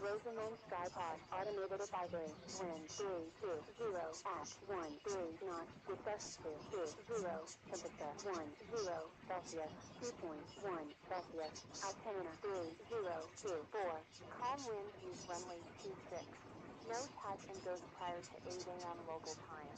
Rosamond Skypod Automated Advisory, wind 320 at 13 knots, gust 220, temperature 10 Celsius, 2.1 Celsius, altimeter 3024, calm wind, use runway 26. No touch and goes prior to 8 a.m. local time.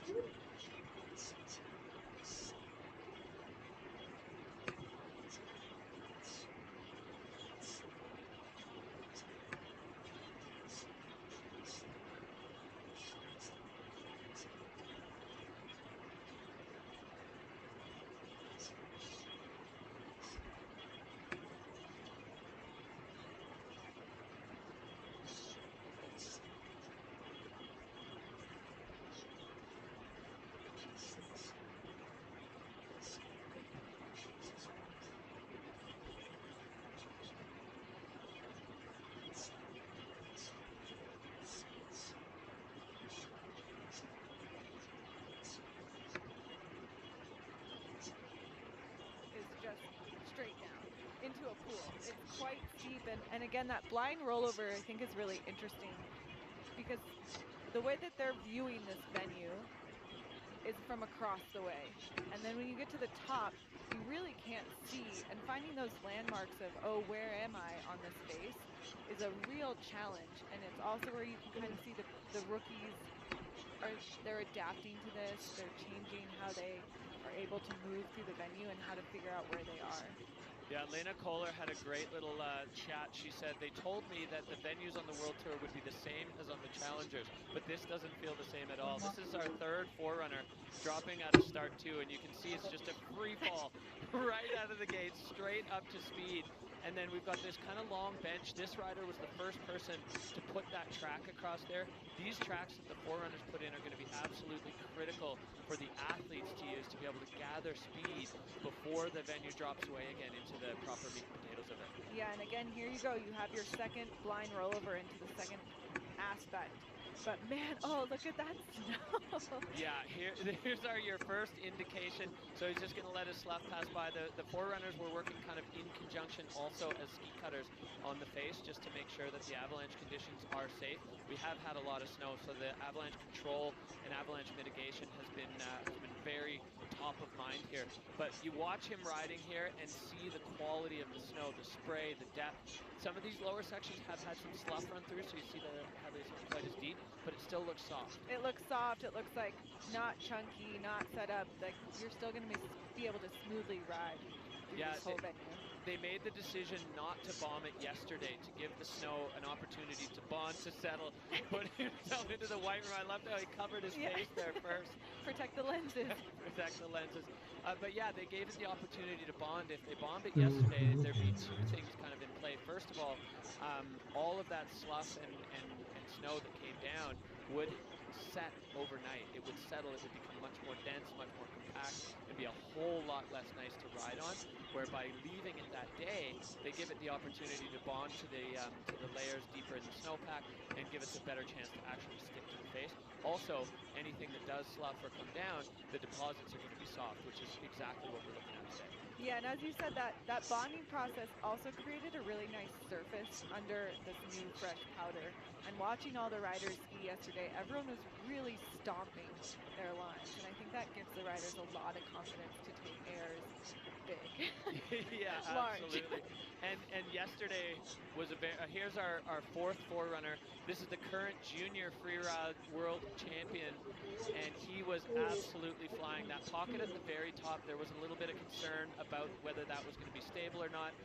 Is just straight down into a pool. It's quite steep, and again, that blind rollover I think is really interesting because the way that they're viewing this venue is from across the way. And then when you get to the top, you really can't see. And finding those landmarks of, oh, where am I on this face is a real challenge. And it's also where you can kind of see the rookies are they're adapting to this. They're changing how they are able to move through the venue and how to figure out where they are. Yeah, Lena Kohler had a great little chat. She said, they told me that the venues on the World Tour would be the same as on the Challengers, but this doesn't feel the same at all. This is our third Forerunner dropping out of start two, and you can see it's just a free fall right out of the gate, straight up to speed. And then we've got this kind of long bench. This rider was the first person to put that track across there. These tracks that the Forerunners put in are going to be absolutely critical for the athletes to use to be able to gather speed before the venue drops away again into the proper meat and potatoes of it. Yeah, and again, here you go. You have your second blind rollover into the second aspect. But man, oh, look at that snow. Yeah, here's your first indication. So he's just going to let his slough pass by. The Forerunners were working kind of in conjunction also as ski cutters on the face just to make sure that the avalanche conditions are safe. We have had a lot of snow, so the avalanche control and avalanche mitigation has been very top of mind here. But you watch him riding here and see the quality of the snow, the spray, the depth. Some of these lower sections have had some slough run through, so you see how this isn't quite as deep, but it still looks soft. It looks soft. It looks like not chunky, not set up. Like you're still going to be able to smoothly ride through Yeah, this whole venue. they made the decision not to bomb it yesterday to give the snow an opportunity to bond, to settle, put himself into the white room. I loved how he covered his face there first. Protect the lenses. Protect the lenses. But yeah, they gave it the opportunity to bond. If they bombed it yesterday, there'd be two things kind of in play. First of all of that slough and snow that came down would set overnight. It would settle. It would become much more dense, much more compact, and be a whole lot less nice to ride on. Whereby leaving it that day, they give it the opportunity to bond to the layers deeper in the snowpack and give us a better chance to actually stick to the face. Also, anything that does slough or come down, the deposits are going to be soft, which is exactly what we're looking at today. Yeah, and as you said, that bonding process also created a really nice surface under this new fresh powder. And watching all the riders ski yesterday, everyone was really stomping their lines. And I think that gives the riders a lot of confidence to take airs big. Yeah, absolutely. And yesterday was here's our fourth Forerunner. This is the current junior freeride world champion, and he was absolutely flying. That pocket at the very top, there was a little bit of concern about whether that was going to be stable or not,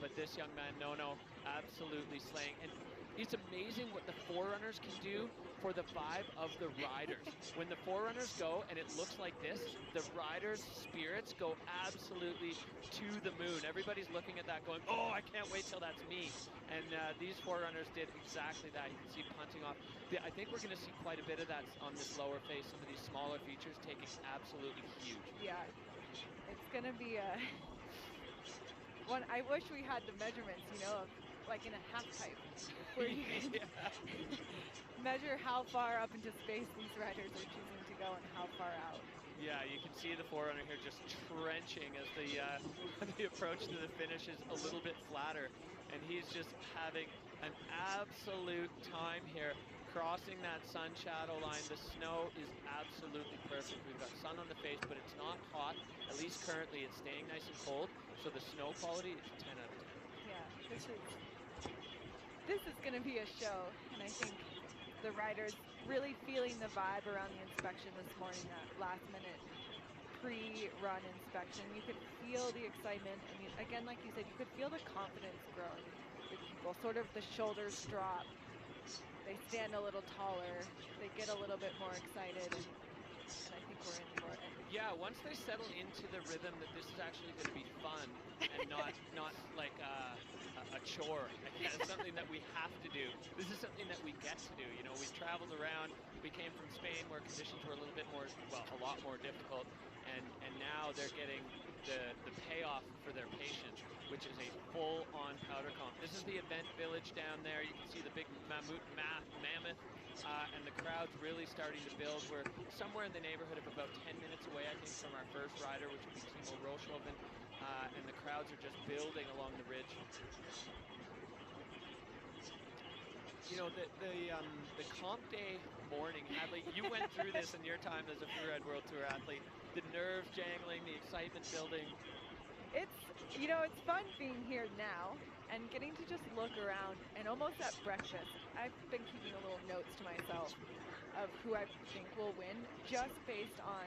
but this young man, no, absolutely slaying. And it's amazing what the Forerunners can do for the vibe of the riders. When the Forerunners go and it looks like this, the riders' spirits go absolutely to the moon. Everybody's looking at that going, oh, I can't wait till that's me. And these Forerunners did exactly that. You can see punting off. I think we're going to see quite a bit of that on this lower face. Some of these smaller features taking absolutely huge. Yeah, it's going to be a... one. I wish we had the measurements, of like in a half pipe, where you can measure how far up into space these riders are choosing to go and how far out. Yeah, you can see the Forerunner here just trenching as the approach to the finish is a little bit flatter, and he's just having an absolute time here, crossing that sun shadow line. The snow is absolutely perfect. We've got sun on the face, but it's not hot. At least currently, it's staying nice and cold, so the snow quality is 10 out of 10. Yeah, this is going to be a show, and I think the riders really feeling the vibe around the inspection this morning, that last minute pre-run inspection. You could feel the excitement, and again, like you said, you could feel the confidence growing with people. Sort of the shoulders drop, they stand a little taller, they get a little bit more excited, and I think we're in for it. Yeah, once they settle into the rhythm that this is actually going to be fun and not like a chore, I guess, something that we have to do. This is something that we get to do. You know, we've traveled around. We came from Spain where conditions were a little bit more, well, a lot more difficult, and now they're getting the payoff for their patience, which is a full-on powder comp. This is the event village down there. You can see the big mammoth. And the crowd's really starting to build. We're somewhere in the neighborhood of about 10 minutes away, I think, from our first rider, which will be Timo Rochhoven, and the crowds are just building along the ridge. You know, the comp day morning, Hadley, you went through this in your time as a Freeride World Tour athlete. The nerves jangling, the excitement building. It's, you know, it's fun being here now and getting to just look around, and almost at breakfast, I've been keeping a little notes to myself of who I think will win just based on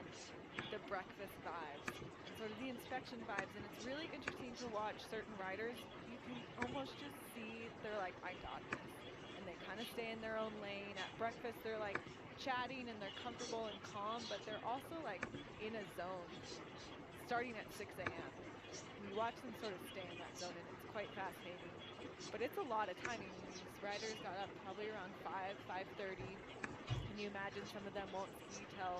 the breakfast vibes and sort of the inspection vibes. And it's really interesting to watch certain riders. You can almost just see they're like, I got this. And they kind of stay in their own lane. At breakfast, they're like chatting and they're comfortable and calm, but they're also like in a zone starting at 6 a.m. And you watch them sort of stay in that zone, and it's quite fascinating. But it's a lot of timing. These riders got up probably around 5:30. Can you imagine some of them won't ski till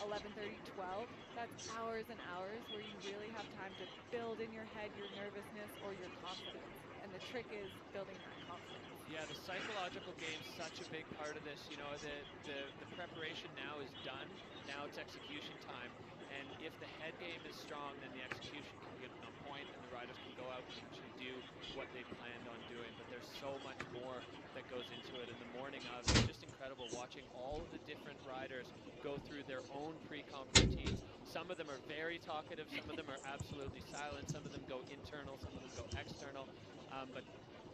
11:30, 12? That's hours and hours where you really have time to build in your head your nervousness or your confidence. And the trick is building that confidence. Yeah, the psychological game's such a big part of this. You know, the preparation now is done. Now it's execution time. And if the head game is strong, then the execution can get on point, and the riders can go out and actually do what they planned on doing. But there's so much more that goes into it. In the morning of, it's just incredible watching all of the different riders go through their own pre-comp routines. Some of them are very talkative. Some of them are absolutely silent. Some of them go internal. Some of them go external. But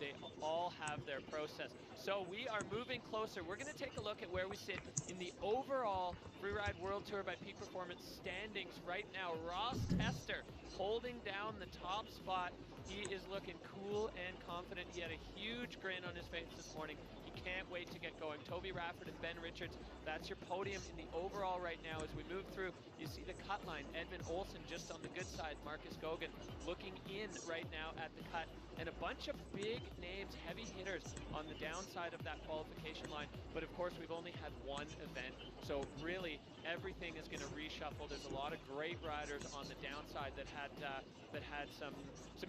they all have their process. So we are moving closer. We're going to take a look at where we sit in the overall Freeride World Tour by Peak Performance standings right now. Ross Tester holding down the top spot. He is looking cool and confident. He had a huge grin on his face this morning. He can't wait to get going. Toby Rafford and Ben Richards, that's your podium in the overall right now. As we move through, you see the cut line. Edvin Olsen just on the good side. Marcus Gogan looking in right now at the cut. And a bunch of big names, heavy hitters on the downside of that qualification line. But of course, we've only had one event. So really, everything is going to reshuffle. There's a lot of great riders on the downside that had some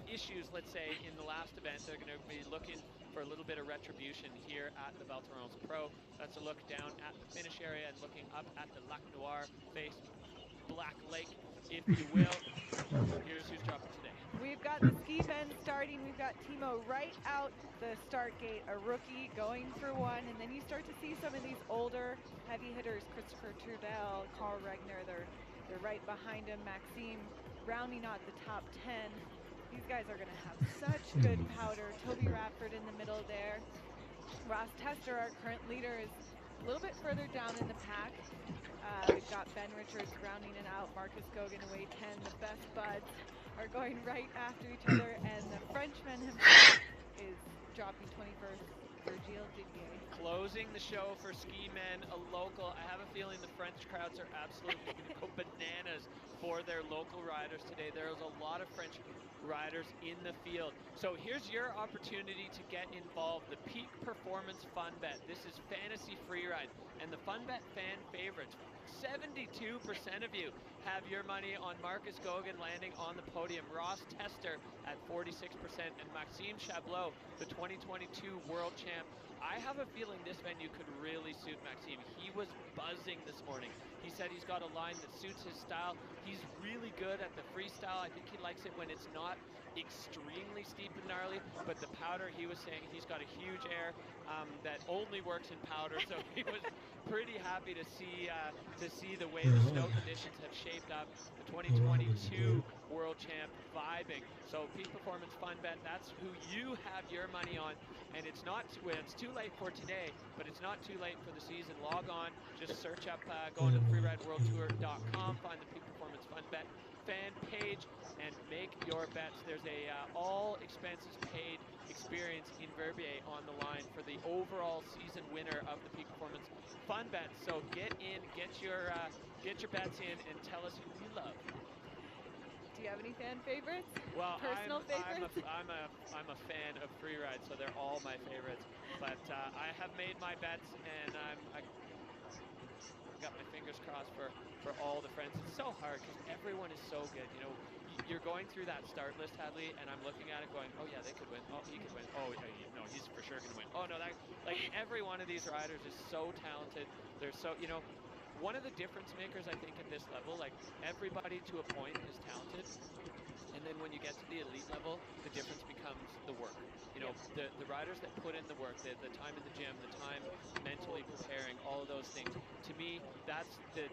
issues, let's say, in the last event. They're going to be looking for a little bit of retribution here at the Val Thorens Pro. That's a look down at the finish area and looking up at the Lac Noir face, Black Lake, if you will. Here's who's dropping today. We've got the ski bend starting. We've got Timo right out the start gate, a rookie going for one. And then you start to see some of these older heavy hitters, Christopher Trudell, Carl Regner, they're right behind him. Maxime rounding out the top 10. These guys are going to have such good powder. Toby Rafford in the middle there. Ross Tester, our current leader, is a little bit further down in the pack. We've got Ben Richards rounding it out. Marcus Gogan away 10. The best buds are going right after each other, and the Frenchman himself is dropping 21st, Virgil Didier. Closing the show for ski men, a local. I have a feeling the French crowds are absolutely going to go bananas for their local riders today. There's a lot of French riders in the field. So here's your opportunity to get involved. The Peak Performance Fun Bet. This is Fantasy Freeride, and the Fun Bet fan favorites. 72% of you have your money on Marcus Gogan landing on the podium, Ross Tester at 46%, and Maxime Chablot, the 2022 world champ. I have a feeling this venue could really suit Maxime. He was buzzing this morning. He said he's got a line that suits his style. He's really good at the freestyle. I think he likes it when it's not extremely steep and gnarly, but the powder, he was saying he's got a huge air. that only works in powder. So he was pretty happy to see the way the snow conditions have shaped up the 2022 World Champ vibing. So Peak Performance Fun Bet, that's who you have your money on. And it's not well, it's too late for today, but it's not too late for the season. Log on, just search up, go into the freerideworldtour.com, find the Peak Performance Fun Bet fan page, and make your bets. There's a all expenses paid experience in Verbier on the line for the overall season winner of the Peak Performance Fun Bet. So get in, get your bets in, and tell us who you love. Do you have any fan favorites? Well, Personal favorites? I'm a fan of Freeride, so they're all my favorites. But I have made my bets, and I got my fingers crossed for all the friends. It's so hard because everyone is so good. You know, you're going through that start list, Hadley, and I'm looking at it going, oh yeah, they could win. Oh, he could win. Oh no, he's for sure gonna win. Oh no, that like every one of these riders is so talented. They're so, you know, one of the difference makers I think at this level, like everybody to a point is talented. And then when you get to the elite level, the difference becomes the work. You know, the riders that put in the work, the time in the gym, the time mentally preparing, all of those things. To me, that's the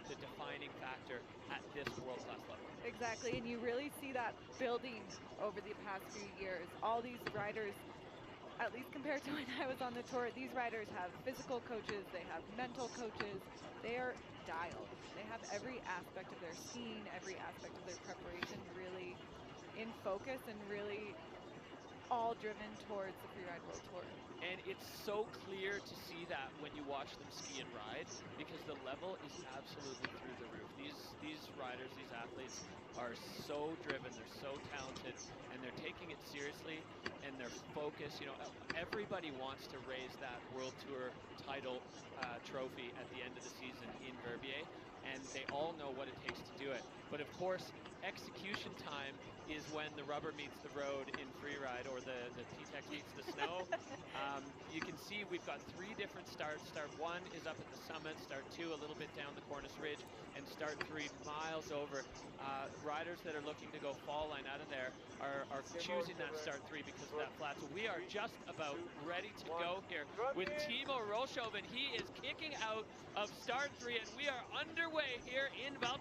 defining factor at this world-class level. Exactly, and you really see that building over the past few years. All these riders, at least compared to when I was on the tour, these riders have physical coaches, they have mental coaches, they are dialed. They have every aspect of their skiing, every aspect of their preparation really in focus and really all driven towards the Freeride World Tour. And it's so clear to see that when you watch them ski and ride, because the level is absolutely through the roof. These riders, these athletes are so driven, they're so talented, and they're taking it seriously, and they're focused. You know, everybody wants to raise that World Tour title trophy at the end of the season in Verbier, and they all know what it takes to do it. But of course, execution time is when the rubber meets the road in freeride, or the P-Tex meets the snow. You can see we've got 3 different starts. Start 1 is up at the summit, start 2 a little bit down the Cornice Ridge, and start 3 miles over. Riders that are looking to go fall line out of there are choosing that start 3 because of that flat. So we are just about ready to go here with Timo Rolshoven. He is kicking out of start 3, and we are underway here in Val.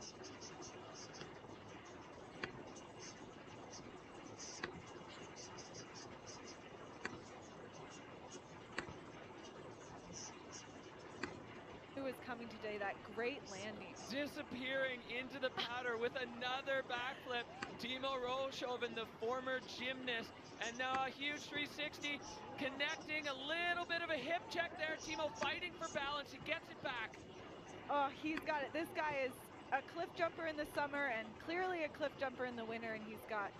Who is coming today, that great landing. Disappearing into the powder with another backflip. Timo Rolshoven, the former gymnast, and now a huge 360, connecting a little bit of a hip check there. Timo fighting for balance, he gets it back. Oh, he's got it. This guy is a cliff jumper in the summer and clearly a cliff jumper in the winter, and he's got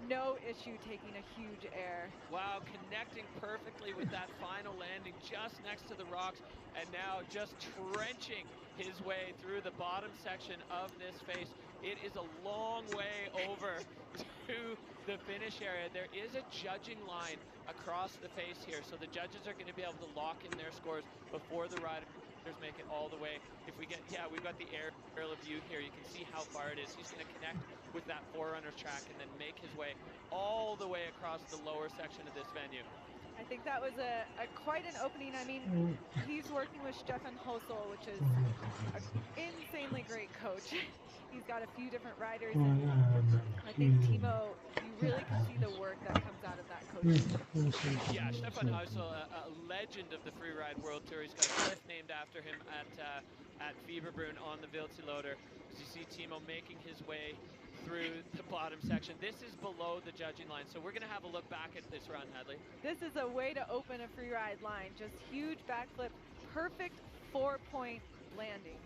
no issue taking a huge air. Wow, connecting perfectly with that final landing just next to the rocks, and now just trenching his way through the bottom section of this face. It is a long way over to the finish area. There is a judging line across the face here, so the judges are going to be able to lock in their scores before the riders make it all the way. If we get, we've got the aerial view here. You can see how far it is. He's going to connect with that Forerunner's track and then make his way all the way across the lower section of this venue. I think that was a quite an opening. I mean, he's working with Stefan Hossel, which is an insanely great coach. He's got a few different riders, and I think Timo, you really can see the work that comes out of that coach. Yeah, Stefan Hossel, a legend of the Freeride World Tour. He's got a cliff named after him at Fieberbrunn on the Wildsloder. As you see Timo making his way through the bottom section. This is below the judging line, so we're going to have a look back at this run, Hadley. This is a way to open a freeride line. Just huge backflip, perfect 4-point landing.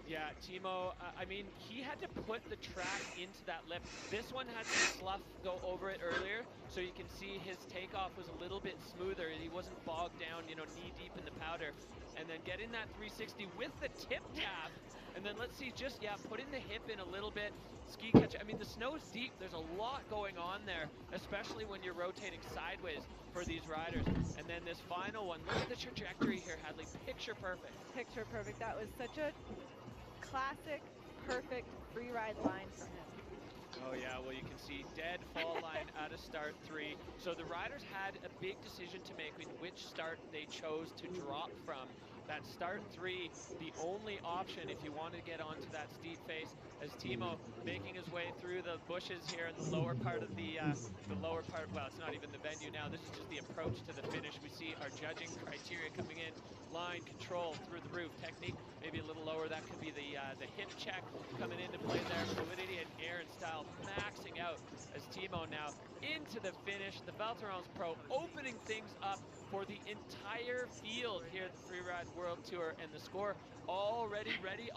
Yeah, Timo, I mean, he had to put the track into that lip. This one had some slough go over it earlier, so you can see his takeoff was a little bit smoother. He wasn't bogged down, you know, knee deep in the powder. And then getting that 360 with the tip tap, and then let's see, just, putting the hip in a little bit, ski catch. I mean, the snow's deep. There's a lot going on there, especially when you're rotating sideways for these riders. And then this final one, look at the trajectory here, Hadley. Picture perfect. Picture perfect. That was such a classic, perfect freeride line for him. Oh yeah, well you can see dead fall line out of start 3. So the riders had a big decision to make in which start they chose to drop from. That start 3, the only option if you want to get onto that steep face, as Timo making his way through the bushes here in the lower part of the lower part, well it's not even the venue now, this is just the approach to the finish. We see our judging criteria coming in, line, control, through the roof, technique, maybe a little lower, that could be the hip check coming into play there, fluidity and air and style maxing out as Timo now into the finish. The Valterons Pro opening things up for the entire field here at the Freeride World Tour, and the score already ready,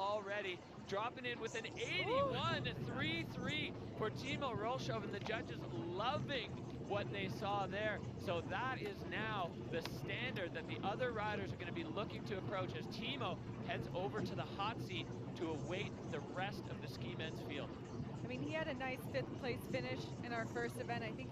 dropping in with an 81-3-3 for Timo Rolshoven. The judges loving what they saw there. So that is now the standard that the other riders are going to be looking to approach as Timo heads over to the hot seat to await the rest of the ski men's field. I mean, he had a nice 5th place finish in our first event. I think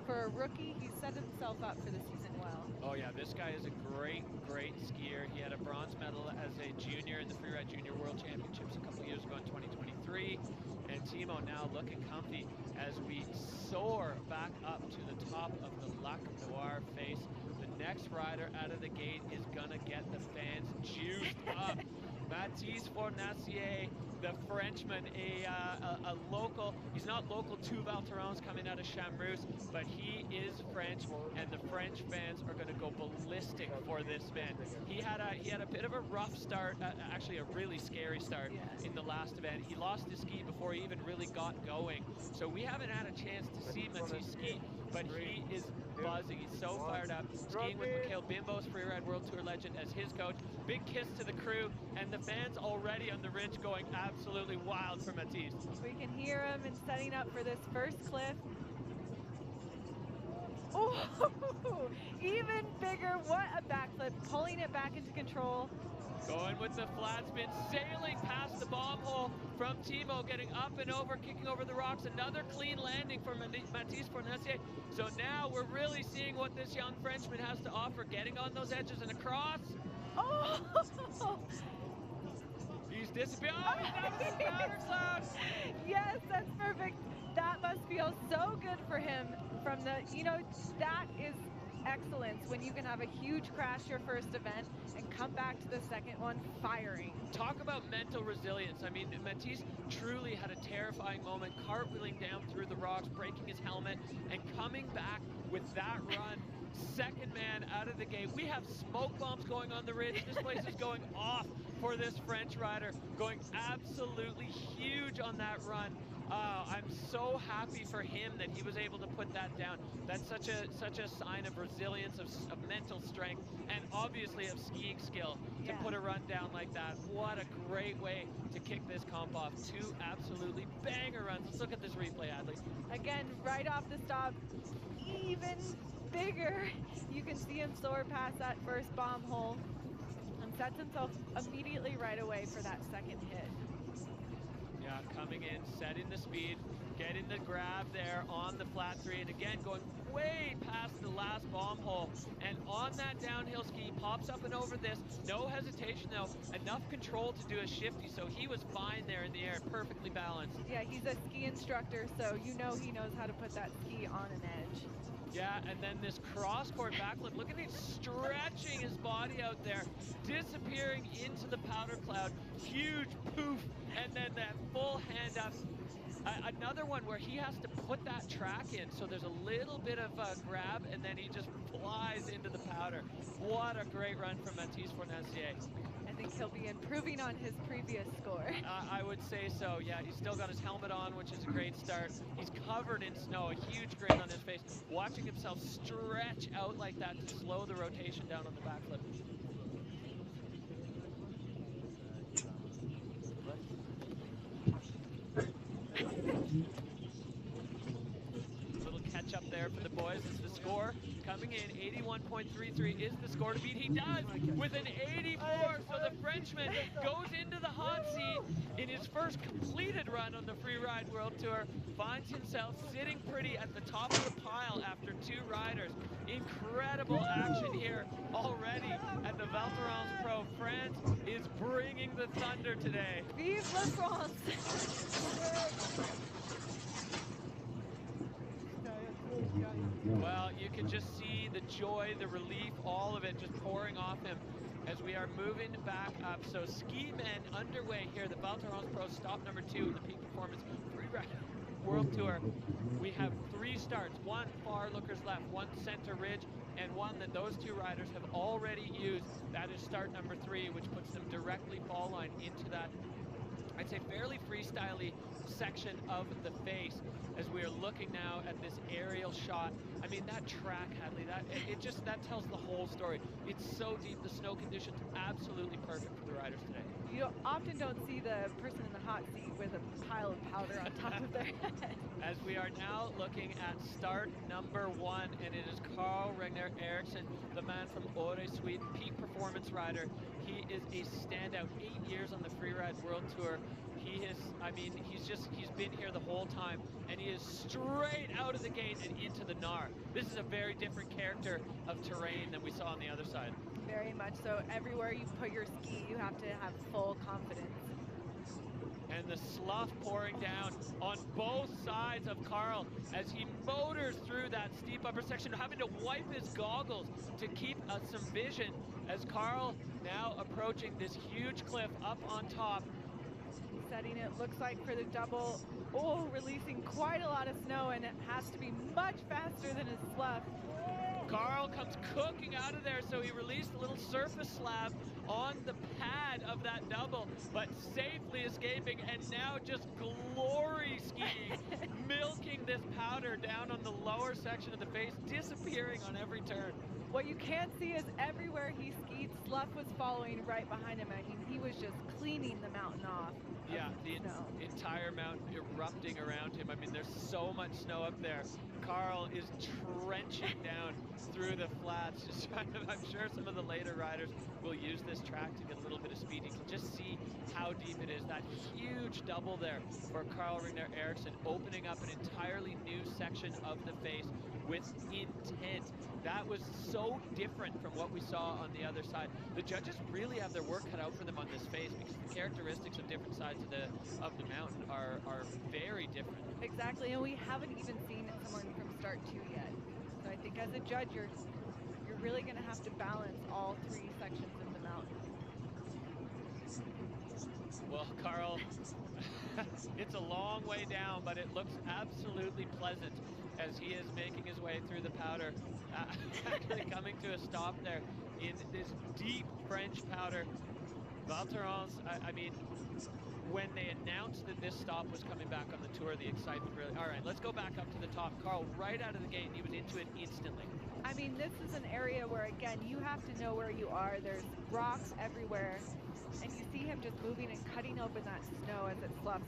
for a rookie, he's set himself up for the season well. Oh yeah, this guy is a great skier. He had a bronze medal as a junior in the Freeride Junior World Championships a couple years ago in 2023. And Timo now looking comfy as we soar back up to the top of the Lac Noir face. The next rider out of the gate is gonna get the fans juiced up. Matthias Fornacier, the Frenchman, a local, he's not local to Valterons, coming out of Chamrousse, but he is French, and the French fans are going to go ballistic for this man. He had a bit of a rough start, actually a really scary start in the last event. He lost his ski before he even really got going, so we haven't had a chance to see Matthias ski, but he is buzzing. He's so fired up, skiing with Mikhail Bimbo's Freeride World Tour legend as his coach. Big kiss to the crew, and the fans already on the ridge going absolutely wild for Matthias. We can hear him and setting up for this first cliff. Oh, even bigger. What a backflip, pulling it back into control. Going with the flat spin, sailing past the bomb hole from Timo, getting up and over, kicking over the rocks. Another clean landing for Matthias Fornacier. So now we're really seeing what this young Frenchman has to offer, getting on those edges and across. Oh! He's disappearing. Oh, he's down with the powder cloud. Yes, that's perfect. That must feel so good for him from the, that is excellence when you can have a huge crash your first event and come back to the second one firing. Talk about mental resilience. I mean, Matthias truly had a terrifying moment, cartwheeling down through the rocks, breaking his helmet, and coming back with that run. Second man out of the gate. We have smoke bombs going on the ridge. This place is going off for this French rider, going absolutely huge on that run. I'm so happy for him that he was able to put that down. That's such a sign of resilience, of mental strength, and obviously of skiing skill to put a run down like that. What a great way to kick this comp off. 2 absolutely banger runs. Let's look at this replay, Adley. Again, right off the stop, even bigger. You can see him soar past that first bomb hole and sets himself immediately right away for that second hit. Yeah, coming in, setting the speed, getting the grab there on the flat 3, and again going way past the last bomb hole. And on that downhill ski, pops up and over this, no hesitation though, enough control to do a shifty, so he was fine there in the air, perfectly balanced. Yeah, he's a ski instructor, so he knows how to put that ski on an edge. Yeah, and then this cross-court backflip. Look at him stretching his body out there, disappearing into the powder cloud. Huge poof, and then that full hand up. Another one where he has to put that track in, so there's a little bit of grab, and then he just flies into the powder. What a great run from Matthias Fornacier. I think he'll be improving on his previous score. I would say so, yeah. He's still got his helmet on, which is a great start. He's covered in snow, a huge grin on his face. Watching himself stretch out like that to slow the rotation down on the backflip. Little catch up there for the boys. It's the score coming in. 81.33 is the score to beat. He does with an 84. So the Frenchman goes into the hot seat in his first completed run on the Freeride World Tour. Finds himself sitting pretty at the top of the pile after 2 riders. Incredible action here already at the Valterons Pro. France is bringing the thunder today. Vive la France! could just see the joy, the relief, all of it just pouring off him as we are moving back up. So Ski Men underway here, the Val Thorens Pro stop number 2 in the Peak Performance Freeride World Tour. We have 3 starts, 1 far lookers left, 1 center ridge, and 1 that those 2 riders have already used. That is start number 3, which puts them directly fall line into that, I'd say, fairly freestyle-y section of the face as we are looking now at this aerial shot. I mean, that track, Hadley, that tells the whole story. It's so deep, the snow conditions absolutely perfect for the riders today. You often don't see the person in the hot seat with a pile of powder on top of their head. As we are now looking at start number 1, and it is Carl Regner Eriksson, the man from Åre, Sweden, peak performance rider. He is a standout, 8 years on the Freeride World Tour. He is, I mean, he's been here the whole time, and he is straight out of the gate and into the Nar. This is a very different character of terrain than we saw on the other side. Very much so. Everywhere you put your ski, you have to have full confidence. And the slough pouring down on both sides of Carl as he motors through that steep upper section, having to wipe his goggles to keep some vision as Carl now approaching this huge cliff up on top. Setting it, looks like, for the double. Oh, releasing quite a lot of snow, and it has to be much faster than his slough. Carl comes cooking out of there, so he released a little surface slab on the pad of that double, but safely escaping, and now just glory skiing, milking this powder down on the lower section of the face, disappearing on every turn. What you can't see is everywhere he skied, Slough was following right behind him. I mean, he was just cleaning the mountain off. Yeah, the entire mountain erupting around him. I mean, there's so much snow up there. Carl is trenching down through the flats. Just trying to, I'm sure some of the later riders will use this track to get a little bit of speed. You can just see how deep it is. That huge double there for Carl Regner Eriksson, opening up an entirely new section of the face with intent. That was so different from what we saw on the other side. The judges really have their work cut out for them on this face because the characteristics of different sides of the mountain are very different. Exactly, and we haven't even seen someone from start 2 yet. So I think as a judge, you're really going to have to balance all 3 sections of the mountain. Well, Carl, it's a long way down, but it looks absolutely pleasant as he is making his way through the powder, actually coming to a stop there in this deep French powder. Val Thorens, I mean, when they announced that this stop was coming back on the tour, the excitement really... All right, let's go back up to the top. Carl, right out of the gate, he was into it instantly. I mean, this is an area where, again, you have to know where you are. There's rocks everywhere, and you see him just moving and cutting open that snow as it sloughs.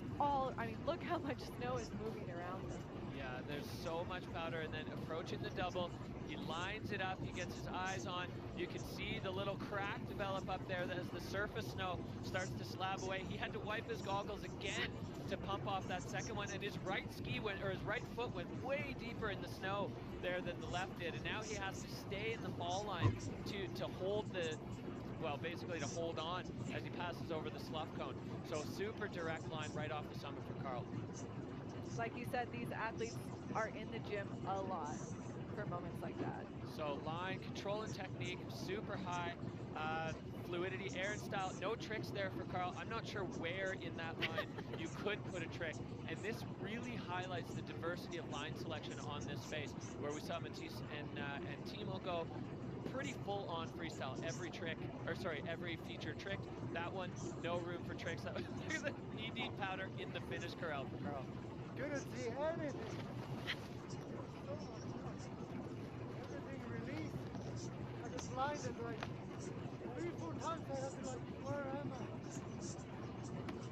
I mean, look how much snow is moving around them. Yeah, there's so much powder, and then approaching the double, he lines it up, he gets his eyes on. You can see the little crack develop up there as the surface snow starts to slab away. He had to wipe his goggles again to pump off that second one, and his right foot went way deeper in the snow there than the left did, and now he has to stay in the fall line to hold the, well, basically to hold on as he passes over the slough cone. So super direct line right off the summit for Carl. Like you said, these athletes are in the gym a lot for moments like that. So line control and technique, super high. Fluidity, air and style, no tricks there for Carl. I'm not sure where in that line you could put a trick. And this really highlights the diversity of line selection on this face, where we saw Matisse and Timo go pretty full on freestyle. Every feature tricked. That one, no room for tricks. That was knee-deep powder in the finish corral for Carl. Couldn't see anything. Everything released. I just blinded like 3-4 times. I had to like, where am I?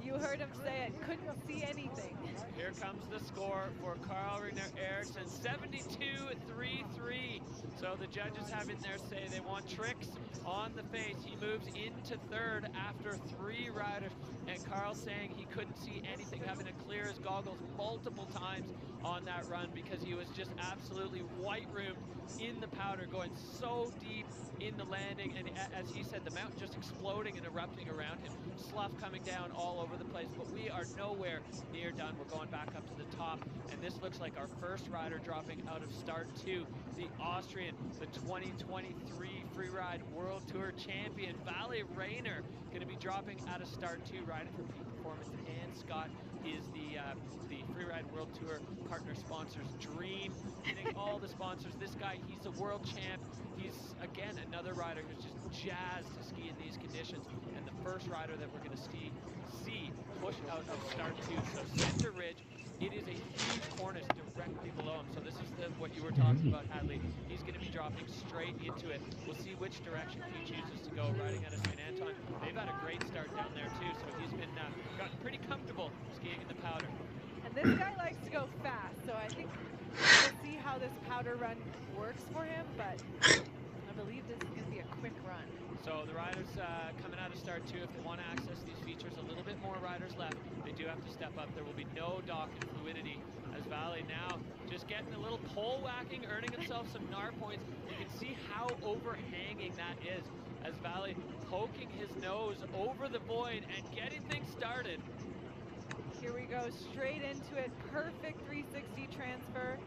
You heard him say it, couldn't see anything. Here comes the score for Carl Regner Eriksson, 72-3-3. So the judges have in there say they want tricks on the face. He moves into third after 3 riders, and Carl saying he couldn't see anything, having to clear his goggles multiple times on that run because he was just absolutely white-roomed in the powder, going so deep in the landing, and as he said, the mountain just exploding and erupting around him. Slough coming down all over the place, but we are nowhere near done. We're going back up to the top, and this looks like our first rider dropping out of start 2, the Austrian, the 2023 Freeride World Tour champion, Vale Rayner, going to be dropping out of start 2, riding for Peak Performance, and Scott is the Freeride World Tour partner sponsors dream, getting all the sponsors. This guy, he's a world champ. He's, again, another rider who's just jazzed to ski in these conditions, and the first rider that we're going to see push out of start 2. So center ridge, it is a huge cornice directly below him. So this is what you were talking about, Hadley. He's going to be dropping straight into it. We'll see which direction he chooses to go, riding out of St. Anton. They've had a great start down there too, so he's been gotten pretty comfortable skiing in the powder. And this guy likes to go fast, so I think we'll see how this powder run works for him, but I believe this is going to be a quick run. So the riders coming out of start 2, if they want to access these features, a little bit more riders left, they do have to step up. There will be no dock and fluidity, as Vale now just getting a little pole whacking, earning himself some NAR points. You can see how overhanging that is, as Vale poking his nose over the void and getting things started. Here we go, straight into it. Perfect 360 transfer.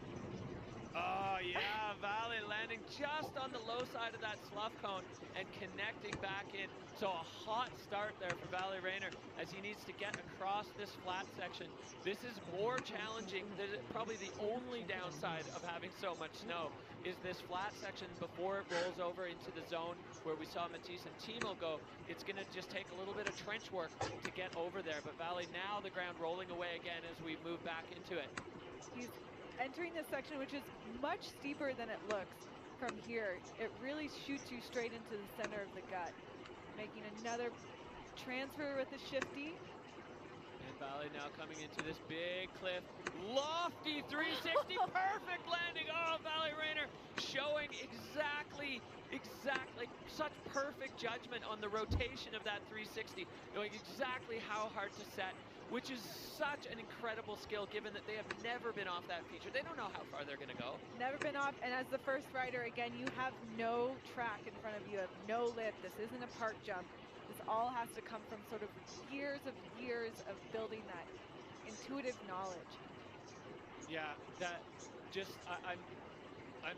Oh yeah, Vale landing just on the low side of that slough cone and connecting back in. So a hot start there for Vale Rayner as he needs to get across this flat section. This is more challenging. Probably the only downside of having so much snow is this flat section before it rolls over into the zone where we saw Matisse and Timo go. It's going to just take a little bit of trench work to get over there. But Vale now the ground rolling away again as we move back into it. He's entering this section, which is much steeper than it looks from here. It really shoots you straight into the center of the gut. Making another transfer with the shifty. And Vale now coming into this big cliff. Lofty 360, perfect landing. Oh, Vale Rayner showing exactly such perfect judgment on the rotation of that 360, knowing exactly how hard to set, which is such an incredible skill given that they have never been off that feature. They don't know how far they're going to go. Never been off, and as the first rider, again, you have no track in front of you, you have no lift. This isn't a park jump. This all has to come from sort of years of building that intuitive knowledge. Yeah, that just, I'm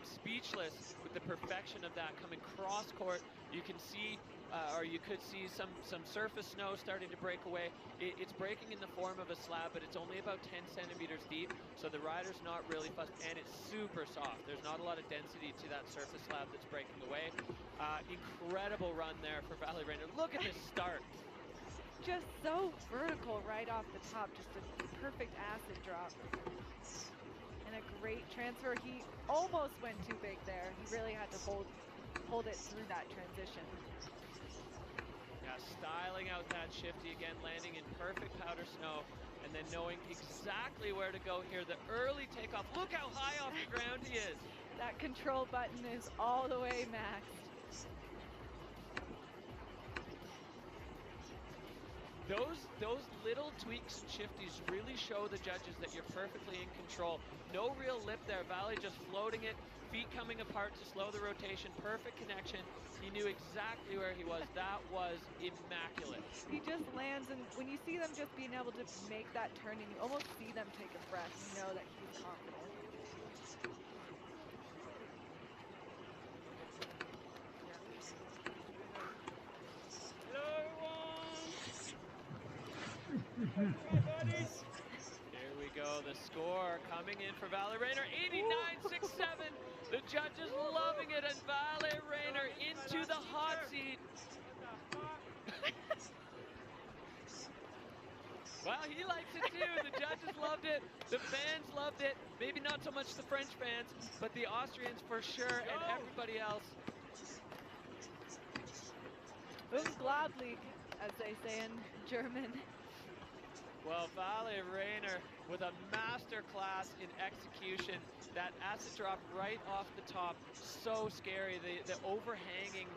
speechless with the perfection of that coming cross court. You can see, or you could see some surface snow starting to break away. It's breaking in the form of a slab, but it's only about 10 centimeters deep, so the rider's not really fussed, and it's super soft. There's not a lot of density to that surface slab that's breaking away. Incredible run there for Vale Rayner. Look at this start. Just so vertical right off the top, just a perfect acid drop. And a great transfer. He almost went too big there. He really had to hold it through that transition. Yeah, styling out that shifty again, landing in perfect powder snow, and then knowing exactly where to go here. The early takeoff. Look how high off the ground he is. That control button is all the way maxed. Those little tweaks and shifties really show the judges that you're perfectly in control. No real lip there. Vale just floating it, feet coming apart to slow the rotation. Perfect connection. He knew exactly where he was. That was immaculate. He just lands, and when you see them just being able to make that turn, and you almost see them take a breath, you know that he's confident. Here we go, the score coming in for Vale Rayner, 89.67. The judges loving it, and Vale Rayner into the hot seat. Well, he likes it too. The judges loved it. The fans loved it. Maybe not so much the French fans, but the Austrians for sure, and everybody else. Unglaublich, as they say in German. Well, Vale Rayner with a master class in execution. That acid drop right off the top, so scary. The overhanging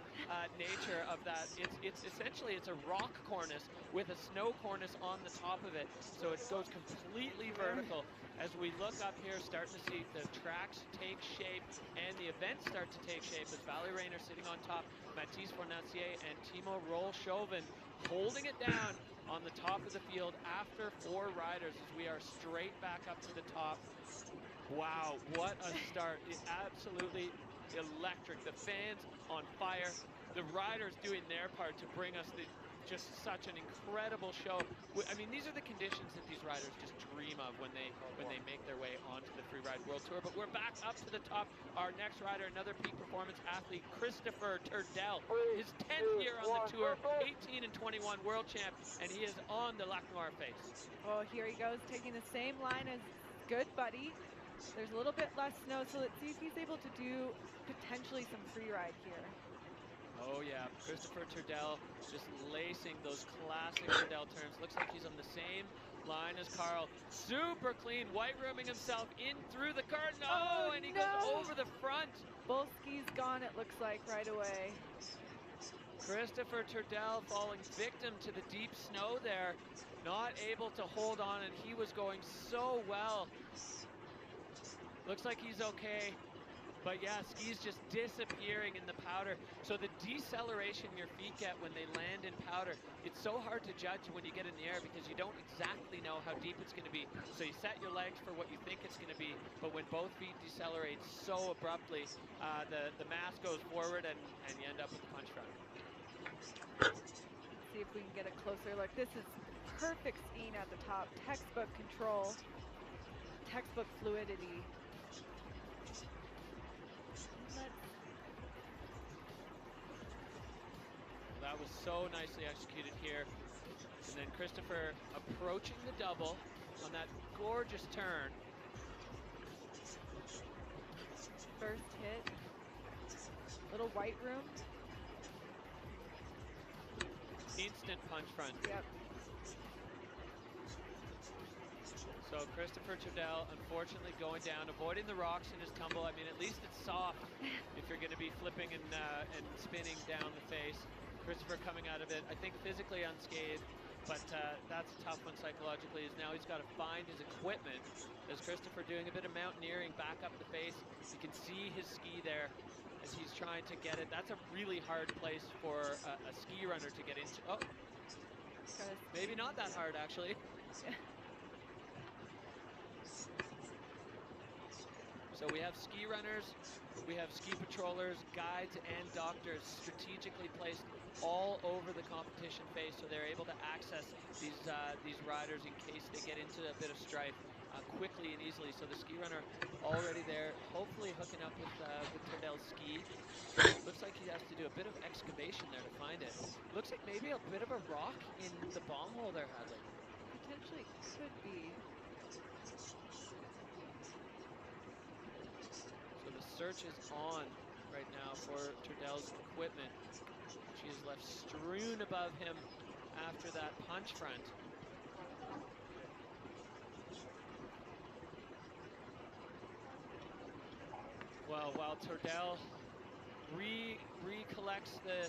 nature of that. It's essentially a rock cornice with a snow cornice on the top of it. So it goes completely vertical. As we look up here, starting to see the tracks take shape and the events start to take shape as Vale Rayner sitting on top, Matisse Fornacier and Timo Roll-Chauvin holding it down. on the top of the field after 4 riders as we are straight back up to the top. Wow, what a start. Absolutely electric. The fans on fire. The riders doing their part to bring us just such an incredible show. I mean, these are the conditions that these riders just dream of when they make their way onto the Free Ride World Tour. But we're back up to the top. Our next rider, another peak performance athlete, Christopher Turdell, his 10th year on the tour, 18 and 21 world champ, and he is on the Lac Noir face. Oh, here he goes, taking the same line as good buddy. There's a little bit less snow, so let's see if he's able to do potentially some free ride here. Oh yeah, Christopher Turdell just lacing those classic Turdell turns. Looks like he's on the same line as Carl. Super clean, white rooming himself in through the curtain. Oh, and he goes over the front. Both skis gone, it looks like, right away. Christopher Turdell falling victim to the deep snow there. Not able to hold on, and he was going so well. Looks like he's okay. But yeah, skis just disappearing in the powder. So the deceleration your feet get when they land in powder, it's so hard to judge when you get in the air because you don't exactly know how deep it's going to be. So you set your legs for what you think it's going to be, but when both feet decelerate so abruptly, the mass goes forward and you end up with the punch front. See if we can get a closer look. This is perfect skiing at the top. Textbook control, textbook fluidity. That was so nicely executed here. And then Christopher approaching the double on that gorgeous turn. First hit. Little white room. Instant punch front. Yep. So Christopher Turdell, unfortunately, going down, avoiding the rocks in his tumble. I mean, at least it's soft if you're going to be flipping and spinning down the face. Christopher coming out of it, I think physically unscathed, but that's a tough one psychologically, is now he's got to find his equipment. As Christopher doing a bit of mountaineering back up the face, you can see his ski there as he's trying to get it. That's a really hard place for a ski runner to get into. Oh, maybe not that hard actually. So we have ski runners, we have ski patrollers, guides, and doctors strategically placed all over the competition face, so they're able to access these riders in case they get into a bit of strife quickly and easily. So the ski runner already there, hopefully hooking up with Turdell's ski. Looks like he has to do a bit of excavation there to find it. Looks like maybe a bit of a rock in the bomb hole there, Hadley. Potentially could be. So the search is on right now for Turdell's equipment. She is left strewn above him after that punch front. Well, while Turdell recollects the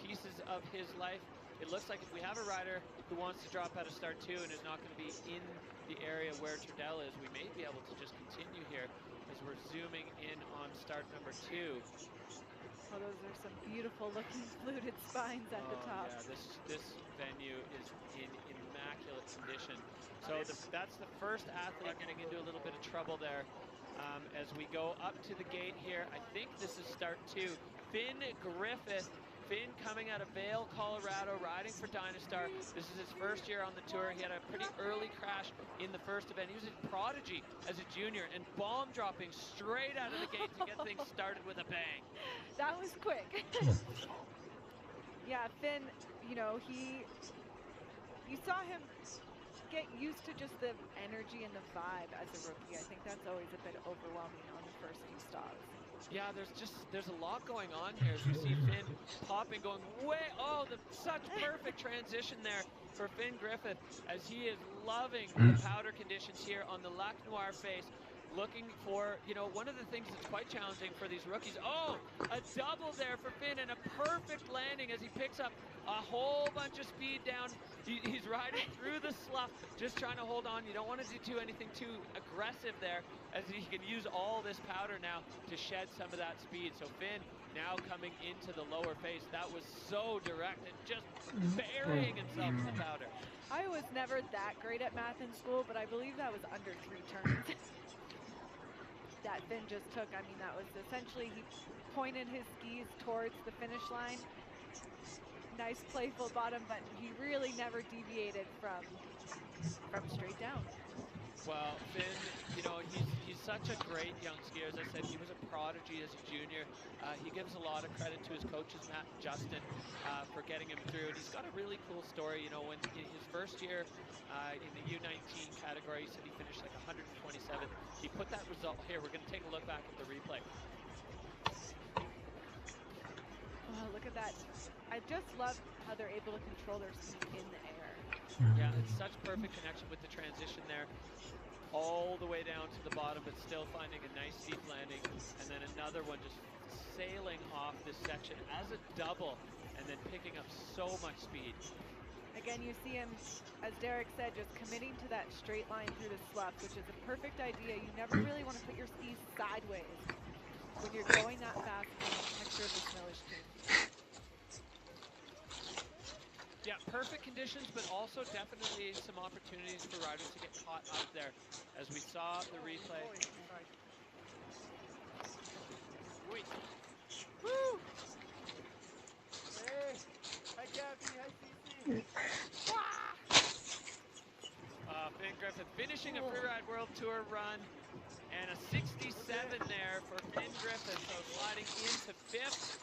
pieces of his life, it looks like if we have a rider who wants to drop out of start 2 and is not going to be in the area where Turdell is, we may be able to just continue here as we're zooming in on start number 2. Oh, those are some beautiful looking fluted spines at the top. Yeah, this venue is in immaculate condition. So that's the first athlete getting into a little bit of trouble there. As we go up to the gate here, I think this is start 2. Finn Griffith. Finn coming out of Vail, Colorado, riding for Dynastar. This is his first year on the tour. He had a pretty early crash in the first event. He was a prodigy as a junior and bomb dropping straight out of the gate to get things started with a bang. That was quick. Yeah, Finn, you know, you saw him get used to just the energy and the vibe as a rookie. I think that's always a bit overwhelming on the first few stops. Yeah, there's a lot going on here as we see Finn popping, going such perfect transition there for Finn Griffith as he is loving the powder conditions here on the Lac Noir face. Looking for, you know, one of the things that's quite challenging for these rookies. Oh, a double there for Finn and a perfect landing as he picks up a whole bunch of speed down. He's riding through the slough, just trying to hold on. You don't want to do anything too aggressive there as he can use all this powder now to shed some of that speed. So Finn Now coming into the lower face, that was so direct and just burying himself in the powder. I was never that great at math in school, but I believe that was under 3 turns. That Finn just took. I mean, that was essentially, he pointed his skis towards the finish line. Nice playful bottom, but he really never deviated from straight down. Well, Finn, you know, he's such a great young skier. As I said, he was a prodigy as a junior. He gives a lot of credit to his coaches, Matt and Justin, for getting him through. And he's got a really cool story. You know, when in his first year in the U19 category, he said he finished like 127th. He put that result here. We're going to take a look back at the replay. Oh, look at that. I just love how they're able to control their speed in the air. Yeah, it's such perfect connection with the transition there. All the way down to the bottom, but still finding a nice steep landing. And then another one just sailing off this section as a double and then picking up so much speed. Again, you see him, as Derek said, just committing to that straight line through the slough, which is a perfect idea. You never really want to put your skis sideways when you're going that fast and the texture of the snow is changing. Yeah, perfect conditions, but also definitely some opportunities for riders to get caught up there. As we saw the replay. Wait. Woo! Hey! Hi, Gabby. Hi, Cece. Finn Griffith finishing a Freeride World Tour run. And a 67 there for Finn Griffith, so sliding into 5th.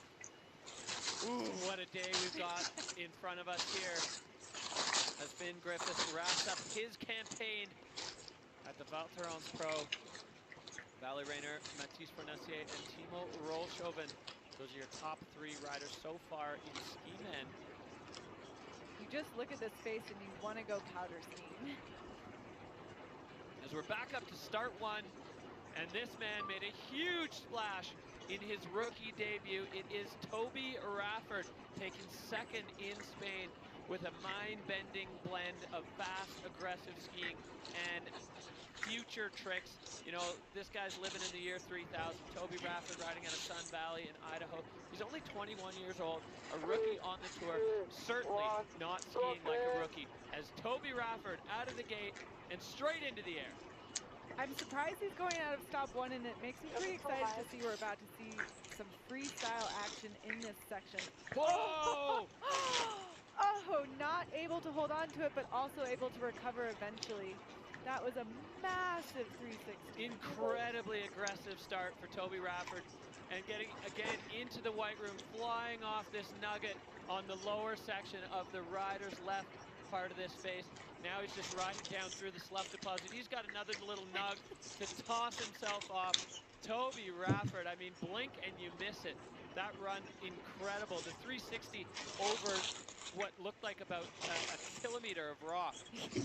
Ooh, what a day we've got in front of us here as Finn Griffith wraps up his campaign at the Val Thorens Pro. Valley Rayner, Mathis Fornessier, and Timo Rollshoven. Those are your top 3 riders so far in ski men. You just look at this face and you want to go powder skiing. As we're back up to start 1, and this man made a huge splash in his rookie debut. It is Toby Rafford taking 2nd in Spain with a mind-bending blend of fast, aggressive skiing and future tricks. You know, this guy's living in the year 3000. Toby Rafford riding out of Sun Valley in Idaho. He's only 21 years old, a rookie on the tour, certainly not skiing like a rookie. As Toby Rafford out of the gate and straight into the air. I'm surprised he's going out of stop 1, and it makes me pretty excited to see we're about to see some freestyle action in this section. Whoa! Oh, not able to hold on to it, but also able to recover eventually. That was a massive 360. Incredibly aggressive start for Toby Rafford, and getting again into the white room, flying off this nugget on the lower section of the rider's left part of this face. Now he's just riding down through the slough deposit. He's got another little nug to toss himself off. Toby Rafford, I mean, blink and you miss it. That run, incredible. The 360 over what looked like about a kilometer of rock. I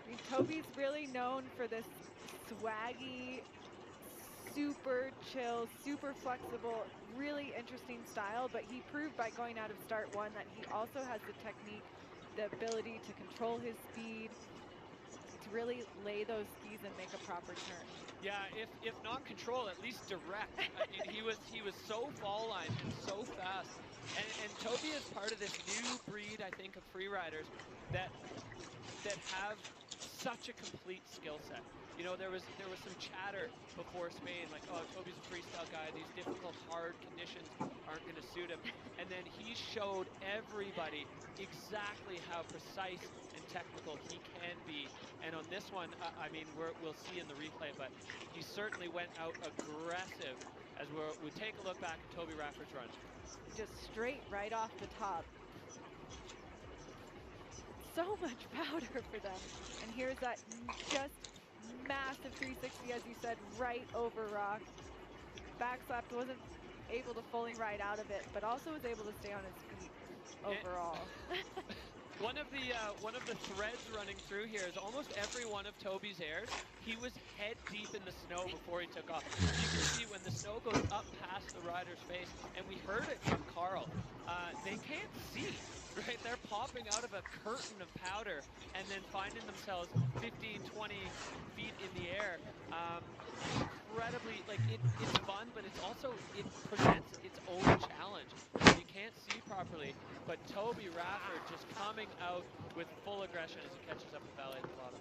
mean, Toby's really known for this swaggy, super chill, super flexible, really interesting style, but he proved by going out of start 1 that he also has the technique, the ability to control his speed, to really lay those skis and make a proper turn. Yeah, if not control, at least direct. I mean, he was so fall line and so fast. And Toby is part of this new breed, I think, of free riders that have such a complete skill set. You know, there was some chatter before Spain, like, oh, Toby's a freestyle guy, these difficult, hard conditions aren't going to suit him. And then he showed everybody exactly how precise and technical he can be. And on this one, I mean, we'll see in the replay, but he certainly went out aggressive as we take a look back at Toby Rafford's run. Just straight right off the top. So much powder for them. And here's that just massive 360, as you said, right over rock. Backslapped, wasn't able to fully ride out of it, but also was able to stay on his feet overall. One of the threads running through here is almost every one of Toby's airs, he was head deep in the snow before he took off. You can see when the snow goes up past the rider's face, and we heard it from Carl, they can't see, right? They're popping out of a curtain of powder and then finding themselves 15, 20 feet in the air. incredibly, like, it's fun, but it's also, it presents its own challenge. You can't see properly, but Toby Rafford just coming out with full aggression as he catches up with Valley at the bottom.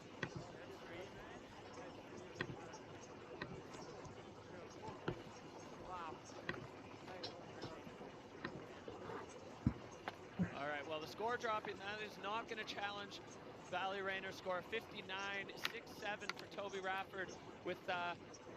All right, well, the score dropping, that is not going to challenge Valley Rayner's score. 59-6-7 for Toby Rafford with,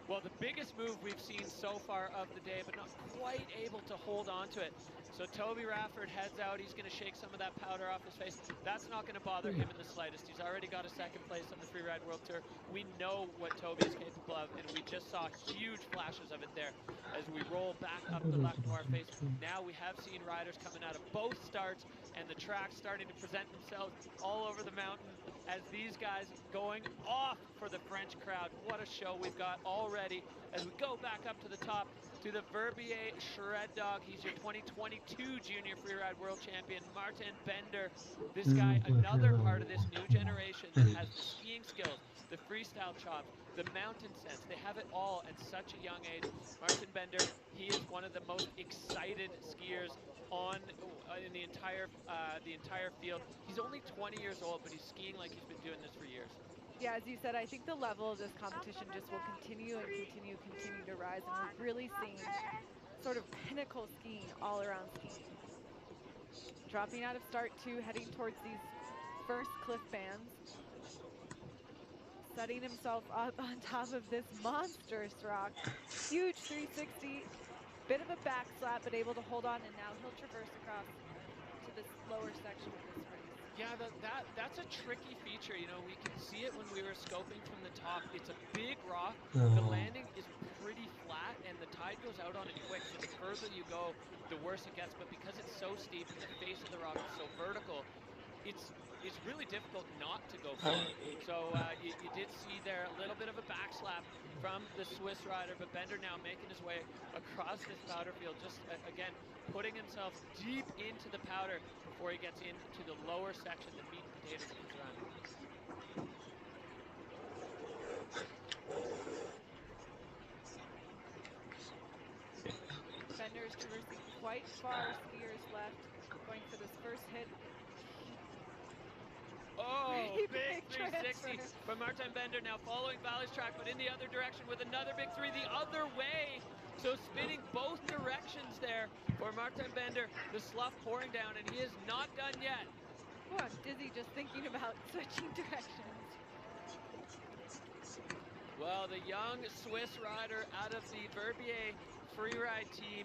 well, the biggest move we've seen so far of the day, but not quite able to hold on to it. So Toby Rafford heads out. He's going to shake some of that powder off his face. That's not going to bother him in the slightest. He's already got a second place on the Freeride World Tour. We know what Toby is capable of, and we just saw huge flashes of it there as we roll back up the Lac Noir face. Now we have seen riders coming out of both starts, and the tracks starting to present themselves all over the mountain as these guys going off for the French crowd. What a show we've got already as we go back up to the top to the Verbier Shred Dog. He's your 2022 Junior Freeride World Champion, Martin Bender. This guy, another part of this new generation that has the skiing skills, the freestyle chops, the mountain sense. They have it all at such a young age. Martin Bender, he is one of the most excited skiers in the entire field. He's only 20 years old, but he's skiing like he's been doing this for years. Yeah, as you said, I think the level of this competition just will continue and continue to rise, and we're really seeing sort of pinnacle skiing all around skiing. Dropping out of start 2, heading towards these first cliff bands, setting himself up on top of this monstrous rock. Huge 360, bit of a back slap, but able to hold on, and now he'll traverse across to this lower section of this race. Yeah, that's a tricky feature. You know, we can see it when we were scoping from the top. It's a big rock. The landing is pretty flat, and the tide goes out on it quick. So the further you go, the worse it gets. But because it's so steep and the face of the rock is so vertical, it's really difficult not to go for it. So you did see there a little bit of a back slap from the Swiss rider, but Bender now making his way across this powder field, just again putting himself deep into the powder before he gets into the lower section, the meat and potatoes of his run. Bender is traversing quite far, skiers left, going for this first hit. Oh, big 360 from Martin Bender, now following Valley's track, but in the other direction with another big 3 the other way. So spinning both directions there for Martin Bender. The slough pouring down, and he is not done yet. Oh, I'm dizzy just thinking about switching directions. Well, the young Swiss rider out of the Verbier Freeride team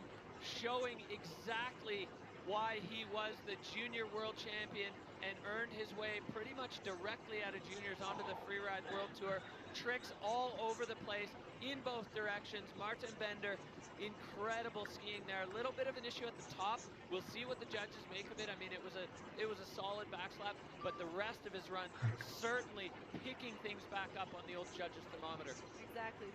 showing exactly why he was the junior world champion and earned his way pretty much directly out of juniors onto the Freeride World Tour. Tricks all over the place in both directions. Martin Bender, incredible skiing there. A little bit of an issue at the top. We'll see what the judges make of it. I mean, it was a solid backslap, but the rest of his run certainly picking things back up on the old judges' thermometer. Exactly.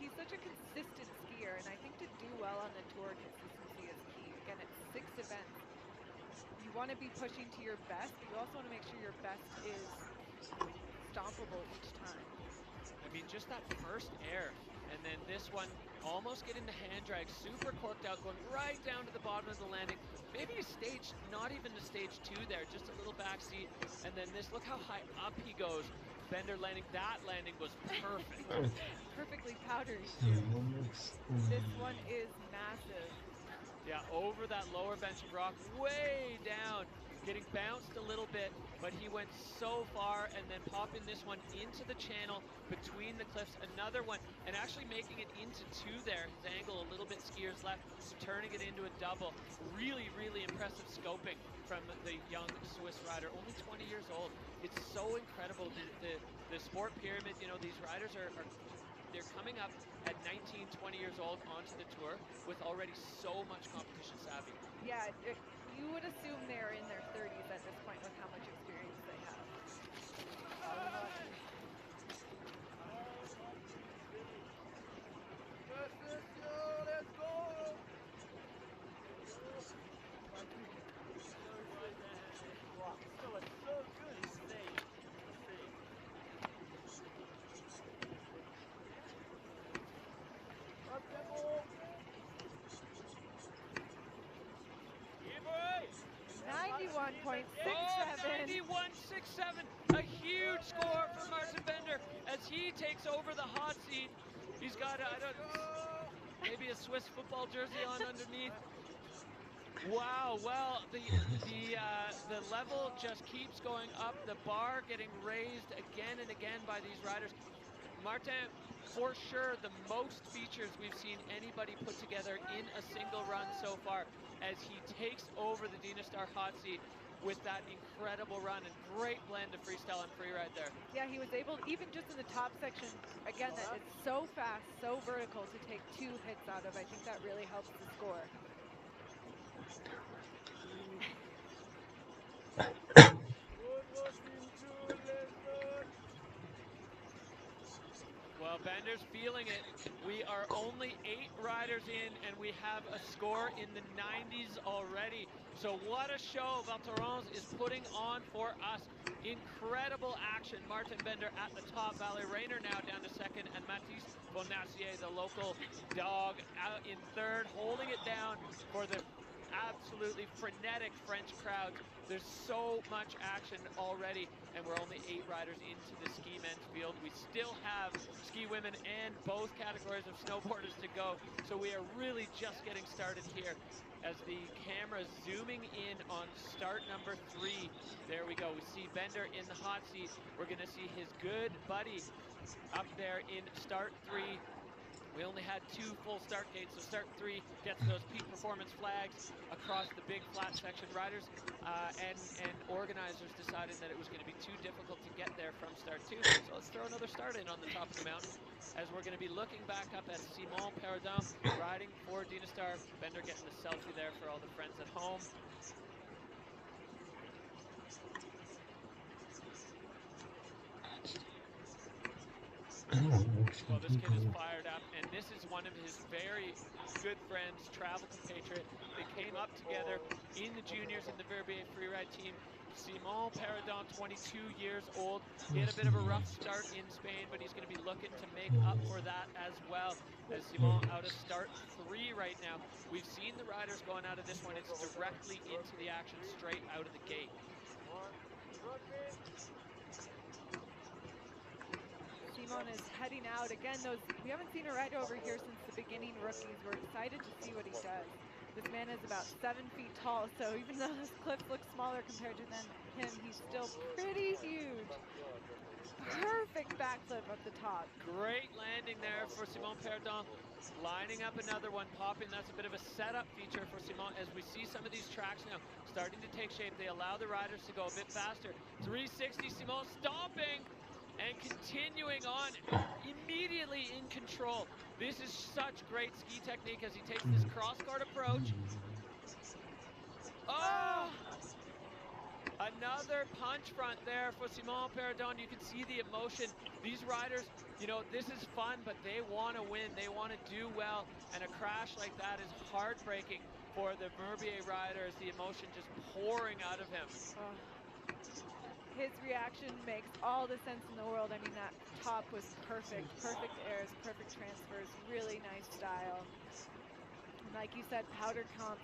He's such a consistent skier, and I think to do well on the tour, consistency is key. Again, it's 6 events. You want to be pushing to your best, but you also want to make sure your best is stompable each time. I mean, just that first air, and then this one almost getting the hand drag, super corked out, going right down to the bottom of the landing. Maybe a stage, not even to stage 2 there, just a little backseat. And then this, look how high up he goes. Bender landing, that landing was perfect. Perfectly powdered. This one is massive. Yeah, over that lower bench of rock, way down, getting bounced a little bit, but he went so far, and then popping this one into the channel between the cliffs, another one, and actually making it into 2 there. His angle a little bit skiers left, turning it into a double. Really, really impressive scoping from the young Swiss rider, only 20 years old. It's so incredible. The sport pyramid, you know, these riders they're coming up at 19, 20 years old onto the tour with already so much competition savvy. Yeah, you would assume they're in their 30s at this point with how much experience they have. Let's go! 91.67. Oh, 91.67. A huge score for Martin Bender as he takes over the hot seat. He's got, maybe a Swiss football jersey on underneath. Wow, well, the level just keeps going up. The bar getting raised again and again by these riders. Martin, for sure, the most features we've seen anybody put together in a single run so far as he takes over the Dynastar hot seat with that incredible run and great blend of freestyle and freeride there. Yeah, he was able, even just in the top section, again, that is so fast, so vertical, to take 2 hits out of. I think that really helps the score. Well, Bender's feeling it. We are only 8 riders in, and we have a score in the 90s already. So what a show Valterons is putting on for us. Incredible action. Martin Bender at the top. Valet Rayner now down to second, and Mathis Bonacier, the local dog, out in third, holding it down for the absolutely frenetic French crowds. There's so much action already, and we're only 8 riders into the ski men's field. We still have ski women and both categories of snowboarders to go, so we are really just getting started here as the camera zooming in on start number 3. There we go. We see Bender in the hot seat. We're going to see his good buddy up there in start 3. We only had 2 full start gates, so start 3 gets those peak performance flags across the big flat section. Riders and organizers decided that it was going to be too difficult to get there from start 2, so let's throw another start in on the top of the mountain as we're going to be looking back up at Simon Perrodin riding for Dynastar. Bender getting the selfie there for all the friends at home. Well, this kid is fired up, and this is one of his very good friends, travel compatriot. They came up together in the juniors in the Verbier freeride team. Simon Perrodin, 22 years old. He had a bit of a rough start in Spain, but he's going to be looking to make up for that as well. As Simon out of start 3 right now. We've seen the riders going out of this one. It's directly into the action, straight out of the gate. Simon is heading out. Again, we haven't seen a rider over here since the beginning rookies. We're excited to see what he does. This man is about 7 feet tall, so even though this cliff looks smaller compared to him, he's still pretty huge. Perfect backflip at the top. Great landing there for Simon Perrodin. Lining up another one, popping. That's a bit of a setup feature for Simon as we see some of these tracks now starting to take shape. They allow the riders to go a bit faster. 360, Simon stomping and continuing on, immediately in control. This is such great ski technique as he takes this cross-guard approach. Oh! Another punch front there for Simon Perrodin. You can see the emotion. These riders, you know, this is fun, but they want to win. They want to do well, and a crash like that is heartbreaking for the Verbier riders. The emotion just pouring out of him. His reaction makes all the sense in the world. I mean, that top was perfect. Perfect airs, perfect transfers, really nice style. And like you said, powder comps,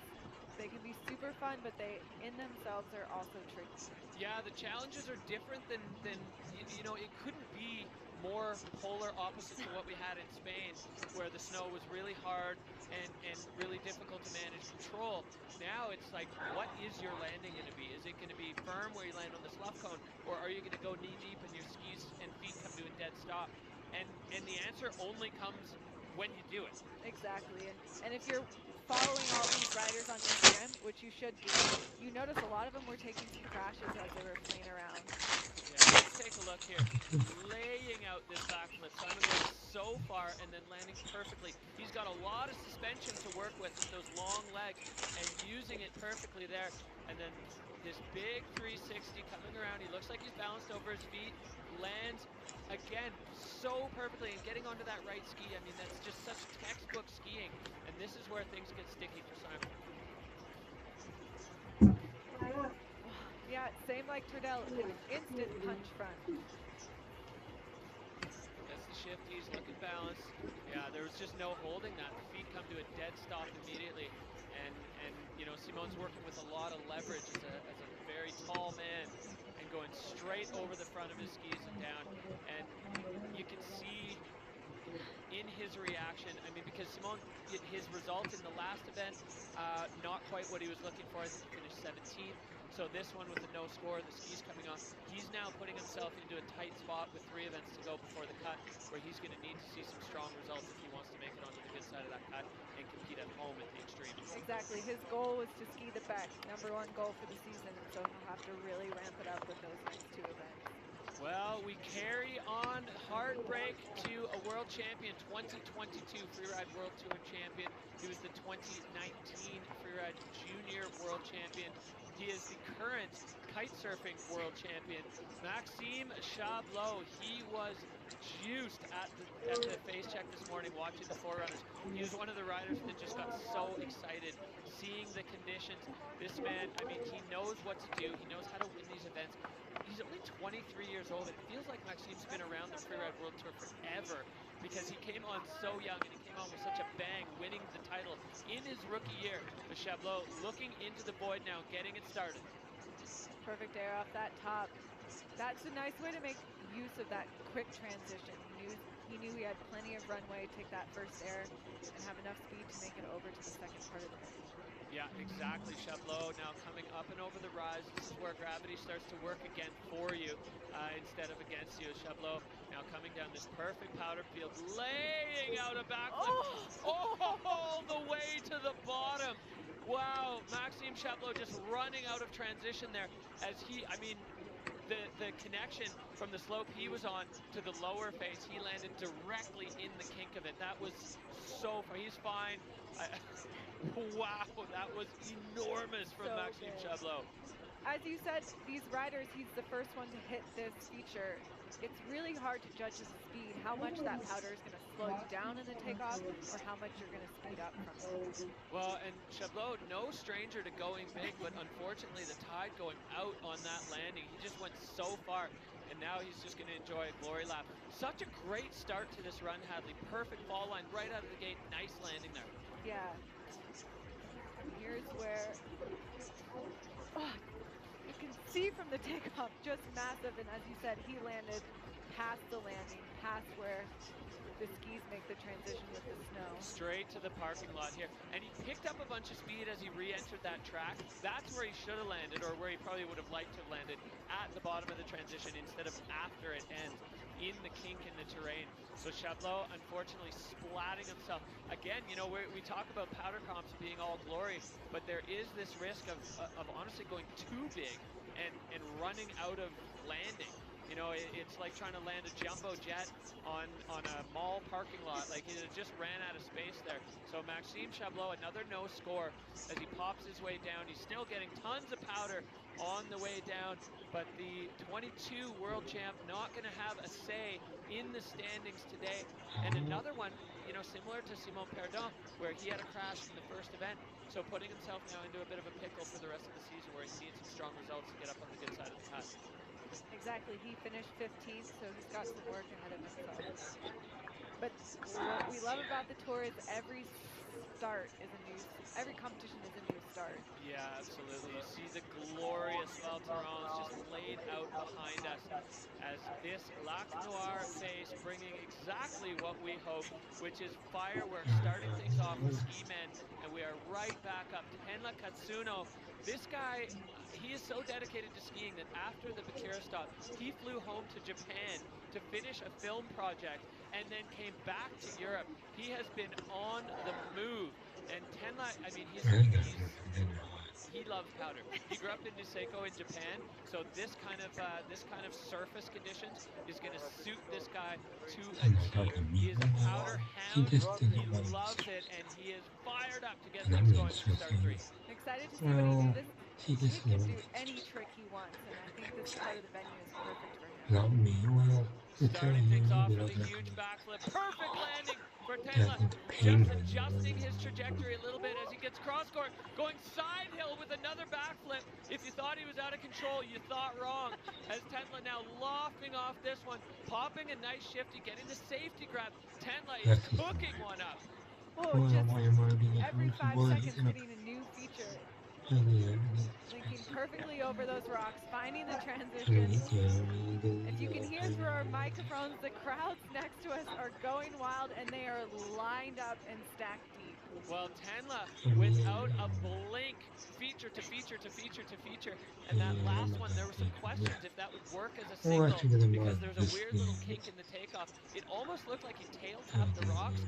they can be super fun, but they, in themselves, are also tricky. Yeah, the challenges are different than you know, it couldn't be more polar opposite to what we had in Spain, where the snow was really hard and really difficult to manage control. Now it's like, what is your landing going to be? Is it going to be firm where you land on the slough cone, or are you going to go knee deep and your skis and feet come to a dead stop? And the answer only comes when you do it. Exactly, and if you're following all these riders on Instagram, which you should do, you notice a lot of them were taking some crashes as they were playing around. Yeah, let's take a look here. Laying out this backflip. Simon goes so far and then landing perfectly. He's got a lot of suspension to work with those long legs and using it perfectly there. And then this big 360 coming around. He looks like he's balanced over his feet. Lands again so perfectly and getting onto that right ski. I mean, that's just such textbook skiing. And this is where things get sticky for Simon. Yeah, same like Turdell, instant punch front. That's the shifties, looking balanced. Yeah, there was just no holding that. The feet come to a dead stop immediately. And you know, Simon's working with a lot of leverage as a very straight over the front of his skis and down. And you can see in his reaction, I mean, because Simon, his result in the last event, not quite what he was looking for. I think he finished 17th. So this one with the no score, the skis coming off, he's now putting himself into a tight spot with 3 events to go before the cut, where he's going to need to see some strong results if he wants to make it onto the good side of that cut and compete at home at the extreme. Exactly. His goal was to ski the Beck, #1 goal for the season, and so he'll have to really ramp it up with those next 2 events. Well, we carry on heartbreak to a world champion, 2022 Freeride World Tour champion. He was the 2019 Freeride Junior World Champion. He is the current kite surfing world champion, Maxime Chablot. He was juiced at the face check this morning watching the Forerunners. He was one of the riders that just got so excited seeing the conditions. This man, I mean, he knows what to do. He knows how to win these events. He's only 23 years old. It feels like Maxime's been around the Freeride World Tour forever because he came on so young and he came on with such a bang, winning the title in his rookie year. But Chablot looking into the void now, getting it started. Perfect air off that top. That's a nice way to make use of that quick transition. He knew he had plenty of runway, take that first air, and have enough speed to make it over to the second part of the venue. Yeah, exactly. Chablot now coming up and over the rise. This is where gravity starts to work again for you instead of against you. Chablot now coming down this perfect powder field, laying out a backflip all the way to the bottom. Wow, Maxime Chablot just running out of transition there as he, I mean, the connection from the slope he was on to the lower face, he landed directly in the kink of it. That was so far. He's fine. Wow, that was enormous from Maxime Chablot. As you said, these riders, he's the first one to hit this feature. It's really hard to judge his speed, how much that powder is going to slow you down in the takeoff or how much you're going to speed up from it. Well, and Chablot, no stranger to going big, but unfortunately the tide going out on that landing. He just went so far, and now he's just going to enjoy a glory lap. Such a great start to this run, Hadley. Perfect fall line right out of the gate. Nice landing there. Yeah. Here's where you can see from the takeoff, just massive, and as you said, he landed past the landing, past where the skis make the transition with the snow. Straight to the parking lot here, and he picked up a bunch of speed as he re-entered that track. That's where he should have landed, or where he probably would have liked to have landed, at the bottom of the transition instead of after it ends, in the kink in the terrain. So Chablot, unfortunately, splatting himself. Again, you know, we talk about powder comps being all glory, but there is this risk of honestly going too big and running out of landing. You know, it's like trying to land a jumbo jet on a mall parking lot. Like, it just ran out of space there. So Maxime Chablot, another no score as he pops his way down. He's still getting tons of powder on the way down, but the 22 world champ not going to have a say in the standings today. And another one, you know, similar to Simon Perdon, where he had a crash in the first event. So putting himself now into a bit of a pickle for the rest of the season, where he needs some strong results to get up on the good side of the cut. Exactly, he finished 15th, so he's got some work ahead of himself. But what we love about the tour is every competition is a new start. Yeah, absolutely. You see the glorious Val Thorens just laid out behind us as this Lac Noir face bringing exactly what we hope, which is fireworks, starting things off with ski men, and we are right back up. Tenla Katsuno, this guy, he is so dedicated to skiing that after the Bakira stop, he flew home to Japan to finish a film project and then came back to Europe. He has been on the move. And Tenla, I mean, he loves powder. He grew up in Niseko in Japan, so this kind of surface conditions is going to suit this guy to a T. He is a powder hound. He loves it, and he is fired up to get things going for start 3. Excited to see what he do. This he can do any trick he wants, and I think this part of the venue is perfect for him. Starting things off with a huge backflip. Perfect landing for Tenla. Just adjusting his trajectory a little bit as he gets cross-court. Going side hill with another backflip. If you thought he was out of control, you thought wrong. As Tenla now lofting off this one. Popping a nice shifty, getting the safety grab. Tenla is cooking one up. Oh, just every 5 seconds hitting a new feature. Linking skiing perfectly over those rocks, finding the transitions. If you can hear through our microphones, the crowds next to us are going wild, and they are lined up and stacked deep. Well, Tenla, without a blink, feature to feature to feature to feature. And that last one, there were some questions if that would work as a single because there's a weird little kink in the takeoff. It almost looked like he tail tapped the rocks,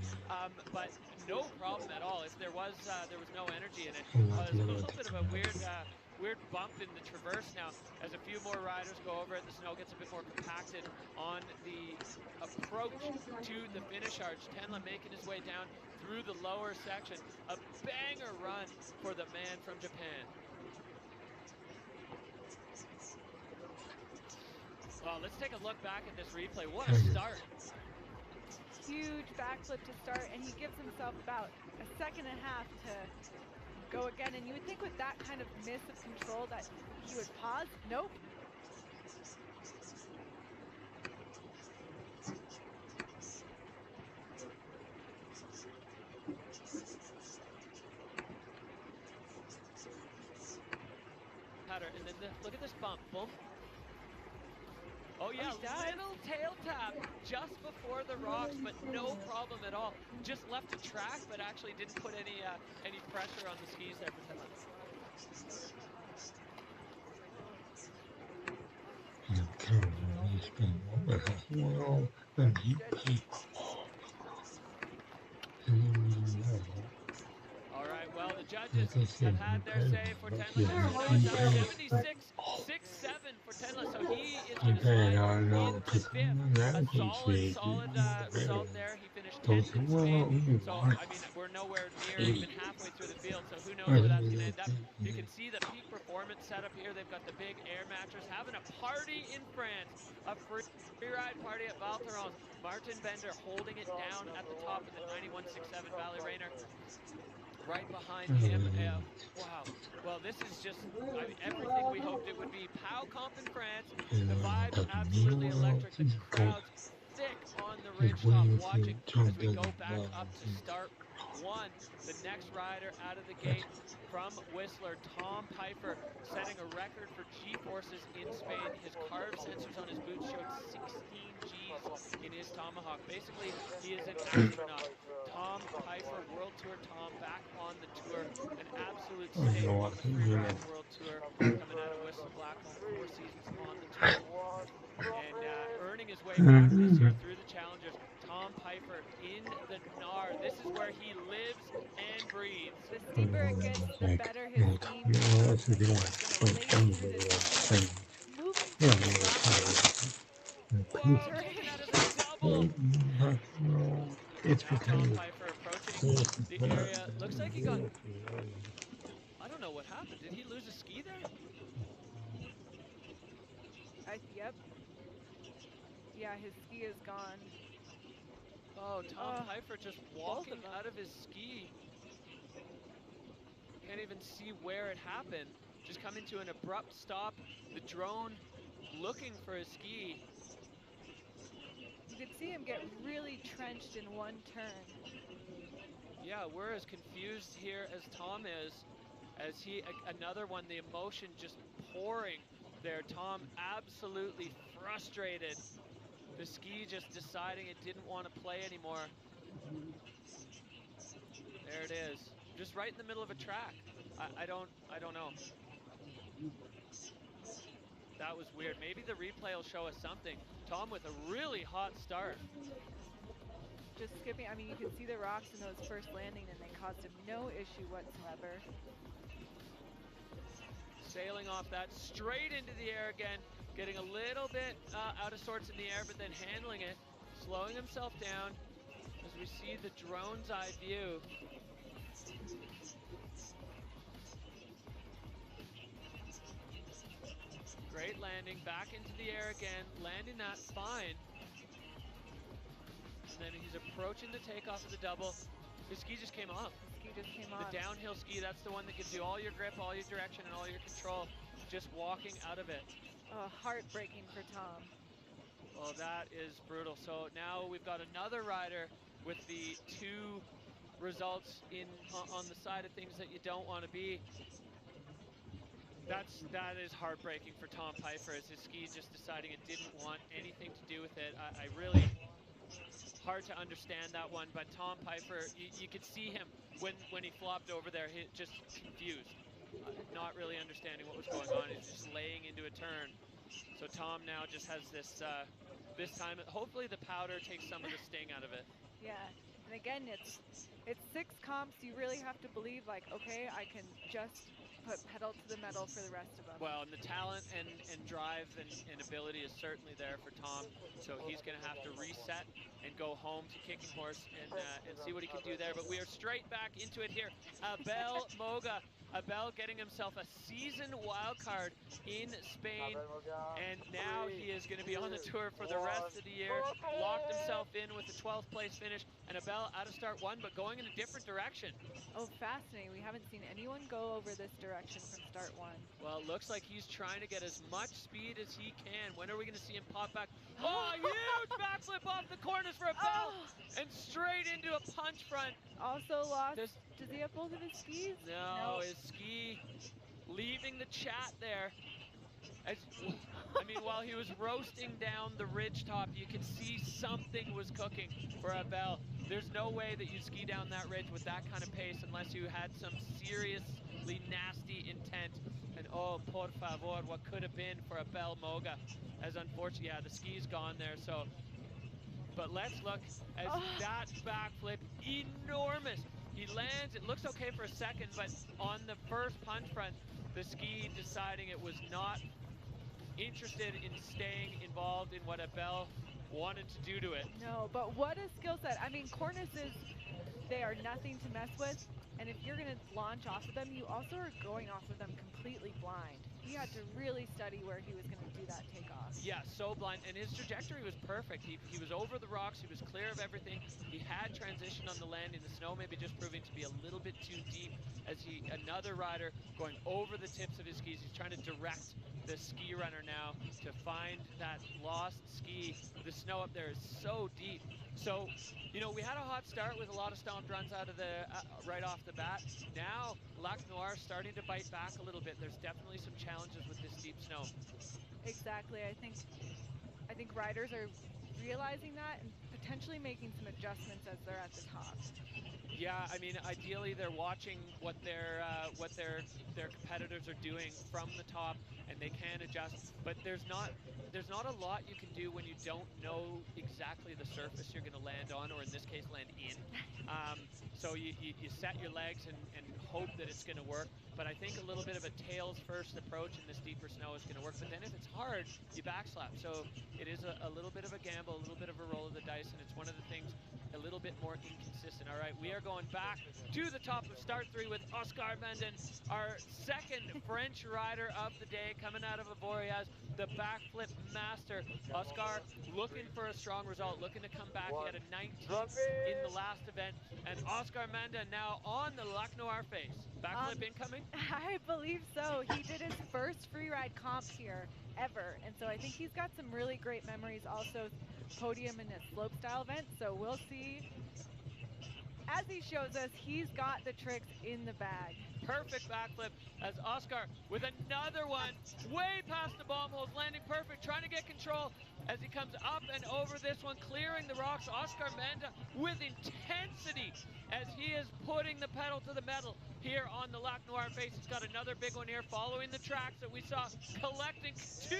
but no problem at all. If there was no energy in it. There's a little bit of a weird bump in the traverse now as a few more riders go over it. The snow gets a bit more compacted on the approach to the finish arch. Tenla making his way down through the lower section. A banger run for the man from Japan. Well, let's take a look back at this replay. What a start. Huge backflip to start, and he gives himself about a second and a half to go again. And you would think with that kind of miss of control that he would pause. Nope. And then look at this bump. Boom. Oh yeah, little tail tap just before the rocks, but no problem at all. Just left a track, but actually didn't put any pressure on the skis there for Tenla. All right, well, the judges have had their say for Tenla. 76-6-7 for Tenla, so he is going to slide into fifth. A solid result there. He finished 10th in Spain, so, I mean, we're nowhere near even halfway through the field, so who knows where that's going to end up. You can see the peak performance setup here. They've got the big air mattress, having a party in France, a free ride party at Val Thorens. Martin Bender holding it down at the top of the 91.67 Valley Rainer. Right behind him. Wow. Well, this is just everything we hoped it would be. POW Comp in France. The vibes absolutely electric. The crowd's thick on the ridge top watching as we go back up to start one. The next rider out of the gate from Whistler, Tom Pfeiffer, setting a record for G-forces in Spain. His carb sensors on his boots showed 16 Gs in his Tomahawk. Basically, he is an astronaut. Tom Pfeiffer, World Tour Tom, back on the tour. An absolute staple on the Freeride World Tour, coming out of Whistler Blackcomb, 4 seasons on the tour. And earning his way back this year through the Challengers. Tom Pfeiffer in the Gnar. This is where he lives and breathes. The steeper it gets, the better his skiing becomes. He's going to lace through this, moving through the rocks. Whoa, taken out of the double. Now Tom Pfeiffer approaching the area. Looks like he got... I don't know what happened. Did he lose a ski there? Yep. Yeah, his ski is gone. Oh, Tom Pfeiffer just walking out of his ski. Can't even see where it happened. Just coming to an abrupt stop. The drone looking for his ski. You could see him get really trenched in one turn. Yeah, we're as confused here as Tom is, as another one, the emotion just pouring there. Tom absolutely frustrated. The ski just deciding it didn't want to play anymore. There it is, just right in the middle of a track. I don't know. That was weird. Maybe the replay will show us something. Tom with a really hot start. Just skipping, I mean, you can see the rocks in those first landing, and they caused him no issue whatsoever. Sailing off that straight into the air again, getting a little bit out of sorts in the air, but then handling it, slowing himself down as we see the drone's eye view. Great landing, back into the air again, landing that fine. And then he's approaching the takeoff of the double. His ski just came off. Ski just came off. The downhill ski, that's the one that gives you all your grip, all your direction, and all your control. Just walking out of it. Oh, heartbreaking for Tom. Well, that is brutal. So now we've got another rider with the 2 results on the side of things that you don't want to be. That is heartbreaking for Tom Pfeiffer, as his ski just deciding it didn't want anything to do with it. I really, hard to understand that one, but Tom Pfeiffer, you could see him when he flopped over there, just confused, not really understanding what was going on. He's just laying into a turn. So Tom now just has this, this time, hopefully the powder takes some of the sting out of it. Yeah, and again, it's 6 comps. You really have to believe, like, okay, I can just put pedal to the metal for the rest of them. Well, and the talent and drive and ability is certainly there for Tom. So he's going to have to reset and go home to Kicking Horse and see what he can do there. But we are straight back into it here. Abel Moga. Abel getting himself a season wild card in Spain, and now he is going to be on the tour for the rest of the year. Locked himself in with a 12th place finish, and Abel out of start 1, but going in a different direction. Oh, fascinating. We haven't seen anyone go over this direction from start 1. Well, it looks like he's trying to get as much speed as he can. When are we going to see him pop back? Oh, huge backflip off the corners for Abel, and straight into a punch front. Also lost. Does he have both of his skis? No, his ski leaving the chat there. I mean, while he was roasting down the ridge top, you could see something was cooking for Abel. There's no way that you ski down that ridge with that kind of pace unless you had some seriously nasty intent. And oh, por favor, what could have been for Abel Moga. As unfortunately, yeah, the ski's gone there. So, but let's look as that backflip, enormous. He lands, it looks okay for a second, but on the first punch front, the ski deciding it was not interested in staying involved in what Abel wanted to do to it. No, but what a skill set. I mean, cornices, they are nothing to mess with. And if you're going to launch off of them, you also are going off of them completely blind. He had to really study where he was going to do that takeoff. Yeah, so blind, and his trajectory was perfect. He was over the rocks, he was clear of everything. He had transition on the landing. The snow maybe just proving to be a little bit too deep as another rider going over the tips of his skis. He's trying to direct the ski runner now to find that lost ski. The snow up there is so deep. So, you know, we had a hot start with a lot of stomped runs out of the right off the bat. Now, Lac Noir starting to bite back a little bit. There's definitely some challenges with this deep snow. Exactly. I think riders are realizing that and potentially making some adjustments as they're at the top. Yeah, I mean, ideally they're watching what their competitors are doing from the top, and they can adjust. But there's not a lot you can do when you don't know exactly the surface you're going to land on, or in this case, land in. So you set your legs and hope that it's going to work. But I think a little bit of a tails first approach in this deeper snow is going to work. But then if it's hard, you backslap. So it is a little bit of a gamble, a little bit of a roll of the dice, and it's one of the things a little bit more inconsistent. All right, we are going back to the top of start 3 with Oscar Menden, our second French rider of the day, coming out of Avoriaz, the backflip master. Oscar looking for a strong result, looking to come back. He had a 19th in the last event, and Oscar Menden now on the Lac Noir face. Backflip incoming? I believe so. He did his first free ride comp here ever, and so I think he's got some really great memories. Also podium in a slope style event, so we'll see. As he shows us, he's got the tricks in the bag. Perfect backflip as Oscar with another one way past the bomb holes, landing perfect, trying to get control as he comes up and over this one, clearing the rocks. Oscar Menda with intensity as he is putting the pedal to the metal here on the Lac Noir face. He's got another big one here, following the tracks that we saw, collecting 2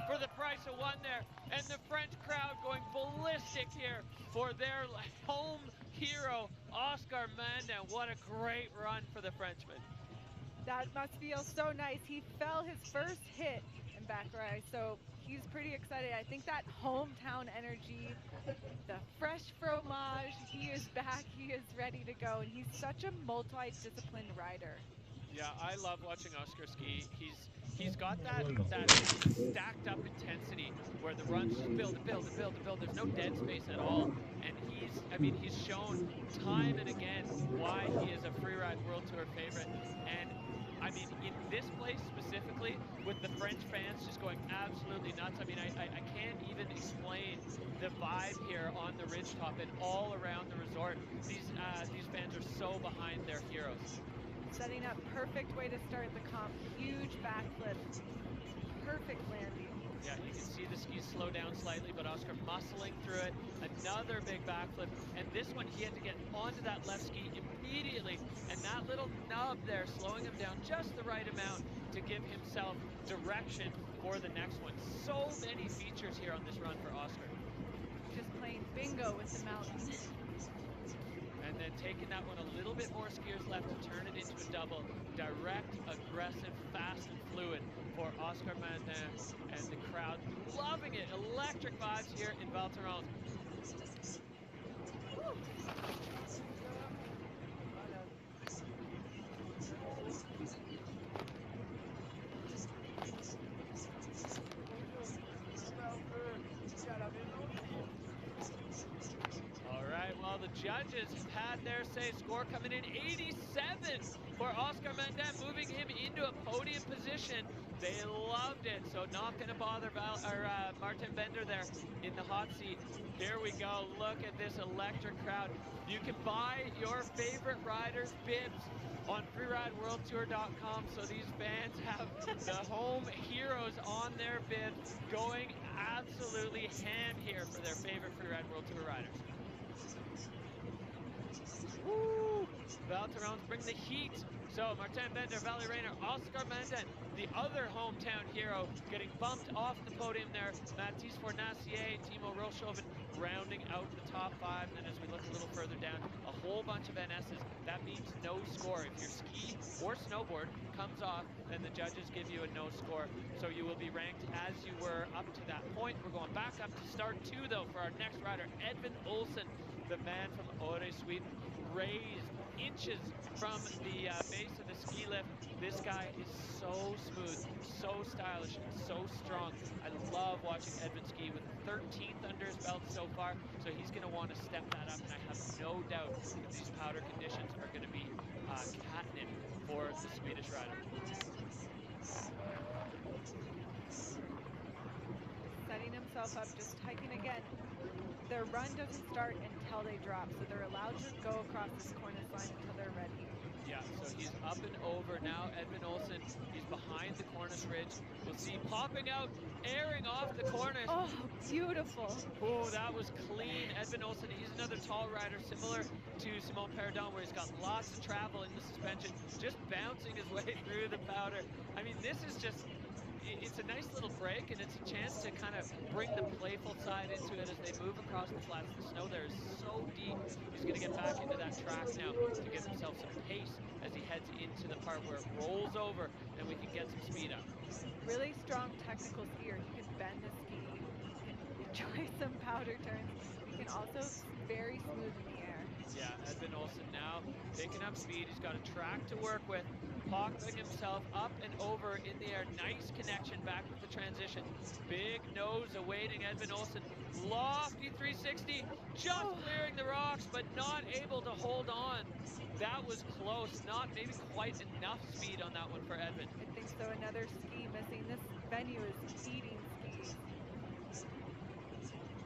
for the price of 1 there. And the French crowd going ballistic here for their home hero, Oscar Menden. What a great run for the Frenchman. That must feel so nice. He fell his first hit in Baccarat, so he's pretty excited. I think that hometown energy, the fresh fromage, he is back, he is ready to go, and he's such a multi-disciplined rider. Yeah, I love watching Oscar ski. He's got that stacked up intensity where the runs just build and build and build and build. There's no dead space at all. And he's shown time and again why he is a freeride World Tour favorite. And I mean, in this place specifically, with the French fans just going absolutely nuts. I mean, I can't even explain the vibe here on the ridgetop and all around the resort. These fans are so behind their heroes. Setting up, perfect way to start the comp. Huge backflip, perfect landing. Yeah, you can see the skis slow down slightly, but Oscar muscling through it. Another big backflip, and this one he had to get onto that left ski immediately, and that little nub there slowing him down just the right amount to give himself direction for the next one. So many features here on this run for Oscar. Just playing bingo with the mountains. And then taking that one a little bit more skiers left to turn it into a double. Direct, aggressive, fast, and fluid for Oscar Mandin, and the crowd loving it. Electric vibes here in Val Thorens. All right, well, the judges have had their say. Score coming in 87 for Oscar Mandin, moving him into a podium position. They loved it, so not going to bother Martin Bender there in the hot seat. Here we go. Look at this electric crowd. You can buy your favorite riders' bibs on freerideworldtour.com, so these fans have the home heroes on their bibs, going absolutely ham here for their favorite Freeride World Tour riders. Woo! Val Thorens bring the heat. So Martin Bender, Valley Rayner, Oscar Mandin, the other hometown hero, getting bumped off the podium there. Mathis Fornacier, Timo Rochhoven rounding out the top 5. And then as we look a little further down, a whole bunch of NSs. That means no score. If your ski or snowboard comes off, then the judges give you a no score. So you will be ranked as you were up to that point. We're going back up to start 2 though for our next rider, Edvin Olsen, the man from Åre, Sweden, raised inches from the base of the ski lift. This guy is so smooth, so stylish, and so strong. I love watching Edvin ski with 13th under his belt so far, so he's going to want to step that up, and I have no doubt that these powder conditions are going to be catnip for the Swedish rider. Setting himself up, just hiking again. Their run doesn't start until they drop, so they're allowed to go across this cornice line until they're ready. Yeah, so he's up and over now. Edvin Olsen, he's behind the cornice ridge. We'll see popping out, airing off the cornice. Oh, beautiful. Oh, that was clean. Edvin Olsen, he's another tall rider, similar to Simon Peridon, where he's got lots of travel in the suspension, just bouncing his way through the powder. I mean, this is just, it's a nice little break, and it's a chance to kind of bring the playful side into it as they move across the flats. The snow there is so deep. He's going to get back into that track now to give himself some pace as he heads into the part where it rolls over, and we can get some speed up. Really strong technical skier. He can bend the ski, he can enjoy some powder turns. He can also very smooth in the air. Yeah, Edvin Olsen now picking up speed. He's got a track to work with, popping himself up and over in the air. Nice connection back with the transition. Big nose awaiting Edvin Olsen. Lofty 360, just clearing the rocks, but not able to hold on. That was close, not maybe quite enough speed on that one for Edvin. I think so. Another ski missing. This venue is eating skis.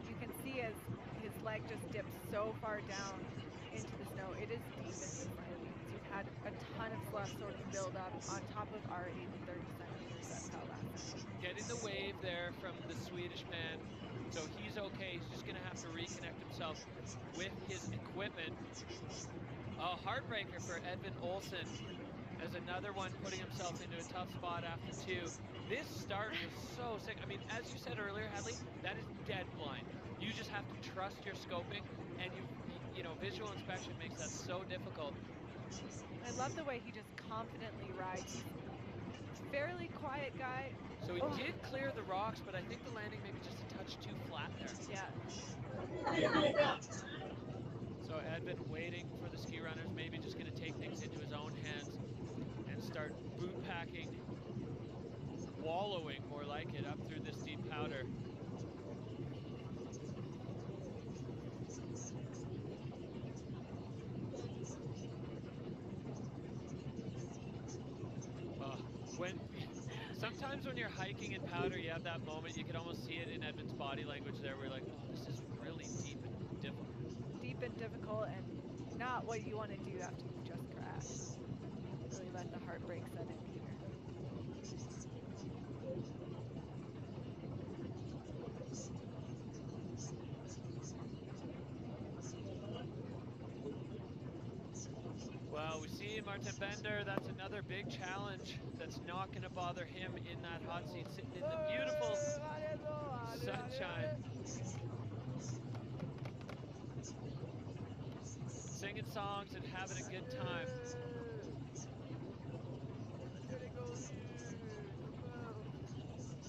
You can see as his leg just dips so far down into the snow. It is deep in these ravines. You've had a ton of slush sort of build up on top of already the 30 centimeters that fell last night. Getting the wave there from the Swedish man, so he's okay. He's just going to have to reconnect himself with his equipment. A heartbreaker for Edvin Olsen as another one putting himself into a tough spot after 2. This start was so sick. I mean, as you said earlier, Hadley, that is dead blind. You just have to trust your scoping, and you know, visual inspection makes that so difficult. I love the way he just confidently rides. Fairly quiet guy. So he did clear the rocks, but I think the landing maybe just a touch too flat there. Yeah. So Edvin waiting for the ski runners, maybe just going to take things into his own hands and start boot packing, wallowing more like it up through this deep powder. Sometimes when you're hiking in powder, you have that moment, you can almost see it in Edvin's body language there, where you're like, oh, this is really deep and difficult. Deep and difficult, and not what you want to do after you've just crashed. really let the heartbreak set in here. Well, we see Martin Bender. That's another big challenge that's not going to bother him in that hot seat, sitting in the beautiful sunshine. Singing songs and having a good time.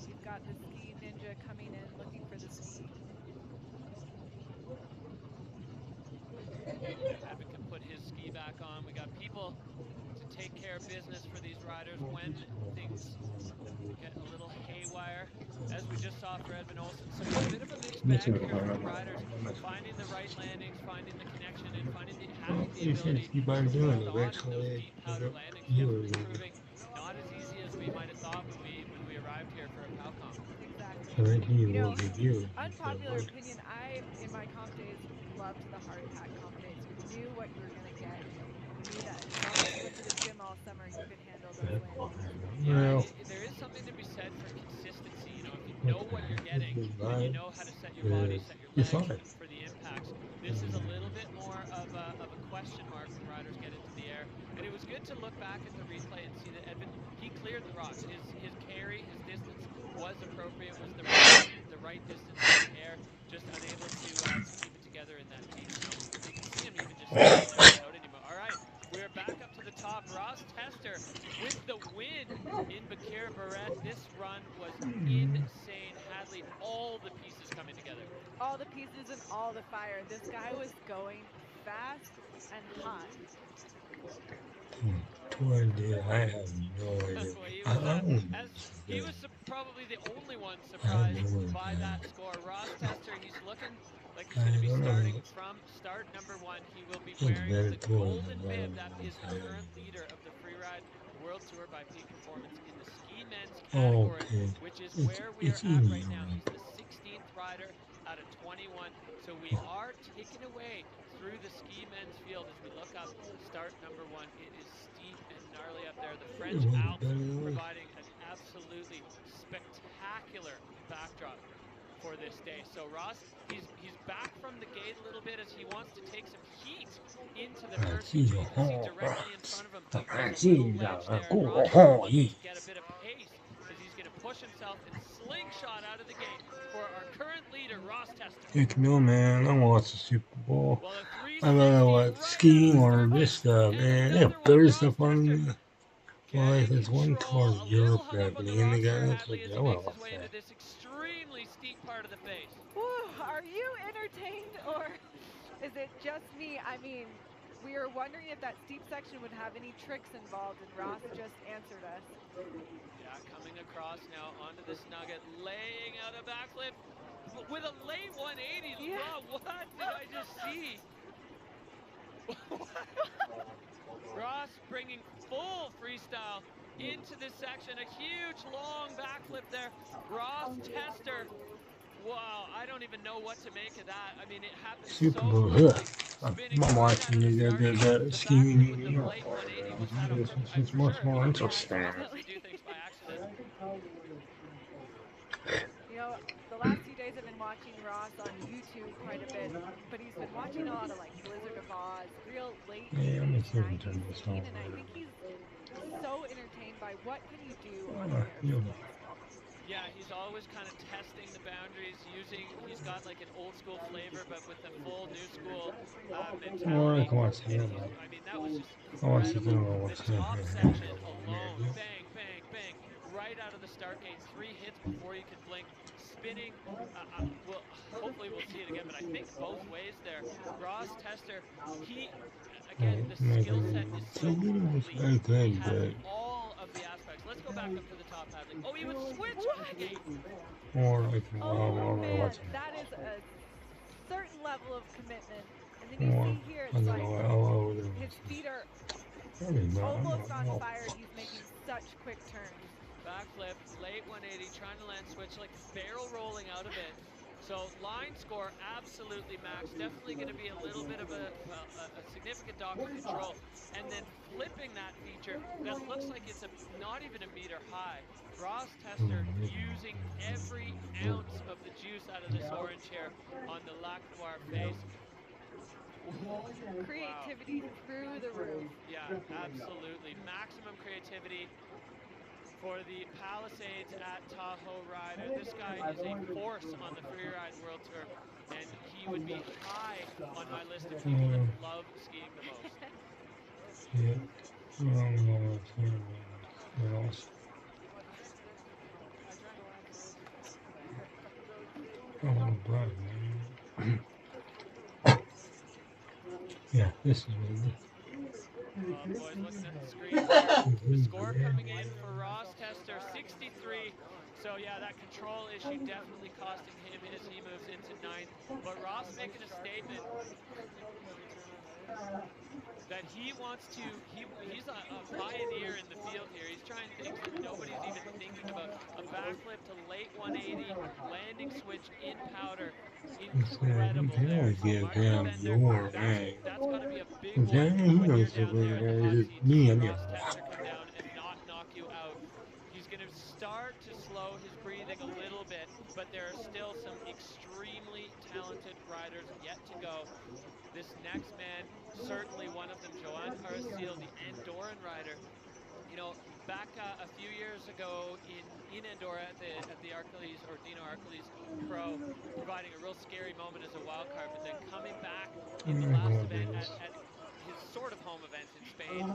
We've got the ski ninja coming in, looking for the ski. Edvin can put his ski back on. We got people to take care of business for these riders when things get a little haywire, as we just saw for Edvin Olsen. So it's a bit of a mixed bag here for the riders, finding the right landings, finding the connection, and having the ability to hold on in those deep powder landings. Definitely proving not as easy as we might have thought when we arrived here for a Palcom. Exactly. You know, unpopular opinion, I, in my comp days, loved the hard pack comp days. You knew what you were going to get. You knew that as long as you went to the gym all summer, you could handle those landings. Yeah, there is something to be said for consistency. You know, if you know what you're getting, then you know how to set your body, set your legs for the impacts. This is a little bit more of a question mark when riders get into the air. And it was good to look back at the replay and see that Edvin, he cleared the rocks. His carry, his distance was appropriate, was the right distance in the air, just unable to keep it together in that deep snow. You can see him even just standing there without anymore. All right, we're back up to the top. Ross Tester with the win in Bakir Barrett. This run was insane. Hadley, all the pieces coming together. All the pieces and all the fire. This guy was going fast and hot. What idea? I have no idea. He was probably the only one surprised by that score. Ross Tester, he's looking like he's going to be starting from start number 1. He will be wearing the golden bib. That is the current leader of the Freeride World Tour by Peak Performance in the ski men's category, which is where we are at right now. He's the 16th rider out of 21. So we are taken away through the ski men's field as we look up start number 1. It is steep and gnarly up there. The French Alps providing an absolutely spectacular backdrop for this day. So Ross, he's back from the gate a little bit as he wants to take some heat into the first heat. You can see directly in front of him there's a little ledge there. Ross is looking to get a bit of pace as he's going to push himself and slingshot out of the gate for our current leader, Ross Tester. Heck no, man. I watch the Super Bowl. I rather watch skiing or this stuff, man. They have better stuff on. Well, if it's one towards Europe happening, and the guy else would go, I want that. This extremely steep part of the face. Are you entertained, or is it just me? I mean, we were wondering if that steep section would have any tricks involved, and Ross just answered us. Yeah, coming across now onto this nugget, laying out a backflip with a late 180. Yeah. Wow, what did I just see? Ross bringing full freestyle into this section. A huge long backflip there. Ross Tester. Wow, I don't even know what to make of that. I mean, it happened Super so Bowl. I'm watching the skiing. You know, it's much more interesting. You know, the last few days I've been watching Ross on YouTube quite a bit, but he's been watching a lot of like Blizzard of Oz, real late 80s, 90s skiing, and I think he's so entertained by what can you do on the air. Yeah, he's always kind of testing the boundaries, he's got like an old school flavor, but with a full new school mentality. I mean, that was just incredible. The top section alone, bang, bang, bang, right out of the start gate, 3 hits before you could blink, spinning. Well, hopefully we'll see it again, but I think both ways there. Ross Tester, again, the skill set is so complete. He has all of the aspects. Let's go back up to the top, Hadley. Oh, he was switchbacking. Man, that is a certain level of commitment. And then you see here, it's like his feet are almost on fire. He's making such quick turns. Backflip, late 180, trying to land switch, like barrel rolling out of it. So line score, absolutely max. Definitely going to be a little bit of a significant dock for control. And then clipping that feature that looks like it's not even a meter high. Ross Tester using every ounce of the juice out of this orange here on the Lac Noir face. Creativity through the roof. Yeah, absolutely. Maximum creativity for the Palisades at Tahoe rider. This guy is a force on the Freeride World Tour, and he would be high on my list of people that love skiing the most. Yeah. Yeah, this is what it is. Boys, looking at the screen here, the score coming in for Ross Tester, 63. So yeah, that control issue definitely costing him as he moves into 9th. But Ross making a statement that he wants to, he's a pioneer in the field here. He's trying things that nobody's even thinking about. A backflip to late 180, landing switch in powder. Incredible there. So Martin Bender, that's got to be a big one when you're down there in the hot seat to see Ross Tester come down and not knock you out. He's going to start to slow his breathing a little bit, but there are still some extremely talented riders yet to go. This next man, certainly one of them, Joan Arcil, the Andorran rider. You know, back a few years ago in Andorra at the Arcalys, or Dino Arcalys Pro, providing a real scary moment as a wild card, but then coming back in the last event at his sort of home event in Spain,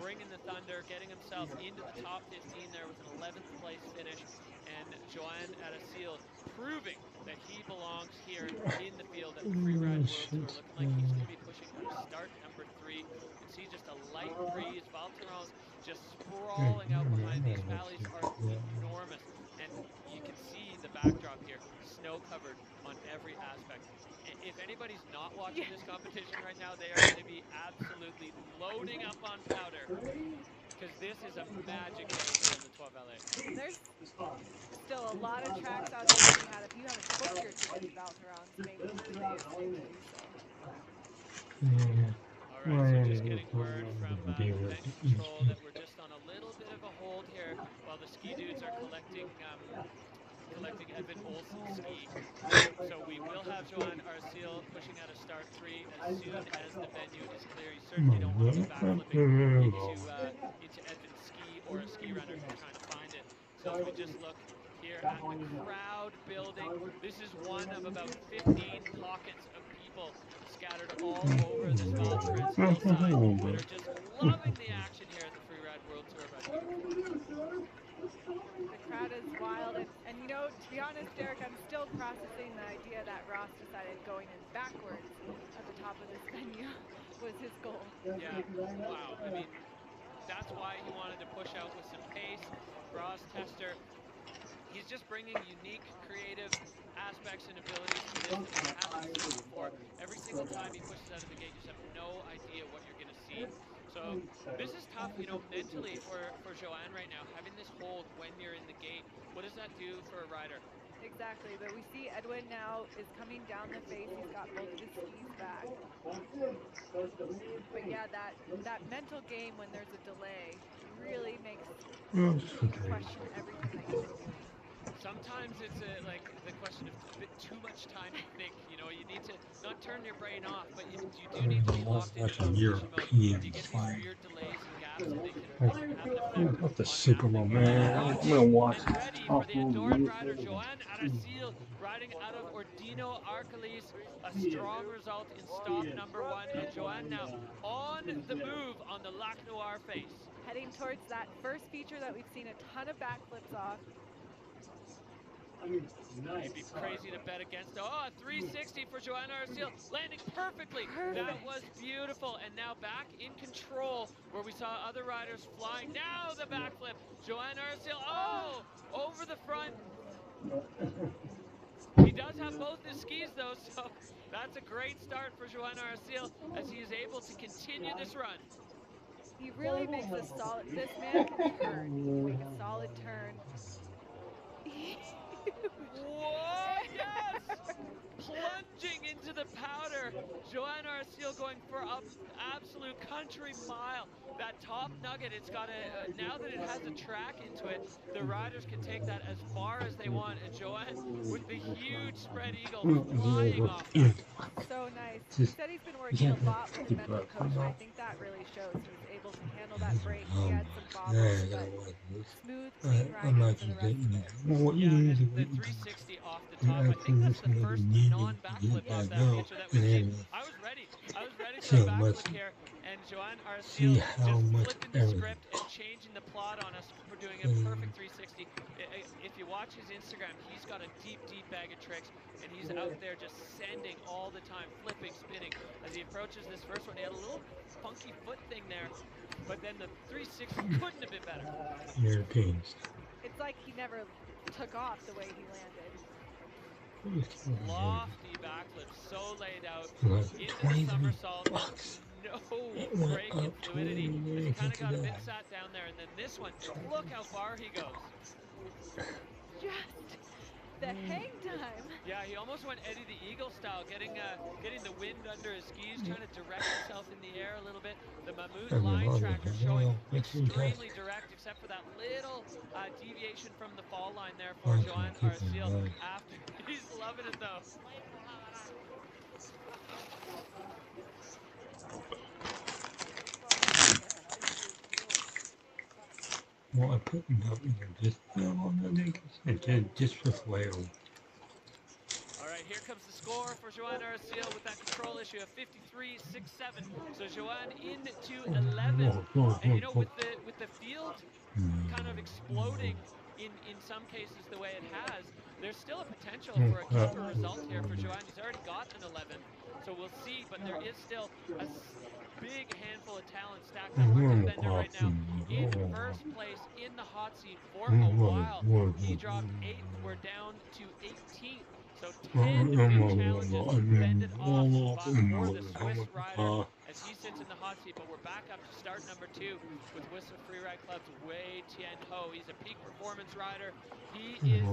bringing the thunder, getting himself into the top 15 there with an 11th place finish, and Joan Arcil proving that he belongs here in the field at the Freeride World Tour, looking like he's going to be pushing out of start number 3. You can see just a light breeze. Valteran's just sprawling out behind. These valleys are enormous, and you can see the backdrop here, snow covered on every aspect. If anybody's not watching this competition right now, they are going to be absolutely loading up on powder, because this is a magic day here in the Trois Vallées. There's still a lot of tracks out there to be had. If you haven't booked your ticket, Valteran's making today is safe to do so. All right, so just getting word from event control that we're just on a little bit of a hold here while the ski dudes are collecting Edvin Olsen's ski. So we will have Joan Arcil pushing out of start 3 as soon as the venue is clear. You certainly don't want to be backflipping into Edvin's ski or a ski runner if you're trying to find it. So as we just look here at the crowd building, this is one of about 15 pockets of people scattered all over this Val Thorens hillside that are just loving the action here at the Freeride World Tour by Dino. The crowd is wild, and you know, to be honest, Derek, I'm still processing the idea that Ross decided going in backwards at the top of this venue was his goal. Yeah, wow. I mean, that's why he wanted to push out with some pace. Ross Tester, he's just bringing unique, creative aspects and abilities to this that we haven't seen before. Every single time he pushes out of the gate, you just have no idea what you're going to see. So this is tough, you know, mentally for Joan right now, having this hold when you're in the gate. What does that do for a rider? Exactly, but we see Edwin now is coming down the face. He's got both of his skis back. But yeah, that mental game when there's a delay really makes you question everything that you've been doing. Sometimes it's like the question of a bit too much time to think. You know, you need to not turn your brain off, but you do need to be locked into competition mode. You get these weird delays and gaps, and they can have an effect the Super Bowl, man. I'm gonna watch and ready for the Andorran rider Joan Arcil riding out of Ordino Arcalys. A strong result in stop number 1, and Joan now on the move on the Lac Noir face. Heading towards that first feature that we've seen a ton of backflips off. You'd be crazy to bet against. Oh, a 360 for Joan Arcil, landing perfectly. That was beautiful. And now back in control where we saw other riders flying. Now the backflip. Joan Arcil, oh, over the front. He does have both his skis though, so that's a great start for Joan Arcil as he is able to continue this run. He really makes a solid, this man can turn. He can make a solid turn. Whoa, yes! Plunging into the powder. Joan Arcil seal going for an absolute country mile. That top nugget, it's got now that it has a track into it, the riders can take that as far as they want. And Joanne with the huge spread eagle flying off that. So nice. He said he's been working a lot with his mental coach, and I think that really shows. He's able to handle that break. He had some bobbles, but smooth, clean riding for the rest of it. Yeah, and the 360 off the top, I think that's the first non-backflip off that feature that we've seen. I was ready for a backflip here, and Joanne Arcil just flipping the script and changing the plot on us for doing a perfect 360. If you watch his Instagram, he's got a deep bag of tricks, and he's out there just sending all the time, flipping, spinning. As he approaches this first one, he had a little funky foot thing there, but then the 360 couldn't have been better. Europeans. It's like he never took off the way he landed. Lofty backflip, so laid out into the somersault. No break in fluidity. As he kind of got a bit sat down there, and then this one, look how far he goes. Just the hang time. Yeah, he almost went Eddie the Eagle style, getting the wind under his skis, trying to direct himself in the air a little bit. The Mahmoud line tracker showing extremely direct, except for that little deviation from the fall line there for Joanne Arcil. After he's loving it though. Well, I put nothing just on the just for flair. All right, here comes the score for Joanne Arcil with that control issue of 53.67. So Joanne into 11. And you know, with the field kind of exploding in some cases the way it has, there's still a potential for a keeper result here for Joanne. He's already got an 11, so we'll see. But there is still a big handful of talent stacked up. Marcus Bender right now in first place in the hot seat for a while. He dropped 8th. We're down to 18th. So 10 big challenges fended off for the Swiss rider as he sits in the hot seat. But we're back up to start number 2 with Whistler Freeride Club's Wei Tian Ho. He's a peak performance rider. He is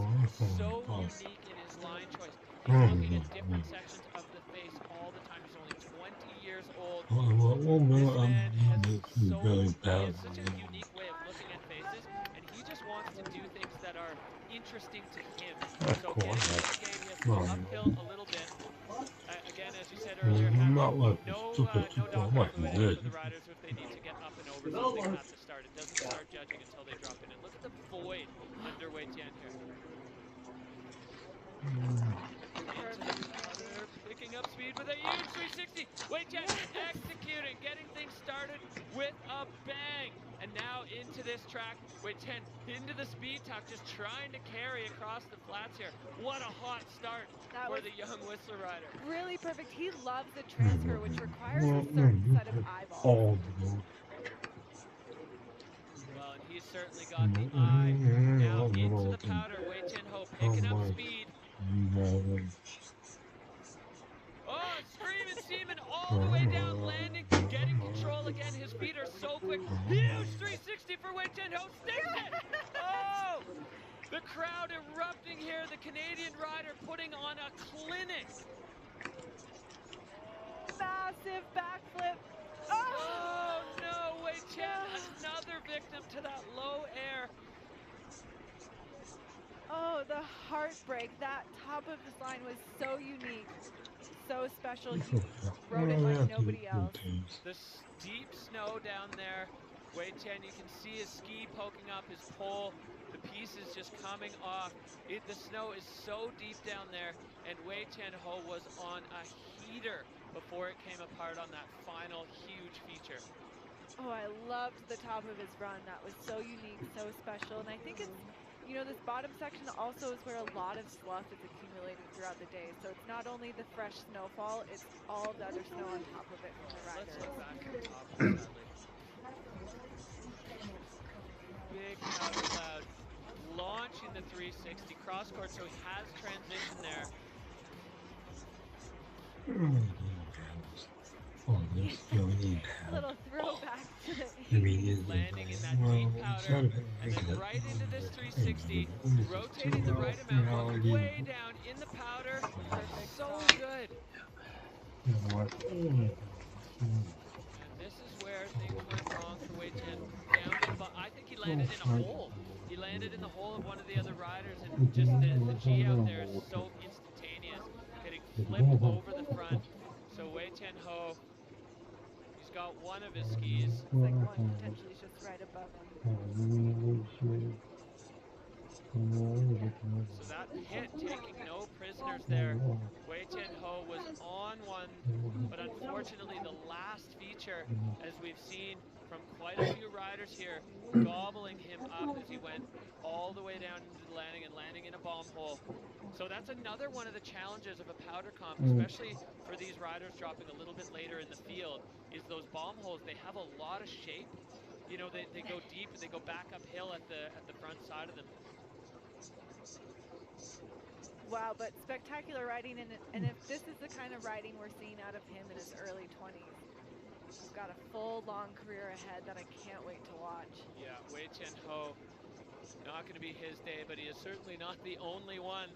so unique in his line choice. He's looking at different sections of the face all the time. He's only 20 years old. This man has such a unique way of looking at faces, and he just wants to do things that are interesting to him. So getting into the game, he has to go uphill a little bit. Again, as you said earlier, no dog for the riders if they need to get up and over something at the start. It doesn't start judging until they drop in. And look at the void under Wei Tian here. Picking up speed with a huge 360. Wei Tian executing, getting things started with a bang. And now into this track, Wei Tian into the speed tuck, just trying to carry across the flats here. What a hot start for the young Whistler rider. Really perfect. He loves the transfer, which requires a certain set of eyeballs. Well, and he's certainly got the eye. Now into the powder. Wei Tian Ho picking up speed. Oh, screaming seaman all the way down, landing, getting control again. His feet are so quick. Huge 360 for Wei Tian Ho. Sticks it! Oh! The crowd erupting here. The Canadian rider putting on a clinic. Massive backflip. Oh no, Wei Tian, another victim to that low air. Oh, the heartbreak. That top of this line was so unique, so special. He rode it like nobody else. The deep snow down there. Wei Tian, you can see his ski poking up, his pole, the pieces just coming off. The snow is so deep down there, and Wei Tian Ho was on a heater before it came apart on that final huge feature. Oh, I loved the top of his run. That was so unique, so special, and I think it's, you know, this bottom section also is where a lot of slough is accumulating throughout the day. So it's not only the fresh snowfall, it's all the other snow on top of it from the riders. Let's look back at the top, sadly. Big powder cloud launching the 360 cross court, so he has transition there. Little throwback to the landing in that deep powder, and then right into this 360, rotating the right amount, going way down in the powder. Perfect. So good. And this is where things went wrong for Wei Chen. Down to the bottom. I think he landed in a hole. He landed in the hole of one of the other riders, and just the G out there is so instantaneous, getting flipped over the front. So Wei Chen Ho, he's got one of his skis. Looks like one potentially is just right above him. So that pit taking no prisoners there. Wei Chen Ho was on one, but unfortunately the last feature, as we've seen from quite a few riders here, gobbling him up as he went all the way down into the landing and landing in a bomb hole. So that's another one of the challenges of a powder comp, especially for these riders dropping a little bit later in the field, is those bomb holes. They have a lot of shape. You know, they go deep and they go back uphill at the front side of them. Wow, but spectacular riding, and if this is the kind of riding we're seeing out of him in his early 20s, he's got a full, long career ahead that I can't wait to watch. Yeah, Wei Chen Ho, not going to be his day, but he is certainly not the only one.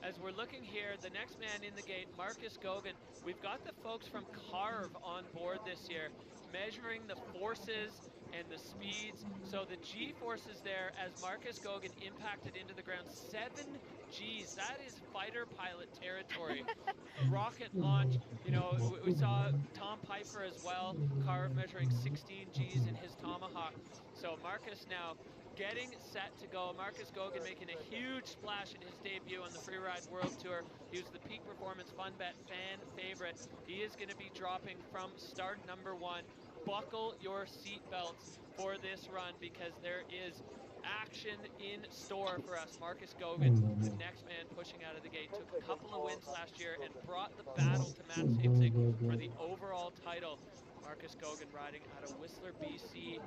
As we're looking here, the next man in the gate, Marcus Gogan. We've got the folks from Carve on board this year, measuring the forces and the speeds. So the G forces there as Marcus Gogan impacted into the ground, 7 Gs. That is fighter pilot territory. Rocket launch. You know, we saw Tom Piper as well, Carve measuring 16 Gs in his Tomahawk. So Marcus now getting set to go. Marcus Gogan making a huge splash in his debut on the Freeride World Tour. He was the Peak Performance Fun Bet fan favorite. He is going to be dropping from start number 1. Buckle your seatbelts for this run because there is action in store for us. Marcus Gogan, the next man pushing out of the gate, took a couple of wins last year and brought the battle to Mats Hipsing for the overall title. Marcus Gogan riding out of Whistler, BC.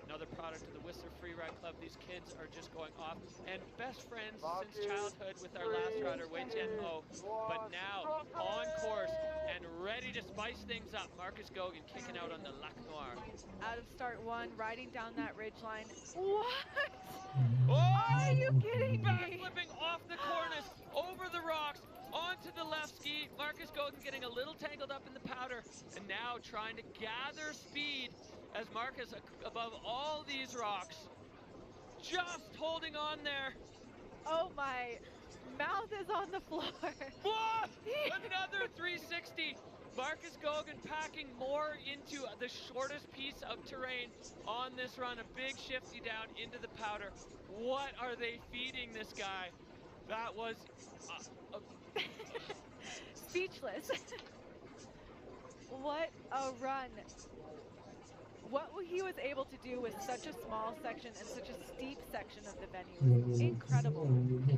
Another product of the Whistler Freeride Club. These kids are just going off. And best friends since childhood with our last rider, Wei Chen Ho. But now on course and ready to spice things up. Marcus Gogan kicking out on the Lac Noir. Out of start 1, riding down that ridge line. What? Oh! Are you kidding me? Backflipping off the cornice, over the rocks, onto the left ski. Marcus Gogan getting a little tangled up in the powder, and now trying to gather speed as Marcus above all these rocks. Just holding on there. Oh, my mouth is on the floor. What? Another 360. Marcus Gogan packing more into the shortest piece of terrain on this run. A big shifty down into the powder. What are they feeding this guy? That was speechless. What a run. What he was able to do with such a small section and such a steep section of the venue was incredible.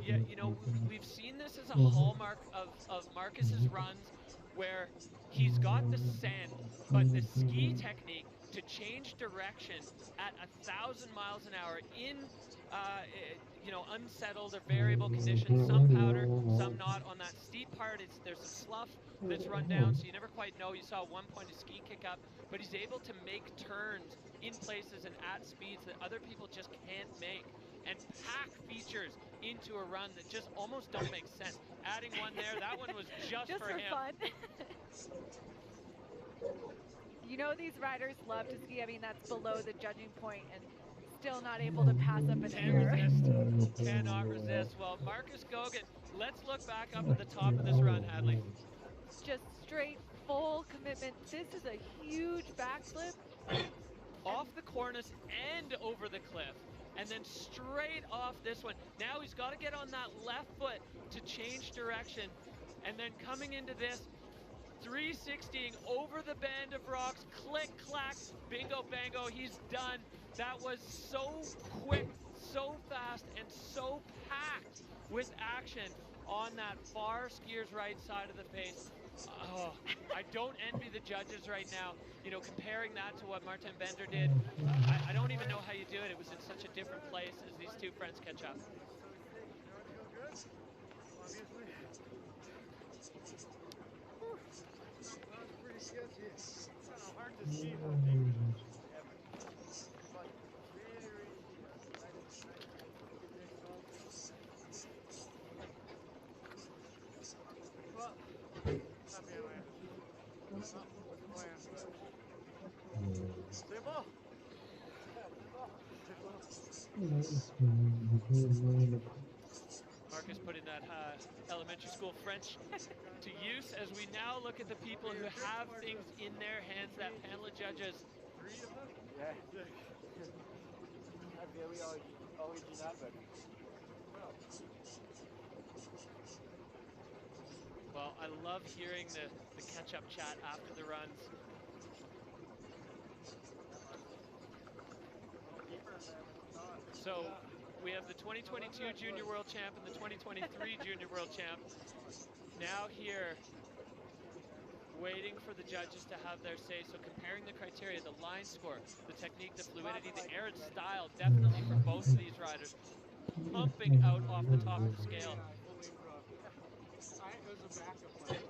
Yeah, you know, we've seen this as a hallmark of Marcus's runs where he's got the send, but the ski technique to change direction at 1,000 miles an hour in, you know, unsettled or variable conditions, some powder, some not. On that steep part, there's some slough that's run down, so you never quite know. You saw at one point a ski kick up, but he's able to make turns in places and at speeds that other people just can't make, and pack features into a run that just almost don't make sense. Adding one there, that one was just for him. Fun. You know these riders love to ski. I mean, that's below the judging point and still not able to pass up an error. Cannot resist. Well, Marcus Gogan, let's look back up at the top of this run, Hadley. Just straight, full commitment. This is a huge backflip. Off the cornice and over the cliff. And then straight off this one. Now he's got to get on that left foot to change direction. And then coming into this, 360ing over the band of rocks, click, clack, bingo, bango, he's done. That was so quick, so fast, and so packed with action on that far skier's right side of the face. Oh, I don't envy the judges right now. You know, comparing that to what Martin Bender did, I don't even know how you do it. It was in such a different place as these two friends catch up. Hard to see. Well, not being aware. Not the plan, but Marcus putting that elementary school French to use as we now look at the people who have things in their hands, that panel of judges. 3 of them? Yeah. That's very original. Well, I love hearing the catch-up chat after the runs. So we have the 2022 Junior World Champ and the 2023 Junior World Champ now here waiting for the judges to have their say. So comparing the criteria, the line score, the technique, the fluidity, the arid style, definitely for both of these riders, pumping out off the top of the scale. It was a backup last time.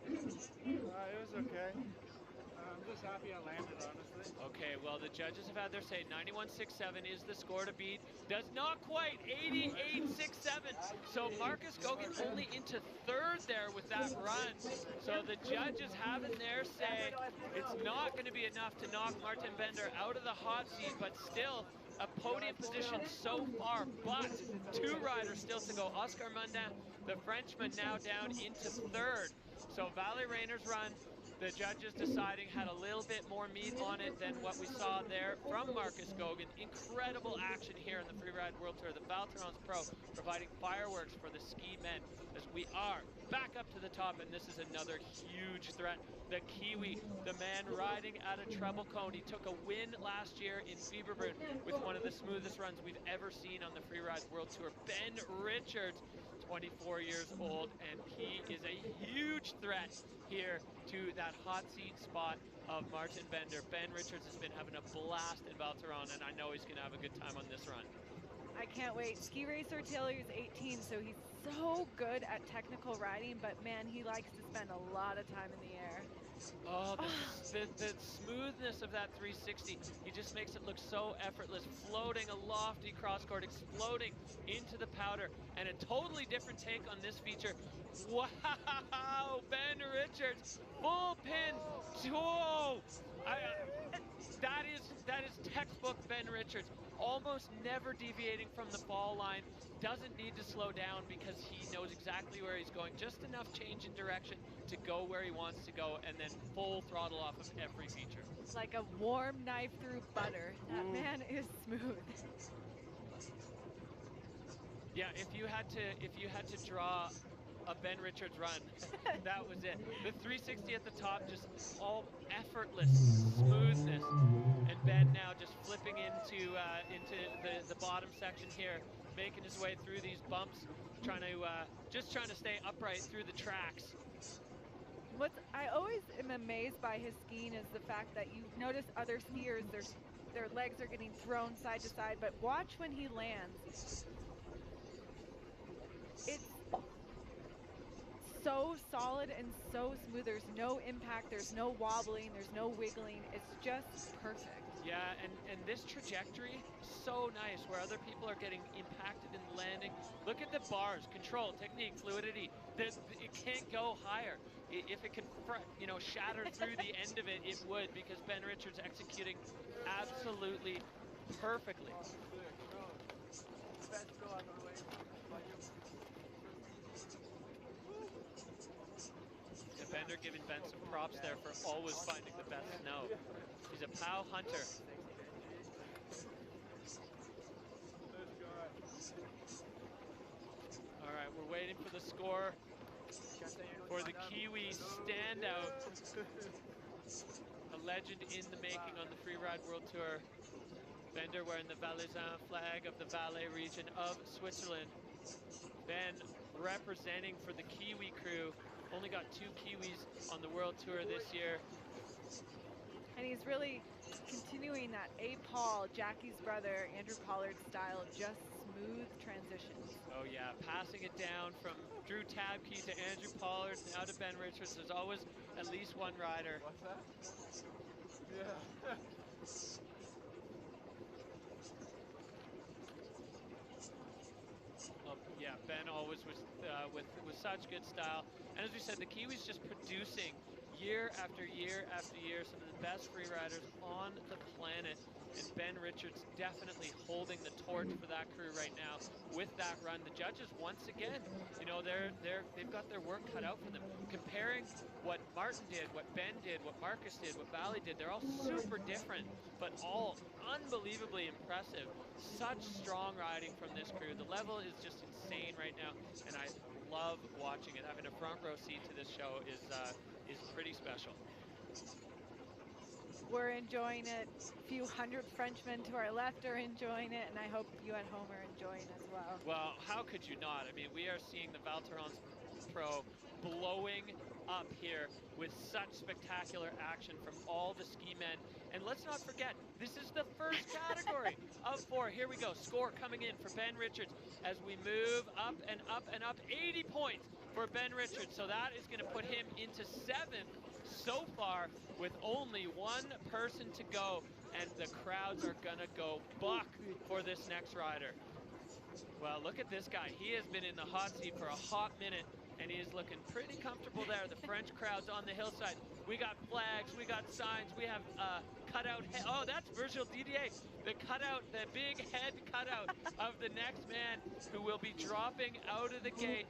It was okay. I'm just happy I landed, honestly. Okay, well, the judges have had their say. 91.67 is the score to beat. Does not quite. 88.67. So Marcus Gogan only into third there with that run. So the judges having their say. It's not going to be enough to knock Martin Bender out of the hot seat, but still a podium position so far. But 2 riders still to go. Oscar Mundin, the Frenchman, now down into third. So Valley Rayner's run, the judges deciding had a little bit more meat on it than what we saw there from Marcus Gogan. Incredible action here in the Freeride World Tour. The Valterons Pro providing fireworks for the ski men as we are back up to the top, and this is another huge threat. The Kiwi, the man riding out of Treble Cone. He took a win last year in Fieberbrunn with one of the smoothest runs we've ever seen on the Freeride World Tour. Ben Richards, 24 years old, and he is a huge threat here to that hot seat spot of Martin Bender. Ben Richards has been having a blast in Valteron, and I know he's going to have a good time on this run. I can't wait. Ski Racer Taylor is 18, so he's so good at technical riding, but man, he likes to spend a lot of time in the air. Oh, the smoothness of that 360. He just makes it look so effortless, floating a lofty crosscourt, exploding into the powder, and a totally different take on this feature. Wow, Ben Richards, full pin. Whoa! That is textbook Ben Richards. Almost never deviating from the ball line. Doesn't need to slow down because he knows exactly where he's going. Just enough change in direction to go where he wants to go, and then full throttle off of every feature. Like a warm knife through butter. That man is smooth. Yeah, if you had to draw a Ben Richards run, that was it. The 360 at the top, just all effortless smoothness, and Ben now just flipping into the bottom section here, making his way through these bumps, trying to stay upright through the tracks. What I always am amazed by his skiing is the fact that you notice other skiers, their legs are getting thrown side to side, but watch when he lands. It's so solid and so smooth. There's no impact, there's no wobbling, there's no wiggling. It's just perfect. Yeah, and this trajectory, so nice, where other people are getting impacted in the landing. Look at the bars, control, technique, fluidity. It can't go higher. If it could, shatter through the end of it, it would, because Ben Richards executing absolutely perfectly. Bender giving Ben some props there for always finding the best snow. He's a POW hunter. All right, we're waiting for the score for the Kiwi standout. A legend in the making on the Freeride World Tour. Bender wearing the Valaisan flag of the Valais region of Switzerland. Ben representing for the Kiwi crew. Only got 2 Kiwis on the World Tour this year. And he's really continuing that A. Paul, Jackie's brother, Andrew Pollard style, just smooth transitions. Oh yeah, passing it down from Drew Tabke to Andrew Pollard, now to Ben Richards. There's always at least one rider. What's that? Yeah. Yeah, Ben always was with such good style. And as we said, the Kiwis just producing year after year after year, some of the best free riders on the planet. And Ben Richards definitely holding the torch for that crew right now with that run. The judges, once again, you know, they've got their work cut out for them. Comparing what Martin did, what Ben did, what Marcus did, what Valley did, they're all super different, but all unbelievably impressive. Such strong riding from this crew. The level is just insane right now, and I love watching it. Having a front row seat to this show is pretty special. We're enjoying it. A few hundred Frenchmen to our left are enjoying it, and I hope you at home are enjoying as well. Well, how could you not? I mean, we are seeing the Val Thorens Pro blowing up here with such spectacular action from all the ski men. And let's not forget, this is the first category of 4. Here we go. Score coming in for Ben Richards as we move up and up and up. 80 points for Ben Richards. So that is going to put him into 7th so far with only one person to go. And the crowds are going to go buck for this next rider. Well, look at this guy. He has been in the hot seat for a hot minute, and he is looking pretty comfortable there. The French crowd's on the hillside. We got flags, we got signs, we have cutout head. Oh, that's Virgil Didier, the cutout, the big head cutout of the next man who will be dropping out of the gate.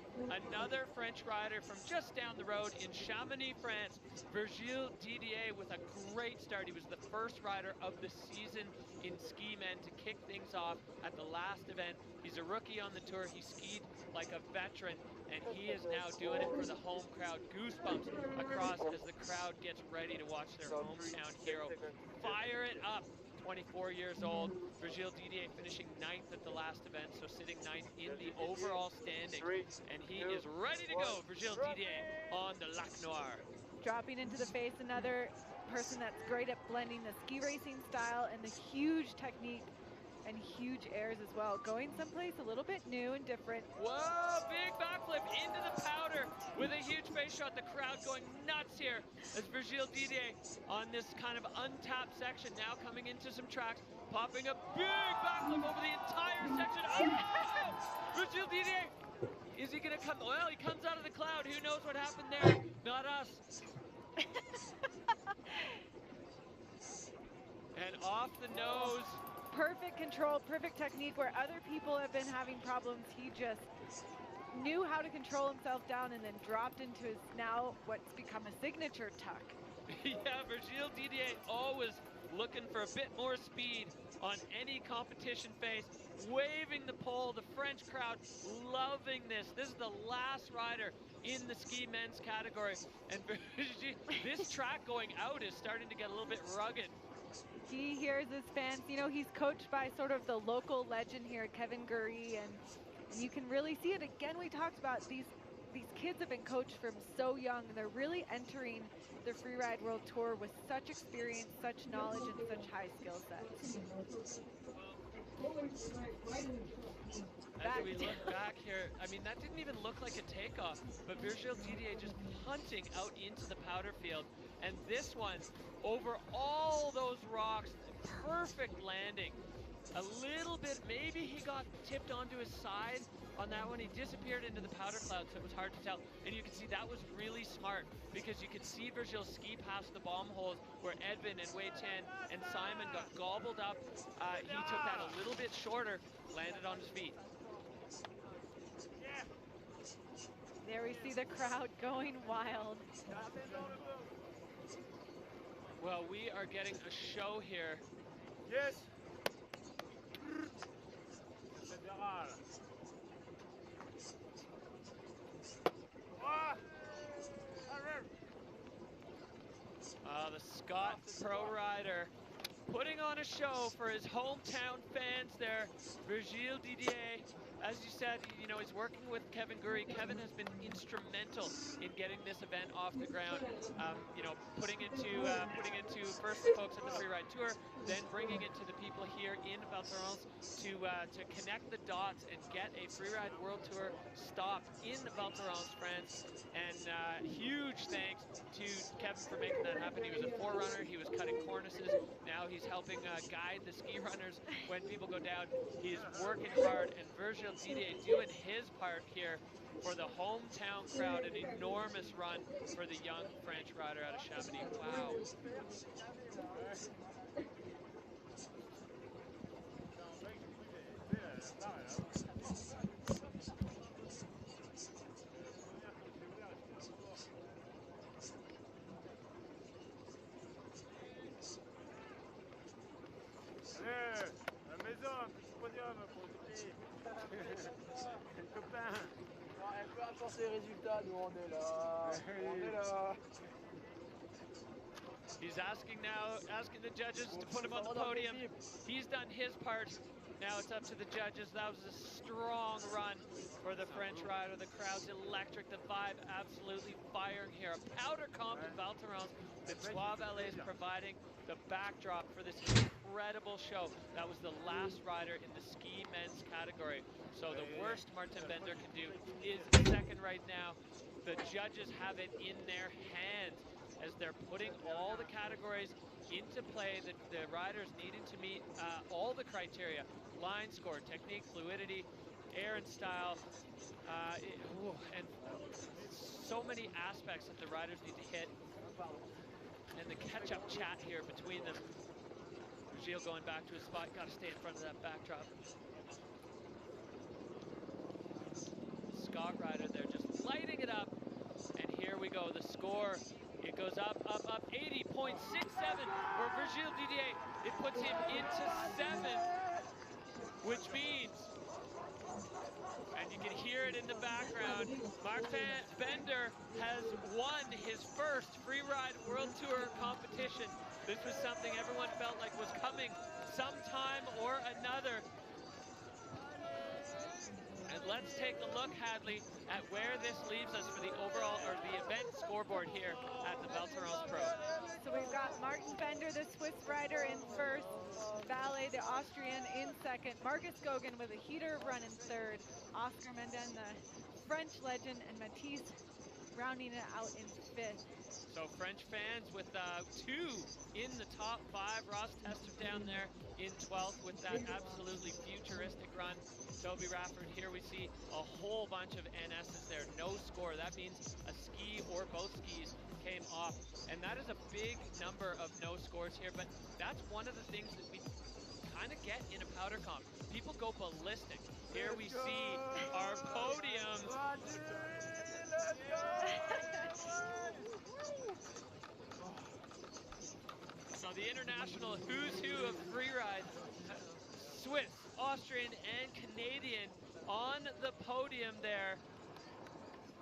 Another French rider from just down the road in Chamonix, France. Virgil Didier with a great start. He was the first rider of the season in ski men to kick things off at the last event. He's a rookie on the tour. He skied like a veteran, and he is now doing it for the home crowd. Goosebumps across as the crowd gets ready to watch their hometown hero fire it up. 24 years old, Virgil Didier finishing 9th at the last event, so sitting 9th in the overall standings. And he is ready to go, Virgil Didier on the Lac Noir. Dropping into the face, another person that's great at blending the ski racing style and the huge technique and huge airs as well. Going someplace a little bit new and different. Whoa, big backflip into the powder with a huge face shot. The crowd going nuts here as Virgil Didier on this kind of untapped section, now coming into some tracks, popping a big backflip over the entire section. Oh! Virgil Didier, is he gonna come? Well, he comes out of the cloud. Who knows what happened there? Not us. And off the nose. Perfect control, perfect technique. Where other people have been having problems, he just knew how to control himself down and then dropped into his now what's become a signature tuck. Yeah, Virgil Didier always looking for a bit more speed on any competition face, waving the pole. The French crowd loving this. This is the last rider in the ski men's category, and this track going out is starting to get a little bit rugged. He hears his fans. You know, he's coached by sort of the local legend here, Kevin Gurry, and you can really see it. Again, we talked about these kids have been coached from so young, and they're really entering the Freeride World Tour with such experience, such knowledge, and such high skill sets. As we look back here, I mean, that didn't even look like a takeoff, but Virgil Didier just punting out into the powder field. And this one, over all those rocks, perfect landing. A little bit, maybe he got tipped onto his side on that one. He disappeared into the powder cloud, so it was hard to tell. And you can see that was really smart, because you could see Virgil ski past the bomb holes where Edvin and Wei Chen and Simon got gobbled up. He took that a little bit shorter, landed on his feet. There we see the crowd going wild. Well, we are getting a show here. Yes. The Scott Pro Rider putting on a show for his hometown fans there. Virgil Didier, as you said, you know, he's working with Kevin Gurry. Kevin has been instrumental in getting this event off the ground. You know, putting into first the folks at the Freeride Tour, then bringing it to the people here in Val Thorens to connect the dots and get a Freeride World Tour stop in Val Thorens, France. And huge thanks to Kevin for making that happen. He was a forerunner. He was cutting cornices. Now he's He's helping guide the ski runners when people go down. He's working hard, and Virgil Didier doing his part here for the hometown crowd. An enormous run for the young French rider out of Chamonix. Wow. La maison, un petit podium pour Didier. Copain. Peu importe les résultats, nous on est là. On est là. He's asking the judges to put him on the podium. He's done his part. Now it's up to the judges. That was a strong run for the French rider. The crowd's electric. The vibe absolutely firing here. A powder comp in Val Thorens. The Trois Vallées providing the backdrop for this incredible show. That was the last rider in the ski men's category. So the worst Martin Bender can do is second right now. The judges have it in their hands as they're putting all the categories into play. The riders needing to meet all the criteria: line score, technique, fluidity, air and style, and so many aspects that the riders need to hit. And the catch-up chat here between them. Gilles going back to his spot, got to stay in front of that backdrop. Scott rider there just lighting it up. And here we go, the score. It goes up, up, up, 80.67 for Virgil Didier. It puts him into 7th, which means, and you can hear it in the background, Martin Bender has won his first Freeride World Tour competition. This was something everyone felt like was coming sometime or another. And let's take a look, Hadley, at where this leaves us for the overall, or the event scoreboard here at the Val Thorens Pro. So we've got Martin Bender, the Swiss rider, in first. Valle, the Austrian, in second. Marcus Goguen with a heater run in third. Oscar Menden, the French legend, and Matisse rounding it out in fifth. So French fans with 2 in the top 5. Ross Tester down there in 12th with that absolutely futuristic run. Toby Rafford, here we see a whole bunch of NSs there. No score. That means a ski or both skis came off. And that is a big number of no scores here. But that's one of the things that we kind of get in a powder comp. People go ballistic. Here we see our podium. So the international who's who of freeride, Swiss, Austrian, and Canadian on the podium there.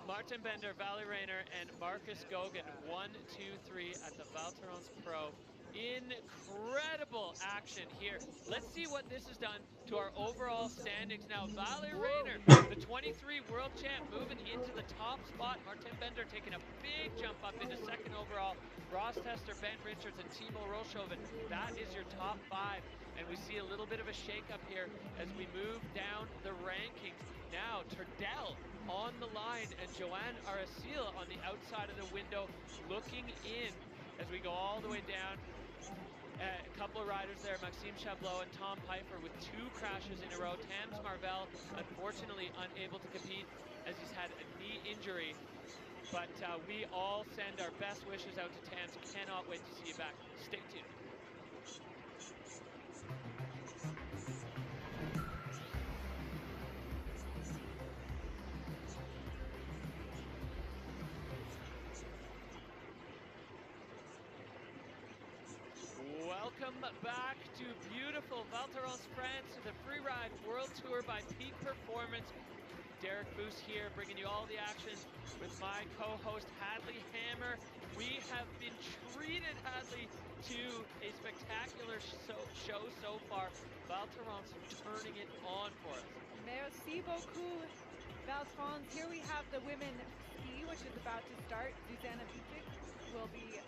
Martin Bender, Valle Rayner, and Marcus Goguen, 1, 2, 3 at the Val Thorens Pro. Incredible action here. Let's see what this has done to our overall standings now. Valle Rayner, the 23 world champ, moving into the top spot. Martin Bender taking a big jump up into second overall. Ross Tester, Ben Richards, and Timo Rolshoven. That is your top 5. And we see a little bit of a shakeup here as we move down the rankings. Now, Turdell on the line, and Joanne Aracil on the outside of the window looking in as we go all the way down. A couple of riders there, Maxime Chablot and Tom Piper with 2 crashes in a row. Tams Marvell, unfortunately unable to compete as he's had a knee injury. But we all send our best wishes out to Tams. Cannot wait to see you back. Stay tuned. Welcome back to beautiful Val Thorens, France, the Freeride World Tour by Peak Performance. Derek Boos here, bringing you all the action with my co-host Hadley Hammer. We have been treated, Hadley, to a spectacular show so far. Val Thorens turning it on for us. Merci beaucoup, Val Thorens. Here we have the women ski, which is about to start. Susanna Vitek will be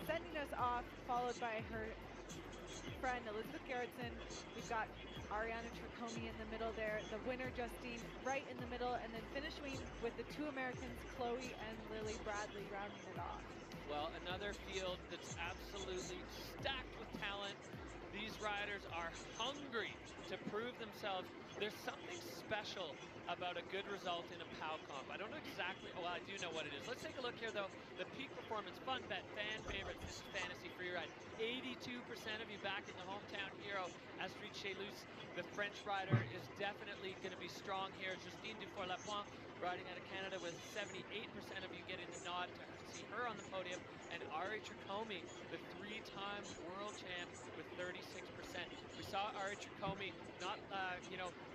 sending us off, followed by her friend Elizabeth Gerritsen. We've got Ariana Triconi in the middle there, the winner Justine right in the middle, and then finishing with the 2 Americans, Chloe and Lily Bradley, rounding it off. Well, another field that's absolutely stacked with talent. These riders are hungry to prove themselves. There's something special about a good result in a POW comp. I don't know exactly, well, I do know what it is. Let's take a look here, though. The Peak Performance Fun Bet fan favorites. This is Fantasy Freeride. 82% of you back in the hometown hero, Astrid Chelus. The French rider is definitely going to be strong here. Justine Dufour-Lapointe riding out of Canada with 78% of you getting the nod to see her on the podium. And Ari Tricomi, the 3-time world champ with 36%. We saw Ari Tricomi not,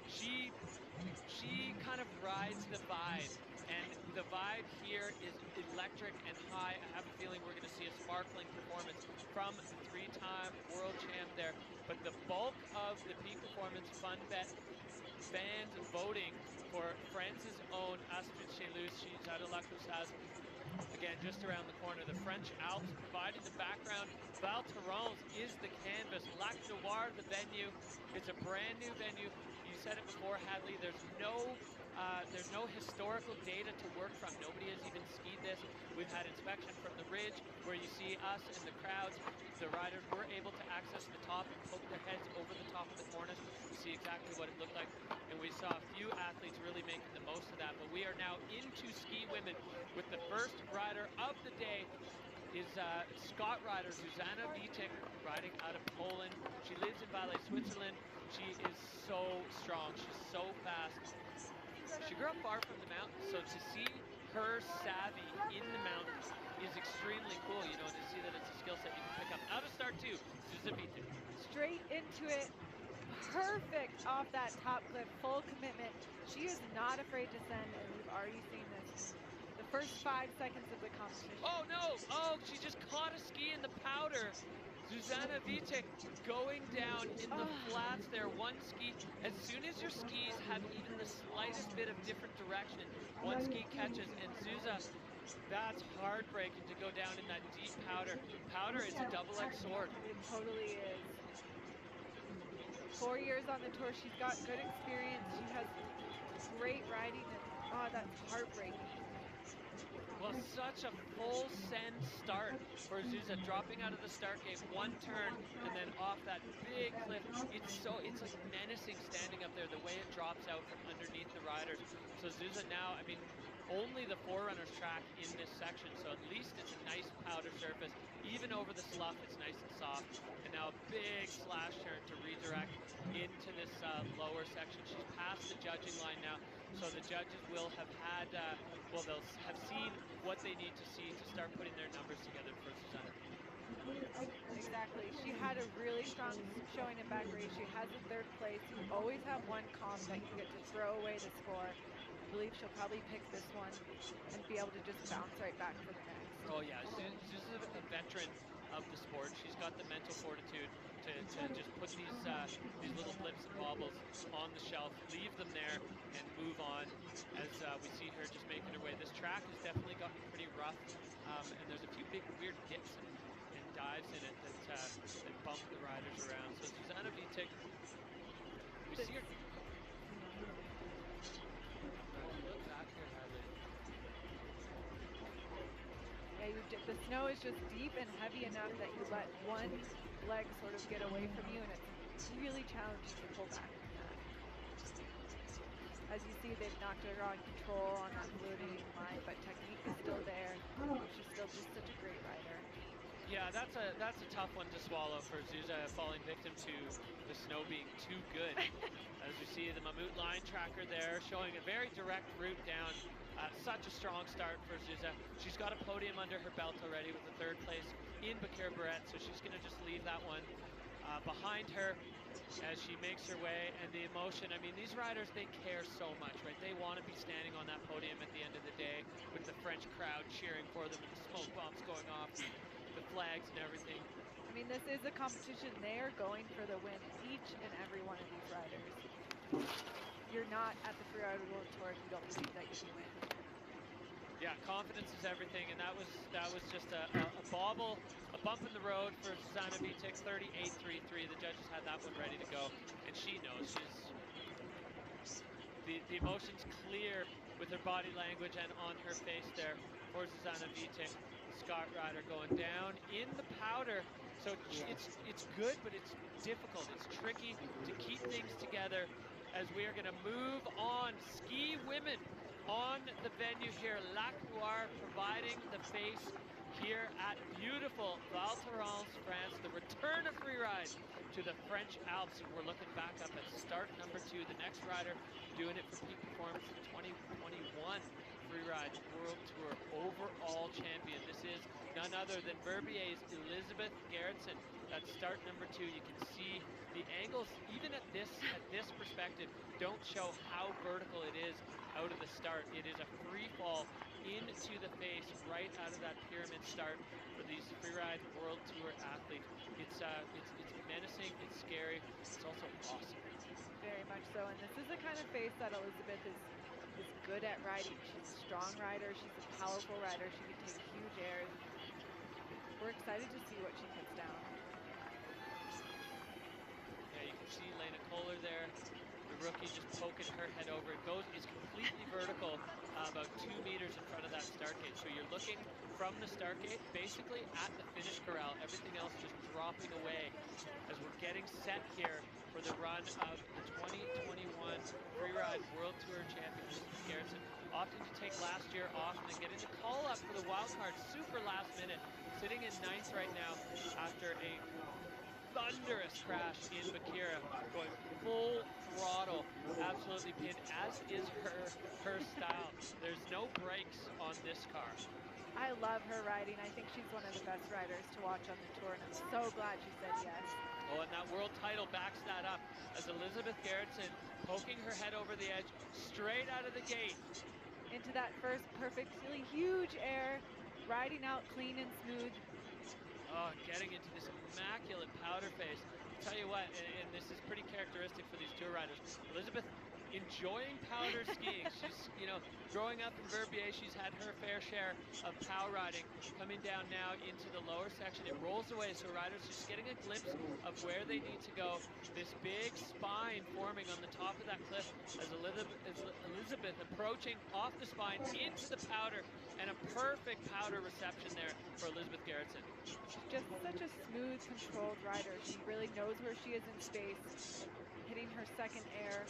she kind of rides the vibe, and the vibe here is electric and high. I have a feeling we're going to see a sparkling performance from the 3-time world champ there. But the bulk of the Peak Performance Fun Bet fans voting for France's own Astrid Chelus. She's out of La Clusaz. Again, just around the corner, the French Alps providing the background. Val Thorens is the canvas. Lac Noir, the venue. It's a brand new venue. You said it before, Hadley. There's no historical data to work from. Nobody has even skied this. We've had inspection from the ridge where you see us and the crowds. The riders were able to access the top and poke their heads over the top of the cornice to see exactly what it looked like. And we saw a few athletes really making the most of that. But we are now into ski women with the first rider of the day is Scott rider Zuzana Witek, riding out of Poland. She lives in Valais, Switzerland. She is so strong. She's so fast. She grew up far from the mountains, so to see her savvy in the mountains is extremely cool, you know, to see that it's a skill set you can pick up. Out of start two, Zuzana Witek. Straight into it. Perfect off that top cliff, full commitment. She is not afraid to send, and we've already seen this. The first 5 seconds of the competition. Oh no! Oh, she just caught a ski in the powder. Zuzana Witek going down in the flats there. One ski, as soon as your skis have even the slightest bit of different direction, one ski catches, and Zuza, that's heartbreaking to go down in that deep powder. Powder is a double-edged sword. It totally is. 4 years on the tour, she's got good experience. She has great riding, and that's heartbreaking. Well, such a full send start for Zuza, dropping out of the start gate, one turn, and then off that big cliff. It's like menacing standing up there, the way it drops out from underneath the riders. So Zuza now, I mean, only the Forerunners track in this section, so at least it's a nice powder surface. Even over the slough, it's nice and soft. And now a big slash turn to redirect into this lower section. She's past the judging line now, so the judges will have had, they'll have seen what they need to see to start putting their numbers together for Zuzana. Exactly. She had a really strong showing in back race. She has a 3rd place. You always have one comp that you get to throw away the score. I believe she'll probably pick this one and be able to just bounce right back for the next. Oh yeah, Zuza's a veteran of the sport. She's got the mental fortitude to just put these little blips and bobbles on the shelf, leave them there, and move on as we see her just making her way. This track has definitely gotten pretty rough, and there's a few big weird dips and dives in it that bump the riders around. So Zuzana Witek, we see her. Look back here, Hadley. Yeah, the snow is just deep and heavy enough that you let one leg sort of get away from you, and it's really challenging to pull back from that. As you see, they've knocked her on control on that fluidity line, but technique is still there. She's still just such a great rider. Yeah, that's a tough one to swallow for Zuza, falling victim to the snow being too good. As you see the Mammut line tracker there, showing a very direct route down. Such a strong start for Zuza. She's got a podium under her belt already with the 3rd place in Bakir Barrett, so she's going to just leave that one behind her as she makes her way. And the emotion, I mean, these riders, they care so much, right? They want to be standing on that podium at the end of the day with the French crowd cheering for them and the smoke bombs going off, the flags and everything. I mean, this is a competition. They are going for the win, each and every one of these riders. You're not at the Freeride World Tour if you don't believe that you can win. Yeah, confidence is everything, and that was just a bobble, a bump in the road for Zuzana Witek, 38.33. The judges had that one ready to go, and she knows the emotions clear with her body language and on her face there for Zuzana Witek. Scott rider going down in the powder. So it's good, but it's difficult. It's tricky to keep things together as we are going to move on. Ski women on the venue here. Lac Noir providing the face here at beautiful Val Thorens, France. The return of freeride to the French Alps. And we're looking back up at start number 2. The next rider doing it for Peak Performance, the 2021 Freeride World Tour overall champion. This is none other than Verbier's Elizabeth Gerritsen. That's start number 2. You can see the angles, even at this perspective, don't show how vertical it is out of the start. It is a free fall into the face right out of that pyramid start for these Freeride World Tour athletes. It's menacing, it's scary, it's also awesome. Very much so, and this is the kind of face that Elizabeth is good at riding. She's a strong rider, she's a powerful rider, she can take huge airs. We're excited to see what she puts down. Yeah, you can see Lena Kohler there, the rookie just poking her head over. It's completely vertical, about 2 meters in front of that start gate. So you're looking from the start gate, basically at the finish corral, everything else just dropping away as we're getting set here for the run of the 2021 Freeride World Tour champion, Gerritsen, opting to take last year off and then getting the call up for the wild card super last minute, sitting in 9th right now after a thunderous crash in Bakira, going full throttle, absolutely pinned, as is her style. There's no brakes on this car. I love her riding. I think she's one of the best riders to watch on the tour, and I'm so glad she said yes. Oh, and that world title backs that up as Elizabeth Gerritsen poking her head over the edge straight out of the gate. Into that first perfectly huge air, riding out clean and smooth. Oh, getting into this immaculate powder face. I'll tell you what, and this is pretty characteristic for these tour riders, Elizabeth enjoying powder skiing. She's, growing up in Verbier, she's had her fair share of pow riding. Coming down now into the lower section, it rolls away, so riders just getting a glimpse of where they need to go. This big spine forming on the top of that cliff as Elizabeth approaching off the spine into the powder, and a perfect powder reception there for Elizabeth Gerritsen. She's just such a smooth, controlled rider. She really knows where she is in space, hitting her second air.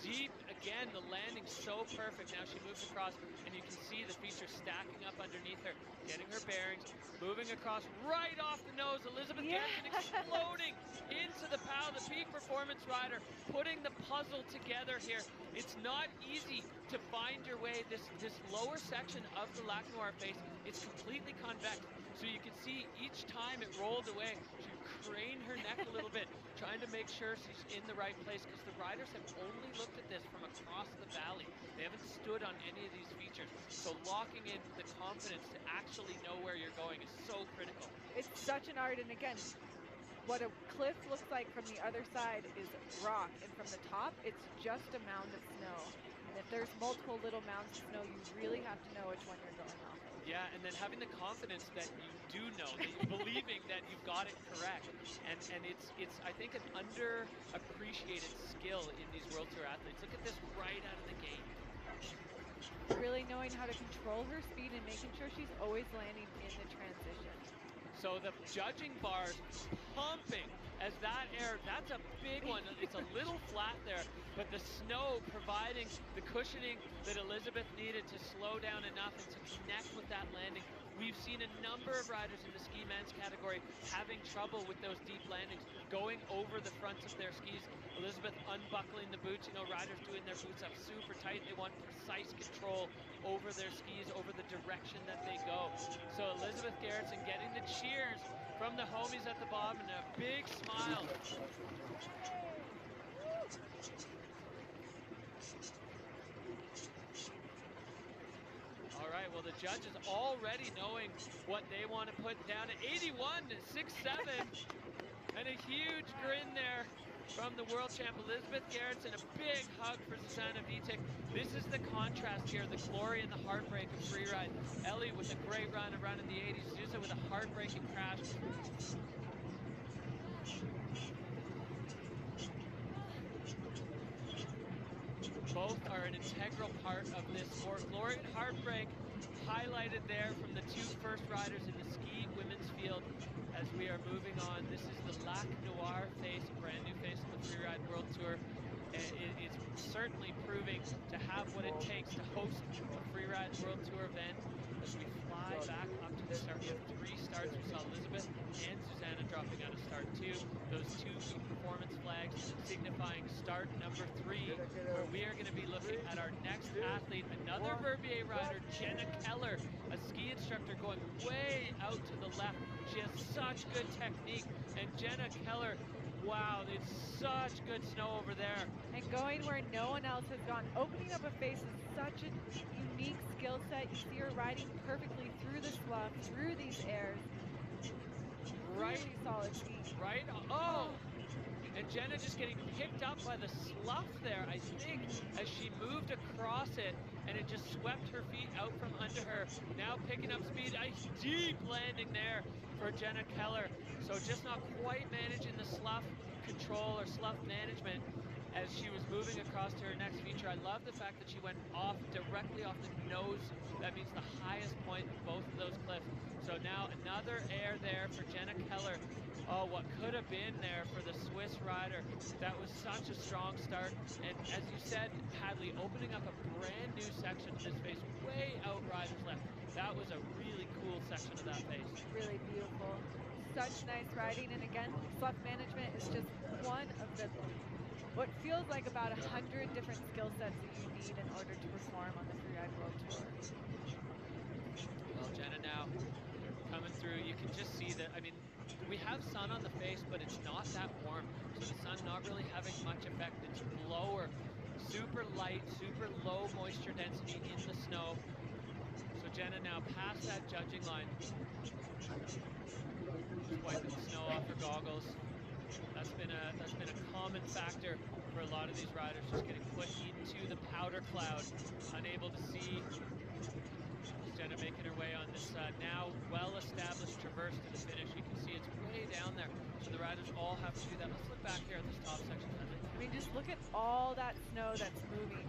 Deep, again, the landing so perfect. Now she moves across, and you can see the features stacking up underneath her, getting her bearings, moving across right off the nose. Elizabeth Gerritsen exploding into the POW, the Peak Performance rider, putting the puzzle together here. It's not easy to find your way. This lower section of the Lac Noir face, it's completely convex. So you can see each time it rolled away, she craned her neck a little bit, trying to make sure she's in the right place, because the riders have only looked at this from across the valley. They haven't stood on any of these features. So locking in the confidence to actually know where you're going is so critical. It's such an art, and again, what a cliff looks like from the other side is rock, and from the top, it's just a mound of snow. And if there's multiple little mounds of snow, you really have to know which one you're going off of. Yeah, and then having the confidence that you do know, that you're believing that you've got it correct. And it's I think, an underappreciated skill in these World Tour athletes. Look at this right out of the gate. Really knowing how to control her speed and making sure she's always landing in the transition. So the judging bars pumping as that air, that's a big one. It's a little flat there, but the snow providing the cushioning that Elizabeth needed to slow down enough and to connect with that landing. We've seen a number of riders in the ski men's category having trouble with those deep landings, going over the fronts of their skis. Elizabeth unbuckling the boots, riders doing their boots up super tight. They want precise control over their skis, over the direction that they go. So Elizabeth Gerritsen getting the cheers from the homies at the bottom, and a big smile. All right, well, the judges already knowing what they want to put down at 81.67, and a huge grin there from the world champ Elizabeth Gerritsen. A big hug for Susanna Vitek. This is the contrast here, the glory and the heartbreak of freeride. Ellie with a great run in the 80s, Zuzza with a heartbreaking crash. Both are an integral part of this sport. Glory and heartbreak highlighted there from the two first riders in the ski women's field, as we are moving on. This is the Lac Noir face, a brand new face of the Freeride World Tour. It's certainly proving to have what it takes to host a Freeride World Tour event. As we fly back up to the start, we have 3 starts. We saw Elizabeth and Susanna dropping out of start 2. Those 2 performance flags signifying start number 3, where we are going to be looking at our next athlete, another Verbier rider, Jenna Keller, a ski instructor going way out to the left. She has such good technique, and Jenna Keller, wow, it's such good snow over there. And going where no one else has gone. Opening up a face is such a unique skill set. You see her riding perfectly through the slough, through these airs. Really solid ski. Right? Oh! And Jenna just getting picked up by the slough there, I think, as she moved across it, and it just swept her feet out from under her. Now picking up speed, a deep landing there for Jenna Keller. So just not quite managing the slough control or slough management as she was moving across to her next feature. I love the fact that she went directly off the nose. That means the highest point of both of those cliffs. So now another air there for Jenna Keller. Oh, what could have been there for the Swiss rider. That was such a strong start. And as you said, Hadley, opening up a brand new section of this face, way out riders left. That was a really cool section of that face. Really beautiful. Such nice riding. And again, slough management is just one of the, what feels like about 100 different skill sets that you need in order to perform on the Freeride World Tour. Well, Jenna now coming through. You can just see that, I mean, we have sun on the face, but it's not that warm. So the sun not really having much effect. It's blower, super light, super low moisture density in the snow. So Jenna now past that judging line. Just wiping the snow off her goggles. That's been a common factor for a lot of these riders, just getting put into the powder cloud, unable to see. Jenna making her way on this now well-established traverse to the finish. You can see it's way down there, so the riders all have to do that. Let's look back here at this top section. I mean, just look at all that snow that's moving.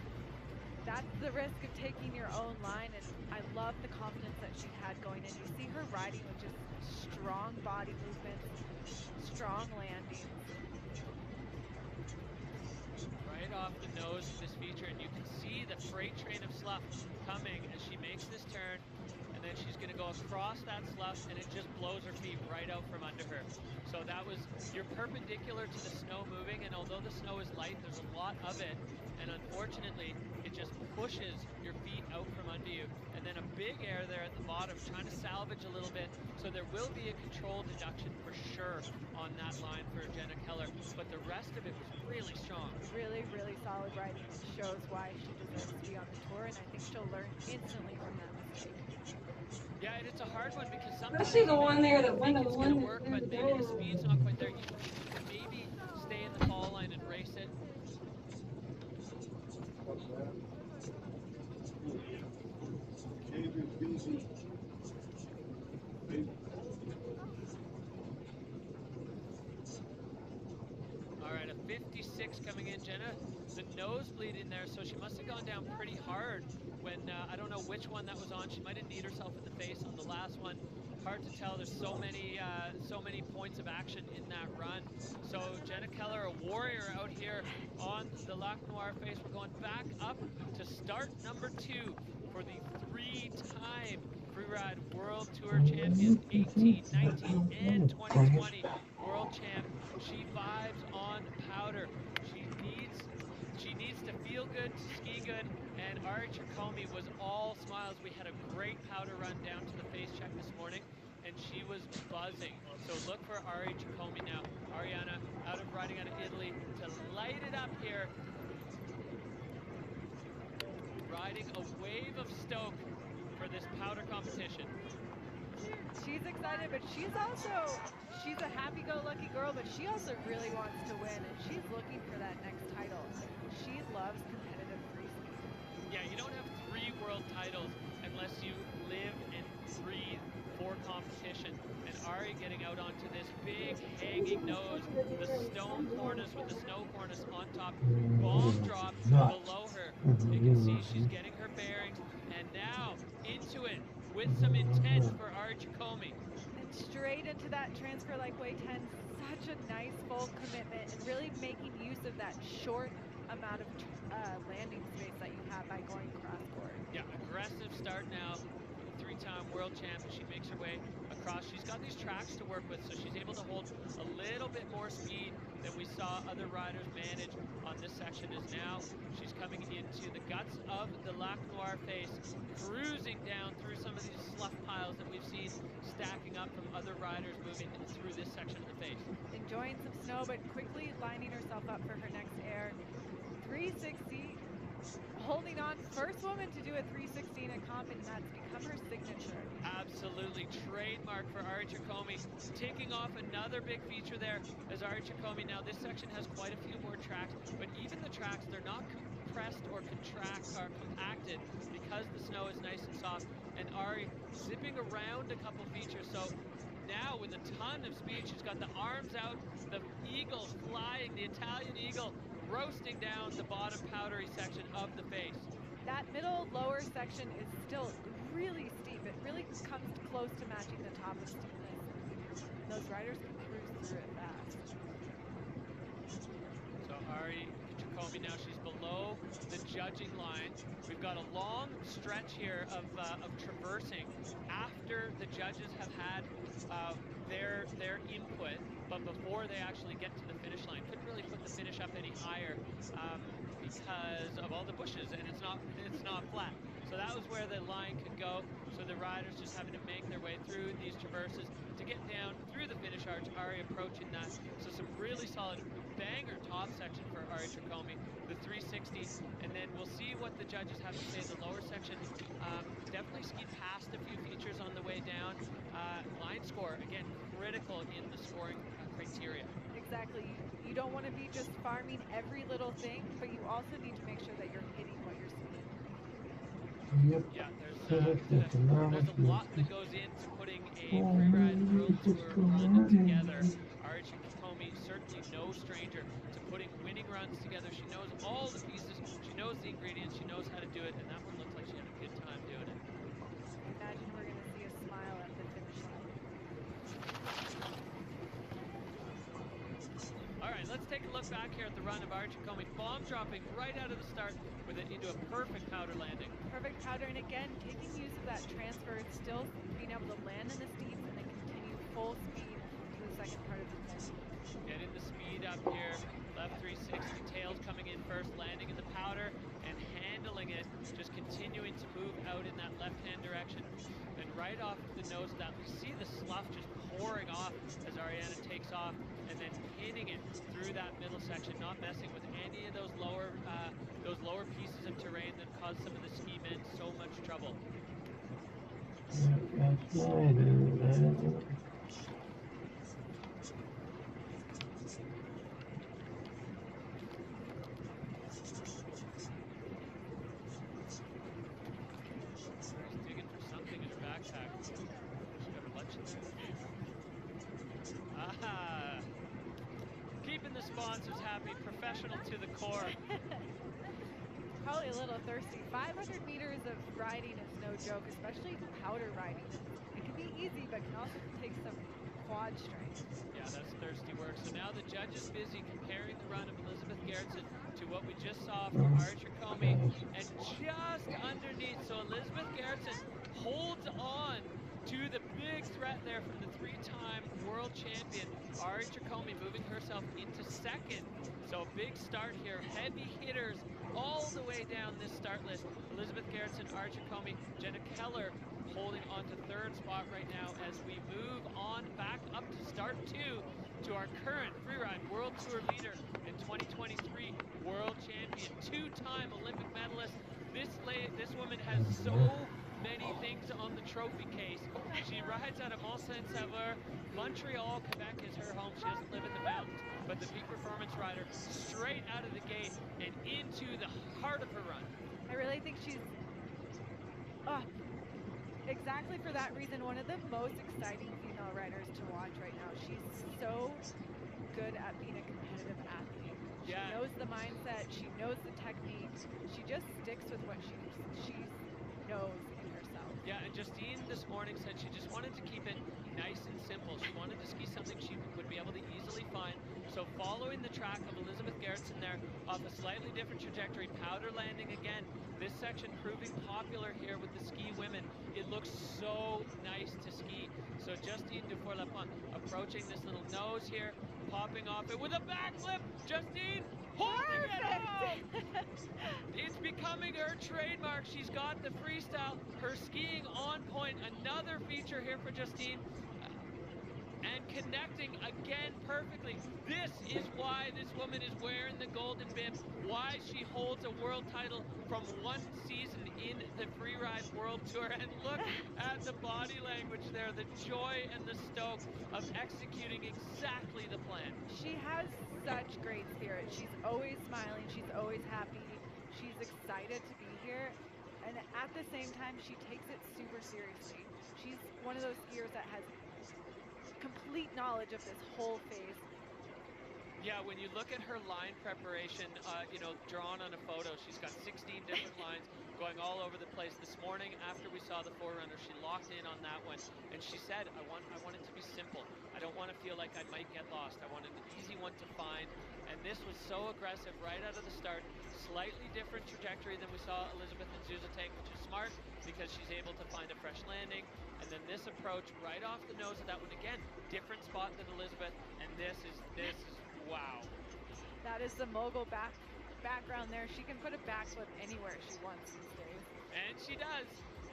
That's the risk of taking your own line, and I love the confidence that she had going in. You see her riding with just strong body movements, strong landings. Right off the nose of this feature, and you can see the freight train of slough coming as she makes this turn, and then she's going to go across that slough, and it just blows her feet right out from under her. So that was, you're perpendicular to the snow moving, and although the snow is light, there's a lot of it, and unfortunately, it just pushes your feet out from under you. And then a big air there at the bottom, trying to salvage a little bit. So there will be a control deduction for sure on that line for Jenna Keller, but the rest of it was really strong. Really, really solid riding. It shows why she deserves to be on the tour, and I think she'll learn instantly from that mistake. Yeah, and it's a hard one because sometimes Especially the one there that went it's the going to one work, that but maybe the speed's not quite there. You can maybe stay in the fall line and race it. All right, a 56 coming in, Jenna. The nosebleed in there, so she must have gone down pretty hard when, I don't know which one that was on. She might have kneed herself in the face on the last one. Hard to tell. There's so many points of action in that run. So Jenna Keller, a warrior out here on the Lac Noir face. We're going back up to start number 2 for the 3-time Freeride World Tour champion, 18, 19, and 2020 world champ. She vibes on powder. She needs to feel good, to ski good, and Ari Chikomi was all smiles. We had a great powder run down to the face check this morning, and she was buzzing. So look for Ari Chikomi now. Ariana, riding out of Italy, to light it up here. Riding a wave of stoke for this powder competition. She's excited, but she's a happy-go-lucky girl, but she also really wants to win, and she's looking for that next title. She loves competitive free ski. Yeah, you don't have 3 world titles unless you live and breathe for competition. And Ari getting out onto this big hanging nose, the stone cornice with the snow cornice on top, bomb drop below her. You can see she's getting her bearings, and now into it with some intent for Ari Chikomi. And straight into that transfer like way 10. Such a nice full commitment and really making use of that short amount of landing space that you have by going cross court. Yeah, aggressive start now for the 3-time world champ as she makes her way across. She's got these tracks to work with, so she's able to hold a little bit more speed than we saw other riders manage on this section. As now she's coming into the guts of the Lac Noir face, cruising down through some of these slough piles that we've seen stacking up from other riders moving through this section of the face. Enjoying some snow, but quickly lining herself up for her next air. 360, holding on. First woman to do a 360 in a comp, and that's become her signature. Absolutely, trademark for Ari Chacomey. Taking off another big feature there as Ari Chacomey. Now this section has quite a few more tracks, but even the tracks, they're not compressed or compacted because the snow is nice and soft. And Ari zipping around a couple features, so now with a ton of speed, she's got the arms out, the eagle flying, the Italian eagle roasting down the bottom powdery section of the face. That middle lower section is still really steep. It really comes close to matching the top of steepness. Those riders can cruise through it fast. So Ari Chacomey now, she's below the judging line. We've got a long stretch here of traversing after the judges have had their input, but before they actually get to the finish line. Couldn't really put the finish up any higher because of all the bushes, and it's not flat. So that was where the line could go. So the riders just having to make their way through these traverses to get down through the finish arch. Ari approaching that. So some really solid banger top section for Ari Chacomey, the 360, and then we'll see what the judges have to say. The lower section definitely skied past a few features on the way down. Line score, again, critical in the scoring criteria. Exactly. You don't want to be just farming every little thing, but you also need to make sure that you're hitting what you're seeing. Yep. Yeah, there's a lot that goes into putting a freeride World Tour run together. Ari Chacomey certainly no stranger to putting winning runs together. She knows all the pieces, she knows the ingredients, she knows how to do it, and that one looks like she had a good time doing it. Imagine we're going to see a smile at the finish line. All right, let's take a look back here at the run of Ari Chacomey. Bomb dropping right out of the start with it into a perfect powder landing. Perfect powder, and again, taking use of that transfer, still being able to land in the steeps and then continue full speed to the second part of the test. Getting the speed up here, left 360, tails coming in first, landing in the powder and handling it, just continuing to move out in that left-hand direction. And right off the nose of that, we see the slough just pouring off as Ariana takes off, and then pinning it through that middle section, not messing with any of those lower pieces of terrain that cause some of the ski men so much trouble. Digging for something in her backpack. She got her lunch in there. Ah, keeping the sponsors happy, professional to the core. Probably a little thirsty. 500 meters of riding is no joke, especially powder riding. It can be easy, but can also take some quad strength. Yeah, that's thirsty work. So now the judge is busy comparing the run of Elizabeth Gerritsen to what we just saw from Ari Chacomey, and just underneath, so Elizabeth Gerritsen holds on to the big threat there from the 3-time world champion. Ari Chacomey moving herself into second. So big start here, heavy hitters all the way down this start list. Elizabeth Gerritsen, Ari Chacomey, Jenna Keller holding on to third spot right now as we move on back up to start 2 to our current freeride World Tour leader and 2023 world champion, 2-time Olympic medalist. This woman has so many things on the trophy case. She rides out of Mont-Saint-Sauveur. Montreal, Quebec is her home. She doesn't live in the mountains, but the peak performance rider straight out of the gate and into the heart of her run. I really think she's, exactly for that reason, one of the most exciting female riders to watch right now. She's so good at being a competitive athlete. She knows the mindset, she knows the technique, she just sticks with what she knows in herself. Yeah, and Justine this morning said she just wanted to keep it nice and simple. She wanted to ski something she would be able to easily find. So following the track of Elizabeth Gerritsen there off a slightly different trajectory, powder landing again. This section proving popular here with the ski women. It looks so nice to ski. So Justine Dufour-Lapont approaching this little nose here, popping off it with a backflip. Justine holding it out. It's becoming her trademark. She's got the freestyle, her skiing on point. Another feature here for Justine. And connecting again perfectly. This is why this woman is wearing the golden bib, why she holds a world title from one season in the Freeride World Tour. And look at the body language there, the joy and the stoke of executing exactly the plan. She has such great spirit. She's always smiling. She's always happy. She's excited to be here. And at the same time, she takes it super seriously. She's one of those skiers that has complete knowledge of this whole phase. Yeah, when you look at her line preparation, drawn on a photo, she's got 16 different lines going all over the place. This morning, after we saw the forerunner, she locked in on that one, and she said, I want it to be simple. I don't want to feel like I might get lost. I want an easy one to find, and this was so aggressive right out of the start. Slightly different trajectory than we saw Elizabeth and Zuza take, which is smart because she's able to find a fresh landing. And then this approach right off the nose of that one again, different spot than Elizabeth, and this is wow. That is the mogul background there. She can put a backflip anywhere she wants these days. And she does.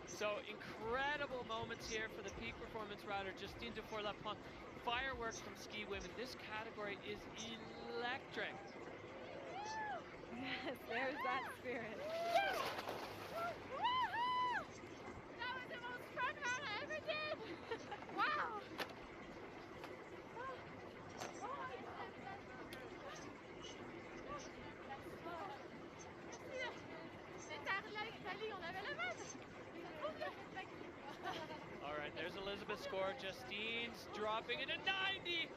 So incredible moments here for the peak performance rider, Justine Dufour-Lapont. Fireworks from ski women. This category is electric. Yes, there's that spirit. That was the most fun run I ever did. Wow. All right, there's Elizabeth's score. Justine's dropping it at 90.67.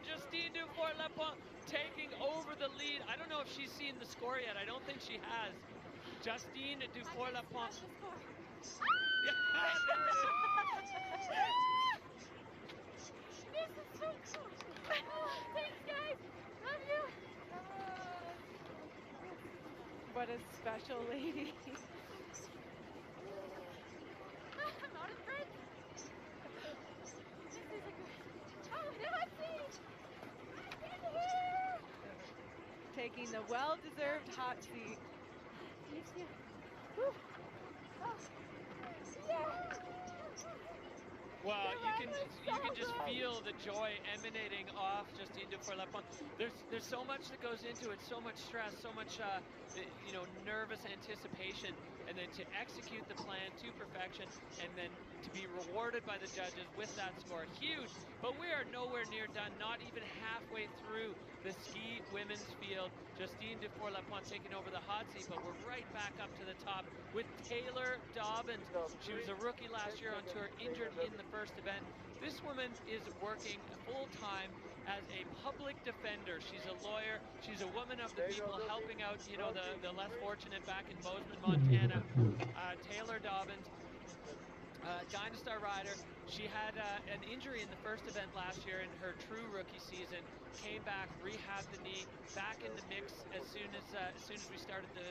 Justine Dufour-Lapont taking over the lead. I don't know if she's seen the score yet. I don't think she has. Justine Dufour-Lapont. Yeah, this is so cool. Thanks, guys. Love you. What a special lady. I'm out of breath. This is a good. Oh, no, I see. I'm in here. Taking the well-deserved hot seat. Thank you. Whew. Oh. Yeah. Well, you can just feel the joy emanating off Justine Dufour-Lapont. There's so much that goes into it, so much stress, so much nervous anticipation, and then to execute the plan to perfection, and then to be rewarded by the judges with that score, huge. But we are nowhere near done, not even halfway through the ski women's field. Justine Dufour-Lapont taking over the hot seat, but we're right back up to the top with Taylor Dobbins. She was a rookie last year on tour, injured in the first event. This woman is working full-time as a public defender. She's a lawyer. She's a woman of the people, helping out, the less fortunate back in Bozeman, Montana. Taylor Dobbins, Dynastar rider. She had an injury in the first event last year in her true rookie season. Came back, rehabbed the knee, back in the mix as soon as we started the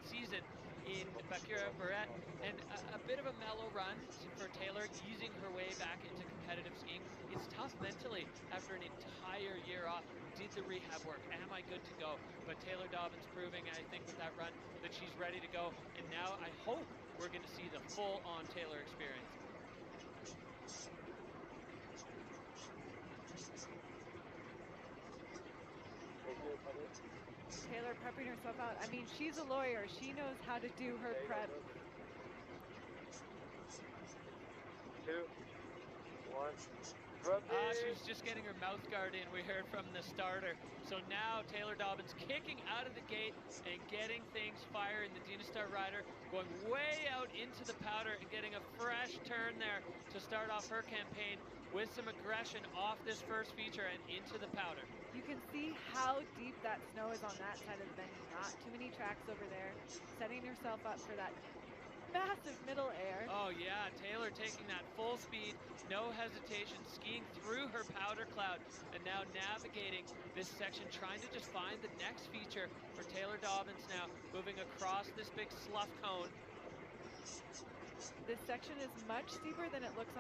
season in Bakura Barrette, and a bit of a mellow run for Taylor, easing her way back into competitive skiing. It's tough mentally after an entire year off. Did the rehab work? Am I good to go? But Taylor Dobbins proving, I think, with that run, that she's ready to go. And now I hope we're going to see the full-on Taylor experience. Taylor prepping herself out. I mean, she's a lawyer. She knows how to do her prep. 2, 1. She was just getting her mouth guard in, we heard from the starter. So now Taylor Dobbins kicking out of the gate and getting things firing. The Dynastar rider going way out into the powder and getting a fresh turn there to start off her campaign with some aggression off this first feature and into the powder. You can see how deep that snow is on that side of the venue. Not too many tracks over there. Setting herself up for that massive middle air. Oh yeah, Taylor taking that full speed, no hesitation, skiing through her powder cloud, and now navigating this section, trying to just find the next feature for Taylor Dobbins now, moving across this big slough cone. This section is much steeper than it looks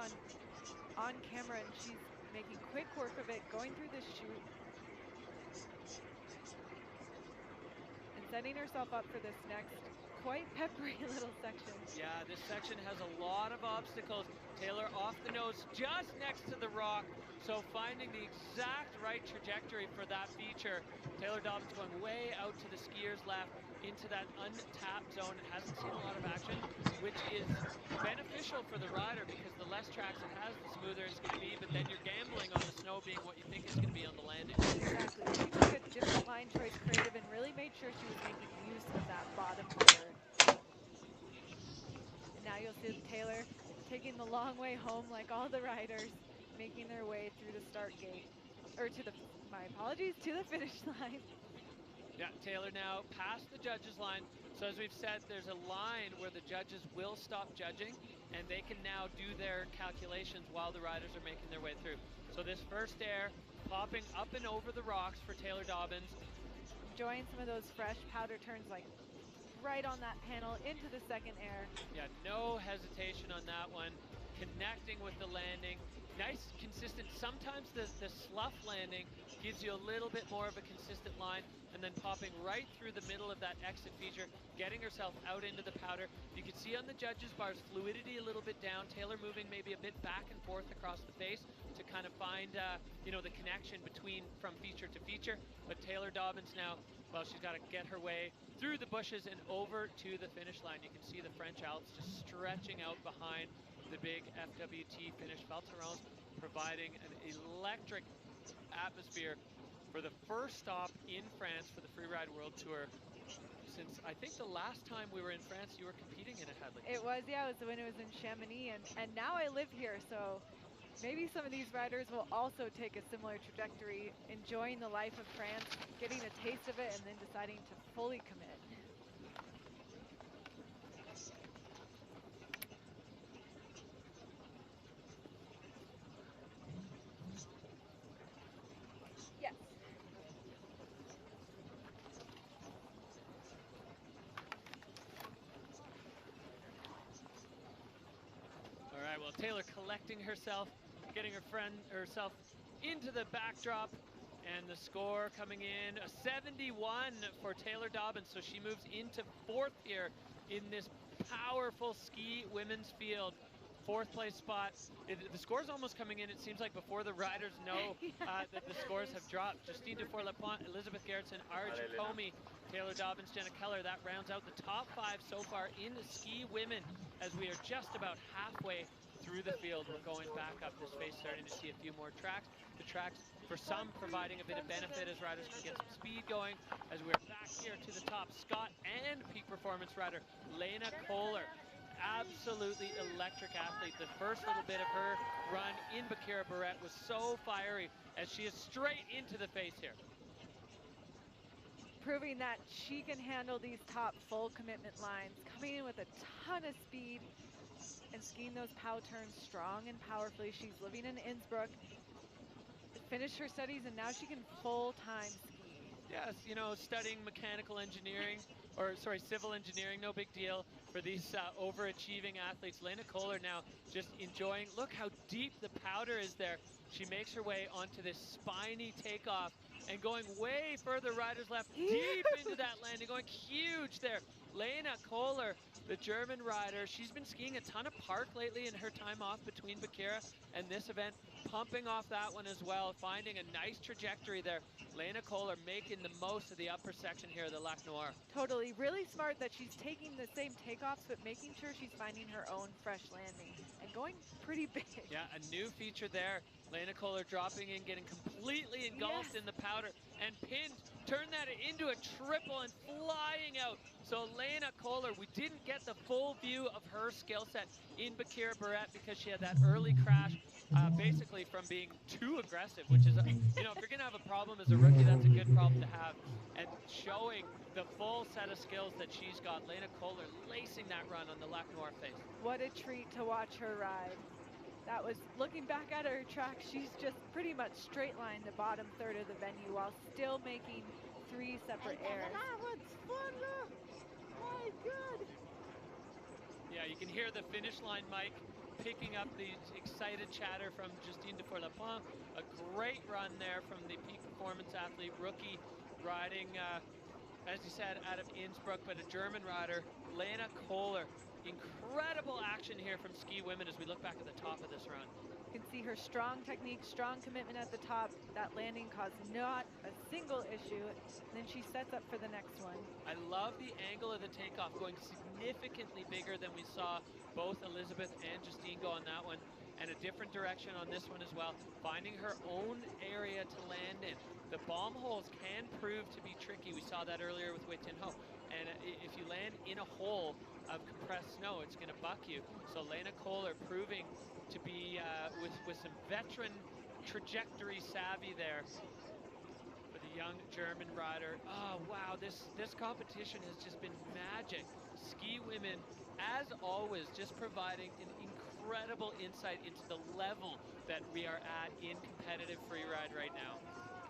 on camera, and she's making quick work of it, going through this chute and setting herself up for this next quite peppery little section. Yeah, this section has a lot of obstacles. Taylor off the nose, just next to the rock, so finding the exact right trajectory for that feature. Taylor Dobbins going way out to the skier's left into that untapped zone. It hasn't seen a lot of action, which is beneficial for the rider because the less tracks it has, the smoother it's going to be, but then you're gambling on the snow being what you think it's going to be on the landing. Exactly. She took a different line choice, creative, and really made sure she was making use of that bottom bumper. And now you'll see Taylor taking the long way home like all the riders, making their way through the start gate, or to the, my apologies, to the finish line. Yeah, Taylor now past the judges line. So as we've said, there's a line where the judges will stop judging and they can now do their calculations while the riders are making their way through. So this first air, popping up and over the rocks for Taylor Dobbins. Enjoying some of those fresh powder turns, like right on that panel into the second air. Yeah, no hesitation on that one. Connecting with the landing. Nice, consistent. Sometimes the slough landing gives you a little bit more of a consistent line, and then popping right through the middle of that exit feature, getting herself out into the powder. You can see on the judges' bars, fluidity a little bit down. Taylor moving maybe a bit back and forth across the face to kind of find, the connection between from feature to feature. But Taylor Dobbins now, well, she's got to get her way through the bushes and over to the finish line. You can see the French Alps just stretching out behind the big FWT finish. Valterons providing an electric atmosphere for the first stop in France for the Freeride World Tour since I think the last time we were in France you were competing in it, Hadley. It was, yeah, it was when it was in Chamonix, and now I live here, so maybe some of these riders will also take a similar trajectory, enjoying the life of France, getting a taste of it, and then deciding to fully commit. Yes. All right, well, Taylor collecting herself, getting herself into the backdrop, and the score coming in, a 71 for Taylor Dobbins. So she moves into fourth here in this powerful ski women's field. Fourth place spot. The score's almost coming in, it seems like, before the riders know that the scores have dropped. Justine Dufour-Laplante, Elizabeth Gerritsen, Arjun Comey, Taylor Dobbins, Jenna Keller. That rounds out the top 5 so far in the ski women as we are just about halfway through the field. We're going back up this face, starting to see a few more tracks. The tracks, for some, providing a bit of benefit as riders can get some speed going. As we're back here to the top, Scott and peak performance rider Lena Kohler. Absolutely electric athlete. The first little bit of her run in Bakira Barrette was so fiery as she is straight into the face here. Proving that she can handle these top full commitment lines, coming in with a ton of speed and skiing those pow turns strong and powerfully. She's living in Innsbruck, finished her studies, and now she can full-time ski. Yes, studying mechanical engineering, civil engineering, no big deal for these overachieving athletes. Lena Kohler now just enjoying, look how deep the powder is there. She makes her way onto this spiny takeoff and going way further, riders left, deep into that landing, going huge there. Lena Kohler, the German rider, she's been skiing a ton of park lately in her time off between Bakira and this event, pumping off that one as well, finding a nice trajectory there. Lena Kohler making the most of the upper section here of the Lac Noir. Totally, really smart that she's taking the same takeoffs, but making sure she's finding her own fresh landing and going pretty big. Yeah, a new feature there. Lena Kohler dropping in, getting completely engulfed in the powder and pinned turn that into a triple and flying out. So Lena Kohler, we didn't get the full view of her skill set in Bakira Barrett because she had that early crash, basically from being too aggressive, which is, you know, if you're going to have a problem as a rookie, that's a good problem to have. And showing the full set of skills that she's got. Lena Kohler lacing that run on the Lac Noir face. What a treat to watch her ride. That was, looking back at her track, she's just pretty much straight lined the bottom third of the venue while still making 3 separate airs. That was fun, my God. Yeah, you can hear the finish line, Mike, picking up the excited chatter from Justine Dufour-Lapointe. A great run there from the peak performance athlete, rookie, riding, as you said, out of Innsbruck, but a German rider, Lena Kohler. Incredible action here from ski women as we look back at the top of this run. You can see her strong technique, strong commitment at the top. That landing caused not a single issue. And then she sets up for the next one. I love the angle of the takeoff, going significantly bigger than we saw both Elizabeth and Justine go on that one, and a different direction on this one as well, finding her own area to land in. The bomb holes can prove to be tricky. We saw that earlier with Wei Tin Ho. And if you land in a hole of compressed snow, it's going to buck you. So Lena Kohler proving to be with some veteran trajectory savvy there for the young German rider. Oh wow, this competition has just been magic. Ski women, as always, just providing an incredible insight into the level that we are at in competitive freeride right now.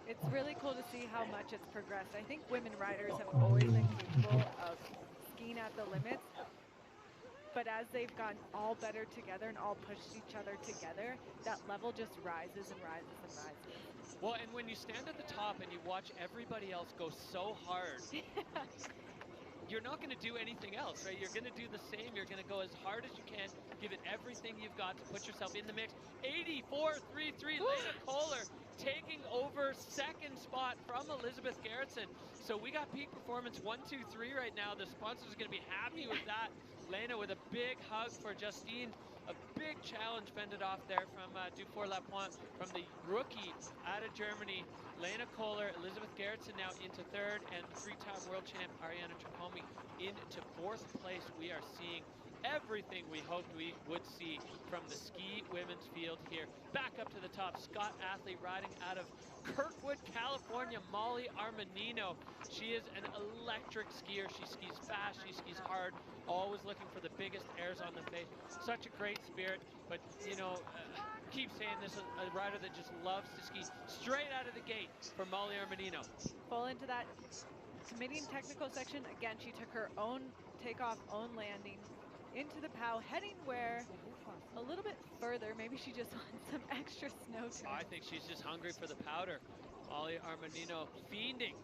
It's really cool to see how much it's progressed. I think women riders have always been capable of skiing at the limits, but as they've gotten all better together and all pushed each other together, that level just rises and rises and rises. Well, and when you stand at the top and you watch everybody else go so hard, you're not going to do anything else, right? You're going to do the same. You're going to go as hard as you can, give it everything you've got to put yourself in the mix. 84.33, Lena Kohler taking over second spot from Elizabeth Gerritsen. So we got peak performance 1, 2, 3 right now. The sponsors are going to be happy with that. Lena with a big hug for Justine. A big challenge fended off there from Dufour-Lapointe, from the rookie out of Germany. Lena Kohler, Elizabeth Gerritsen now into third, and 3-time world champ Ariana Traphomi into fourth place. We are seeing everything we hoped we would see from the ski women's field here. Back up to the top, Scott athlete riding out of Kirkwood, California, Molly Armanino. She is an electric skier. She skis fast, she skis hard, always looking for the biggest airs on the face. Such a great spirit, but you know, keep saying this, a rider that just loves to ski straight out of the gate for Molly Armanino. Full into that committing technical section. Again, she took her own takeoff, own landing into the POW, heading where a little bit further. Maybe she just wants some extra snow turns. I think she's just hungry for the powder. Molly Armanino fiending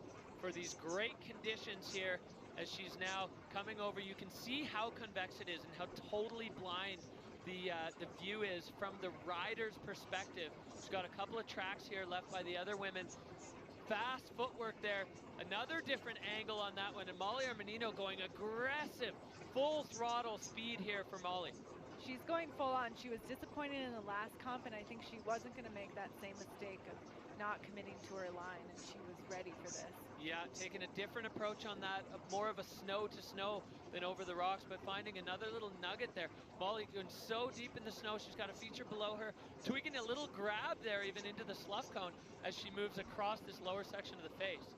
for these great conditions here as she's now coming over. You can see how convex it is and how totally blind the view is from the rider's perspective. She's got a couple of tracks here left by the other women. Fast footwork there. Another different angle on that one. And Molly Armanino going aggressive, full throttle speed here for Molly. She's going full on. She was disappointed in the last comp, and I think she wasn't going to make that same mistake of not committing to her line, and she was ready for this. Yeah, taking a different approach on that, more of a snow to snow than over the rocks, but finding another little nugget there. Molly going so deep in the snow, she's got a feature below her, tweaking a little grab there even into the slough cone as she moves across this lower section of the face.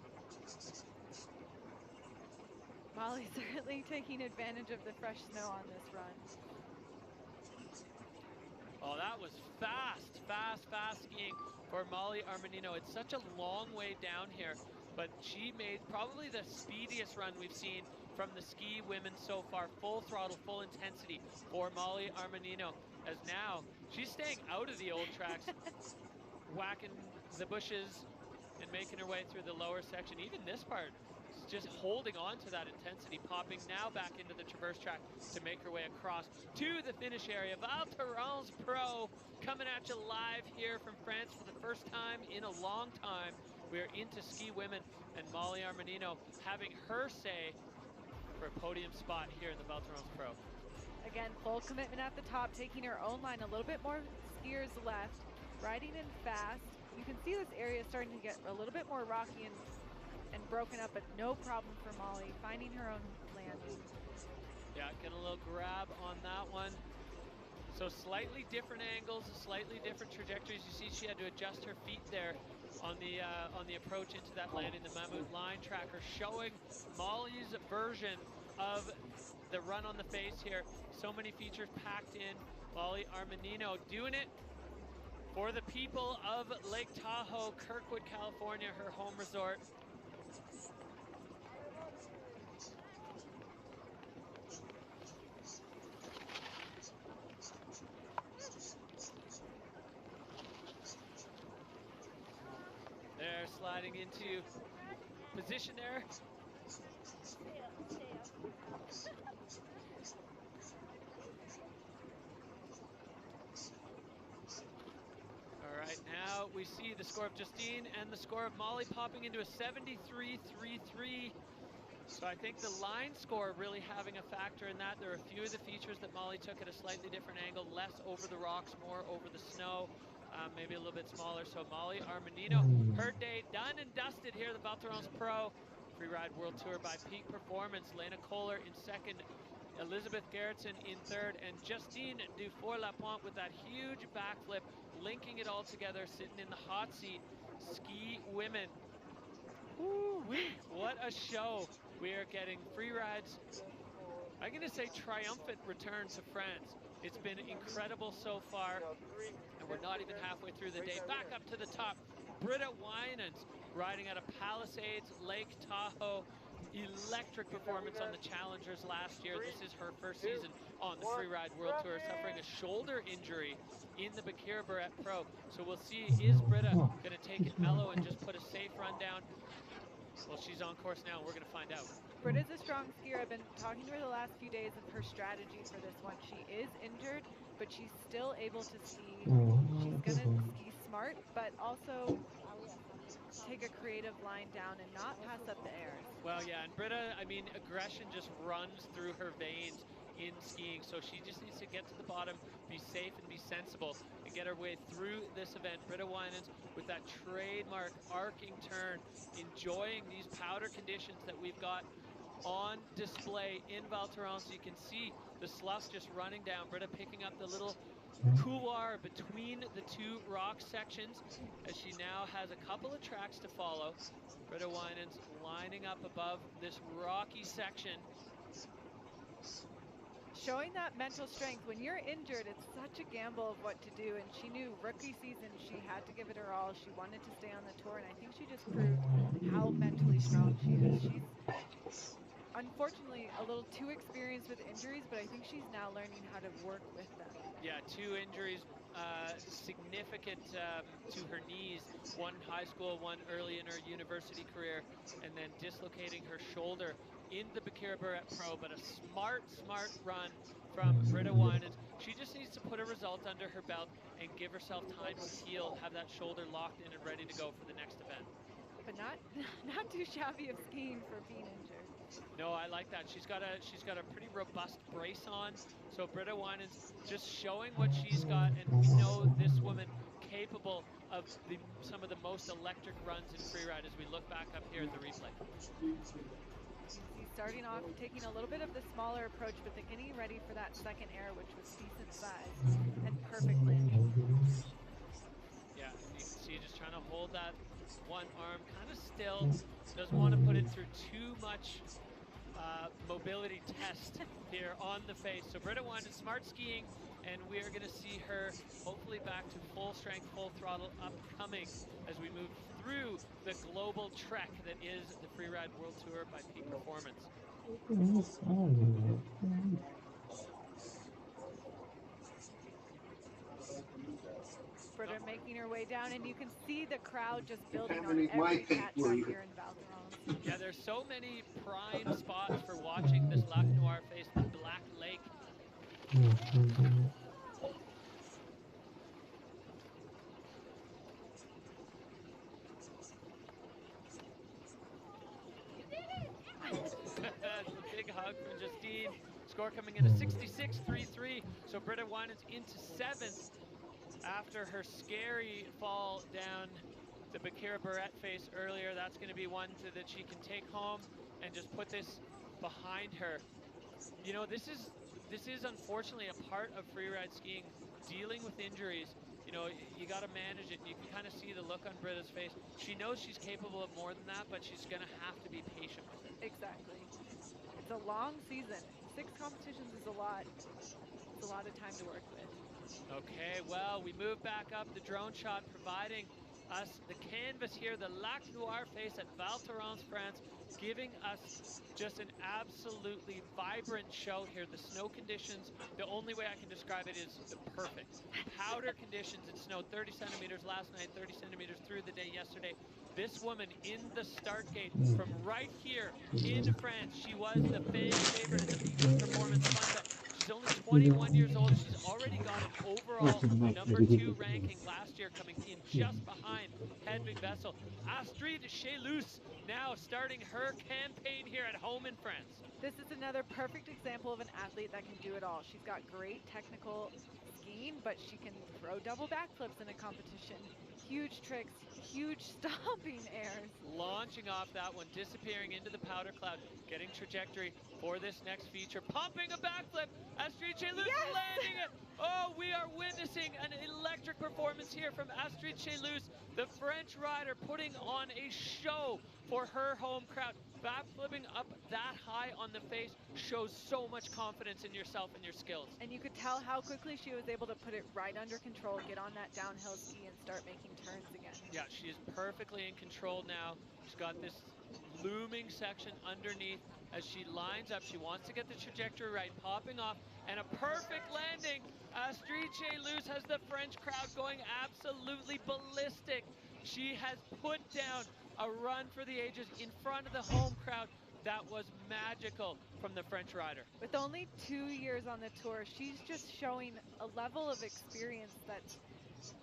Molly's certainly taking advantage of the fresh snow on this run. Oh, that was fast, fast, fast skiing for Molly Armanino. It's such a long way down here, but she made probably the speediest run we've seen from the ski women so far. Full throttle, full intensity for Molly Armanino, as now she's staying out of the old tracks, whacking the bushes and making her way through the lower section. Even this part, just holding on to that intensity, popping now back into the traverse track to make her way across to the finish area. Val Thorens Pro coming at you live here from France for the first time in a long time. We're into ski women, and Molly Armanino having her say for a podium spot here in the Val Thorens Pro. Again, full commitment at the top, taking her own line, a little bit more skiers left, riding in fast. You can see this area starting to get a little bit more rocky and and broken up, but no problem for Molly, finding her own landing. Yeah, get a little grab on that one. So slightly different angles, slightly different trajectories. You see she had to adjust her feet there on the approach into that landing. The Mammut line tracker showing Molly's version of the run on the face here. So many features packed in. Molly Armanino doing it for the people of Lake Tahoe, Kirkwood, California, her home resort. They're sliding into position there. All right, now we see the score of Justine and the score of Molly popping into a 73-3-3. So I think the line score really having a factor in that. There are a few of the features that Molly took at a slightly different angle, less over the rocks, more over the snow, maybe a little bit smaller. So Molly Armanino, her day done and dusted here at the Val Thorens Pro Freeride World Tour by Peak Performance. Lena Kohler in second, Elizabeth Gerritsen in third, and Justine Dufour-Lapointe with that huge backflip, linking it all together, sitting in the hot seat. Ski women. Woo-wee, what a show. We are getting free rides. I'm going to say triumphant return to France. It's been incredible so far, and we're not even halfway through the day. Back up to the top, Britta Winans riding out of Palisades, Lake Tahoe. Electric performance on the Challengers last year. This is her first season on the Freeride World Tour, suffering a shoulder injury in the Bakir Barrett Pro. So we'll see, is Britta going to take it mellow and just put a safe run down? Well, she's on course now, and we're going to find out. Britta's a strong skier. I've been talking to her the last few days of her strategy for this one. She is injured, but she's still able to ski. She's going to ski smart, but also take a creative line down and not pass up the airs. Well, yeah, and Britta, I mean, aggression just runs through her veins in skiing, so she just needs to get to the bottom, be safe and be sensible, and get her way through this event. Britta Winans with that trademark arcing turn, enjoying these powder conditions that we've got on display in Val Thorens. You can see the slough just running down. Britta picking up the little couloir between the two rock sections as she now has a couple of tracks to follow. Britta Winans lining up above this rocky section. Showing that mental strength. When you're injured, it's such a gamble of what to do, and she knew rookie season she had to give it her all. She wanted to stay on the tour, and I think she just proved how mentally strong she is. She's unfortunately a little too experienced with injuries, but I think she's now learning how to work with them. Yeah, 2 injuries, significant to her knees, one in high school, one early in her university career, and then dislocating her shoulder in the Bakir Barrett Pro, but a smart run from Britta Winans. She just needs to put a result under her belt and give herself time to heal, have that shoulder locked in and ready to go for the next event. But not too shabby of skiing for being injured. No, I like that. She's got a pretty robust brace on. So Britta Winans just showing what she's got, and we know this woman capable of some of the most electric runs in freeride as we look back up here at the replay. He's starting off taking a little bit of the smaller approach, but then getting ready for that second air, which was decent size and perfect landing. Yeah, you can see just trying to hold that one arm kind of still. Doesn't want to put it through too much mobility test here on the face. So Britta Winans smart skiing, and we are going to see her hopefully back to full strength, full throttle upcoming as we move through the global trek that is the Freeride World Tour by Peak Performance. Britta making her way down, and you can see the crowd just building on every cat track here in Val Thorens. Yeah, there's so many prime spots for watching this Lac Noir face, the Black Lake. A big hug from Justine. Score coming in a 66-3-3. So Britta Winans into 7th after her scary fall down the Bakira Barrett face earlier. That's going to be one that she can take home and just put this behind her. You know, this is unfortunately a part of freeride skiing, dealing with injuries. You know, you got to manage it, and you can kind of see the look on Britta's face. She knows she's capable of more than that, but she's going to have to be patient with it. Exactly. It's a long season. 6 competitions is a lot. It's a lot of time to work with. Okay, well, we move back up. The drone shot providing us the canvas here, the Lac Noir face at Val Thorens, France, giving us just an absolutely vibrant show here. The snow conditions, the only way I can describe it is perfect. Powder conditions. It snowed 30 centimeters last night, 30 centimeters through the day yesterday. This woman in the start gate from right here in France, she was the fan favorite in the peak performance fun bet. She's only 21 years old. She's already got an overall #2 ranking last year, coming in just behind Hedvig Vessel. Astrid Chelus now starting her campaign here at home in France. This is another perfect example of an athlete that can do it all. She's got great technical skiing, but she can throw double backflips in a competition. Huge tricks, huge stomping airs. Launching off that one, disappearing into the powder cloud, getting trajectory for this next feature. Pumping a backflip. Astrid Chelus landing it. Oh, we are witnessing an electric performance here from Astrid Chelus, the French rider, putting on a show for her home crowd. Backflipping up that high on the face shows so much confidence in yourself and your skills. And you could tell how quickly she was able to put it right under control, get on that downhill ski and start making turns again. Yeah, she is perfectly in control now. She's got this looming section underneath as she lines up. She wants to get the trajectory right, popping off, and a perfect landing. Astrid Chelus has the French crowd going absolutely ballistic. She has put down a run for the ages in front of the home crowd. That was magical from the French rider. With only 2 years on the tour, she's just showing a level of experience that's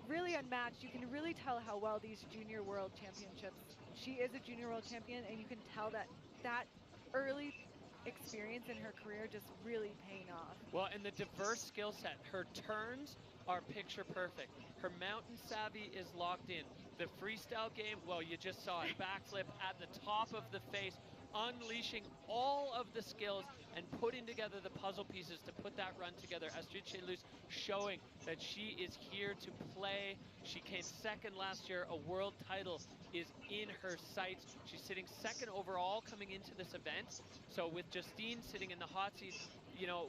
really unmatched. You can really tell how well these junior world championships, she is a junior world champion, and you can tell that early experience in her career just really paying off. Well, and the diverse skill set, her turns are picture perfect. Her mountain savvy is locked in. The freestyle game, well, you just saw it. Backflip at the top of the face, unleashing all of the skills and putting together the puzzle pieces to put that run together. Astrid Chelus showing that she is here to play. She came second last year. A world title is in her sights. She's sitting second overall coming into this event. So with Justine sitting in the hot seat, you know,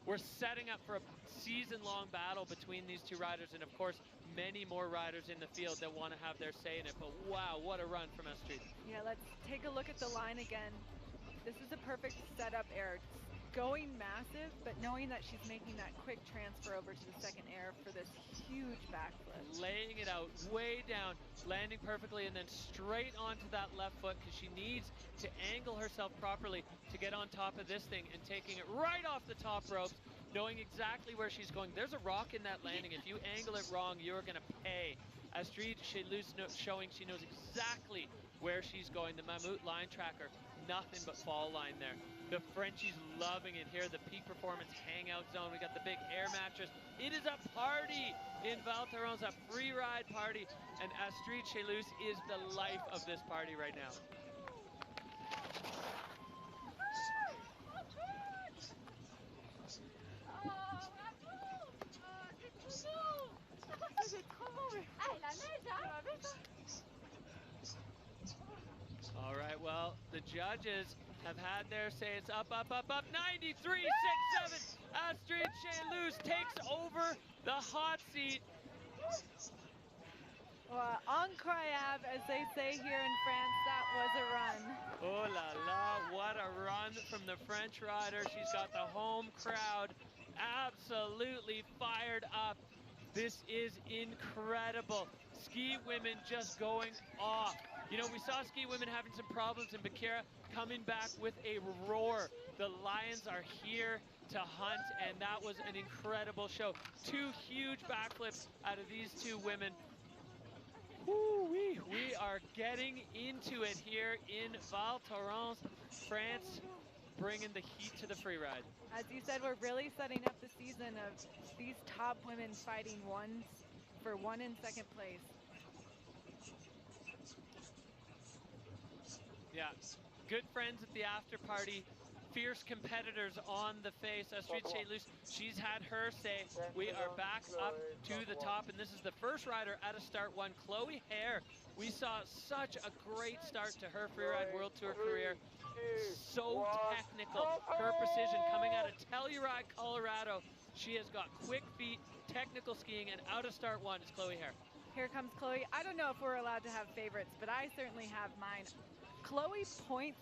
we're setting up for a season-long battle between these two riders, and of course, many more riders in the field that want to have their say in it. But wow, what a run from Astrid. Yeah, let's take a look at the line again. This is a perfect setup air. Going massive, but knowing that she's making that quick transfer over to the second air for this huge backflip. Laying it out way down, landing perfectly, and then straight onto that left foot, because she needs to angle herself properly to get on top of this thing, and taking it right off the top ropes, knowing exactly where she's going. There's a rock in that landing. If you angle it wrong, you're going to pay. Astrid Chelus showing she knows exactly where she's going. The Mammut line tracker, nothing but fall line there. The Frenchies loving it here. The peak performance hangout zone. We got the big air mattress. It is a party in Val Thorens, a free ride party. And Astrid Chelus is the life of this party right now. All right, well, the judges have had their say. It's up, up, up, up. 93.67. Astrid Chelus takes over the hot seat. Well, incroyable, as they say here in France, that was a run. Oh la la, what a run from the French rider. She's got the home crowd absolutely fired up. This is incredible. Ski women just going off. You know, we saw ski women having some problems in Bakira, coming back with a roar. The Lions are here to hunt, and that was an incredible show. 2 huge backflips out of these 2 women. Woo-wee. We are getting into it here in Val Thorens, France, bringing the heat to the free ride. As you said, we're really setting up the season of these top women fighting for one and second place. Yeah, good friends at the after party. Fierce competitors on the face. Astrid Chelus, she's had her say, we are back up to the top, and this is the first rider at a start one, Chloe Hare. We saw such a great start to her Freeride World Tour career. So technical, her precision coming out of Telluride, Colorado. She has got quick feet, technical skiing, and out of start one is Chloe Hare. Here comes Chloe. I don't know if we're allowed to have favorites, but I certainly have mine. Chloe points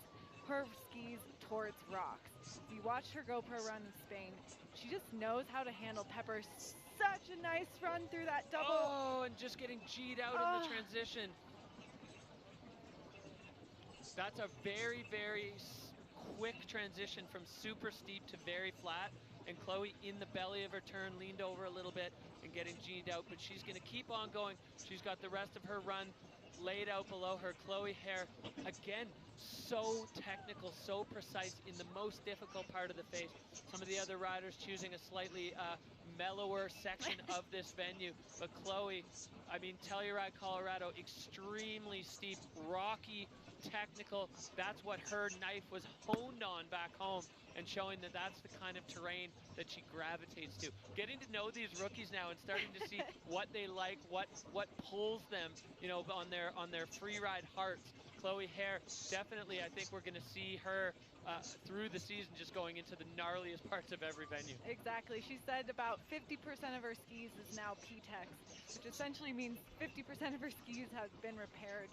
her skis towards rocks. If you watched her GoPro run in Spain, she just knows how to handle Pepper. Such a nice run through that double. Oh, and just getting G'd out in the transition. That's a very, very quick transition from super steep to very flat. And Chloe in the belly of her turn leaned over a little bit and getting G'd out, but she's gonna keep on going. She's got the rest of her run laid out below her. Chloe Hare, again, so technical, so precise in the most difficult part of the face. Some of the other riders choosing a slightly mellower section of this venue, but Chloe, I mean, Telluride, Colorado, extremely steep, rocky, technical. That's what her knife was honed on back home, and showing that that's the kind of terrain that she gravitates to. Getting to know these rookies now and starting to see what they like, what pulls them, you know, on their free ride hearts. Chloe Hare, definitely, I think we're going to see her through the season just going into the gnarliest parts of every venue. Exactly. She said about 50% of her skis is now P-Tex, which essentially means 50% of her skis have been repaired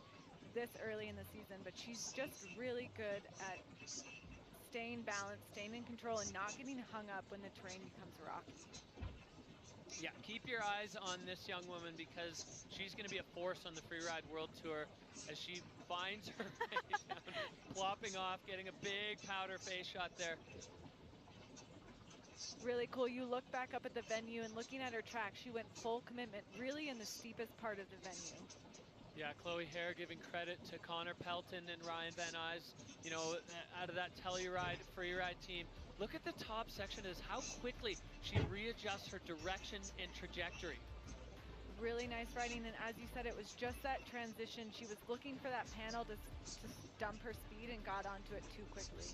this early in the season, but she's just really good at staying balanced, staying in control, and not getting hung up when the terrain becomes rocky. Yeah, keep your eyes on this young woman because she's going to be a force on the Freeride World Tour as she finds her way down, plopping off, getting a big powder face shot there. Really cool. You look back up at the venue and looking at her track, she went full commitment really in the steepest part of the venue. Yeah, Chloe Hare giving credit to Connor Pelton and Ryan Van Nuys, you know, out of that Telluride Freeride team. Look at the top section is how quickly she readjusts her direction and trajectory. Really nice riding, and as you said, it was just that transition. She was looking for that panel to dump her speed and got onto it too quickly.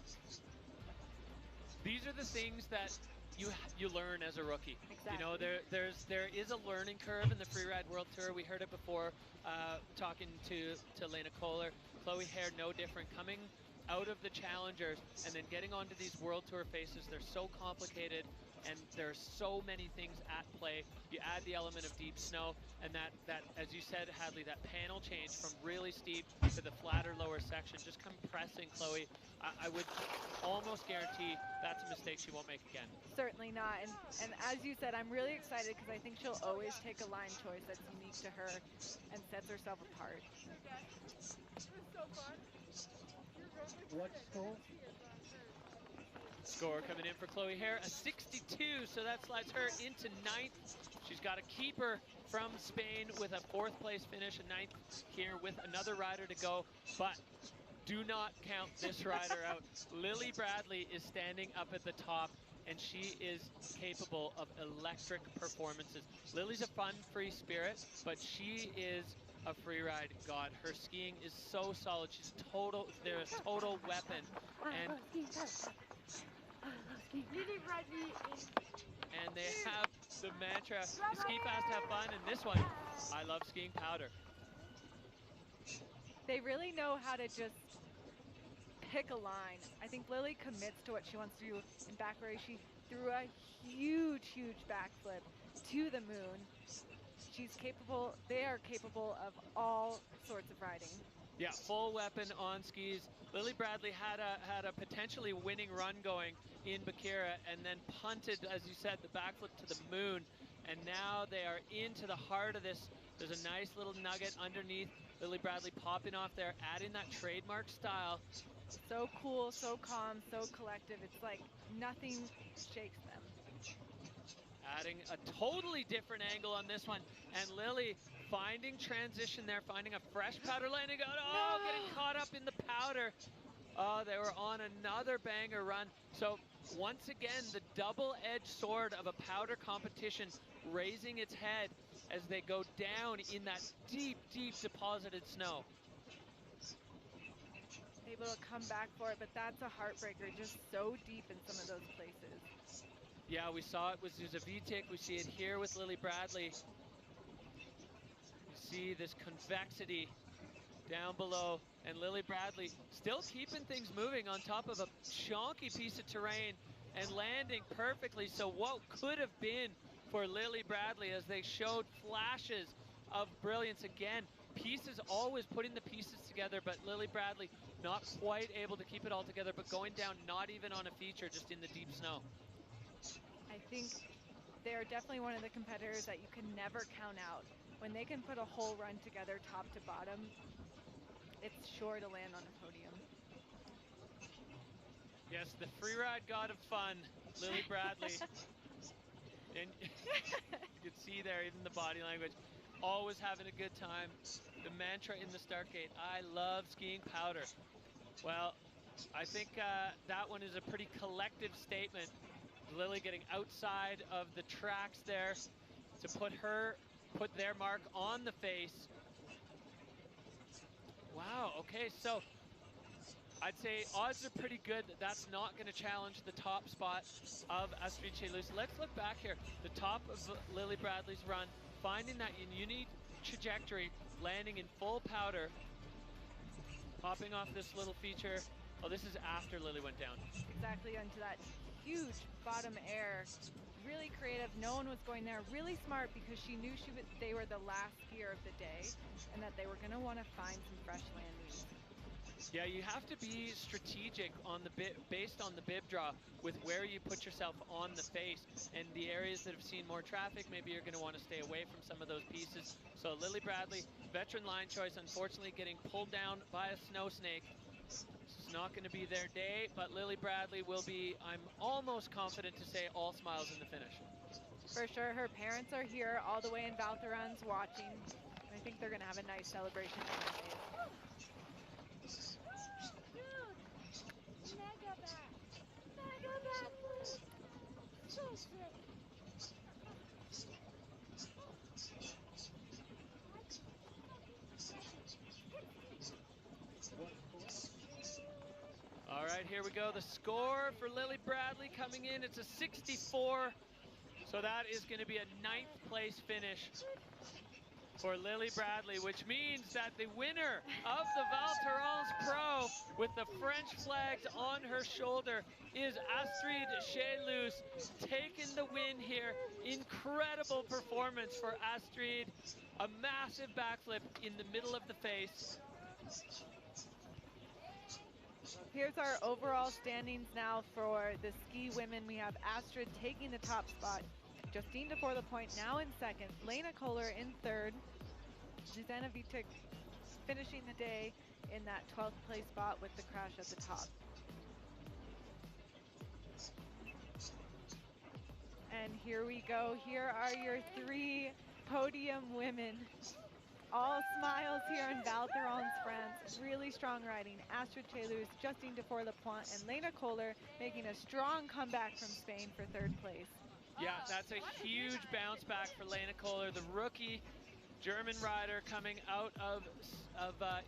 These are the things that you learn as a rookie. Exactly. You know, there is a learning curve in the Freeride World Tour. We heard it before talking to Lena Kohler. Chloe Hare, no different, coming out of the challengers and then getting onto these World Tour faces. They're so complicated and there's so many things at play. You add the element of deep snow and that as you said, Hadley, that panel change from really steep to the flatter lower section, just compressing Chloe. I would almost guarantee that's a mistake she won't make again. Certainly not, and as you said, I'm really excited because I think she'll always take a line choice that's unique to her and sets herself apart. It was so fun. What's score? Score coming in for Chloe Hare, a 62, so that slides her into ninth. She's got a keeper from Spain with a fourth place finish, a ninth here with another rider to go, but do not count this rider out. Lily Bradley is standing up at the top, and she is capable of electric performances. Lily's a fun, free spirit, but she is a freeride god. Her skiing is so solid. She's they're a total weapon. And they have the mantra, you ski fast, have fun, and this one, I love skiing powder. They really know how to just pick a line. I think Lily commits to what she wants to do in back race. She threw a huge backflip to the moon. She's capable, they are capable of all sorts of riding. Yeah, full weapon on skis. Lily Bradley had a potentially winning run going in Bakira and then punted, as you said, the backflip to the moon. And now they are into the heart of this. There's a nice little nugget underneath. Lily Bradley popping off there, adding that trademark style. So cool, so calm, so collective. It's like nothing shakes them. Adding a totally different angle on this one. And Lily finding transition there, finding a fresh powder landing. Oh, no! Getting caught up in the powder. Oh, they were on another banger run. So once again, the double-edged sword of a powder competition raising its head as they go down in that deep deposited snow. They little comeback for it, but that's a heartbreaker, just so deep in some of those places. Yeah, we saw it with Zuzavitic. We see it here with Lily Bradley. You see this convexity down below, and Lily Bradley still keeping things moving on top of a chonky piece of terrain and landing perfectly. So what could have been for Lily Bradley as they showed flashes of brilliance again. Pieces, always putting the pieces together, but Lily Bradley not quite able to keep it all together, but going down not even on a feature, just in the deep snow. I think they're definitely one of the competitors that you can never count out. When they can put a whole run together top to bottom, it's sure to land on a podium. Yes, the free ride god of fun, Lily Bradley. And you can see there, even the body language, always having a good time. The mantra in the start gate, I love skiing powder. Well, I think that one is a pretty collective statement. Lily getting outside of the tracks there to put their mark on the face. Wow, okay, so I'd say odds are pretty good that that's not going to challenge the top spot of Astrid Chelus. Let's look back here. The top of Lily Bradley's run, finding that unique trajectory, landing in full powder, popping off this little feature. Oh, this is after Lily went down. Exactly, onto that huge bottom air. Really creative. No one was going there. Really smart, because she knew they were the last skier of the day and that they were going to want to find some fresh landings. Yeah, you have to be strategic on the based on the bib draw with where you put yourself on the face, and the areas that have seen more traffic, maybe you're going to want to stay away from some of those pieces. So Lily Bradley, veteran line choice, unfortunately getting pulled down by a snow snake. It's not going to be their day, but Lily Bradley will be, I'm almost confident to say, all smiles in the finish. For sure, her parents are here all the way in Val Thorens watching. I think they're going to have a nice celebration for Monday. Dude! Mega back! Mega backflip! So sick! All right, here we go. The score for Lily Bradley coming in, it's a 64. So that is going to be a 9th place finish for Lily Bradley, which means that the winner of the Val Thorens Pro with the French flags on her shoulder is Astrid Chelus, taking the win here. Incredible performance for Astrid. A massive backflip in the middle of the face. Here's our overall standings now for the ski women. We have Astrid taking the top spot, Justine before the point now in second, Lena Kohler in third, Zuzana Vitek finishing the day in that 12th place spot with the crash at the top. And here we go. Here are your 3 podium women. All smiles here in Val Thorens, France. Really strong riding. Astrid Chelus, Justine Dufour-Lapointe, and Lena Kohler making a strong comeback from Spain for 3rd place. Yeah, that's a huge bounce back for Lena Kohler, the rookie German rider coming out of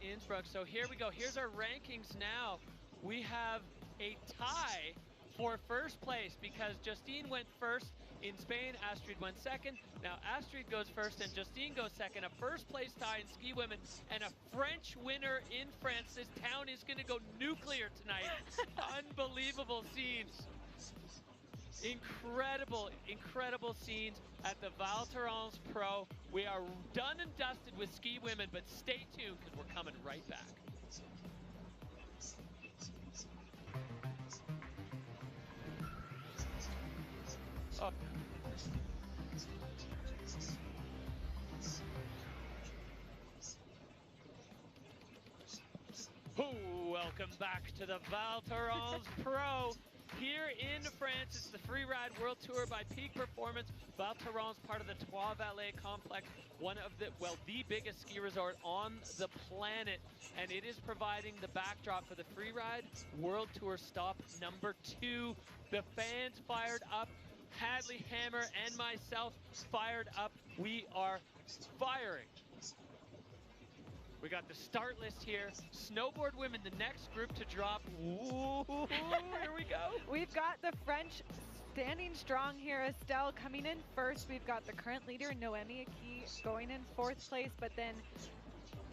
Innsbruck. So here we go. Here's our rankings now. We have a tie for 1st place because Justine went 1st in Spain, Astrid went 2nd. Now Astrid goes 1st and Justine goes 2nd. A 1st place tie in ski women and a French winner in France. This town is going to go nuclear tonight. Unbelievable scenes. Incredible, incredible scenes at the Val Thorens Pro. We are done and dusted with ski women, but stay tuned because we're coming right back. Oh. Welcome back to the Val Thorens Pro. Here in France, it's the Freeride World Tour by Peak Performance. Val Thorens, part of the Trois Vallées complex, one of the, well, the biggest ski resort on the planet. And it is providing the backdrop for the Freeride World Tour stop number 2. The fans fired up. Hadley Hammer and myself fired up. We are firing. We got the start list here. Snowboard women, the next group to drop. Ooh, here we go. We've got the French standing strong here. Estelle coming in first. We've got the current leader, Noemi Aki, going in fourth place, but then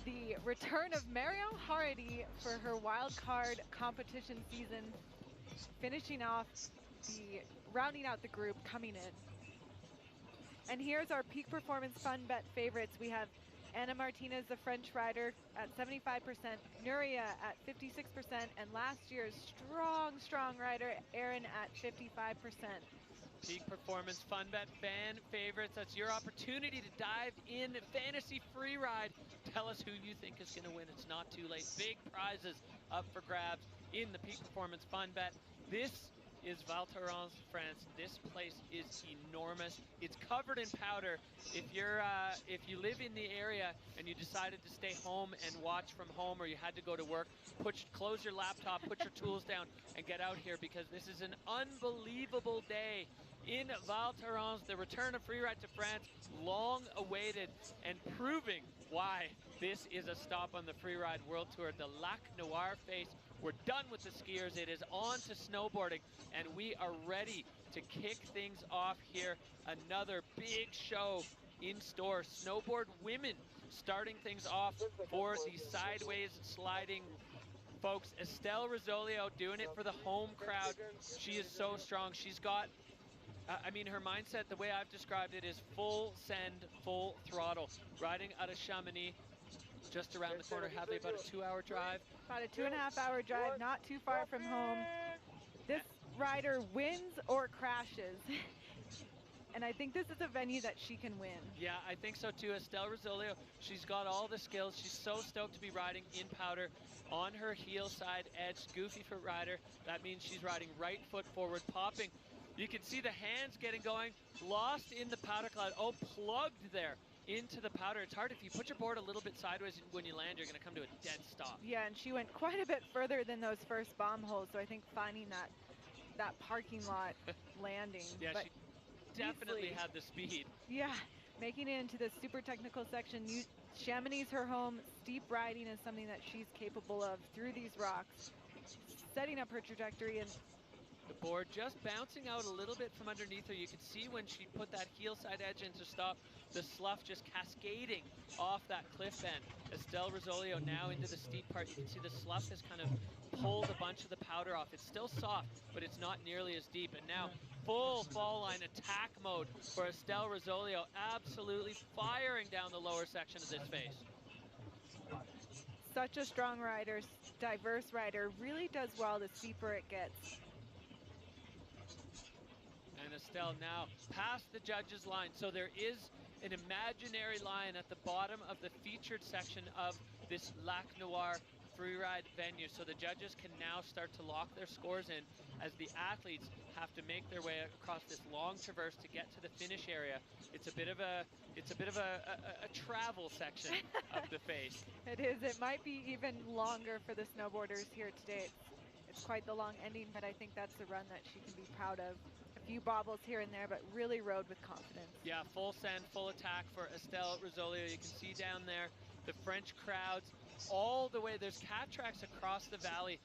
the return of Marion Hardy for her wild card competition season, finishing off rounding out the group, coming in. And here's our peak performance fun bet favorites. We have Anna Martinez, the French rider, at 75%, Nuria at 56%, and last year's strong rider, Erin, at 55%. Peak performance fun bet fan favorites. That's your opportunity to dive in fantasy free ride. Tell us who you think is going to win. It's not too late. Big prizes up for grabs in the peak performance fun bet. This is Val Thorens, France. This place is enormous. It's covered in powder. If you live in the area and you decided to stay home and watch from home, or you had to go to work, close your laptop, put your tools down, and get out here, because this is an unbelievable day in Val Thorens. The return of Freeride to France, long awaited, and proving why this is a stop on the Freeride World Tour. The Lac Noir face. We're done with the skiers. It is on to snowboarding, and we are ready to kick things off here. Another big show in store. Snowboard women starting things off for the sideways sliding folks. Estelle Rizzolio doing it for the home crowd. She is so strong. She's got, I mean, her mindset, the way I've described it, is full send, full throttle. Riding out of Chamonix, just around the corner, Hadley, about a 2-hour drive. About a 2.5-hour drive, not too far from home. This rider wins or crashes. And I think this is a venue that she can win. Yeah, I think so too. Estelle Rizzolio, she's got all the skills. She's so stoked to be riding in powder on her heel side edge. Goofy foot rider. That means she's riding right foot forward, popping. You can see the hands getting going. Lost in the powder cloud. Oh, plugged there into the powder. It's hard. If you put your board a little bit sideways when you land, you're going to come to a dead stop. Yeah, and she went quite a bit further than those first bomb holes, so I think finding that parking lot landing. Yeah, but she definitely had the speed. Yeah, making it into the super technical section. Chamonix is her home. Steep riding is something that she's capable of through these rocks, setting up her trajectory. And the board just bouncing out a little bit from underneath her. You can see when she put that heel side edge into stop, the slough just cascading off that cliff end. Estelle Rizzolio now into the steep part. You can see the slough has kind of pulled a bunch of the powder off. It's still soft, but it's not nearly as deep. And now full fall line attack mode for Estelle Rizzolio, absolutely firing down the lower section of this face. Such a strong rider, diverse rider, really does well the steeper it gets. And Estelle now past the judges line. So there is an imaginary line at the bottom of the featured section of this Lac Noir freeride venue. So the judges can now start to lock their scores in as the athletes have to make their way across this long traverse to get to the finish area. It's a bit of a travel section of the face. It is. It might be even longer for the snowboarders here today. It's quite the long ending, but I think that's a run that she can be proud of. A few bobbles here and there, but really rode with confidence. Yeah, full send, full attack for Estelle Rizzolio. You can see down there the French crowds all the way. There's cat tracks across the valley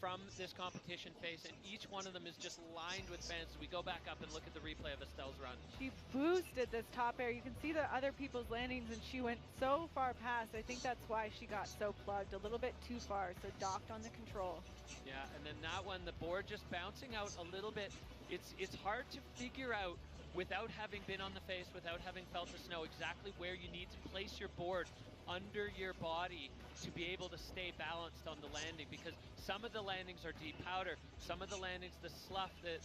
from this competition face, and each one of them is just lined with fans. As we go back up and look at the replay of Estelle's run. She boosted this top air. You can see the other people's landings, and she went so far past. I think that's why she got so plugged, a little bit too far, so docked on the control. Yeah, and then that one, the board just bouncing out a little bit. It's hard to figure out, without having been on the face, without having felt the snow, exactly where you need to place your board under your body to be able to stay balanced on the landing, because some of the landings are deep powder, some of the landings, the slough, the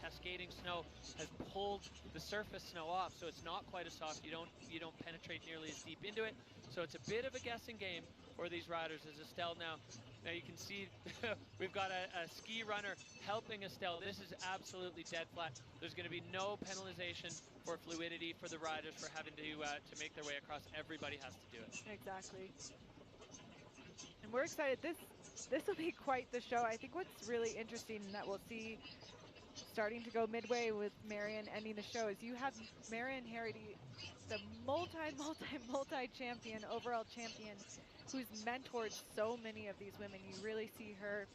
cascading snow has pulled the surface snow off, so it's not quite as soft. You don't penetrate nearly as deep into it, so it's a bit of a guessing game for these riders. As Estelle now you can see we've got a ski runner helping Estelle. This is absolutely dead flat. There's going to be no penalization for fluidity for the riders for having to make their way across. Everybody has to do it. Exactly. And we're excited. This will be quite the show. I think what's really interesting that we'll see starting to go midway with Marion ending the show, is you have Marion Harity, the multi champion, overall champion, who's mentored so many of these women. You really see her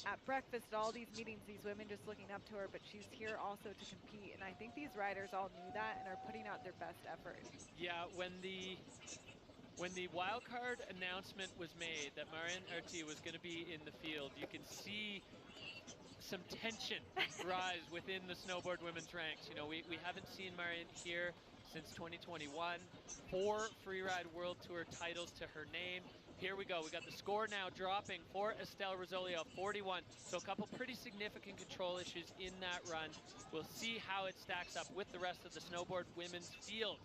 at breakfast, at all these meetings, these women just looking up to her, but she's here also to compete. And I think these riders all knew that and are putting out their best effort. Yeah, when the wild card announcement was made that Marion Harity was going to be in the field, you can see some tension rise within the snowboard women's ranks. You know, we haven't seen Marion here since 2021. 4 Freeride World Tour titles to her name. Here we go. We got the score now dropping for Estelle Rosolio, 41. So a couple pretty significant control issues in that run. We'll see how it stacks up with the rest of the snowboard women's field.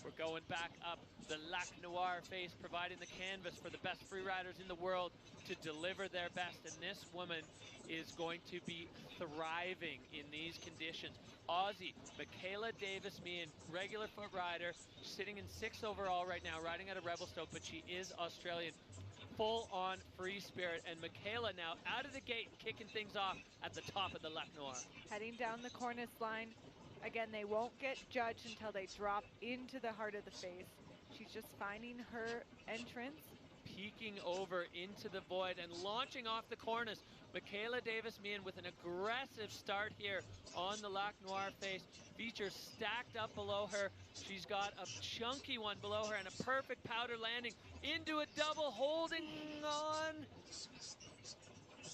We're going back up the Lac Noir face, providing the canvas for the best freeriders in the world to deliver their best. And this woman is going to be thriving in these conditions. Aussie, Michaela Davis-Meehan, regular foot rider, sitting in 6th overall right now, riding out of Revelstoke, but she is Australian. Full-on free spirit, and Michaela now out of the gate, kicking things off at the top of the Lac Noir. Heading down the cornice line. Again, they won't get judged until they drop into the heart of the face. She's just finding her entrance. Peeking over into the void and launching off the cornice. Michaela Davis-Meehan with an aggressive start here on the Lac Noir face. Features stacked up below her. She's got a chunky one below her and a perfect powder landing into a double, holding on.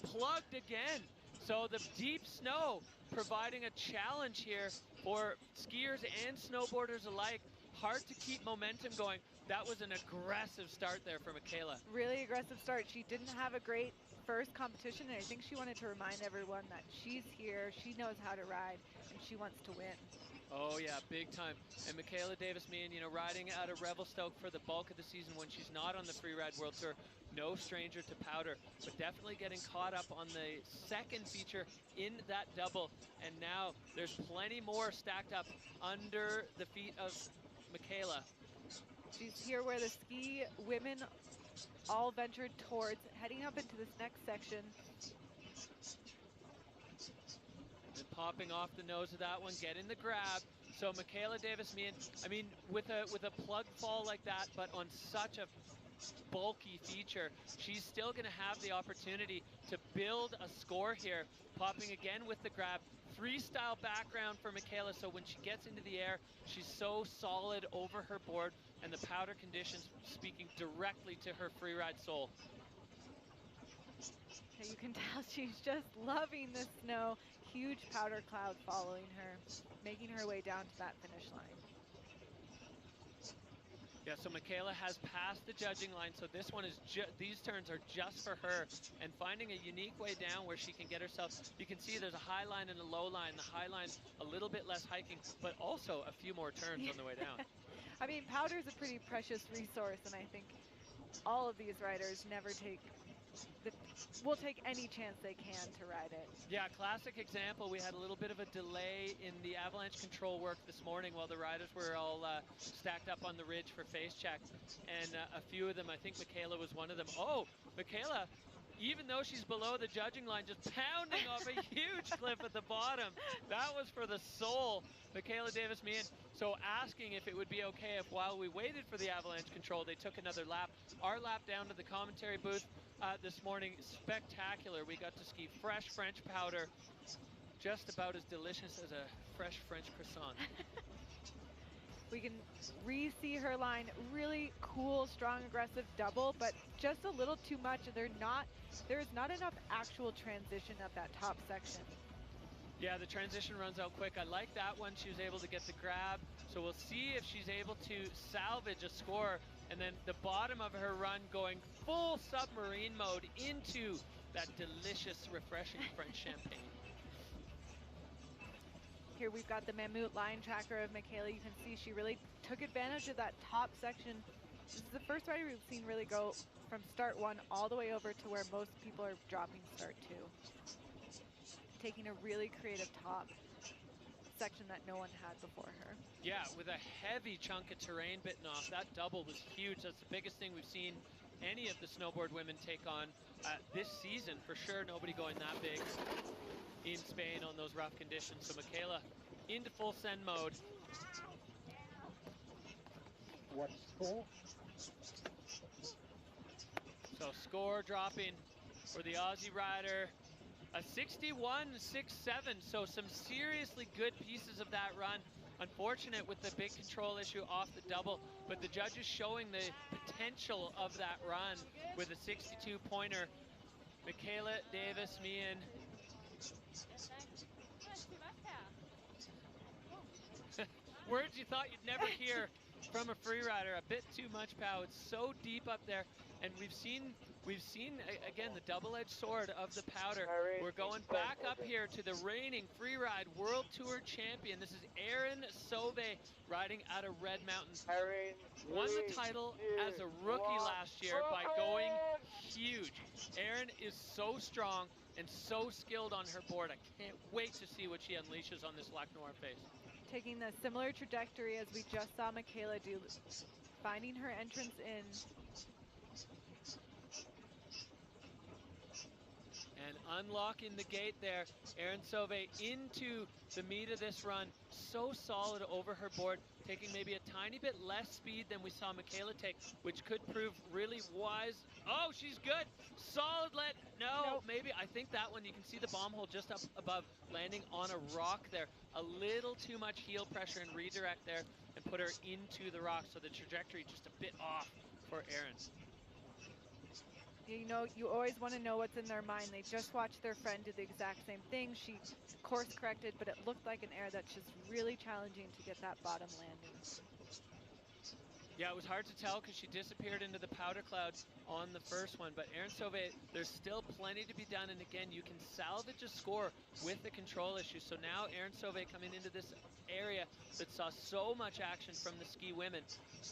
Plugged again. So the deep snow providing a challenge here for skiers and snowboarders alike. Hard to keep momentum going. That was an aggressive start there for Michaela. Really aggressive start. She didn't have a great first competition, and I think she wanted to remind everyone that she's here, she knows how to ride, and she wants to win. Oh yeah, big time. And Michaela Davis-Meehan, you know, riding out of Revelstoke for the bulk of the season when she's not on the Freeride World Tour. No stranger to powder, but definitely getting caught up on the second feature in that double. And now there's plenty more stacked up under the feet of Michaela. She's here where the ski women all ventured towards, heading up into this next section. And popping off the nose of that one, getting the grab. So Michaela Davis-Meehan, I mean, with a plug fall like that, but on such a bulky feature, she's still going to have the opportunity to build a score here. Popping again with the grab. Freestyle background for Michaela, so when she gets into the air, she's so solid over her board, and the powder conditions speaking directly to her freeride soul. You can tell she's just loving the snow. Huge powder cloud following her, making her way down to that finish line. Yeah, so Michaela has passed the judging line, so this one is these turns are just for her, and finding a unique way down where she can get herself. You can see there's a high line and a low line. The high line's a little bit less hiking, but also a few more turns on the way down. I mean, powder is a pretty precious resource, and I think all of these riders will take any chance they can to ride it. Yeah, classic example. We had a little bit of a delay in the avalanche control work this morning while the riders were all stacked up on the ridge for face check. And a few of them, I think Michaela was one of them. Oh, Michaela, even though she's below the judging line, just pounding off a huge cliff at the bottom. That was for the soul, Michaela Davis-Meehan. So asking if it would be okay if while we waited for the avalanche control, they took another lap. Our lap down to the commentary booth this morning, spectacular. We got to ski fresh French powder, just about as delicious as a fresh French croissant. We can re-see her line. Really cool, strong, aggressive double, but just a little too much. There is not enough actual transition at that top section. Yeah, the transition runs out quick. I like that one. She was able to get the grab. So we'll see if she's able to salvage a score. And then the bottom of her run going full submarine mode into that delicious, refreshing French champagne. Here we've got the Mammut line tracker of Michaela. You can see she really took advantage of that top section. This is the first rider we've seen really go from start one all the way over to where most people are dropping start two. Taking a really creative top section that no one had before her. Yeah, with a heavy chunk of terrain bitten off. That double was huge. That's the biggest thing we've seen any of the snowboard women take on this season. For sure, nobody going that big. in Spain on those rough conditions. So Michaela into full send mode. What score? So score dropping for the Aussie rider, a 61.67. So some seriously good pieces of that run. Unfortunate with the big control issue off the double, but the judges showing the potential of that run with a 62-pointer. Michaela Davis Meehan. Words you thought you'd never hear from a free rider. A bit too much pow. It's so deep up there, and we've seen again the double-edged sword of the powder. We're going back up here to the reigning free ride World Tour champion. This is Erin Sauvé riding out of Red Mountain. Won the title as a rookie last year by going huge. Erin is so strong and so skilled on her board. I can't wait to see what she unleashes on this Lac Noir face. Taking the similar trajectory as we just saw Michaela do, finding her entrance in. And unlocking the gate there, Erin Sauvé into the meat of this run. So solid over her board, taking maybe a tiny bit less speed than we saw Michaela take, which could prove really wise. Oh, she's good. Solid let. No, nope. Maybe. I think that one, you can see the bomb hole just up above, landing on a rock there. A little too much heel pressure and redirect there and put her into the rock. So the trajectory just a bit off for Erin. You know, you always want to know what's in their mind. They just watched their friend do the exact same thing. She course corrected, but it looked like an air that's just really challenging to get that bottom landing. Yeah, it was hard to tell because she disappeared into the powder clouds on the first one. But Erin Sauvé, there's still plenty to be done. And again, you can salvage a score with the control issue. So now Erin Sauvé coming into this area that saw so much action from the ski women,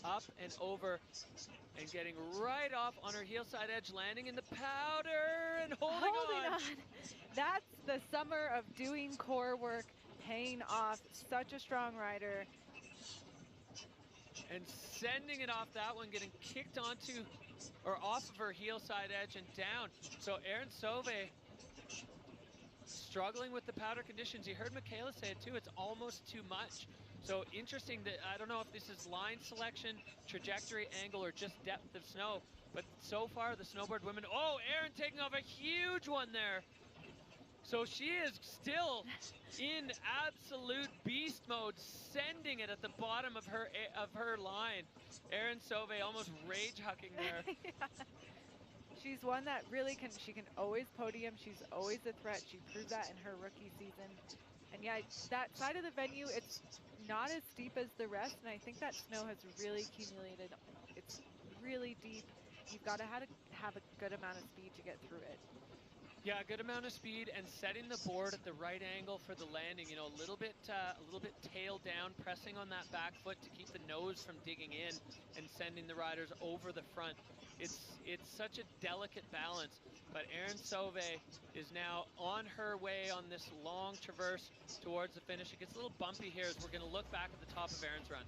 up and over and getting right off on her heel side edge, landing in the powder and holding on. That's the summer of doing core work paying off. Such a strong rider. And sending it off that one, getting kicked onto or off of her heel side edge and down. So Erin Sauvé struggling with the powder conditions. You heard Michaela say it too, it's almost too much. So interesting that, I don't know if this is line selection, trajectory angle, or just depth of snow, but so far the snowboard women, oh, Erin taking off a huge one there. So she is still in absolute beast mode, sending it at the bottom of her line. Erin Sauvé almost rage hucking there. Yeah. She's one that really she can always podium. She's always a threat. She proved that in her rookie season. And yeah, that side of the venue, it's not as steep as the rest, and I think that snow has really accumulated. It's really deep. You've got to have a good amount of speed to get through it. Yeah, a good amount of speed and setting the board at the right angle for the landing. You know, a little bit tail down, pressing on that back foot to keep the nose from digging in and sending the riders over the front. It's such a delicate balance, but Erin Sauvé is now on her way on this long traverse towards the finish. It gets a little bumpy here as we're going to look back at the top of Erin's run.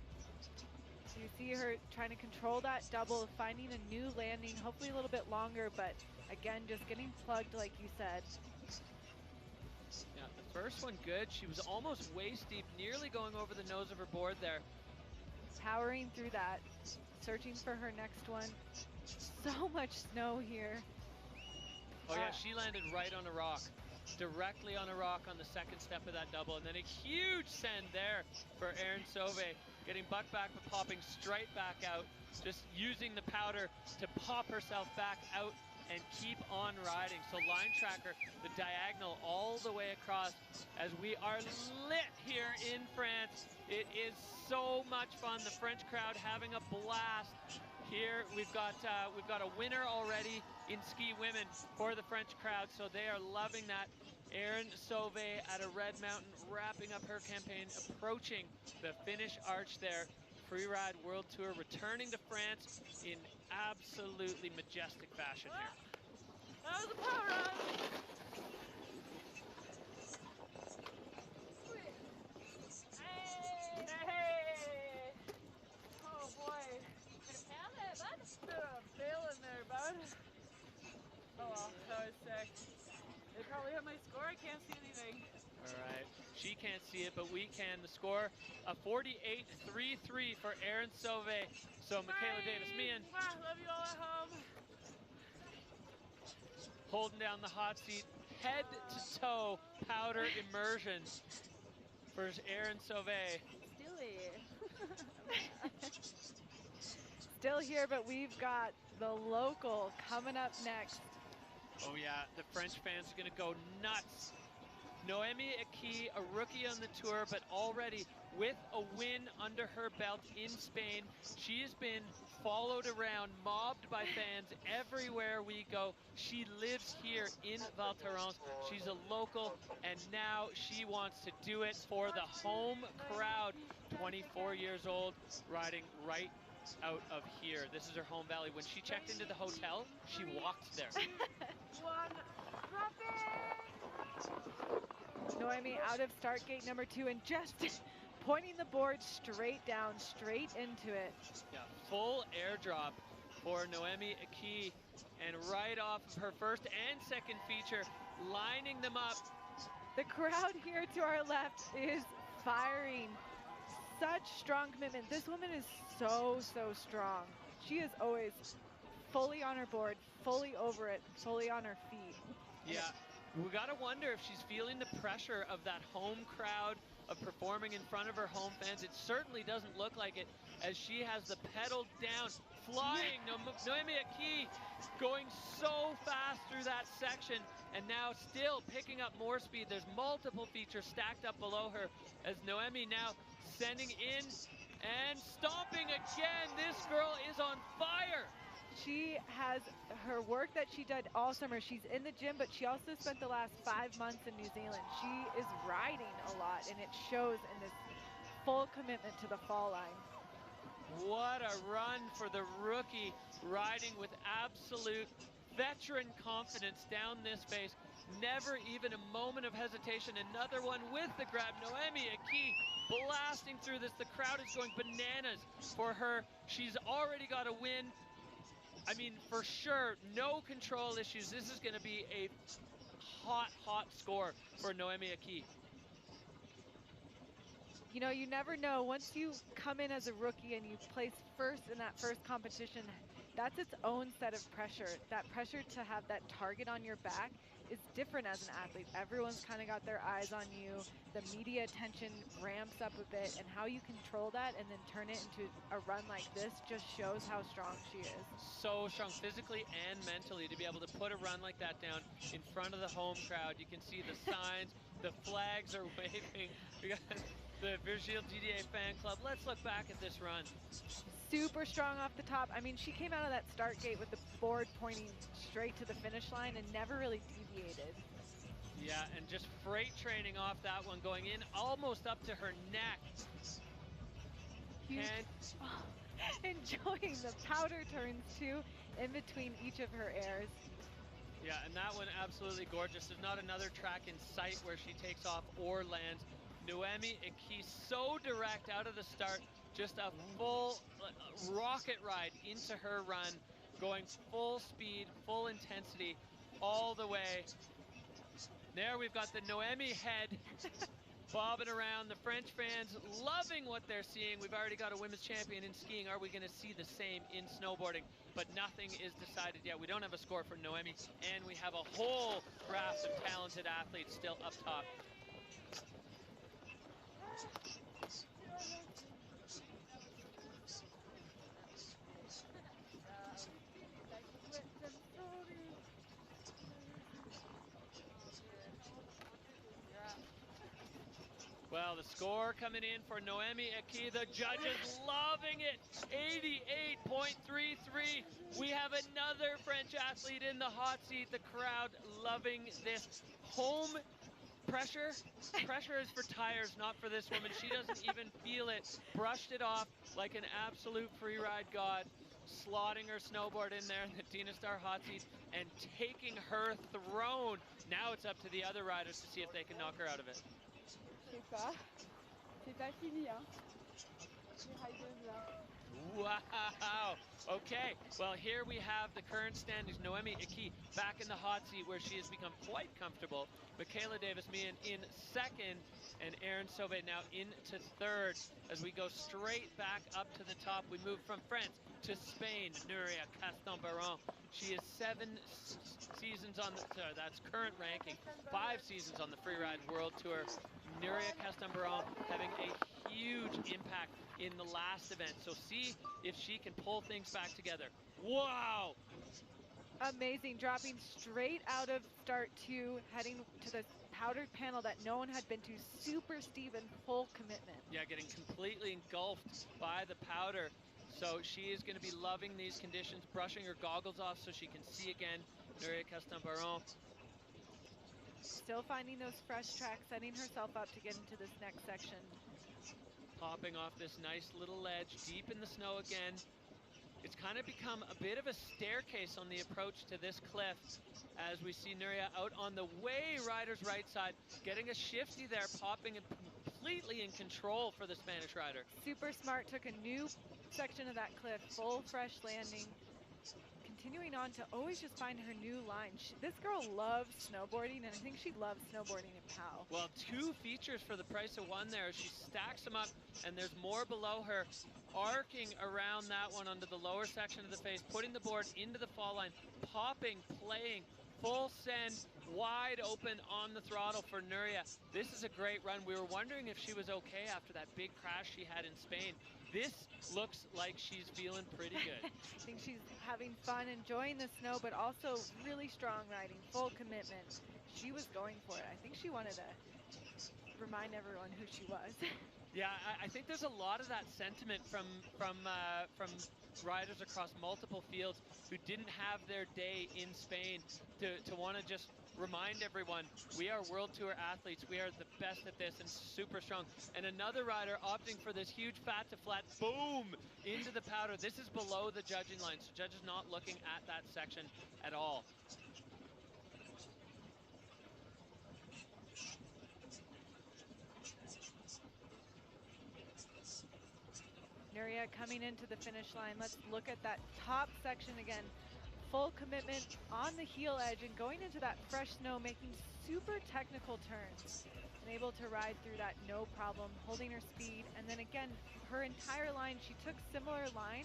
So you see her trying to control that double, finding a new landing, hopefully a little bit longer, but again, just getting plugged like you said. Yeah, the first one good. She was almost waist deep, nearly going over the nose of her board there. Powering through that, searching for her next one. So much snow here. Oh yeah, she landed right on a rock. Directly on a rock on the second step of that double. And then a huge send there for Erin Sauvé. Getting butt back but popping straight back out. Just using the powder to pop herself back out and keep on riding. So line tracker, the diagonal all the way across as we are lit here in France. It is so much fun. The French crowd having a blast. Here we've got a winner already in ski women for the French crowd, so they are loving that. Erin Sauvé at a Red Mountain, wrapping up her campaign, approaching the finish arch there. Free Ride World Tour returning to France in absolutely majestic fashion here. That was a power run. Hey! Oh boy. Fail in there, bud. Oh well, that was sick. They probably have my score, I can't see anything. she can't see it, but we can. The score, a 48-3-3 for Erin Sauvé. So Michaela Davis-Meehan Love you all at home. holding down the hot seat, head to toe powder immersion for Erin Sauvé. Still here. Still here, but we've got the local coming up next. Oh yeah, the French fans are gonna go nuts. Noemi Aki, a rookie on the tour, but already with a win under her belt in Spain. She has been followed around, mobbed by fans everywhere we go. She lives here in Val Thorens. She's a local, and now she wants to do it for the home crowd. 24 years old, riding right out of here. This is her home valley. When she checked into the hotel, she walked there. Noemi out of start gate number 2 and just pointing the board straight down, straight into it. Yeah, full airdrop for Noemi Aki, and right off of her first and second feature, lining them up. The crowd here to our left is firing. Such strong commitment. This woman is so strong. She is always fully on her board, fully over it, fully on her feet. Yeah, we gotta wonder if she's feeling the pressure of that home crowd, of performing in front of her home fans. It certainly doesn't look like it, as she has the pedal down, flying. Noemi Aki going so fast through that section, and now still picking up more speed. There's multiple features stacked up below her, as Noemi now sending in and stomping again. This girl is on fire. She has her work that she did all summer. She's in the gym, but she also spent the last 5 months in New Zealand. She is riding a lot, and it shows in this full commitment to the fall line. What a run for the rookie, riding with absolute veteran confidence down this face. Never even a moment of hesitation. Another one with the grab. Noemi Aki blasting through this. The crowd is going bananas for her. She's already got a win. I mean, for sure, no control issues. This is going to be a hot score for Noemi Aki. You know, you never know. Once you come in as a rookie and you place first in that first competition, that's its own set of pressure. That pressure to have that target on your back is different as an athlete. Everyone's kind of got their eyes on you. The media attention ramps up a bit, and how you control that and then turn it into a run like this just shows how strong she is. So strong physically and mentally to be able to put a run like that down in front of the home crowd. You can see the signs, the flags are waving. We got the Virgile Didier fan club. Let's look back at this run. Super strong off the top. I mean, she came out of that start gate with the board pointing straight to the finish line and never really deviated. Yeah, and just freight training off that one, going in almost up to her neck. And enjoying the powder turns too in between each of her airs. Yeah, and that one absolutely gorgeous. There's not another track in sight where she takes off or lands. Noemi Aki so direct out of the start, just a full rocket ride into her run, going full speed, full intensity all the way. There we've got the Noemi head bobbing around. The French fans loving what they're seeing. We've already got a women's champion in skiing. Are we going to see the same in snowboarding? But nothing is decided yet. We don't have a score for Noemi, and we have a whole raft of talented athletes still up top. Well, the score coming in for Noemi Aki, the judges loving it, 88.33. We have another French athlete in the hot seat, the crowd loving this. Home pressure is for tires, not for this woman. She doesn't even feel it, brushed it off like an absolute free ride god, slotting her snowboard in there in the Dina Star hot seat and taking her throne. Now it's up to the other riders to see if they can knock her out of it. Je sais pas. C'est pas fini, hein. Wow. Okay. Well, here we have the current standings. Noemi Iki back in the hot seat where she has become quite comfortable. Michaela Davis-Meehan in second, and Erin Sauvé now into third. As we go straight back up to the top, we move from France to Spain. Nuria Castan-Baron. She is 7 seasons on the, that's current ranking, 5 seasons on the Freeride World Tour. Nuria Castan-Baron having a huge impact in the last event. So see if she can pull things back together. Wow! Amazing, dropping straight out of start 2, heading to the powdered panel that no one had been to. Super steep and full commitment. Yeah, getting completely engulfed by the powder. So she is going to be loving these conditions, brushing her goggles off so she can see again. Nuria Castan-Baron. Still finding those fresh tracks, setting herself up to get into this next section. Popping off this nice little ledge, deep in the snow again. It's kind of become a bit of a staircase on the approach to this cliff as we see Nuria out on the way rider's right side, getting a shifty there, popping it completely in control for the Spanish rider. Super smart, took a new section of that cliff, full fresh landing. Continuing on to always just find her new line. This girl loves snowboarding, and I think she loves snowboarding in POW. Well, 2 features for the price of 1 there. She stacks them up, and there's more below her, arcing around that one under the lower section of the face, putting the board into the fall line, popping, playing, full send, wide open on the throttle for Nuria. This is a great run. We were wondering if she was okay after that big crash she had in Spain. This looks like she's feeling pretty good. I think she's having fun, enjoying the snow, but also really strong riding, full commitment. She was going for it. I think she wanted to remind everyone who she was. Yeah, I think there's a lot of that sentiment from riders across multiple fields who didn't have their day in Spain to want to just remind everyone we are World Tour athletes. We are the best at this and super strong. And another rider opting for this huge fat to flat, boom, into the powder. This is below the judging line, so judges not looking at that section at all. Nuria coming into the finish line. Let's look at that top section again. Full commitment on the heel edge and going into that fresh snow, making super technical turns and able to ride through that no problem, holding her speed. And then again, her entire line, she took similar line,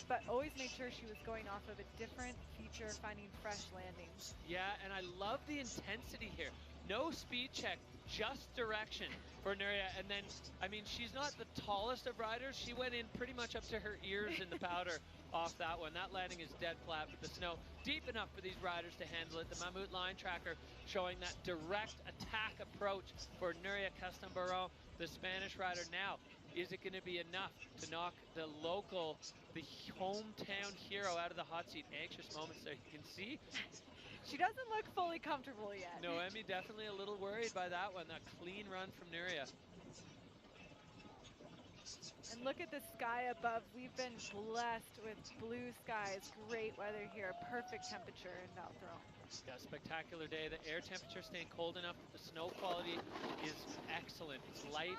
but always made sure she was going off of a different feature, finding fresh landings. Yeah, and I love the intensity here. No speed check, just direction for Nuria. And then, I mean, she's not the tallest of riders. She went in pretty much up to her ears in the powder off that one. That landing is dead flat with the snow deep enough for these riders to handle it. The Mammut line tracker showing that direct attack approach for Nuria Castan-Baron, the Spanish rider. Now, is it going to be enough to knock the local, the hometown hero out of the hot seat? Anxious moments there. You can see she doesn't look fully comfortable yet. Noemi definitely a little worried by that one. That clean run from Nuria. And look at the sky above. We've been blessed with blue skies, great weather here, perfect temperature in Valthrone. Yeah, spectacular day. The air temperature staying cold enough that the snow quality is excellent. It's light.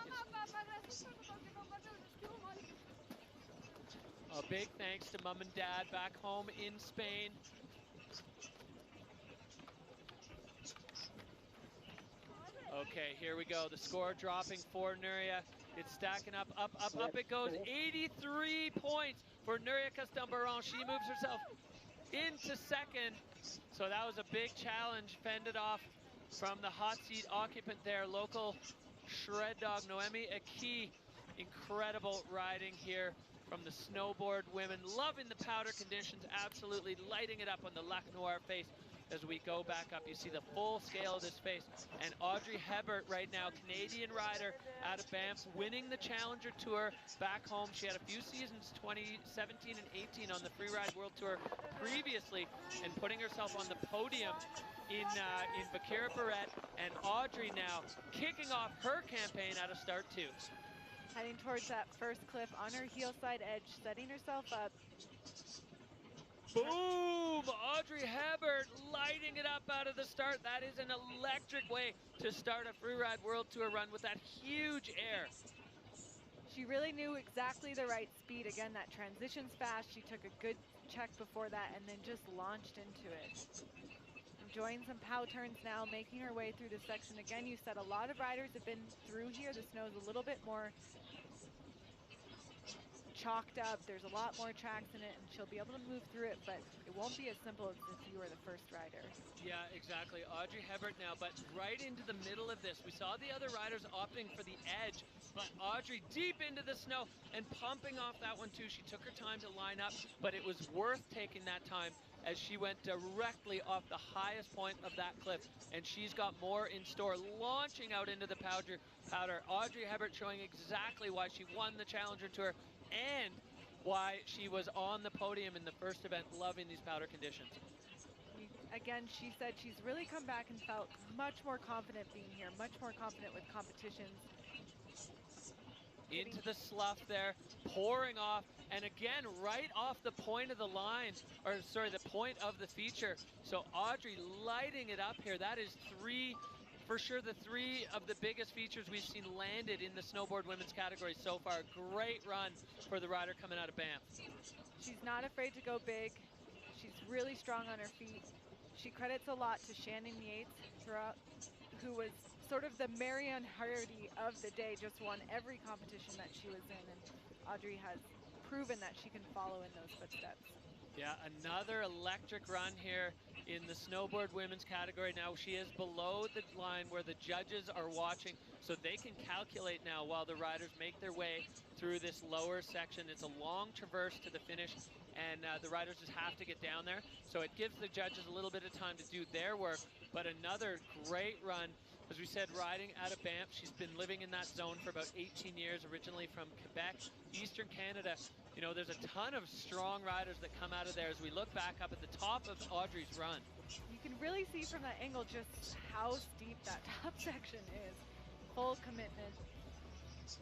A big thanks to Mom and Dad back home in Spain. Okay, here we go. The score dropping for Nuria. It's stacking up, up it goes. 83 points for Nuria Castan-Baron. She moves herself into second. So that was a big challenge, fended off from the hot seat occupant there, local shred dog Noemi Aki. Incredible riding here from the snowboard women. Loving the powder conditions, absolutely lighting it up on the Lac Noir face. As we go back up, you see the full scale of this face. And Audrey Hebert right now, Canadian rider out of Banff, winning the Challenger Tour back home. She had a few seasons, 2017 and 18 on the Freeride World Tour previously, and putting herself on the podium in Bakira Barrett. And Audrey now kicking off her campaign out of start 2. Heading towards that first cliff on her heel side edge, setting herself up. Boom! Audrey Hebert lighting it up out of the start. That is an electric way to start a Freeride World Tour run with that huge air. She really knew exactly the right speed. Again, that transition's fast. She took a good check before that and then just launched into it. Enjoying some pow turns now, making her way through the section. Again, you said a lot of riders have been through here. The snow's a little bit more chalked up. There's a lot more tracks in it, and she'll be able to move through it, but it won't be as simple as if you were the first rider. Yeah, exactly. Audrey Hebert now, but right into the middle of this. We saw the other riders opting for the edge, but Audrey deep into the snow and pumping off that one too. She took her time to line up, but it was worth taking that time as she went directly off the highest point of that cliff, and she's got more in store, launching out into the powder. Audrey Hebert showing exactly why she won the Challenger Tour and why she was on the podium in the first event, loving these powder conditions. Again, she said she's really come back and felt much more confident being here, much more confident with competitions. Into the slough there, pouring off, and again, right off the point of the line, or sorry, the point of the feature. So Audrey lighting it up here. That is for sure the three of the biggest features we've seen landed in the snowboard women's category so far. Great run for the rider coming out of Banff. She's not afraid to go big. She's really strong on her feet. She credits a lot to Shannon Yates throughout, who was sort of the Marianne Hardy of the day, just won every competition that she was in, and Audrey has proven that she can follow in those footsteps. Yeah, another electric run here in the snowboard women's category. Now she is below the line where the judges are watching, so they can calculate now while the riders make their way through this lower section. It's a long traverse to the finish, and the riders just have to get down there. So it gives the judges a little bit of time to do their work, but another great run. As we said, riding out of Banff, she's been living in that zone for about 18 years, originally from Quebec, Eastern Canada. You know, there's a ton of strong riders that come out of there as we look back up at the top of Audrey's run. You can really see from that angle just how steep that top section is. Full commitment.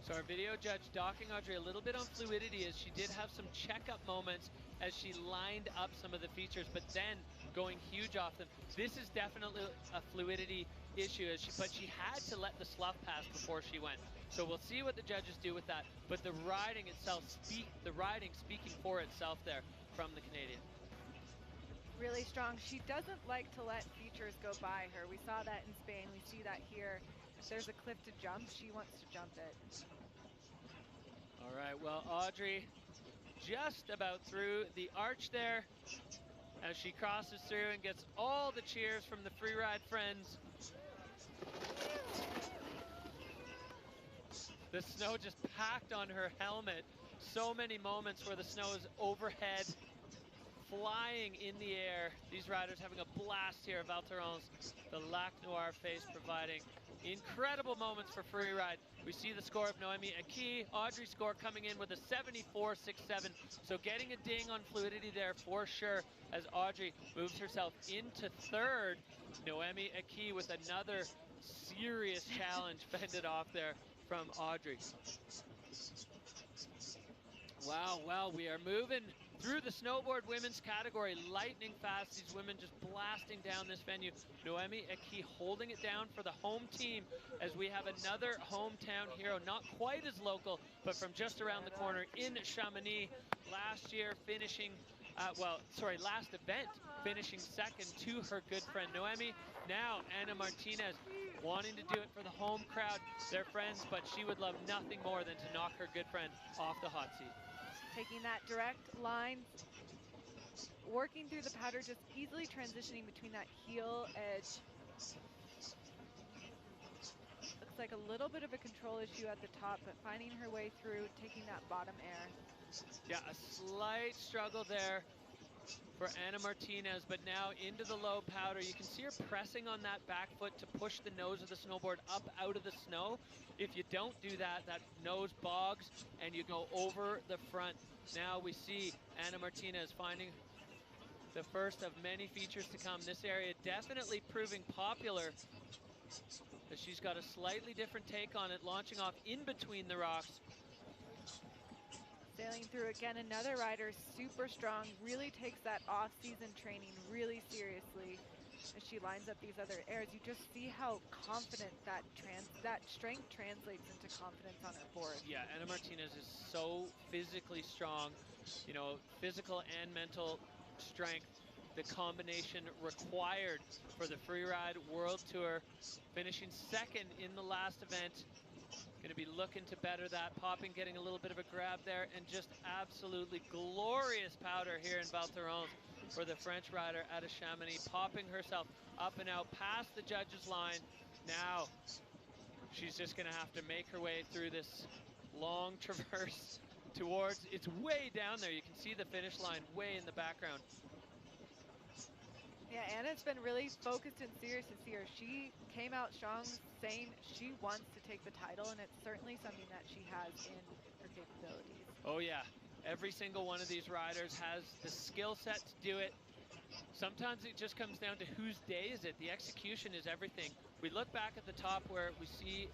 So our video judge docking Audrey a little bit on fluidity, as she did have some checkup moments as she lined up some of the features, but then going huge off them. This is definitely a fluidity issue, but she had to let the slough pass before she went. So we'll see what the judges do with that. But the riding itself, speaking for itself there from the Canadian. Really strong. She doesn't like to let features go by her. We saw that in Spain. We see that here. If there's a cliff to jump, she wants to jump it. All right, well, Audrey just about through the arch there as she crosses through and gets all the cheers from the free ride friends. The snow just packed on her helmet. So many moments where the snow is overhead, flying in the air. These riders having a blast here. Val Thorens, the Lac Noir face providing incredible moments for freeride. We see the score of Noemi Aki. Audrey's score coming in with a 74.67. So getting a ding on fluidity there for sure as Audrey moves herself into third. Noemi Aki with another serious challenge fended off there from Audrey. Wow, well, we are moving through the snowboard women's category, lightning fast. These women just blasting down this venue. Noemi Aki holding it down for the home team as we have another hometown hero, not quite as local, but from just around the corner in Chamonix. Last year finishing, last event finishing second to her good friend Noemi. Now Anna Martinez wanting to do it for the home crowd, their friends, but she would love nothing more than to knock her good friend off the hot seat. Taking that direct line, working through the powder, just easily transitioning between that heel edge. Looks like a little bit of a control issue at the top, but finding her way through, taking that bottom air. Yeah, a slight struggle there for Anna Martinez, but now into the low powder. You can see her pressing on that back foot to push the nose of the snowboard up out of the snow. If you don't do that, that nose bogs and you go over the front. Now we see Anna Martinez finding the first of many features to come. This area definitely proving popular, but she's got a slightly different take on it, launching off in between the rocks. Sailing through again, another rider, super strong, really takes that off-season training really seriously. as she lines up these other airs. You just see how confident that strength translates into confidence on her board. Yeah, Ana Martinez is so physically strong, you know, physical and mental strength, the combination required for the Freeride World Tour, finishing second in the last event. Going to be looking to better that, popping, getting a little bit of a grab there, and just absolutely glorious powder here in Val Thorens for the French rider out of Chamonix, popping herself up and out past the judges' line. Now she's just going to have to make her way through this long traverse towards, it's way down there. You can see the finish line way in the background. Yeah, Anna's been really focused and serious this year. She came out strong saying she wants to take the title, and it's certainly something that she has in her capabilities. Oh yeah, every single one of these riders has the skill set to do it. Sometimes it just comes down to whose day is it. The execution is everything. We look back at the top where we see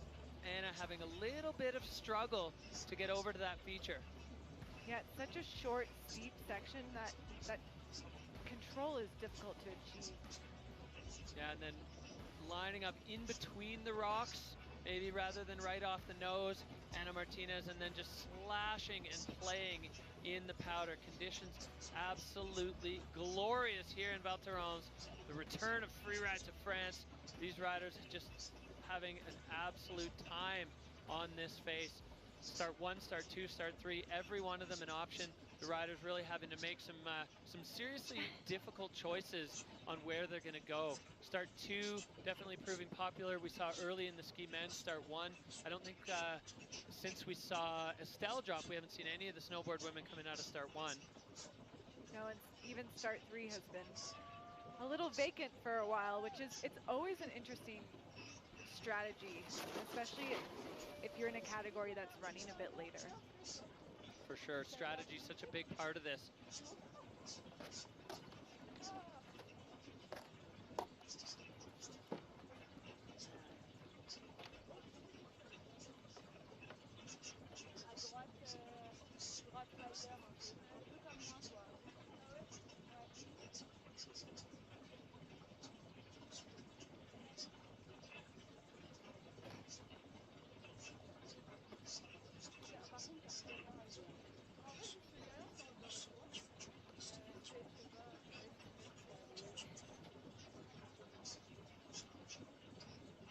Anna having a little bit of struggle to get over to that feature. Yeah, it's such a short, steep section that control is difficult to achieve. Yeah, and then lining up in between the rocks, maybe rather than right off the nose, Ana Martinez, and then just slashing and playing in the powder. Conditions absolutely glorious here in Val Thorens. The return of Freeride to France. These riders are just having an absolute time on this face. Start 1, start 2, start 3, every one of them an option. The riders really having to make some seriously difficult choices on where they're going to go. Start 2 definitely proving popular. We saw early in the ski men's start 1. I don't think since we saw Estelle drop, we haven't seen any of the snowboard women coming out of start 1. No, and even start 3 has been a little vacant for a while, which is, it's always an interesting strategy, especially if you're in a category that's running a bit later. For sure, strategy is such a big part of this.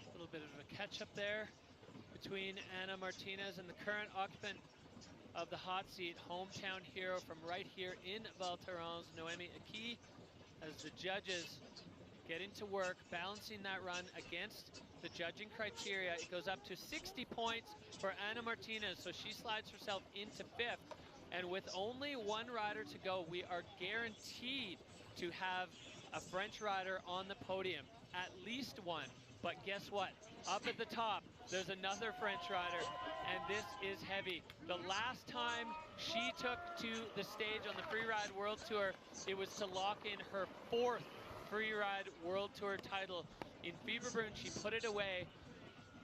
A little bit of a catch up there between Ana Martinez and the current occupant of the hot seat, hometown hero from right here in Val Thorens, Noemi Aki, as the judges get into work, balancing that run against the judging criteria. It goes up to 60 points for Ana Martinez, so she slides herself into 5th. And with only one rider to go, we are guaranteed to have a French rider on the podium, at least one. But guess what? Up at the top, there's another French rider, and this is heavy. The last time she took to the stage on the Freeride World Tour, it was to lock in her 4th Freeride World Tour title. In Fieberbrunn, she put it away.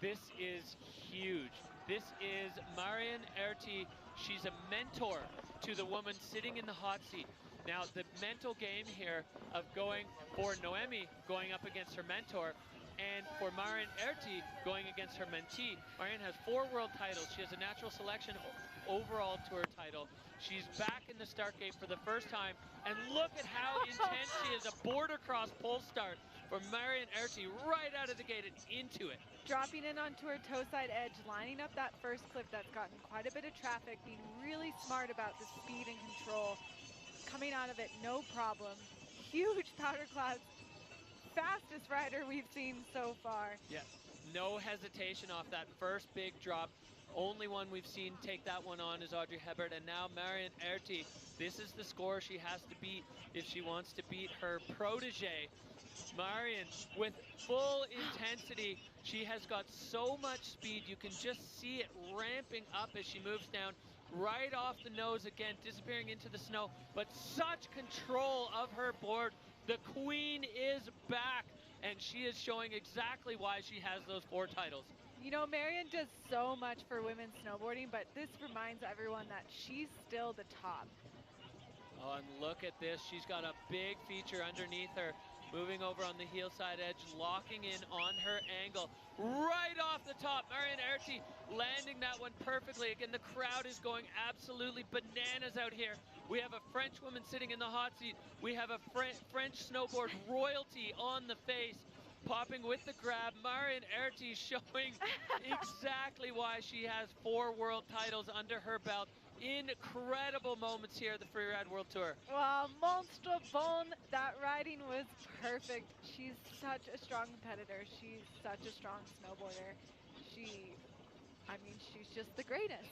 This is huge. This is Marion Erti. She's a mentor to the woman sitting in the hot seat. Now, the mental game here of going for Noemi, going up against her mentor, and for Marion Erti going against her mentee. Marion has 4 world titles. She has a natural selection overall tour title. She's back in the start gate for the first time, and look at how intense she is. A border cross pull start for Marion Erti right out of the gate and into it. Dropping in onto her toe side edge, lining up that first clip that's gotten quite a bit of traffic, being really smart about the speed and control. Coming out of it, no problem. Huge powder clouds. Fastest rider we've seen so far. Yeah, no hesitation off that first big drop. Only one we've seen take that one on is Audrey Hebert, and now Marion Erti. This is the score she has to beat if she wants to beat her protege. Marion, with full intensity, she has got so much speed. You can just see it ramping up as she moves down, right off the nose again, disappearing into the snow, but such control of her board. The queen is back, and she is showing exactly why she has those 4 titles. You know, Marion does so much for women's snowboarding, but this reminds everyone that she's still the top. Oh, and look at this. She's got a big feature underneath her. moving over on the heel side edge, locking in on her angle. Right off the top, Marion Erti landing that one perfectly. Again, the crowd is going absolutely bananas out here. We have a French woman sitting in the hot seat. We have a French snowboard royalty on the face, popping with the grab. Marion Erti showing exactly why she has 4 world titles under her belt. Incredible moments here at the Freeride World Tour. Wow, Monstre Bon, that riding was perfect. She's such a strong competitor. She's such a strong snowboarder. I mean, she's just the greatest.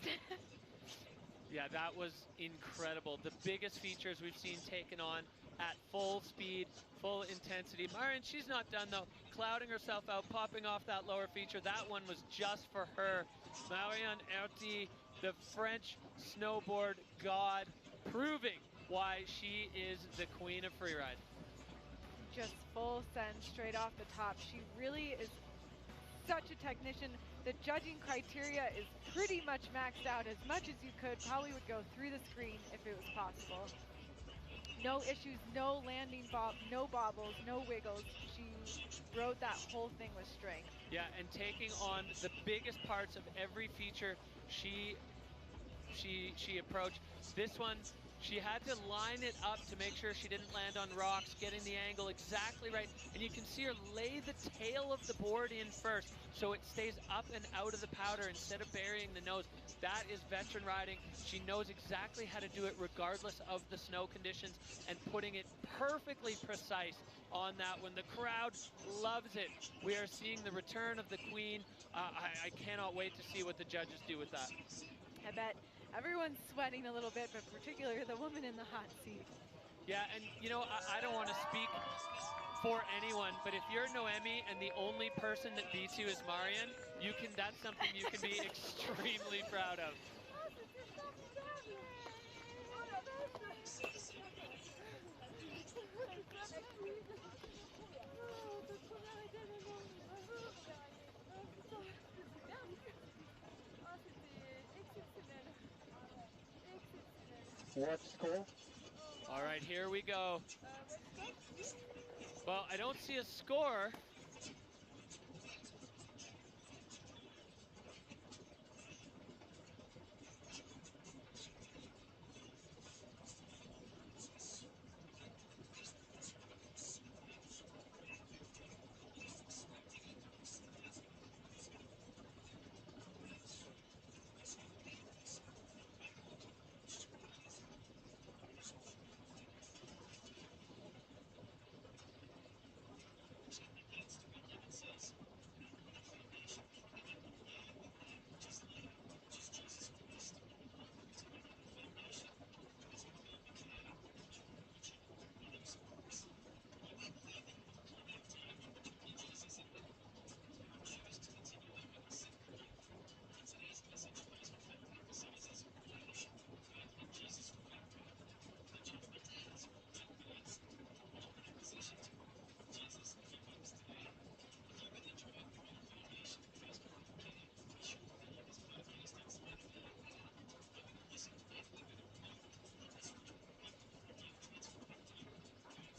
Yeah, that was incredible. The biggest features we've seen taken on at full speed, full intensity. Marion, she's not done though, clouding herself out, popping off that lower feature. That one was just for her. Marion Erti, the French snowboard god, proving why she is the queen of freeride. Just full send straight off the top. She really is such a technician. The judging criteria is pretty much maxed out as much as you could. Probably would go through the screen if it was possible. No issues, no landing bob, no bobbles, no wiggles. She rode that whole thing with strength. Yeah, and taking on the biggest parts of every feature she approached. This one, she had to line it up to make sure she didn't land on rocks, getting the angle exactly right. And you can see her lay the tail of the board in first, so it stays up and out of the powder instead of burying the nose. That is veteran riding. She knows exactly how to do it regardless of the snow conditions and putting it perfectly precise on that one. The crowd loves it. We are seeing the return of the queen. I cannot wait to see what the judges do with that. I bet everyone's sweating a little bit, but particularly the woman in the hot seat. Yeah, and you know, I don't want to speak for anyone, but if you're Noemi and the only person that beats you is Marion, that's something you can be extremely proud of. What score? All right, here we go. Well, I don't see a score.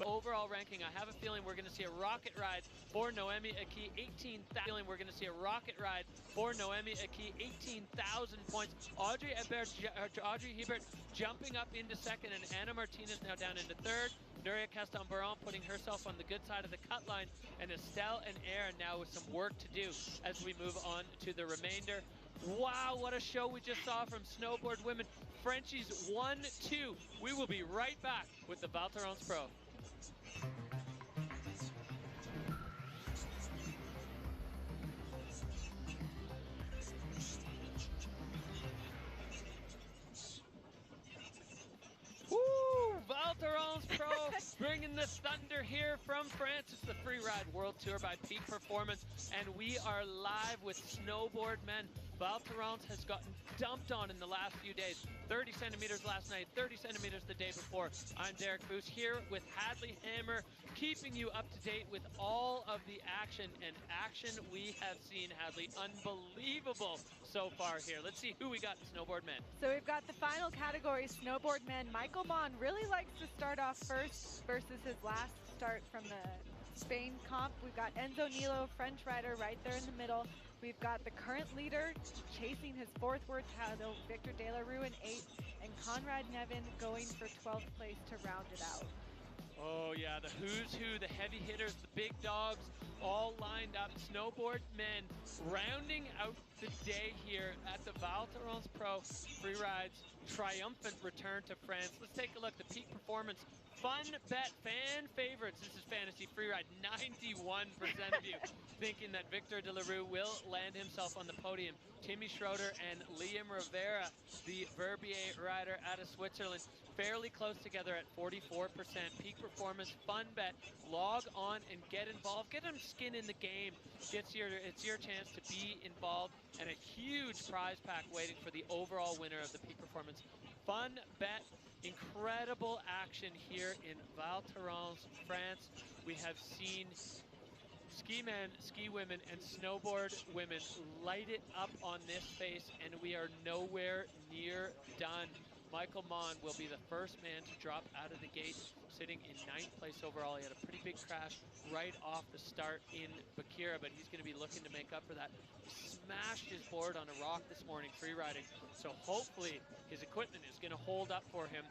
Overall ranking, I have a feeling we're going to see a rocket ride for Noemi Aki, 18,000. We're going to see a rocket ride for Noemi Aki, 18,000 points. Audrey Hebert jumping up into second, and Anna Martinez now down into third. Nuria Castan-Baron putting herself on the good side of the cut line, and Estelle and Aaron now with some work to do as we move on to the remainder. Wow, what a show we just saw from snowboard women. Frenchies 1-2. We will be right back with the Val Thorens Pro. Val Thorens Pro bringing the thunder here from France. It's the Freeride World Tour by Peak Performance, and we are live with snowboard men. Val Thorens has gotten dumped on in the last few days. 30 centimeters last night, 30 centimeters the day before. I'm Derek Boos here with Hadley Hammer, keeping you up to date with all of the action we have seen, Hadley. Unbelievable so far here. Let's see who we got in snowboard men. So we've got the final category, snowboard men. Michael Bond really likes to start off first versus his last start from the Spain comp. We've got Enzo Nilo, French rider, right there in the middle. We've got the current leader chasing his 4th world title, Victor De La Rue in 8th, and Conrad Nevin going for 12th place to round it out. Oh yeah, the who's who, the heavy hitters, the big dogs, all lined up. Snowboard men rounding out the day here at the Val Thorens Pro Freerides triumphant return to France. Let's take a look. The peak performance fun bet fan favorites. This is Fantasy Freeride. 91% of you thinking that Victor De La Rue will land himself on the podium. Timmy Schroeder and Liam Rivera, the Verbier rider out of Switzerland, fairly close together at 44%. Peak performance fun bet. Log on and get involved. Get them skin in the game. It's your chance to be involved, and a huge prize pack waiting for the overall winner of the peak performance fun bet. Incredible action here in Val Thorens, France. We have seen ski men, ski women, and snowboard women light it up on this face, and we are nowhere near done. Michael Mon will be the first man to drop out of the gate, sitting in 9th place overall. He had a pretty big crash right off the start in Bakira, but he's going to be looking to make up for that. He smashed his board on a rock this morning freeriding, so hopefully his equipment is going to hold up for him.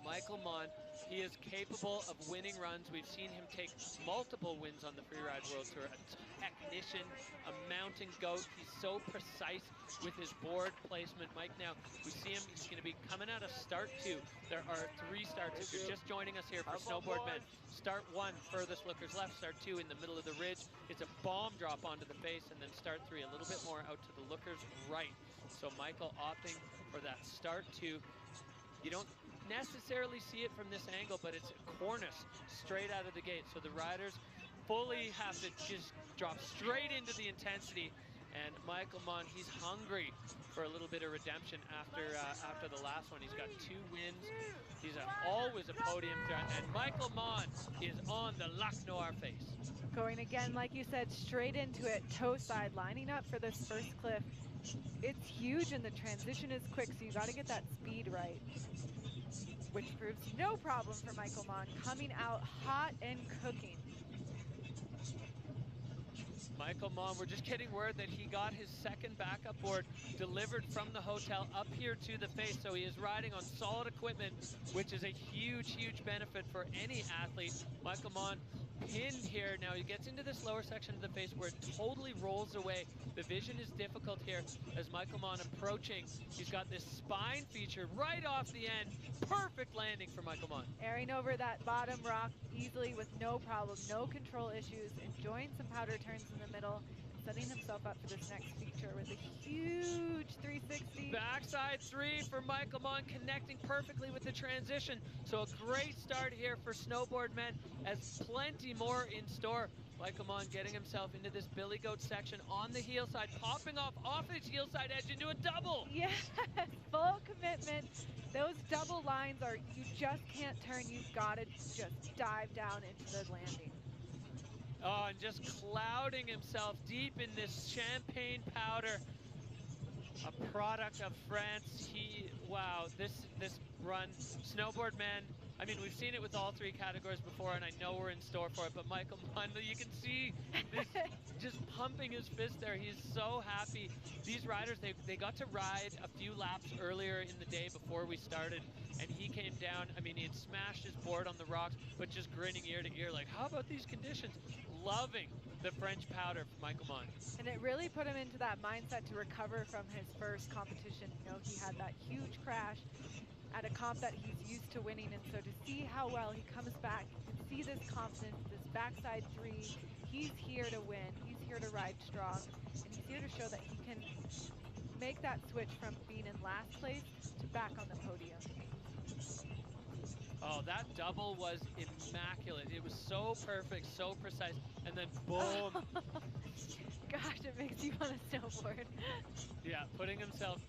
Michael Mon, he is capable of winning runs. We've seen him take multiple wins on the Freeride World Tour. A technician, a mountain goat. He's so precise with his board placement. Mike, now we see him, he's going to be coming out of start 2. There are 3 starts. If you're just joining us here for Snowboard Men, start 1, furthest lookers left. Start 2 in the middle of the ridge. It's a bomb drop onto the face, and then start 3 a little bit more out to the lookers right. So Michael opting for that start 2. You don't necessarily see it from this angle, but it's a cornice straight out of the gate. So the riders fully have to just drop straight into the intensity. And Michael Mon, he's hungry for a little bit of redemption after the last one. He's got 2 wins. He's always a podium threat. And Michael Mon is on the Lac Noir face. Going again, like you said, straight into it, toe side, lining up for this first cliff. It's huge and the transition is quick, so you got to get that speed right, which proves no problem for Michael Mon, coming out hot and cooking. Michael Mon, we're just getting word that he got his 2nd backup board delivered from the hotel up here to the face, so he is riding on solid equipment, which is a huge, huge benefit for any athlete. Michael Mon pinned here. Now he gets into this lower section of the face where it totally rolls away. The vision is difficult here as Michael Mon approaching. He's got this spine feature right off the end. Perfect landing for Michael Mon. Airing over that bottom rock easily with no problem, no control issues, enjoying some powder turns in the middle, and setting himself up for this next feature with a huge 360. Backside 3 for Michael Mon, connecting perfectly with the transition. So a great start here for Snowboard Men, as plenty more in store. Michael Mon getting himself into this Billy Goat section on the heel side, popping off his heel side edge into a double. Yes, full commitment. Those double lines are, you just can't turn. You've got to just dive down into the landing. Oh, and just clouding himself deep in this champagne powder, a product of France. Wow, this run, Snowboard Man, I mean, we've seen it with all 3 categories before, and I know we're in store for it, but Michael Mon, you can see this just pumping his fist there. He's so happy. These riders, they got to ride a few laps earlier in the day before we started, and he came down. I mean, he had smashed his board on the rocks, but just grinning ear to ear, like, how about these conditions? Loving the French powder for Michael Mon. And it really put him into that mindset to recover from his first competition. You know, he had that huge crash at a comp that he's used to winning, and so to see how well he comes back, you can see this confidence, this backside 3, he's here to win, he's here to ride strong, and he's here to show that he can make that switch from being in last place to back on the podium. Oh, that double was immaculate. It was so perfect, so precise, and then boom. Gosh, it makes you want to snowboard. Yeah, putting himself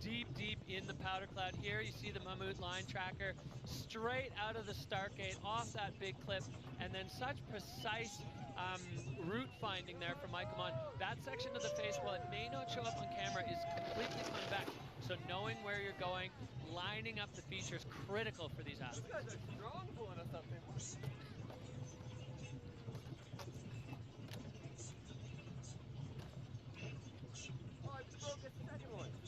deep, deep in the powder cloud. Here you see the Mammut line tracker straight out of the start gate, off that big cliff, and then such precise route finding there for Michael Mon. That section of the face, while it may not show up on camera, is completely convex. So knowing where you're going, lining up the features, critical for these athletes. These guys are strong pulling us up there.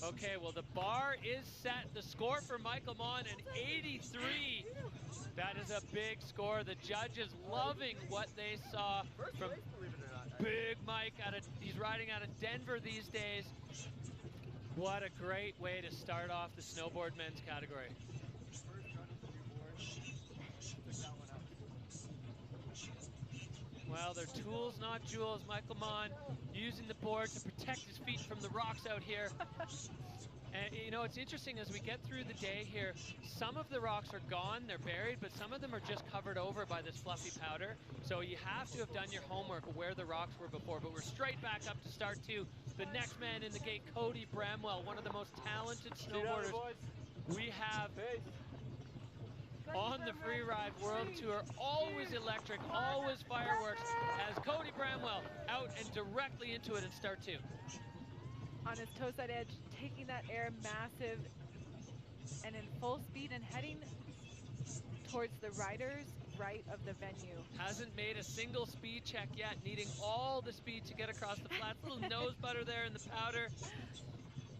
Okay, well, the bar is set. The score for Michael Mon, an 83. That is a big score. The judges loving what they saw from Big Mike. He's riding out of Denver these days. What a great way to start off the snowboard men's category. Well, they're tools, not jewels. Michael Mon using the board to protect his feet from the rocks out here. And you know, it's interesting as we get through the day here, some of the rocks are gone, they're buried, but some of them are just covered over by this fluffy powder. So you have to have done your homework of where the rocks were before. But we're straight back up to start two. The next man in the gate, Cody Bramwell, one of the most talented snowboarders we have on the Freeride World Tour. Always electric, always fireworks, as Cody Bramwell out and directly into it in start two. On his toe side edge, taking that air massive and in full speed and heading towards the riders right of the venue. Hasn't made a single speed check yet, needing all the speed to get across the flats. Little nose butter there in the powder.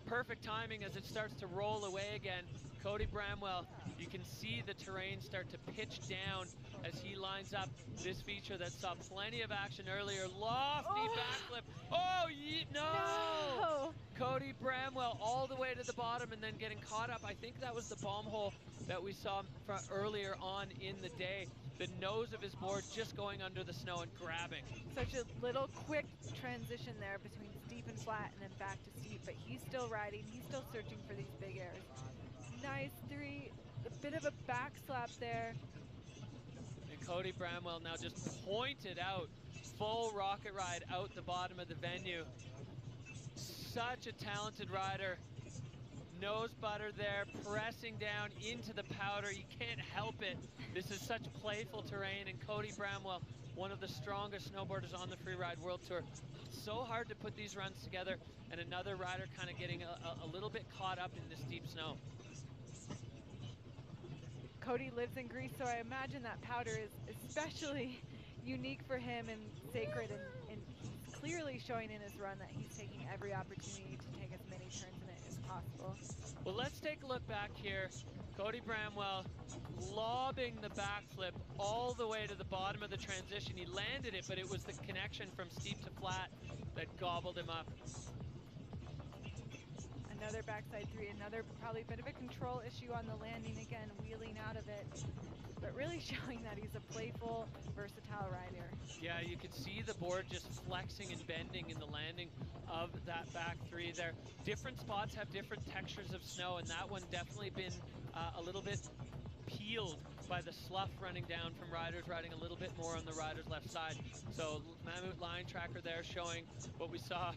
Perfect timing as it starts to roll away again. Cody Bramwell, you can see the terrain start to pitch down as he lines up this feature that saw plenty of action earlier. Lofty backflip. Oh, no! Cody Bramwell all the way to the bottom and then getting caught up. I think that was the bomb hole that we saw from earlier on in the day. The nose of his board just going under the snow and grabbing. Such a little quick transition there between steep and flat and then back to steep, but he's still riding. He's still searching for these big airs. Nice three, a bit of a back slap there. And Cody Bramwell now just pointed out, full rocket ride out the bottom of the venue. Such a talented rider. Nose butter there, pressing down into the powder. You can't help it. This is such playful terrain, and Cody Bramwell, one of the strongest snowboarders on the Freeride World Tour. So hard to put these runs together, and another rider kind of getting a little bit caught up in this deep snow. Cody lives in Greece, so I imagine that powder is especially unique for him and sacred, and he's clearly showing in his run that he's taking every opportunity to take as many turns in it as possible. Well, let's take a look back here. Cody Bramwell lobbing the backflip all the way to the bottom of the transition. He landed it, but it was the connection from steep to flat that gobbled him up. Another backside three, another probably bit of a control issue on the landing again, wheeling out of it, but really showing that he's a playful, versatile rider. Yeah, you can see the board just flexing and bending in the landing of that back three there. Different spots have different textures of snow, and that one definitely been a little bit peeled by the slough running down from riders riding a little bit more on the rider's left side. So Mammut line tracker there showing what we saw.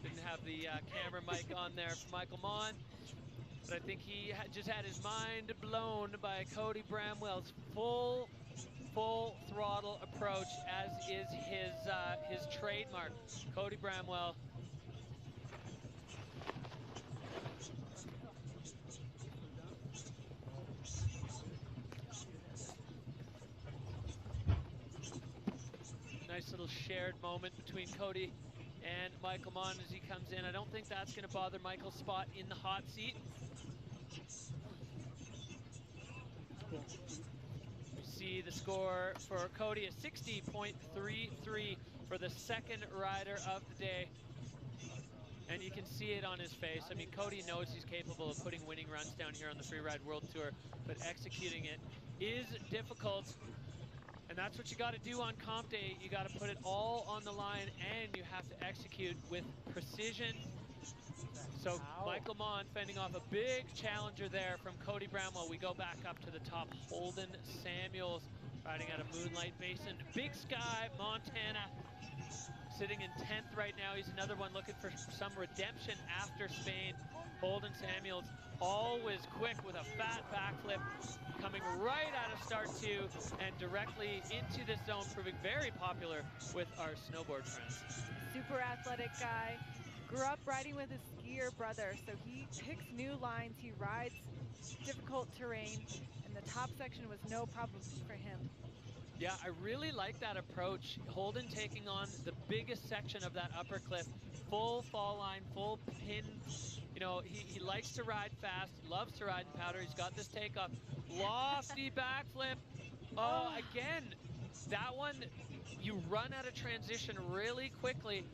Didn't have the camera mic on there for Michael Mon, but I think he just had his mind blown by Cody Bramwell's full throttle approach, as is his trademark. Cody Bramwell. Nice little shared moment between Cody and Michael Mon as he comes in. I don't think that's going to bother Michael's spot in the hot seat. You see the score for Cody, a 60.33 for the second rider of the day. And you can see it on his face. I mean, Cody knows he's capable of putting winning runs down here on the Freeride World Tour, but executing it is difficult. And that's what you got to do on comp day. You got to put it all on the line, and you have to execute with precision. So Michael Mon fending off a big challenger there from Cody Bramwell. We go back up to the top. Holden Samuels riding out of Moonlight Basin. Big Sky, Montana, sitting in 10th right now. He's another one looking for some redemption after Spain. Holden Samuels, always quick with a fat backflip, coming right out of start two and directly into this zone, proving very popular with our snowboard friends. Super athletic guy, grew up riding with his skier brother, so he picks new lines, he rides difficult terrain, and the top section was no problem for him. Yeah, I really like that approach. Holden taking on the biggest section of that upper cliff, full fall line, full pin. You know, he likes to ride fast. He loves to ride in powder. He's got this takeoff. Lofty backflip. Oh, again, that one, you run out of transition really quickly.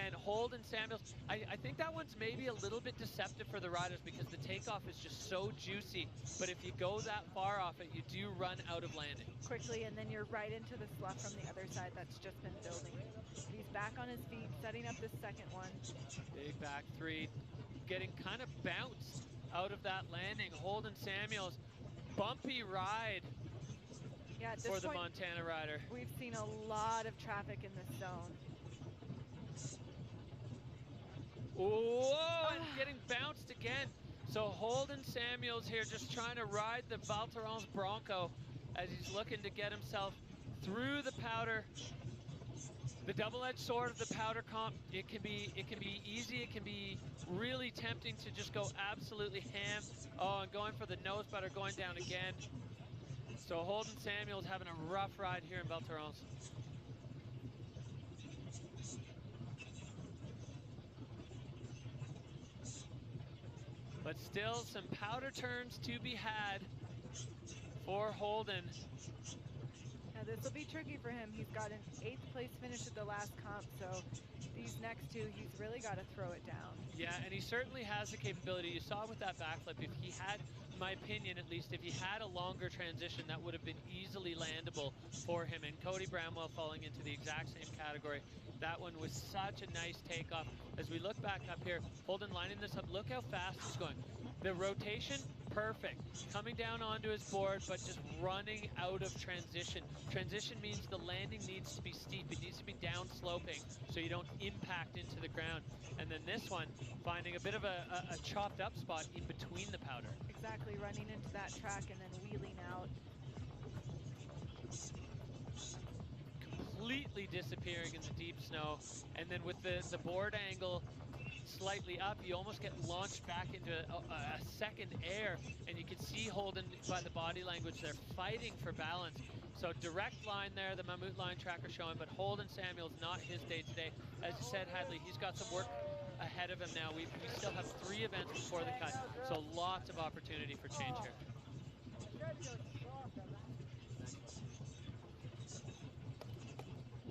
And Holden Samuels, I think that one's maybe a little bit deceptive for the riders because the takeoff is just so juicy. But if you go that far off it, you do run out of landing. Quickly, and then you're right into the slough from the other side that's just been building. He's back on his feet, setting up this second one. Big back three, getting kind of bounced out of that landing. Holden Samuels, bumpy ride for the Montana rider. We've seen a lot of traffic in this zone. Whoa, and getting bounced again. So Holden Samuels here just trying to ride the Val Thorens Bronco as he's looking to get himself through the powder. The double-edged sword of the powder comp, it can be easy, it can be really tempting to just go absolutely ham. Oh, and going for the nose butter, going down again. So Holden Samuels having a rough ride here in Val Thorens. But still some powder turns to be had for Holden. Now this will be tricky for him. He's got an 8th place finish at the last comp, so these next two, he's really got to throw it down. Yeah, and he certainly has the capability. You saw with that backflip, if he had, in my opinion at least, if he had a longer transition, that would have been easily landable for him. And Cody Bramwell falling into the exact same category. That one was such a nice takeoff. As we look back up here, Holden lining this up, look how fast he's going. The rotation, perfect. Coming down onto his board, but just running out of transition. Transition means the landing needs to be steep. It needs to be down sloping so you don't impact into the ground. And then this one, finding a bit of a chopped up spot in between the powder. Exactly, running into that track and then wheeling out. Completely disappearing in the deep snow. And then with the board angle slightly up, you almost get launched back into a second air, and you can see Holden by the body language, they're fighting for balance. So direct line there, the Mammut line tracker showing, but Holden Samuels, not his day today. As you said, Hadley, he's got some work ahead of him now. We still have 3 events before the cut, so lots of opportunity for change here.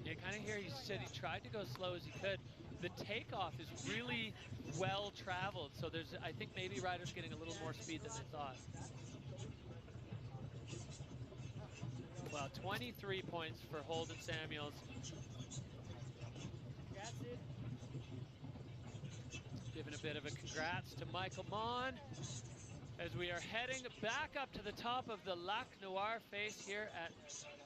You kind of hear he said he tried to go slow as he could. The takeoff is really well traveled, so there's, I think maybe riders getting a little more speed than they thought. Well, 23 points for Holden Samuels. Giving a bit of a congrats to Michael Mon as we are heading back up to the top of the Lac Noir face here at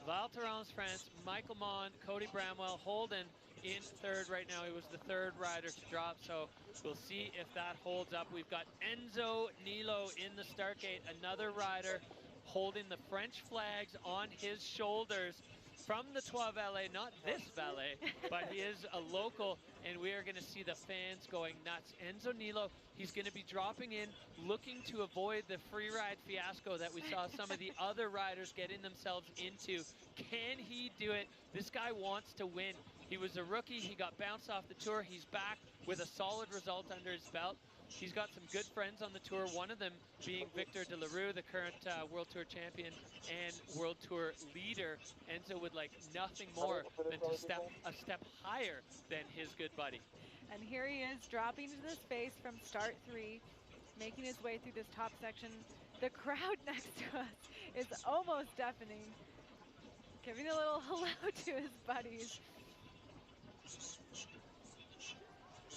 Val Thorens, France. Michael Mon, Cody Bramwell, Holden in 3rd right now. He was the 3rd rider to drop, so we'll see if that holds up. We've got Enzo Nilo in the start gate, another rider holding the French flags on his shoulders from the Trois Vallées, not this valet, but he is a local, and we are going to see the fans going nuts. Enzo Nilo, he's going to be dropping in, looking to avoid the free ride fiasco that we saw some of the other riders getting themselves into. Can he do it? This guy wants to win. He was a rookie, he got bounced off the tour, he's back with a solid result under his belt. He's got some good friends on the tour, one of them being Victor de la Rue, the current World Tour champion and World Tour leader. Enzo would like nothing more than to step a step higher than his good buddy. And here he is dropping to the space from start 3, making his way through this top section. The crowd next to us is almost deafening, giving a little hello to his buddies.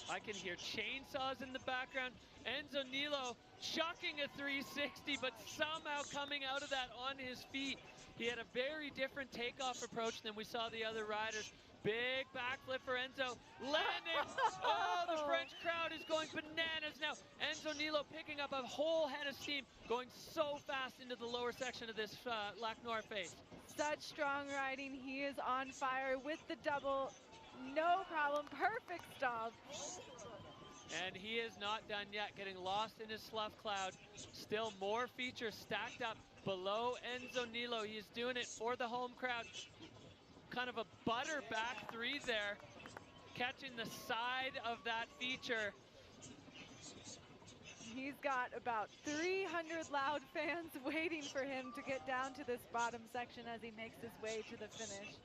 I can hear chainsaws in the background. Enzo Nilo chucking a 360, but somehow coming out of that on his feet. He had a very different takeoff approach than we saw the other riders. Big backflip for Enzo, landing. Oh, the French crowd is going bananas now. Enzo Nilo picking up a whole head of steam, going so fast into the lower section of this Lac Noir face. Such strong riding. He is on fire with the double. No problem, perfect stop. And he is not done yet, getting lost in his slough cloud. Still more features stacked up below Enzo Nilo. He is doing it for the home crowd, kind of a butter back three there, catching the side of that feature. He's got about 300 loud fans waiting for him to get down to this bottom section as he makes his way to the finish.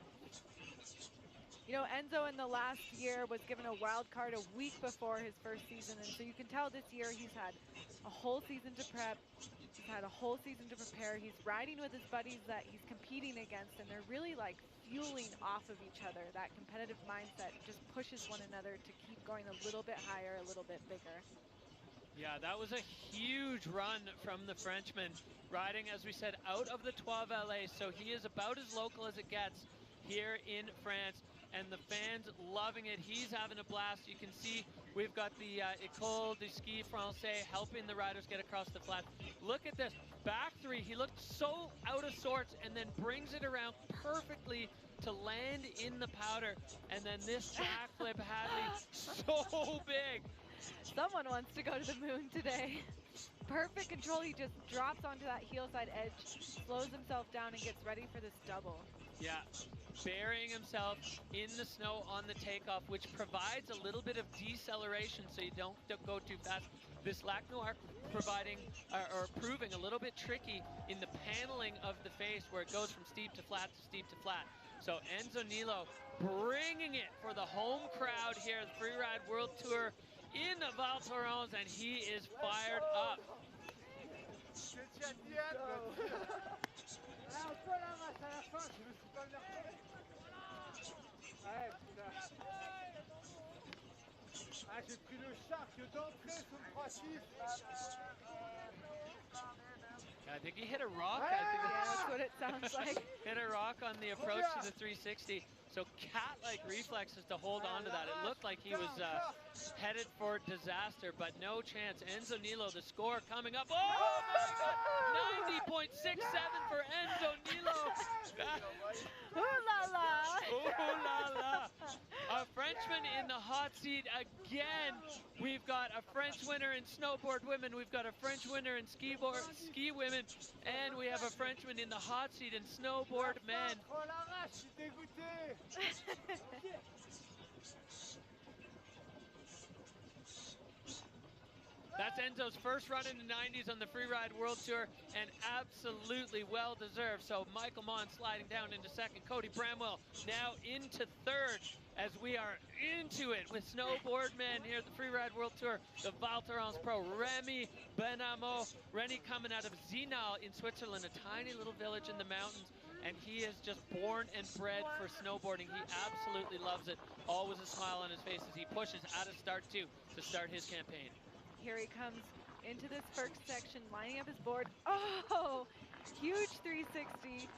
You know, Enzo in the last year was given a wild card a week before his first season, and so you can tell this year he's had a whole season to prep. He's had a whole season to prepare. He's riding with his buddies that he's competing against, and they're really like fueling off of each other. That competitive mindset just pushes one another to keep going a little bit higher, a little bit bigger. Yeah, that was a huge run from the Frenchman, riding, as we said, out of the 12 LA, so he is about as local as it gets here in France, and the fans loving it. He's having a blast. You can see we've got the École du Ski Français helping the riders get across the flat. Look at this, back three, he looked so out of sorts and then brings it around perfectly to land in the powder, and then this backflip Hadley, so big. Someone wants to go to the moon today. Perfect control, he just drops onto that heel side edge, slows himself down and gets ready for this double. Yeah, burying himself in the snow on the takeoff, which provides a little bit of deceleration so you don't go too fast. This Lac Noir providing or proving a little bit tricky in the paneling of the face where it goes from steep to flat to steep to flat. So Enzo Nilo bringing it for the home crowd here at the Freeride World Tour in the Val Thorens, and he is fired up. J'ai pris le shark d'entrée sur le 3-6. I think he hit a rock. Yeah, that's what it sounds like. Hit a rock on the approach to the 360. So cat-like reflexes to hold on to that. It looked like he was headed for disaster, but no chance. Enzo Nilo, the score coming up. Oh my God! 90.67 for Enzo Nilo. Ooh la la! Ooh la la! A Frenchman in the hot seat again. We've got a French winner in snowboard women. We've got a French winner in ski women, and we have a Frenchman in the hot seat in snowboard men. That's Enzo's first run in the 90s on the Freeride World Tour, and absolutely well-deserved. So Michael Mon sliding down into second. Cody Bramwell now into third as we are into it with snowboard men here at the Freeride World Tour. The Val Thorens Pro, Remy Benamo. Rennie coming out of Zinal in Switzerland, a tiny little village in the mountains. And he is just born and bred for snowboarding. He absolutely loves it. Always a smile on his face as he pushes out of start two to start his campaign. Here he comes into this first section, lining up his board. Oh, huge 360.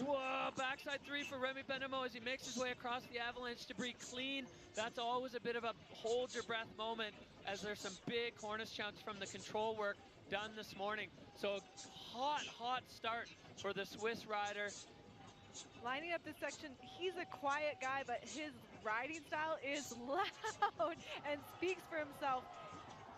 Whoa, backside three for Remy Benamo as he makes his way across the avalanche debris clean. That's always a bit of a hold your breath moment as there's some big cornice chunks from the control work done this morning. So hot start for the Swiss rider. Lining up this section, he's a quiet guy, but his riding style is loud and speaks for himself.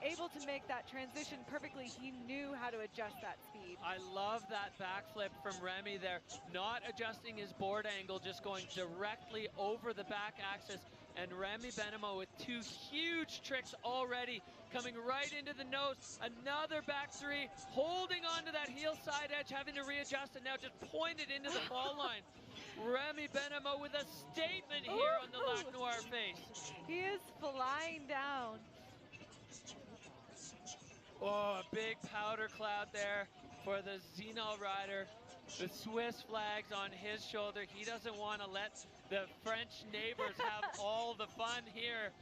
Able to make that transition perfectly. He knew how to adjust that speed. I love that backflip from Remy there. Not adjusting his board angle, just going directly over the back axis. And Remy Benamo with two huge tricks already, coming right into the nose. Another back three, holding onto that heel side edge, having to readjust, and now just pointed into the fall line. Remy Benamo with a statement here on the Lac Noir face. He is flying down. Oh, a big powder cloud there for the Zinal rider. The Swiss flags on his shoulder. He doesn't want to let the French neighbors have all the fun here.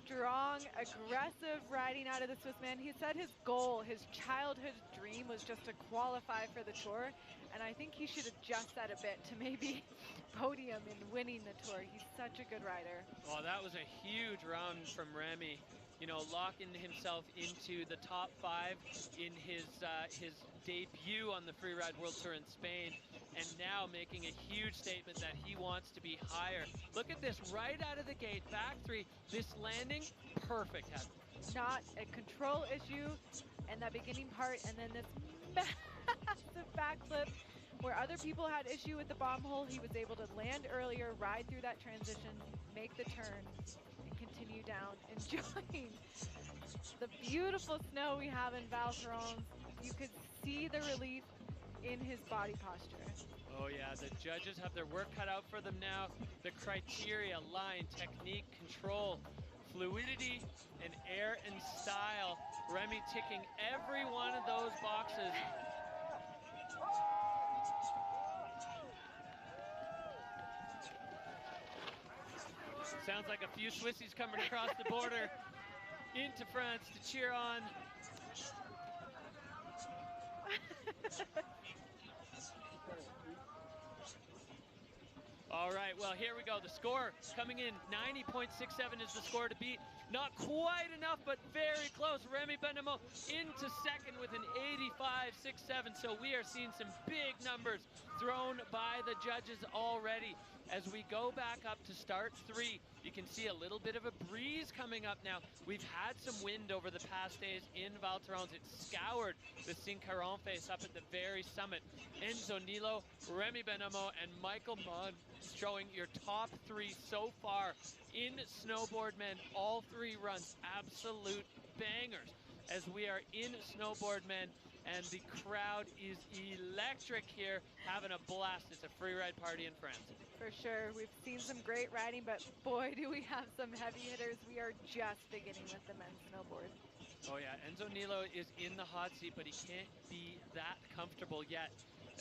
Strong, aggressive riding out of the Swiss man. He said his goal, his childhood dream was just to qualify for the tour. And I think he should adjust that a bit to maybe podium in winning the tour. He's such a good rider. Well, that was a huge run from Remy. You know, locking himself into the top 5 in his debut on the Freeride World Tour in Spain, and now making a huge statement that he wants to be higher. Look at this, right out of the gate, back three, this landing, perfect. Not a control issue in that beginning part, and then this massive backflip Where other people had issue with the bomb hole, he was able to land earlier, ride through that transition, make the turn, and continue down, enjoying the beautiful snow we have in Val Thorens. You could see the relief in his body posture. Oh yeah, the judges have their work cut out for them now. The criteria, line, technique, control, fluidity, and air and style. Remy ticking every one of those boxes. Sounds like a few Swissies coming across the border into France to cheer on. All right, well, here we go. The score coming in, 90.67 is the score to beat. Not quite enough, but very close. Remy Benamo into second with an 85.67. So we are seeing some big numbers thrown by the judges already. As we go back up to start 3, you can see a little bit of a breeze coming up now. We've had some wind over the past days in Val Thorens. It scoured the Cinqueron face up at the very summit. Enzo Nilo, Remy Benamo, and Michael Munn showing your top 3 so far in snowboard men. All 3 runs, absolute bangers as we are in snowboard men. And the crowd is electric here, having a blast. It's a free ride party in France. For sure. We've seen some great riding, but boy, do we have some heavy hitters. We are just beginning with the men's snowboard. Oh yeah, Enzo Nilo is in the hot seat, but he can't be that comfortable yet,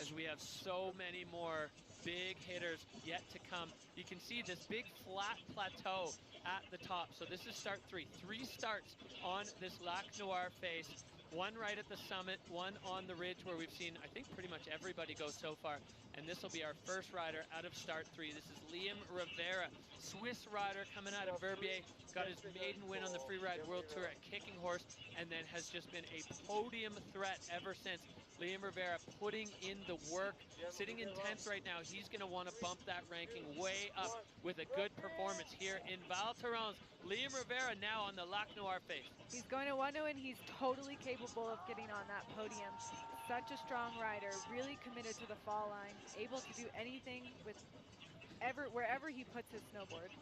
as we have so many more big hitters yet to come. You can see this big flat plateau at the top. So this is start 3. 3 starts on this Lac Noir face. 1 right at the summit, 1 on the ridge where we've seen, I think, pretty much everybody go so far. And this will be our first rider out of start 3. This is Liam Rivera, Swiss rider coming out of Verbier. Got his maiden win on the Freeride World Tour at Kicking Horse, and then has just been a podium threat ever since. Liam Rivera putting in the work, sitting in 10th right now. He's going to want to bump that ranking way up with a good performance here in Val Thorens. Liam Rivera now on the Lac Noir face. He's going to want to, and he's totally capable of getting on that podium. Such a strong rider, really committed to the fall line, able to do anything with wherever he puts his snowboard.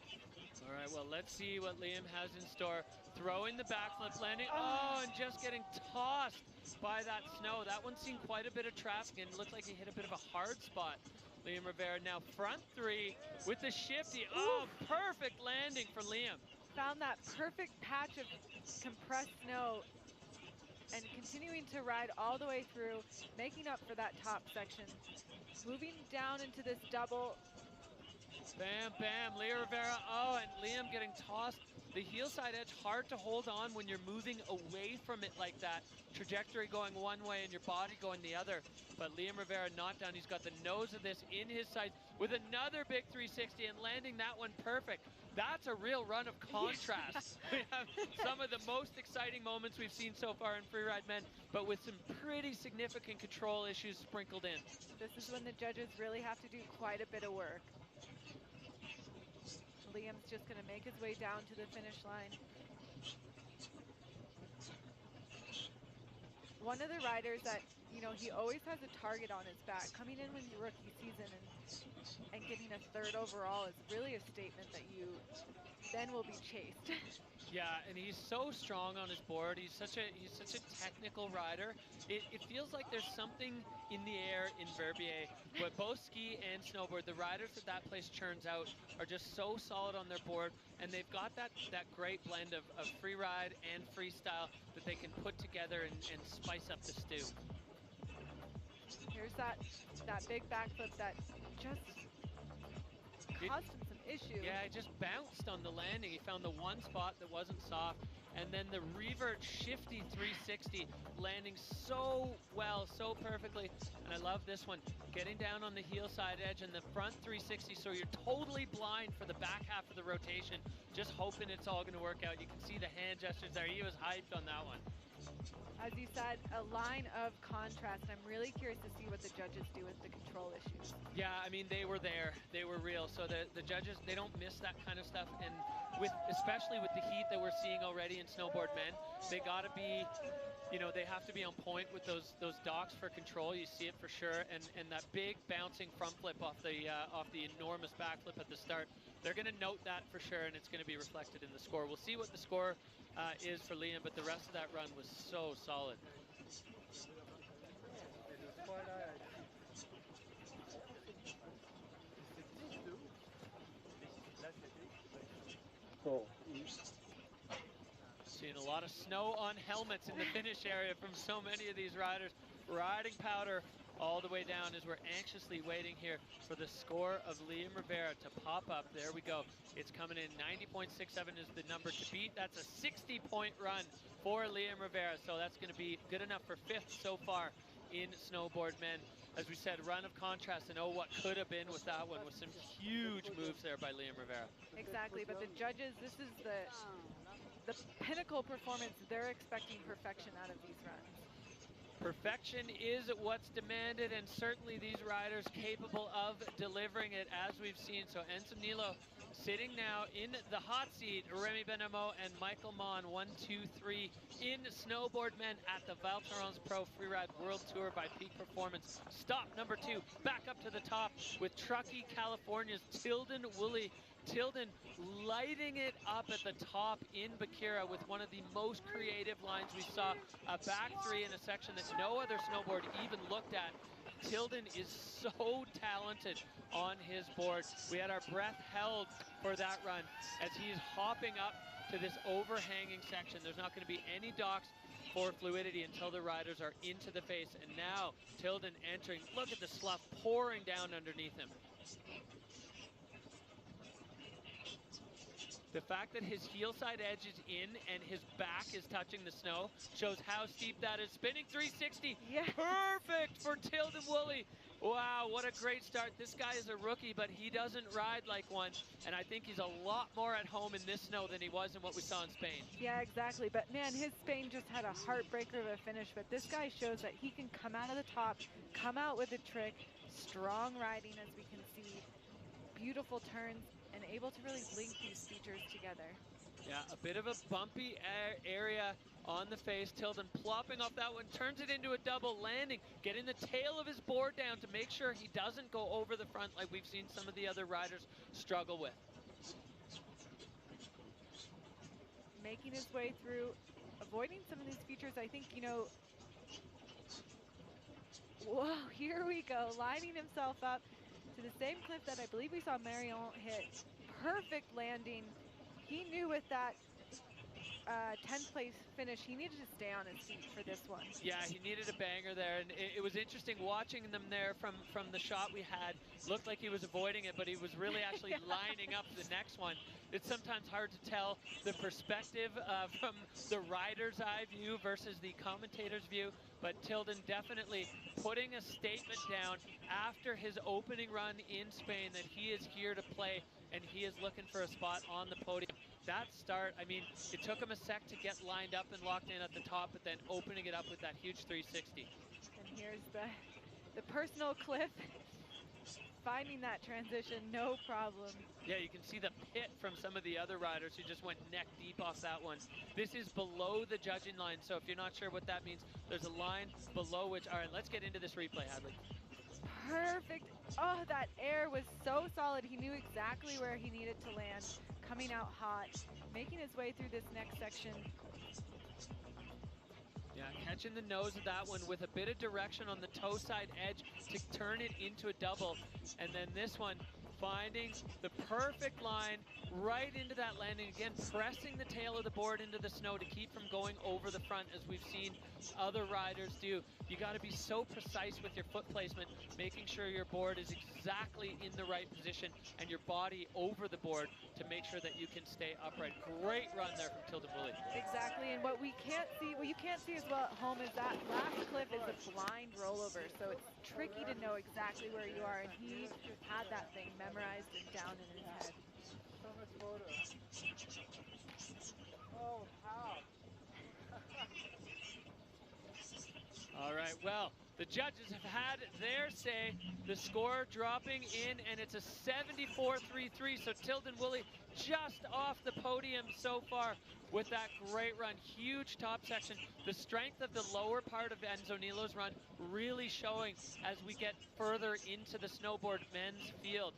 All right, well, let's see what Liam has in store. Throwing the backflip, landing, oh, and just getting tossed by that snow. That one's seen quite a bit of traffic and looked like he hit a bit of a hard spot. Liam Rivera now front 3 with the shifty. Oh, perfect landing for Liam. Found that perfect patch of compressed snow and continuing to ride all the way through, making up for that top section. Moving down into this double. Bam, bam, Liam Rivera, oh, and Liam getting tossed. The heel side edge, hard to hold on when you're moving away from it like that. Trajectory going one way and your body going the other. But Liam Rivera not down. He's got the nose of this in his sights with another big 360 and landing that one perfect. That's a real run of contrast. We have some of the most exciting moments we've seen so far in freeride men, but with some pretty significant control issues sprinkled in. This is when the judges really have to do quite a bit of work. Liam's just going to make his way down to the finish line. One of the riders that, you know, he always has a target on his back. Coming in with your rookie season and getting a 3rd overall is really a statement that you then will be chased. Yeah, and he's so strong on his board. He's such a technical rider. It feels like there's something in the air in Verbier, but both ski and snowboard, the riders that place churns out are just so solid on their board, and they've got that great blend of free ride and freestyle that they can put together and spice up the stew. Here's that big backflip that just caused him some issues. Yeah, it just bounced on the landing. He found the one spot that wasn't soft, and then the revert shifty 360 landing so well, so perfectly. And I love this one, getting down on the heel side edge and the front 360, so you're totally blind for the back half of the rotation, just hoping it's all going to work out. You can see the hand gestures there. He was hyped on that one. As you said, a line of contrast. I'm really curious to see what the judges do with the control issues. Yeah, I mean, they were there. They were real. So the judges, they don't miss that kind of stuff. And especially with the heat that we're seeing already in snowboard men, they got to be you know, they have to be on point with those docks for control. You see it for sure, and that big bouncing front flip off the enormous backflip at the start. They're going to note that for sure, and it's going to be reflected in the score. We'll see what the score is for Liam, but the rest of that run was so solid. Seeing a lot of snow on helmets in the finish area from so many of these riders. Riding powder all the way down as we're anxiously waiting here for the score of Liam Rivera to pop up. There we go. It's coming in. 90.67 is the number to beat. That's a 60-point run for Liam Rivera. So that's going to be good enough for 5th so far in snowboard men. As we said, run of contrast, and oh, what could have been with that one, with some huge moves there by Liam Rivera. Exactly, but the judges, this is the pinnacle performance. They're expecting perfection out of these runs. Perfection is what's demanded, and certainly these riders capable of delivering it, as we've seen. So Enzo Nilo sitting now in the hot seat. Remy Benamo and Michael Mon, 1, 2, 3 in snowboard men at the Val Thorens Pro Freeride World Tour by Peak Performance. Stop number 2, back up to the top with Truckee, California's Tilden Woolley. Tilden lighting it up at the top in Bakira with one of the most creative lines we saw. A back 3 in a section that no other snowboard even looked at. Tilden is so talented on his board. We had our breath held for that run as he's hopping up to this overhanging section. There's not going to be any docks for fluidity until the riders are into the face. And now Tilden entering. Look at the slough pouring down underneath him. The fact that his heel side edge is in and his back is touching the snow shows how steep that is. Spinning 360, yes. Perfect for Tilden Woolley. Wow, what a great start. This guy is a rookie, but he doesn't ride like one. And I think he's a lot more at home in this snow than he was in what we saw in Spain. Yeah, exactly. But man, his Spain just had a heartbreaker of a finish. But this guy shows that he can come out of the top, come out with a trick, strong riding as we can see, beautiful turns, and able to really link these features together. Yeah, a bit of a bumpy area on the face. Tilden plopping off that one, turns it into a double landing, getting the tail of his board down to make sure he doesn't go over the front like we've seen some of the other riders struggle with. Making his way through, avoiding some of these features. I think, you know, whoa, here we go, lining himself up to the same cliff that I believe we saw Marion hit. Perfect landing. He knew with that 10th place finish, he needed to stay on his feet for this one. Yeah, he needed a banger there, and it was interesting watching them there from the shot we had. Looked like he was avoiding it, but he was really actually lining up the next one. It's sometimes hard to tell the perspective from the rider's eye view versus the commentator's view, but Tilden definitely putting a statement down after his opening run in Spain that he is here to play and he is looking for a spot on the podium. That start, I mean, it took him a sec to get lined up and locked in at the top, but then opening it up with that huge 360. And here's the personal cliff. Finding that transition, no problem. Yeah, you can see the pit from some of the other riders who just went neck deep off that one. This is below the judging line, so if you're not sure what that means, there's a line below which, all right, let's get into this replay, Hadley. Perfect. Oh, that air was so solid. He knew exactly where he needed to land. Coming out hot, making his way through this next section. Yeah, catching the nose of that one with a bit of direction on the toe side edge to turn it into a double. And then this one, finding the perfect line right into that landing. Again, pressing the tail of the board into the snow to keep from going over the front as we've seen other riders do. You got to be so precise with your foot placement, making sure your board is exactly in the right position and your body over the board to make sure that you can stay upright. Great run there from Tilden Woolley. Exactly, and what we can't see, what you can't see as well at home is that last cliff is a blind rollover, so it's tricky to know exactly where you are, and he had that thing memorized and down in his head. So much water. Oh, how? All right, well, The judges have had their say. The score dropping in, and it's a 74-3-3. So Tilden Woolley just off the podium so far with that great run. Huge top section. The strength of the lower part of Enzo Nilo's run really showing as we get further into the snowboard men's field.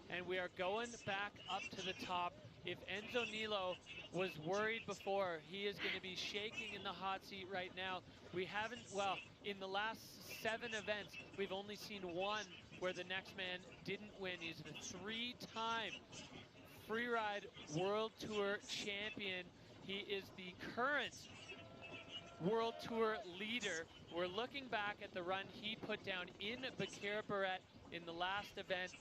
And we are going back up to the top. If Enzo Nilo was worried before, he is going to be shaking in the hot seat right now. We haven't, well, in the last 7 events, we've only seen one where the next man didn't win. He's the 3-time freeride World Tour champion. He is the current World Tour leader. We're looking back at the run he put down in Bakir Barrett in the last event.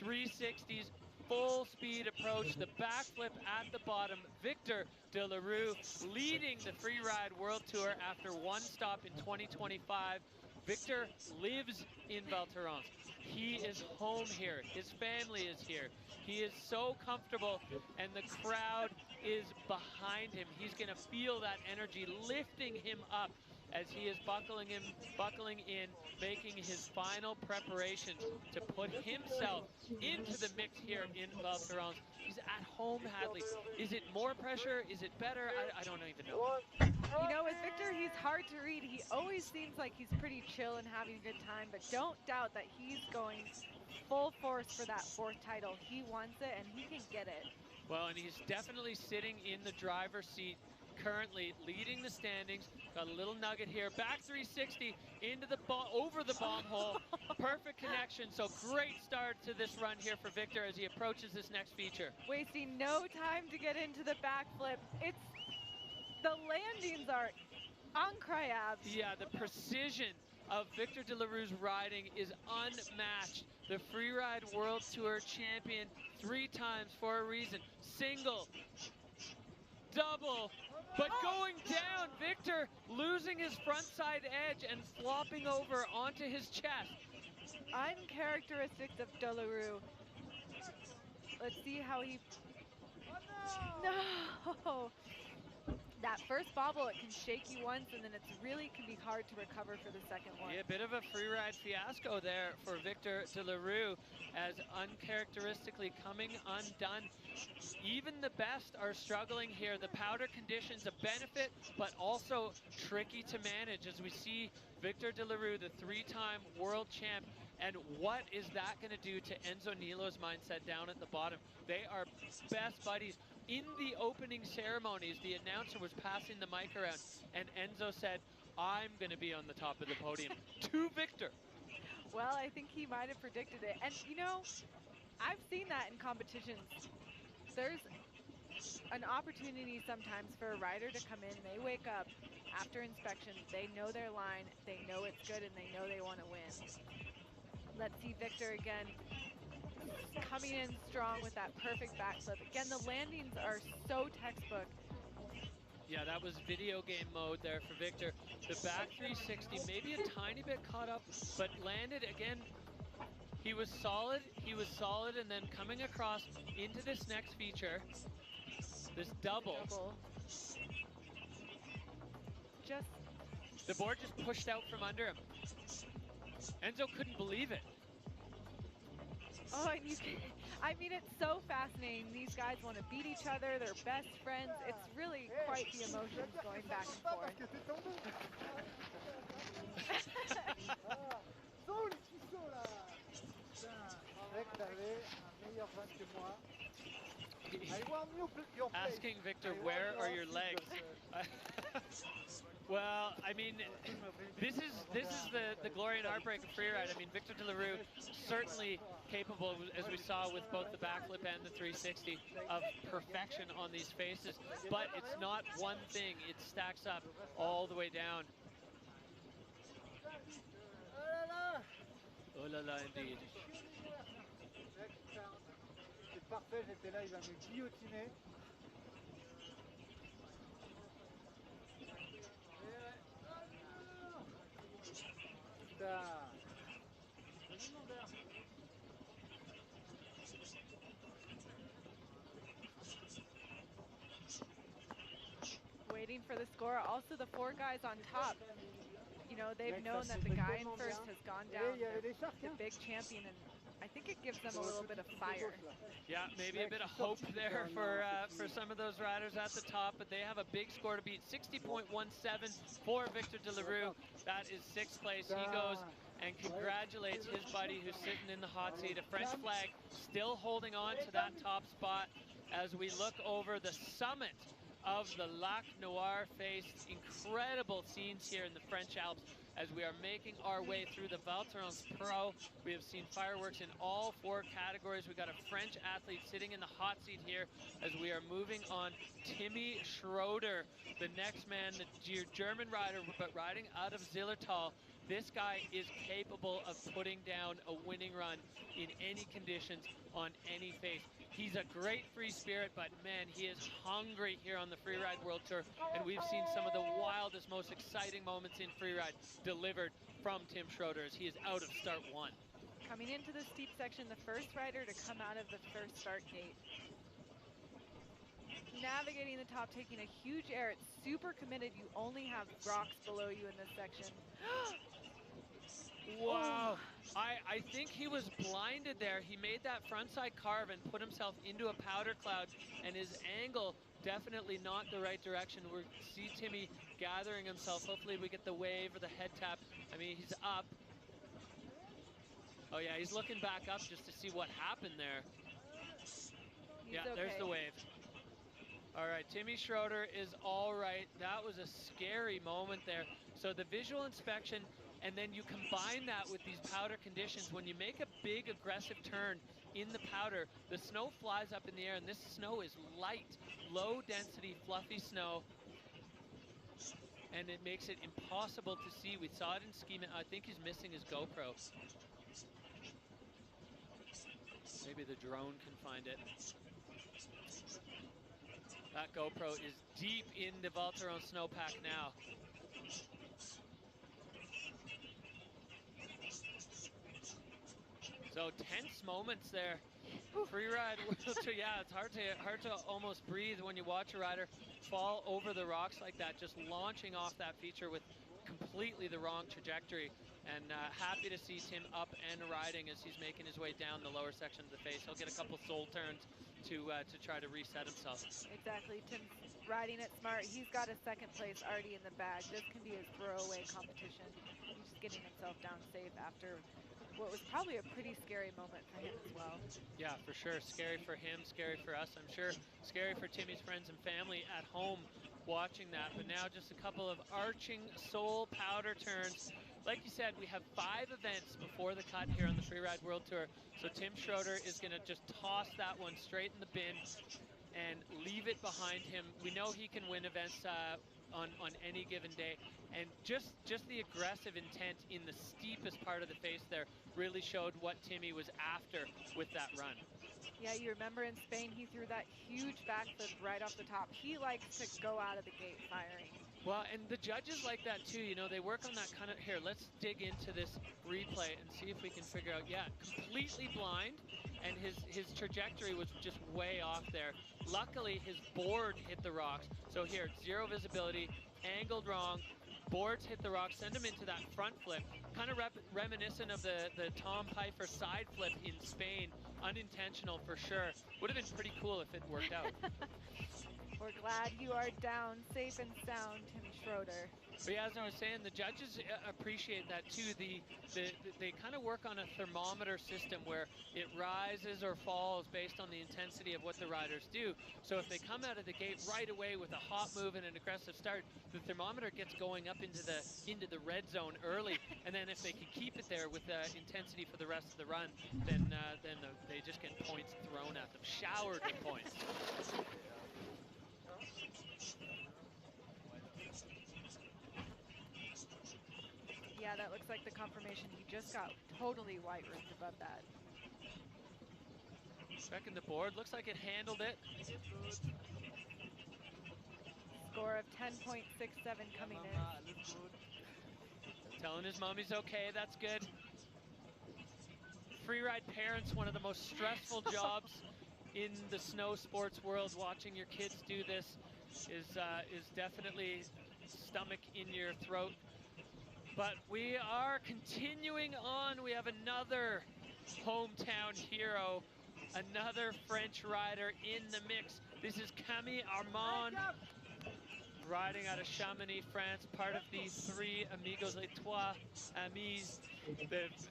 360s, full speed approach, the backflip at the bottom. Victor De La Rue leading the freeride World Tour after one stop in 2025. Victor lives in Val Thorens. He is home here. His family is here. He is so comfortable, and the crowd is behind him. He's going to feel that energy lifting him up as he is buckling in, making his final preparations to put himself into the mix here in Val Thorens. He's at home, Hadley. Is it more pressure? Is it better? I don't even know. You know, with Victor, he's hard to read. He always seems like he's pretty chill and having a good time, but don't doubt that he's going full force for that 4th title. He wants it, and he can get it. Well, and he's definitely sitting in the driver's seat currently, leading the standings. Got a little nugget here. Back 360 into the over the bomb hole. Perfect connection. So great start to this run here for Victor as he approaches this next feature. Wasting no time to get into the backflip. The landings are incroyable. Yeah, the precision of Victor De La Rue's riding is unmatched. The Freeride World Tour champion 3 times for a reason. Single, double, but going down. Victor losing his front side edge and flopping over onto his chest. Uncharacteristics of De La Rue. Let's see how he... No! That first bobble, it can shake you once, and then it really can be hard to recover for the second one. Yeah, a bit of a freeride fiasco there for Victor De La Rue, as uncharacteristically coming undone. Even the best are struggling here. The powder conditions a benefit, but also tricky to manage as we see Victor De La Rue, the 3-time world champ. And what is that going to do to Enzo Nilo's mindset down at the bottom? They are best buddies. In the opening ceremonies, the announcer was passing the mic around, and Enzo said, "I'm going to be on the top of the podium," to Victor. Well, I think he might have predicted it. And, you know, I've seen that in competitions. There's an opportunity sometimes for a rider to come in. They wake up after inspection. They know their line. They know it's good, and they know they want to win. Let's see Victor again. Coming in strong with that perfect backflip. Again, the landings are so textbook. Yeah, that was video game mode there for Victor. The back 360, maybe a tiny bit caught up, but landed again. He was solid, and then coming across into this next feature, this double. The board just pushed out from under him. Enzo couldn't believe it. Oh, and I mean, it's so fascinating. These guys want to beat each other. They're best friends. It's really quite the emotions going back and forth. Asking Victor, where are your legs? Well, I mean, this is the glory and heartbreak of freeride. I mean, Victor De La Rue certainly capable, as we saw with both the backflip and the 360, of perfection on these faces. But it's not one thing; it stacks up all the way down. Oh la la, indeed. C'est parfait, j'étais là, il va me guillotiner. Waiting for the score. Also, the 4 guys on top. you know, they've known that the guy in first has gone down the big champion, and I think it gives them a little bit of fire. Yeah, maybe a bit of hope there for some of those riders at the top, but they have a big score to beat, 60.17 for Victor de la Rue. That is 6th place. He goes and congratulates his buddy who's sitting in the hot seat. A French flag still holding on to that top spot as we look over the summit of the Lac Noir face. Incredible scenes here in the French Alps as we are making our way through the Val Thorens Pro. We have seen fireworks in all 4 categories. We got a French athlete sitting in the hot seat here as we are moving on. Timmy Schroeder, the next man, the German rider, but riding out of Zillertal. This guy is capable of putting down a winning run in any conditions on any face. He's a great free spirit, but man, he is hungry here on the Freeride World Tour, and we've seen some of the wildest, most exciting moments in freeride delivered from Tim Schroeder as he is out of start 1. Coming into the steep section, the first rider to come out of the first start gate. Navigating the top, taking a huge air. It's super committed. You only have rocks below you in this section. Wow, I think he was blinded there. He made that frontside carve and put himself into a powder cloud, and his angle definitely not the right direction. We see Timmy gathering himself. Hopefully we get the wave or the head tap. I mean, he's up. Oh yeah, he's looking back up just to see what happened there. Yeah, okay. There's the wave. All right, Timmy Schroeder is all right. That was a scary moment there. So the visual inspection, and then you combine that with these powder conditions. When you make a big aggressive turn in the powder, the snow flies up in the air, and this snow is light, low density, fluffy snow, and it makes it impossible to see. We saw it in ski. I think he's missing his GoPro. Maybe the drone can find it. That GoPro is deep in the Val Thorens snowpack now. So tense moments there. Freeride World Tour, yeah, it's hard to almost breathe when you watch a rider fall over the rocks like that, just launching off that feature with completely the wrong trajectory. And happy to see Tim up and riding as he's making his way down the lower section of the face. He'll get a couple soul turns to try to reset himself. Exactly, Tim's riding it smart. He's got a 2nd place already in the bag. This can be his throwaway competition. He's just getting himself down safe after what was probably a pretty scary moment for him as well. Yeah, for sure. Scary for him, scary for us. I'm sure scary for Timmy's friends and family at home watching that. But now just a couple of arching soul powder turns. Like you said, we have 5 events before the cut here on the Freeride World Tour. So Tim Schroeder is going to just toss that one straight in the bin and leave it behind him. We know he can win events on any given day. And just the aggressive intent in the steepest part of the face there really showed what Timmy was after with that run. Yeah, you remember in Spain, he threw that huge backflip right off the top. He likes to go out of the gate firing. Well, and the judges like that too, you know, they work on that kind of, here, let's dig into this replay and see if we can figure out, yeah, completely blind, and his trajectory was just way off there. Luckily, his board hit the rocks. So here, 0 visibility, angled wrong, boards hit the rocks, send him into that front flip, kind of reminiscent of the Tom Pfeiffer side flip in Spain, unintentional for sure. Would have been pretty cool if it worked out. We're glad you are down safe and sound, Tim Schroeder. But yeah, as I was saying, the judges appreciate that too. They kind of work on a thermometer system where it rises or falls based on the intensity of what the riders do. So if they come out of the gate right away with a hot move and an aggressive start, the thermometer gets going up into the red zone early. And then if they can keep it there with the intensity for the rest of the run, then they just get points thrown at them, showered with points. Yeah, that looks like the confirmation. He just got totally white roofed above that. Checking the board, looks like it handled it. Score of 10.67 coming in. Telling his mom he's okay, that's good. Freeride parents, one of the most stressful jobs in the snow sports world. Watching your kids do this is definitely stomach in your throat. But we are continuing on. We have another hometown hero, another French rider in the mix. This is Camille Armand, riding out of Chamonix, France, part of the three Amigos Les Trois Amis,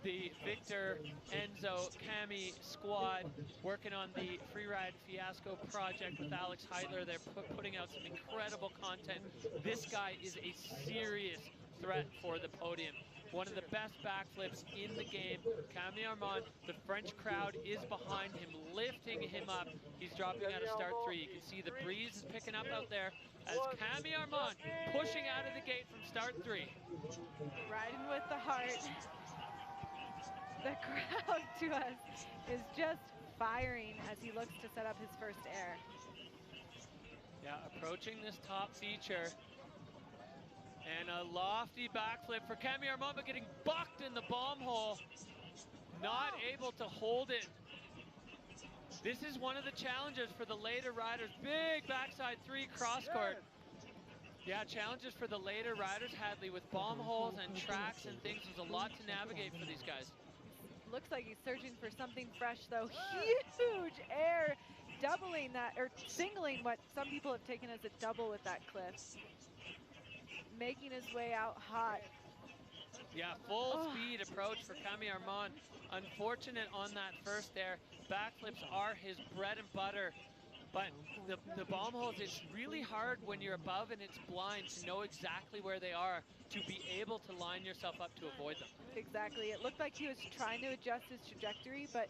the Victor, Enzo, Cami squad, working on the Freeride Fiasco project with Alex Heitler. They're putting out some incredible content. This guy is a serious threat for the podium. One of the best backflips in the game. Camille Armand, the French crowd is behind him, lifting him up. He's dropping out of start 3. You can see the breeze is picking up out there as Camille Armand pushing out of the gate from start 3. Riding with the heart. The crowd to us is just firing as he looks to set up his first air. Yeah, approaching this top feature. And a lofty backflip for Camille Armand, but getting bucked in the bomb hole. Not able to hold it. This is one of the challenges for the later riders. Big backside 3 cross court. Yeah, challenges for the later riders, Hadley, with bomb holes and tracks and things. There's a lot to navigate for these guys. Looks like he's searching for something fresh, though. Huge air, doubling that, or singling what some people have taken as a double with that cliff. Making his way out hot. Yeah, full speed approach for Camille Armand. Unfortunate on that first air. Backflips are his bread and butter. But the bomb holes, it's really hard when you're above and it's blind to know exactly where they are, to be able to line yourself up to avoid them. Exactly. It looked like he was trying to adjust his trajectory, but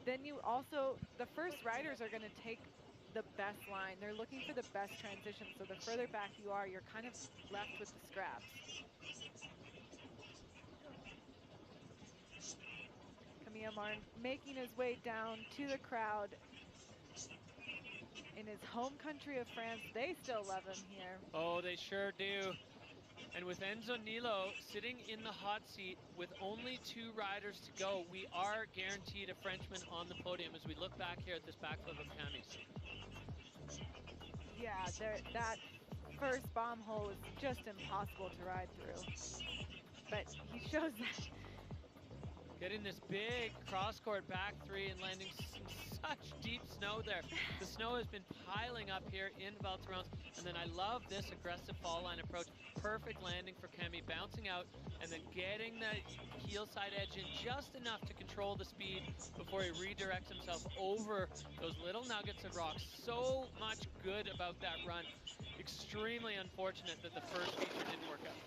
then you also, the first riders are going to take the best line. They're looking for the best transition, so the further back you are, you're kind of left with the scraps. Camille Armand making his way down to the crowd. In his home country of France, they still love him here. Oh, they sure do. And with Enzo Nilo sitting in the hot seat with only 2 riders to go, we are guaranteed a Frenchman on the podium as we look back here at this backflip of Cami's. Yeah, that first bomb hole is just impossible to ride through. But he shows that. Getting this big cross-court back 3 and landing such deep snow there. The snow has been piling up here in Val Thorens. And then I love this aggressive fall line approach. Perfect landing for Camille, bouncing out and then getting the heel side edge in just enough to control the speed before he redirects himself over those little nuggets of rock. So much good about that run. Extremely unfortunate that the first feature didn't work out.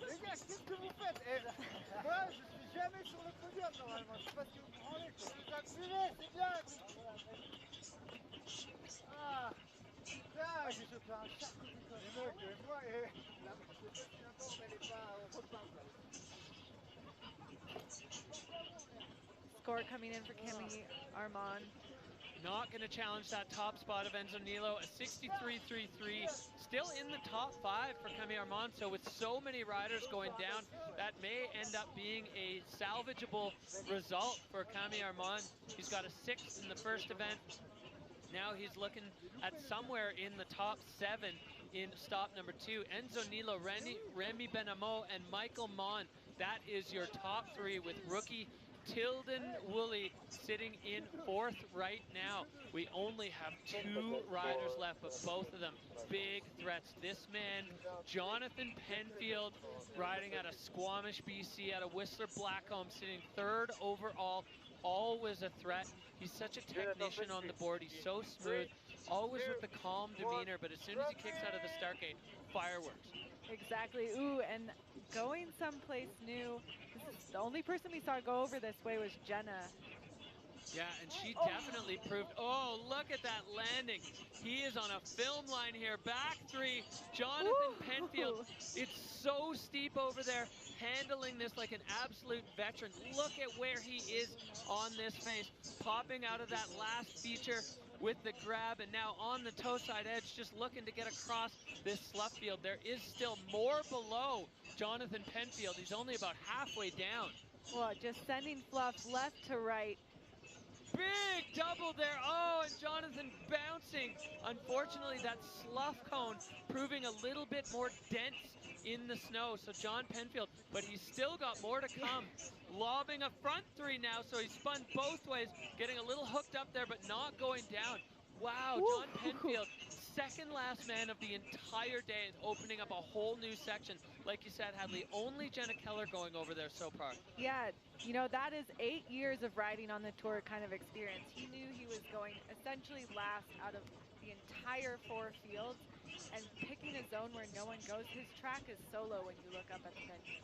Les gars, qu'est-ce que vous faites? Moi, je suis jamais sur le podium normalement. Je sais pas si vous me branlez, quoi. Vous accélérez, c'est bien. Ah, putain, j'ai chopé un charcutier. Les mecs, moi, je sais pas si la porte, elle est pas au repas. Score coming in for Camille Armand. Not going to challenge that top spot of Enzo Nilo. A 63.33, still in the top 5 for Camille Armand. So with so many riders going down, that may end up being a salvageable result for Camille Armand. He's got a 6th in the first event. Now he's looking at somewhere in the top 7 in stop number 2. Enzo Nilo, Remy Benamo, and Michael Mon. That is your top 3 with rookie Tilden Woolley sitting in 4th right now. We only have 2 riders left, but both of them big threats. This man, Jonathan Penfield, riding out of Squamish, BC, out of Whistler Blackcomb, sitting 3rd overall. Always a threat. He's such a technician on the board. He's so smooth, always with the calm demeanor, but as soon as he kicks out of the start gate, fireworks. Exactly. Ooh, and going someplace new. The only person we saw go over this way was Jenna. Yeah, and she definitely proved. Oh, look at that landing. He is on a film line here. Back 3, Jonathan Penfield. It's so steep over there, handling this like an absolute veteran. Look at where he is on this face, popping out of that last feature with the grab, and now on the toe side edge, just looking to get across this slough field. There is still more below Jonathan Penfield. He's only about halfway down. Well, just sending fluff left to right. big double there. Oh, and Jonathan bouncing. Unfortunately, that slough cone proving a little bit more dense in the snow. So John Penfield, but he's still got more to come. Lobbing a front three now, so he spun both ways, getting a little hooked up there, but not going down. Wow, John Penfield, second last man of the entire day, opening up a whole new section. Like you said, Hadley, only Jenna Keller going over there so far. Yeah, you know, that is 8 years of riding on the tour kind of experience. He knew he was going essentially last out of the entire 4 fields, and picking a zone where no one goes. His track is solo when you look up at the venue.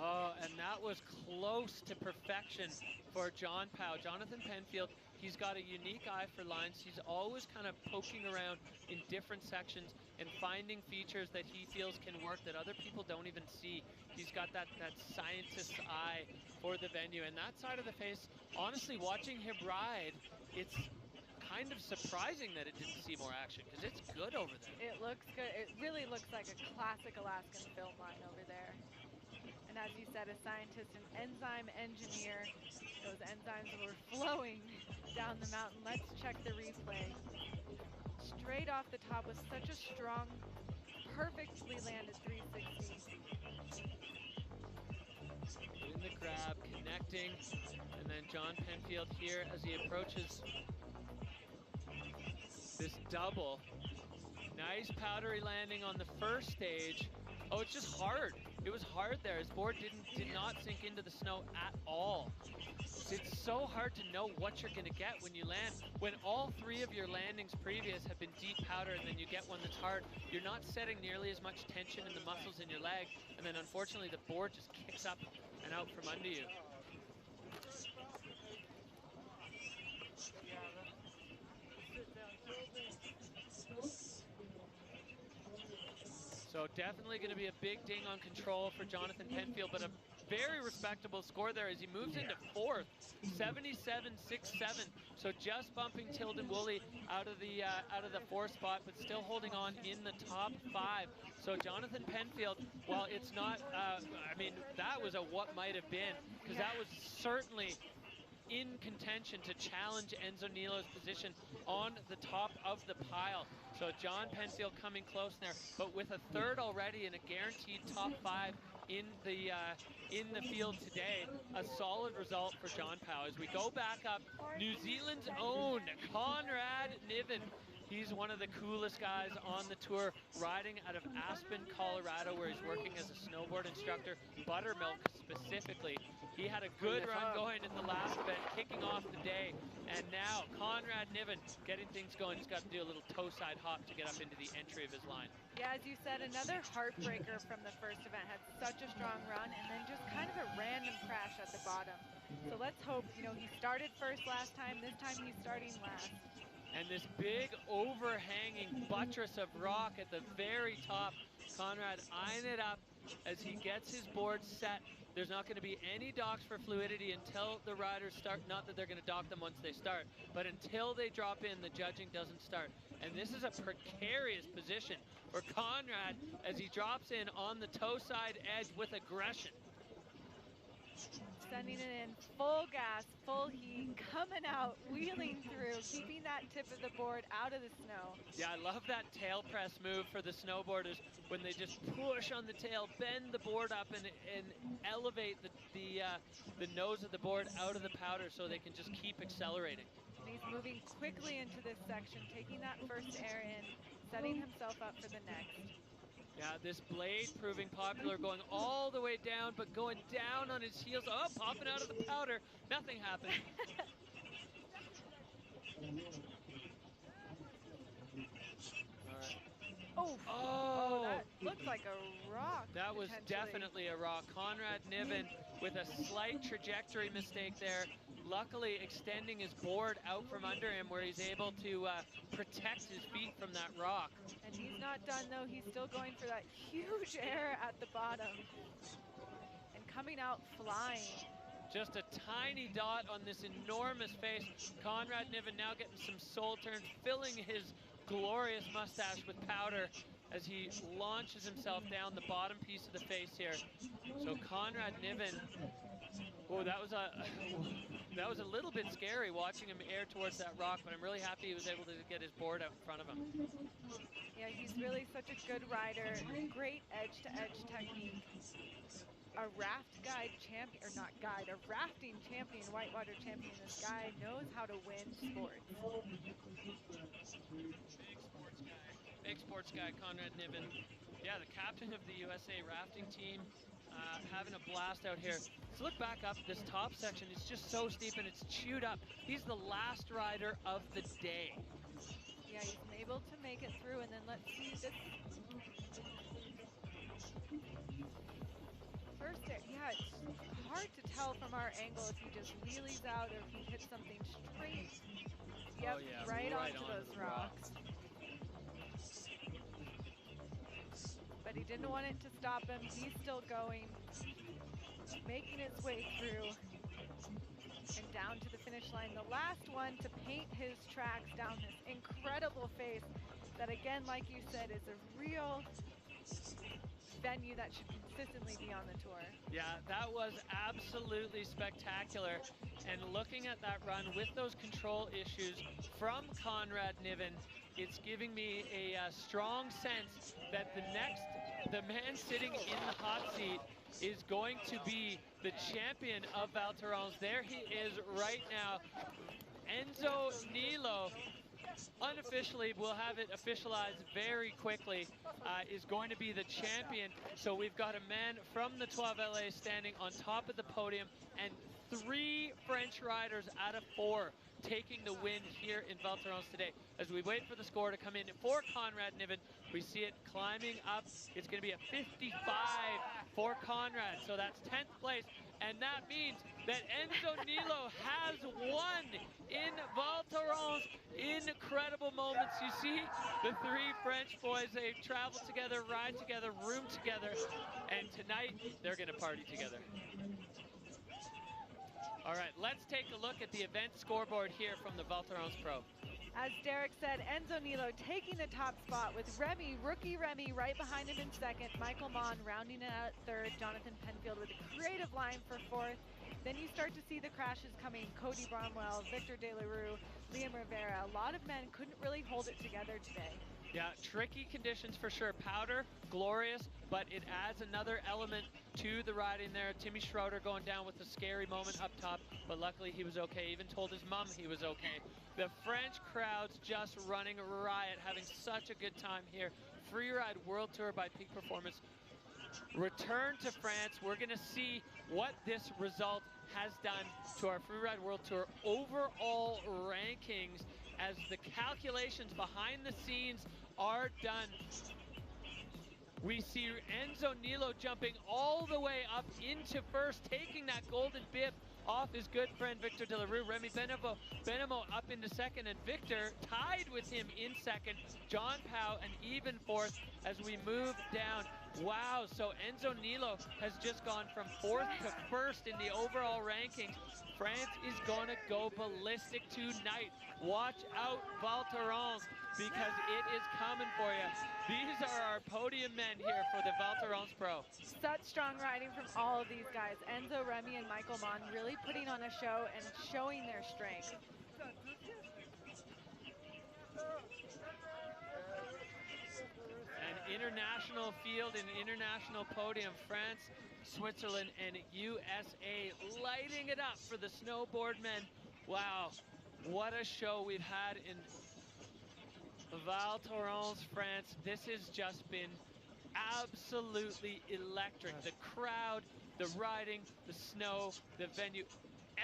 Oh, and that was close to perfection for John Powell. Jonathan Penfield, he's got a unique eye for lines. He's always kind of poking around in different sections and finding features that he feels can work that other people don't even see. He's got that scientist's eye for the venue. And that side of the face, honestly, watching him ride, it's kind of surprising that it didn't see more action because it's good over there. It looks good. It really looks like a classic Alaskan film line over there. And as you said, a scientist, an enzyme engineer. Those enzymes were flowing down the mountain. Let's check the replay. Straight off the top with such a strong, perfectly landed 360. In the grab, connecting, and then John Penfield here as he approaches this double. Nice powdery landing on the first stage. Oh, it's just hard. It was hard there. His board did not sink into the snow at all. It's so hard to know what you're going to get when you land. When all 3 of your landings previous have been deep powder and then you get one that's hard, you're not setting nearly as much tension in the muscles in your leg. And then unfortunately the board just kicks up and out from under you. So definitely going to be a big ding on control for Jonathan Penfield, but a very respectable score there as he moves into 4th, 77.67. So just bumping Tilden Woolley out of the 4th spot, but still holding on in the top 5. So Jonathan Penfield, while it's not, I mean, that was a what might have been, because that was certainly in contention to challenge Enzo Nilo's position on the top of the pile. So John Penfield coming close there, but with a 3rd already and a guaranteed top 5 in the field today, a solid result for John Powell. As we go back up, New Zealand's own Conrad Niven. He's one of the coolest guys on the tour, riding out of Aspen, Colorado, where he's working as a snowboard instructor, buttermilk specifically. He had a good run going in the last event, kicking off the day, and now Conrad Niven getting things going. He's got to do a little toe side hop to get up into the entry of his line. Yeah, as you said, another heartbreaker from the first event. Had such a strong run and then just kind of a random crash at the bottom. So let's hope, you know, he started first last time. This time he's starting last. And this big overhanging buttress of rock at the very top. Conrad eyeing it up as he gets his board set. There's not going to be any docks for fluidity until the riders start. Not that they're going to dock them once they start, but until they drop in, the judging doesn't start. And this is a precarious position for Conrad as he drops in on the toe side edge with aggression. Sending it in full gas, full heat, coming out, wheeling through, keeping that tip of the board out of the snow. Yeah, I love that tail press move for the snowboarders when they just push on the tail, bend the board up, and elevate the nose of the board out of the powder so they can just keep accelerating. And he's moving quickly into this section, taking that first air in, setting himself up for the next. Yeah, this blade proving popular, going all the way down, but going down on his heels. Oh, popping out of the powder. Nothing happened. All right. Oh, that looked like a rock. That was definitely a rock. Conrad Niven with a slight trajectory mistake there. Luckily extending his board out from under him where he's able to protect his feet from that rock. And he's not done though. He's still going for that huge air at the bottom. And coming out flying. Just a tiny dot on this enormous face. Conrad Niven now getting some soul turns, filling his glorious mustache with powder as he launches himself down the bottom piece of the face here. So Conrad Niven, oh, that was a that was a little bit scary watching him air towards that rock, but I'm really happy he was able to get his board out in front of him. Yeah, he's really such a good rider. Great edge-to-edge technique. A raft guide champion, or not guide, a rafting champion, whitewater champion. This guy knows how to win sports. Big sports guy, Conrad Niven. Yeah, the captain of the USA rafting team, having a blast out here. So look back up, this top section is just so steep and it's chewed up. He's the last rider of the day. Yeah, he's able to make it through, and then let's see this. First, yeah, it's hard to tell from our angle if he just wheelies out or if he hits something straight. Yep, oh, yeah, right onto those rocks. But he didn't want it to stop him. He's still going, making his way through and down to the finish line. The last one to paint his tracks down this incredible face that, again, like you said, is a real venue that should consistently be on the tour. Yeah, that was absolutely spectacular. And looking at that run with those control issues from Conrad Niven, it's giving me a strong sense that the man sitting in the hot seat is going to be the champion of Val Thorens. There he is right now. Enzo Nilo, unofficially, we'll have it officialized very quickly, is going to be the champion. So we've got a man from the 12 LA standing on top of the podium, and 3 French riders out of 4 taking the win here in Val Thorens today. As we wait for the score to come in for Conrad Niven, we see it climbing up. It's going to be a 55 for Conrad, so that's 10th place. And that means that Enzo Nilo has won in Val Thorens. Incredible moments. You see the 3 French boys, they've traveled together, ride together, room together, and tonight they're going to party together. All right, let's take a look at the event scoreboard here from the Val Thorens Pro. As Derek said, Enzo Nilo taking the top spot with rookie Remy right behind him in second, Michael Mon rounding it out at third, Jonathan Penfield with a creative line for fourth. Then you start to see the crashes coming, Cody Bromwell, Victor De La Rue, Liam Rivera. A lot of men couldn't really hold it together today. Yeah, tricky conditions for sure. Powder, glorious, but it adds another element to the riding there. Timmy Schroeder going down with a scary moment up top, but luckily he was okay. Even told his mom he was okay. The French crowd's just running riot, having such a good time here. Freeride World Tour by Peak Performance. Return to France. We're going to see what this result has done to our Freeride World Tour overall rankings as the calculations behind the scenes are done. We see Enzo Nilo jumping all the way up into first, taking that golden bib off his good friend Victor De La Rue. Remy Benamo up into second, and Victor tied with him in second. John Powell an even fourth as we move down. Wow, so Enzo Nilo has just gone from fourth to first in the overall rankings. France is going to go ballistic tonight. Watch out, Val Thorens, because it is coming for you. These are our podium men here for the Val Thorens Pro. Such strong riding from all of these guys. Enzo, Remy, and Michael Mon really putting on a show and showing their strength. An international field, an international podium. France, Switzerland, and USA lighting it up for the snowboard men. Wow, what a show we've had in Val Thorens, France. This has just been absolutely electric. The crowd, the riding, the snow, the venue,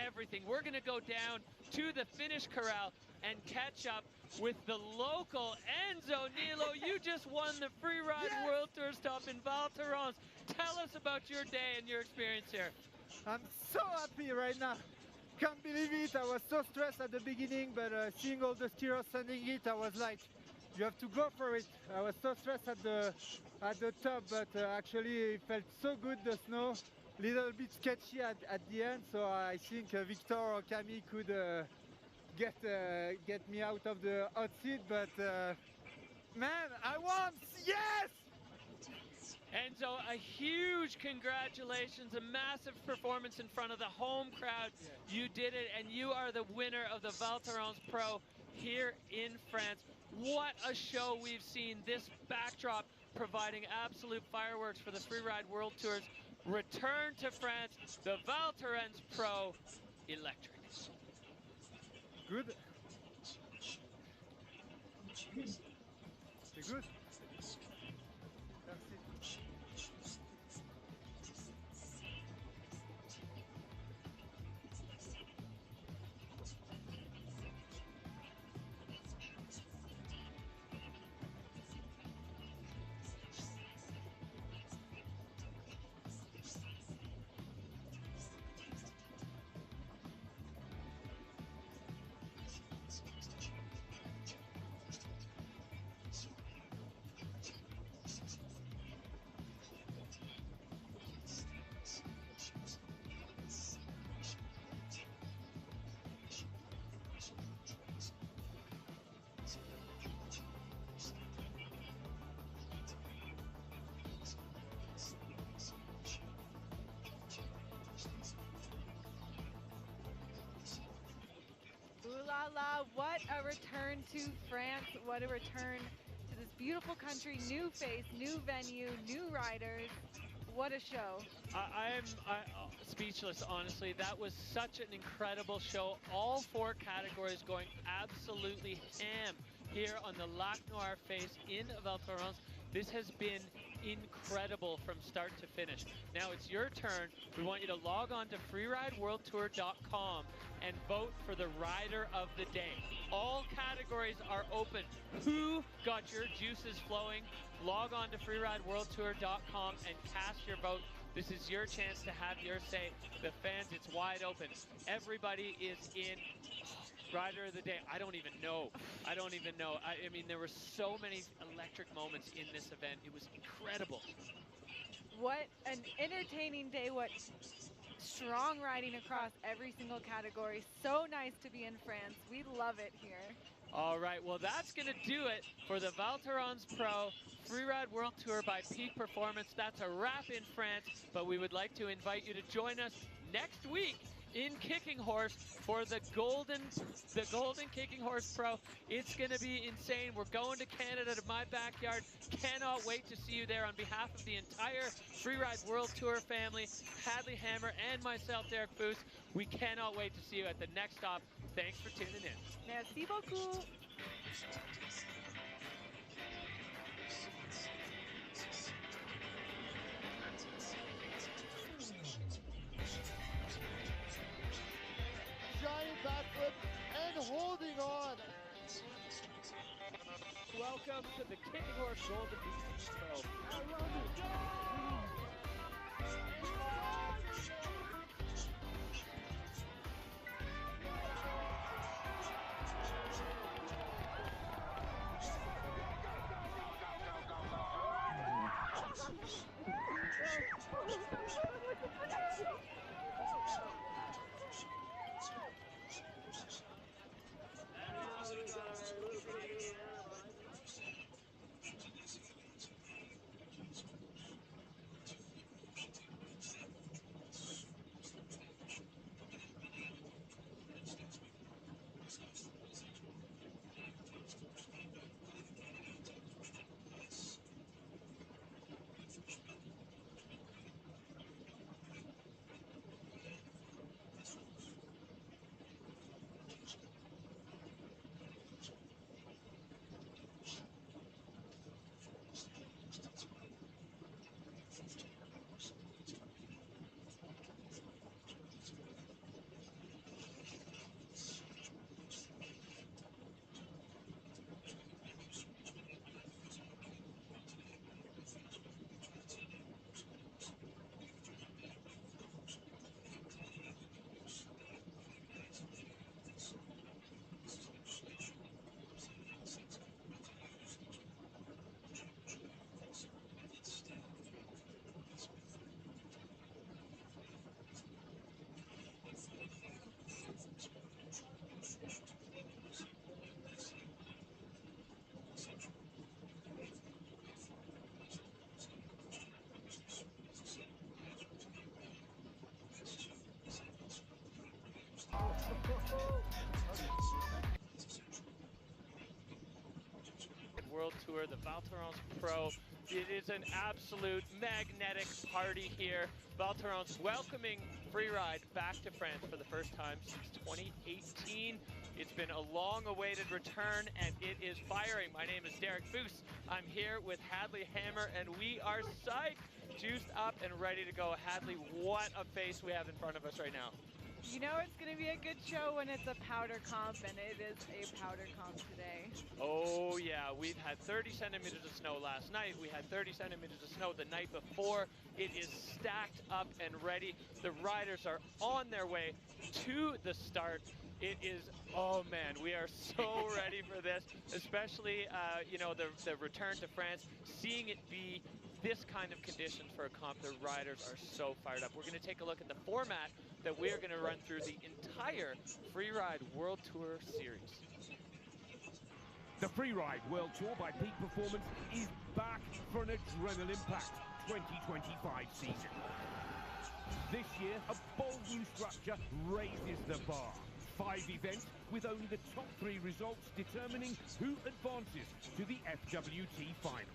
everything. We're gonna go down to the finish corral and catch up with the local Enzo Nilo. You just won the Freeride World Tour stop in Val Thorens. Tell us about your day and your experience here. I'm so happy right now. Can't believe it. I was so stressed at the beginning, but seeing all the skiers sending it, I was like, you have to go for it. I was so stressed at the top, but actually it felt so good, the snow. Little bit sketchy at the end, so I think Victor or Camille could get me out of the hot seat, but man, I won! Yes! Enzo, a huge congratulations, a massive performance in front of the home crowd. Yeah. You did it, and you are the winner of the Val Thorens Pro here in France. What a show we've seen. This backdrop providing absolute fireworks for the Freeride World Tour's return to France. The Val Thorens Pro, electric. Good. C'est good. Merci. Ooh la la, what a return to France. What a return to this beautiful country. New face, new venue, new riders. What a show. I'm speechless, honestly. That was such an incredible show. All 4 categories going absolutely ham here on the Lac Noir face in Val Thorens. This has been incredible from start to finish. Now it's your turn. We want you to log on to freerideworldtour.com and vote for the rider of the day. All categories are open. Who got your juices flowing? Log on to freerideworldtour.com and cast your vote. This is your chance to have your say. The fans, it's wide open. Everybody is in. Rider of the day, I don't even know. I mean, there were so many electric moments in this event. It was incredible. What an entertaining day. What strong riding across every single category. So nice to be in France. We love it here. All right, well, that's going to do it for the Val Thorens Pro Freeride World Tour by Peak Performance. That's a wrap in France, but we would like to invite you to join us next week in Kicking Horse for the Golden Kicking Horse Pro. It's going to be insane. We're going to Canada, to my backyard. Cannot wait to see you there. On behalf of the entire Freeride World Tour family, Hadley Hammer and myself, Derek Foose, we cannot wait to see you at the next stop. Thanks for tuning in. Merci beaucoup. Giant backflip and holding on. Welcome to the Kicking Horse Golden Beach Pro. Tour, the Val Thorens Pro. It is an absolute magnetic party here. Val Thorens welcoming freeride back to France for the first time since 2018. It's been a long-awaited return, and it is firing. My name is Derek Foose. I'm here with Hadley Hammer, and we are psyched, juiced up, and ready to go. Hadley, what a face we have in front of us right now. You know it's going to be a good show when it's a powder comp, and it is a powder comp today. Oh yeah, we've had 30 centimeters of snow last night. We had 30 centimeters of snow the night before. It is stacked up and ready. The riders are on their way to the start. It is, oh man, we are so ready for this, especially, you know, the return to France, seeing it be this kind of conditions for a comp. The riders are so fired up. We're going to take a look at the format that we are going to run through the entire Freeride World Tour series. The Freeride World Tour by Peak Performance is back for an adrenaline-packed 2025 season. This year, a bold new structure raises the bar. 5 events with only the top 3 results determining who advances to the FWT finals.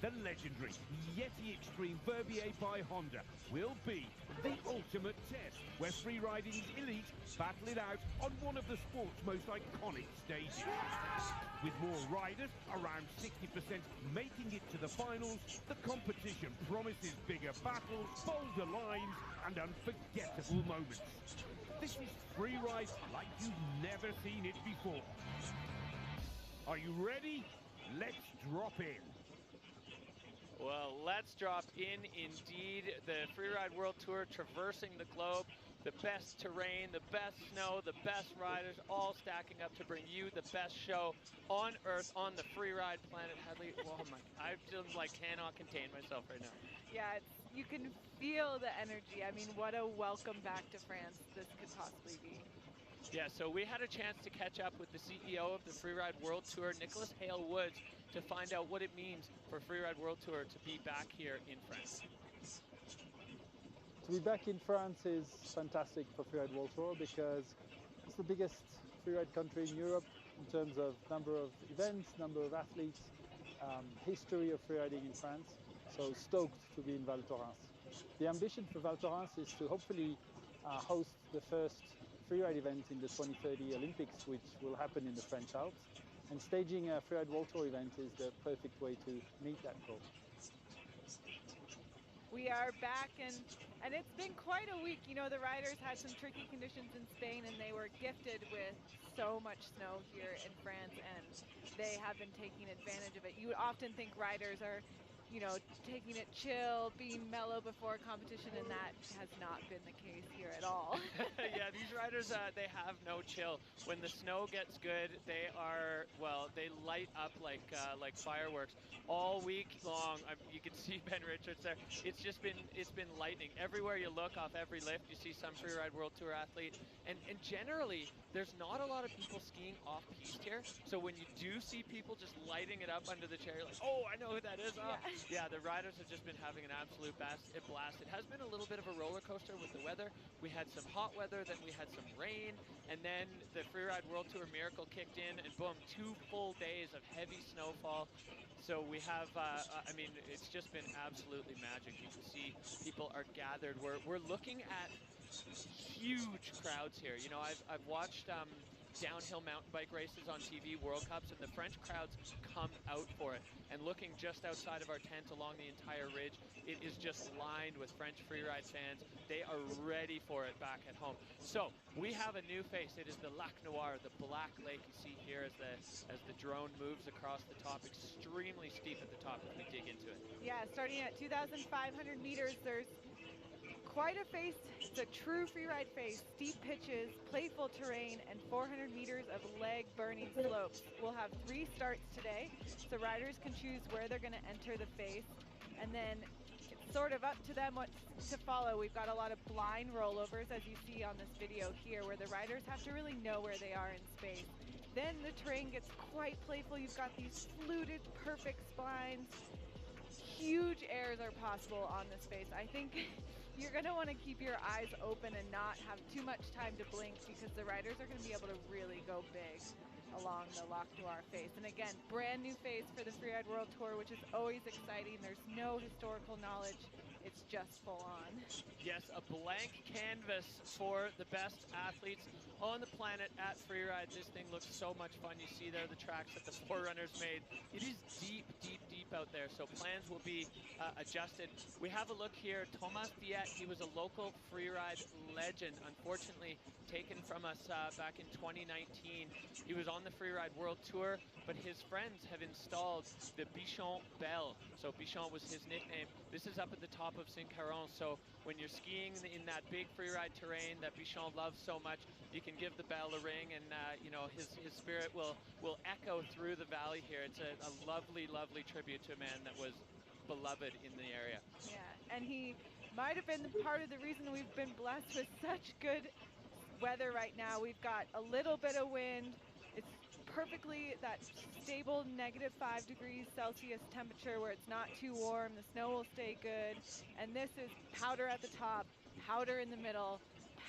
The legendary Yeti Extreme Verbier by Honda will be the ultimate test, where freeriding's elite battle it out on one of the sport's most iconic stages. With more riders, around 60% making it to the finals, the competition promises bigger battles, bolder lines, and unforgettable moments. This is freeride like you've never seen it before. Are you ready? Let's drop in. Well, let's drop in indeed. The Freeride World Tour traversing the globe. The best terrain, the best snow, the best riders, all stacking up to bring you the best show on Earth, on the freeride planet. Hadley, oh my, I just like cannot contain myself right now. Yeah, you can feel the energy. I mean, what a welcome back to France this could possibly be. Yeah, so we had a chance to catch up with the CEO of the Freeride World Tour, Nicholas Hale-Woods, to find out what it means for Freeride World Tour to be back here in France. To be back in France is fantastic for Freeride World Tour because it's the biggest freeride country in Europe in terms of number of events, number of athletes, history of freeriding in France. So stoked to be in Val Thorens. The ambition for Val Thorens is to hopefully host the first freeride event in the 2030 Olympics, which will happen in the French Alps. And staging a Freeride World Tour event is the perfect way to meet that goal. We are back, and it's been quite a week. You know, the riders had some tricky conditions in Spain, and they were gifted with so much snow here in France, and they have been taking advantage of it. You would often think riders are, you know, taking it chill, being mellow before a competition, and that has not been the case here at all. Yeah, these riders, they have no chill. When the snow gets good, they are, well, they light up like fireworks all week long. You can see Ben Richards there. It's been lightning. Everywhere you look, off every lift, you see some Freeride World Tour athlete. And generally, there's not a lot of people skiing off-piste here. So when you do see people just lighting it up under the chair, you're like, oh, I know who that is. Yeah, the riders have just been having an absolute blast. It has been a little bit of a roller coaster with the weather. We had some hot weather, then we had some rain, and then the Freeride World Tour miracle kicked in, and boom, 2 full days of heavy snowfall. So we have, I mean, it's just been absolutely magic. You can see people are gathered. We're looking at huge crowds here. You know, I've watched downhill mountain bike races on TV, World Cups, and the French crowds come out for it. And looking just outside of our tent along the entire ridge, it is just lined with French freeride fans. They are ready for it back at home. So we have a new face. It is the Lac Noir, the Black Lake you see here as the drone moves across the top. Extremely steep at the top as we dig into it. Yeah, starting at 2,500 meters, there's quite a face. It's a true freeride face. Steep pitches, playful terrain, and 400 meters of leg-burning slopes. We'll have 3 starts today, so riders can choose where they're going to enter the face, and then it's sort of up to them what to follow. We've got a lot of blind rollovers, as you see on this video here, where the riders have to really know where they are in space. Then the terrain gets quite playful. You've got these fluted, perfect splines. Huge airs are possible on this face. I think you're going to want to keep your eyes open and not have too much time to blink, because the riders are going to be able to really go big along the Lac Noir face. And again, brand new face for the Freeride World Tour, which is always exciting. There's no historical knowledge. It's just full on. Yes, a blank canvas for the best athletes on the planet at Freeride. This thing looks so much fun. You see there the tracks that the forerunners made. It is deep, deep, deep out there, so plans will be adjusted. We have a look here. Thomas Diet, he was a local Freeride legend, unfortunately taken from us back in 2019. He was on the Freeride World Tour, but his friends have installed the Bichon Bell. So Bichon was his nickname. This is up at the top of Saint-Caron, so when you're skiing in that big freeride terrain that Bichon loves so much, you can give the bell a ring, and you know, his spirit will echo through the valley here. It's a lovely, lovely tribute to a man that was beloved in the area. Yeah, and he might have been part of the reason we've been blessed with such good weather right now. We've got a little bit of wind. It's perfectly that stable -5 degrees Celsius temperature where it's not too warm. The snow will stay good. And this is powder at the top, powder in the middle,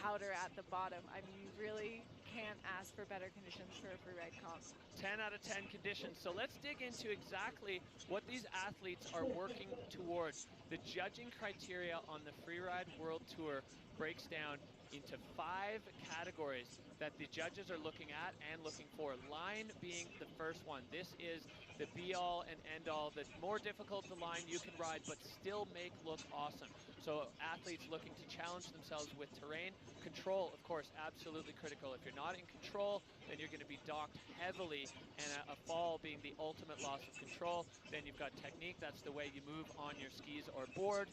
powder at the bottom. I mean, you really can't ask for better conditions for a freeride comp. 10 out of 10 conditions. So let's dig into exactly what these athletes are working towards. The judging criteria on the Freeride World Tour breaks down into 5 categories that the judges are looking at and looking for. Line being the first one. This is the be-all and end-all. The more difficult the line you can ride, but still make look awesome. So athletes looking to challenge themselves with terrain. Control, of course, absolutely critical. If you're not in control, then you're going to be docked heavily, and a fall being the ultimate loss of control. Then you've got technique. That's the way you move on your skis or board.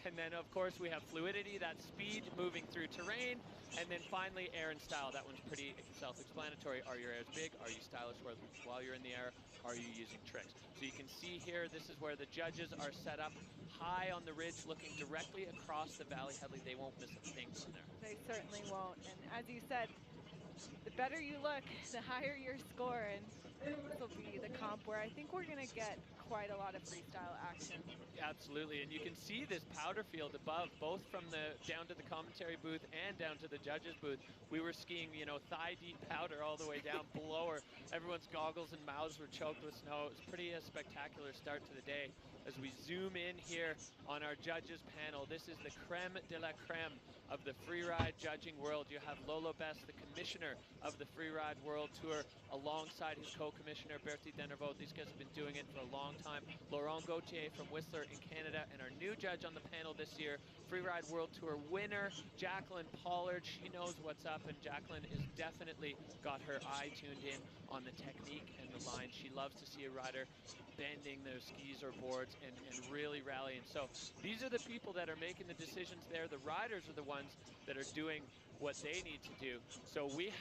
And then, of course, we have fluidity, that's speed moving through terrain. And then finally, air and style. That one's pretty self-explanatory. Are your airs big? Are you stylish while you're in the air? Are you using tricks? So you can see here, this is where the judges are set up high on the ridge, looking directly across the valley. Headley, they won't miss a thing from there. They certainly won't. And as you said, the better you look, the higher your score. And this will be the comp where I think we're going to get quite a lot of freestyle action. Absolutely, and you can see this powder field above, both from the down to the commentary booth and down to the judges booth. We were skiing, you know, thigh-deep powder all the way down below her. Everyone's goggles and mouths were choked with snow. It was pretty a spectacular start to the day. As we zoom in here on our judges panel, this is the creme de la creme of the freeride judging world. You have Lolo Best, the commissioner of the Freeride World Tour, alongside his co-commissioner, Bertie Denervaux. These guys have been doing it for a long time. Laurent Gauthier from Whistler in Canada, and our new judge on the panel this year, Freeride World Tour winner, Jacqueline Pollard. She knows what's up, and Jacqueline has definitely got her eye tuned in on the technique and the line. She loves to see a rider bending their skis or boards and really rallying. So these are the people that are making the decisions there. The riders are the ones that are doing what they need to do. So we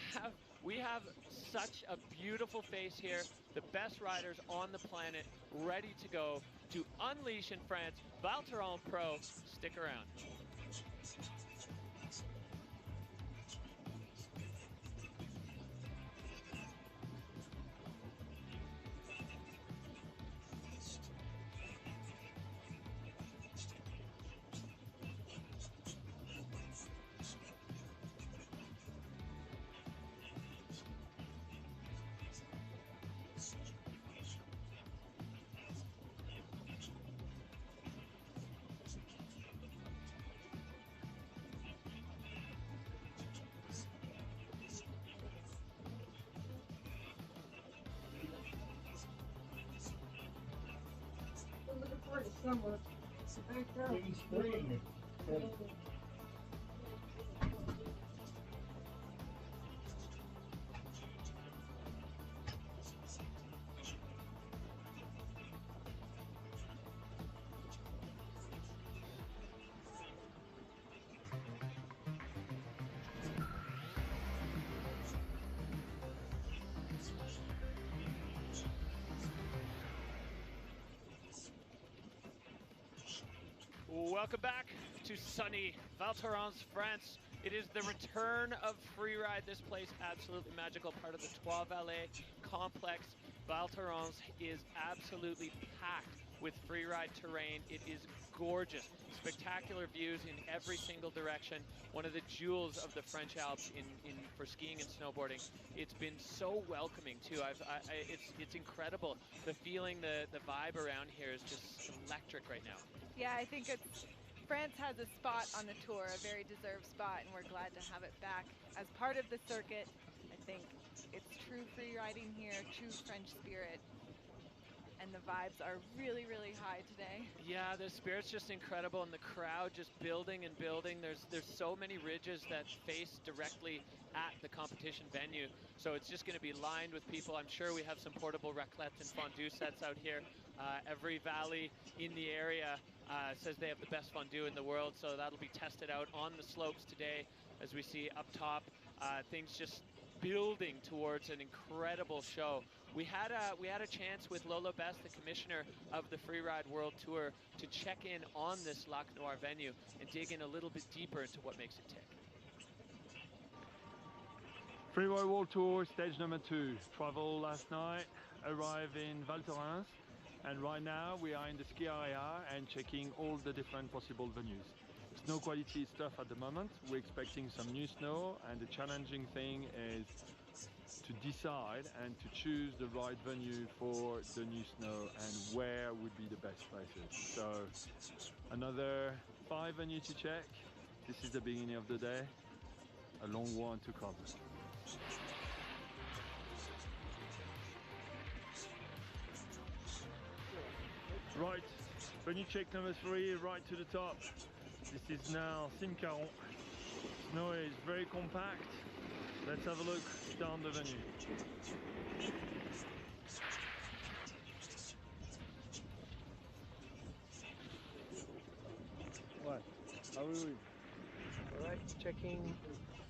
have such a beautiful face here. The best riders on the planet ready to go to unleash in France. Val Thorens Pro, stick around. Summer. In spring. Welcome back to sunny Val Thorens, France. It is the return of freeride. This place, absolutely magical, part of the Trois Vallées complex. Val Thorens is absolutely packed with freeride terrain. It is gorgeous. Spectacular views in every single direction. One of the jewels of the French Alps for skiing and snowboarding. It's been so welcoming too. It's incredible. The feeling, the vibe around here is just electric right now. Yeah, I think France has a spot on the tour, a very deserved spot, and we're glad to have it back as part of the circuit. I think it's true free riding here, true French spirit. And the vibes are really, really high today. Yeah, the spirit's just incredible, and the crowd just building and building. There's so many ridges that face directly at the competition venue, so it's just going to be lined with people. I'm sure we have some portable raclette and fondue sets out here. Every valley in the area says they have the best fondue in the world, so that'll be tested out on the slopes today. As we see up top, things just building towards an incredible show. We had a chance with Lolo Best, the commissioner of the Freeride World Tour, to check in on this Lac Noir venue and dig in a little bit deeper into what makes it tick. Freeride World Tour stage number 2. Travel last night, arrived in Val Thorens, and right now we are in the ski area and checking all the different possible venues. Snow quality is tough at the moment. We're expecting some new snow, and the challenging thing is to decide and to choose the right venue for the new snow and where would be the best places. So another 5 venues to check. This is the beginning of the day, a long one to cover. Right, venue check number 3, right to the top. This is now Simcaron. Snow is very compact. Let's have a look down the venue. What? How are we doing? Alright, checking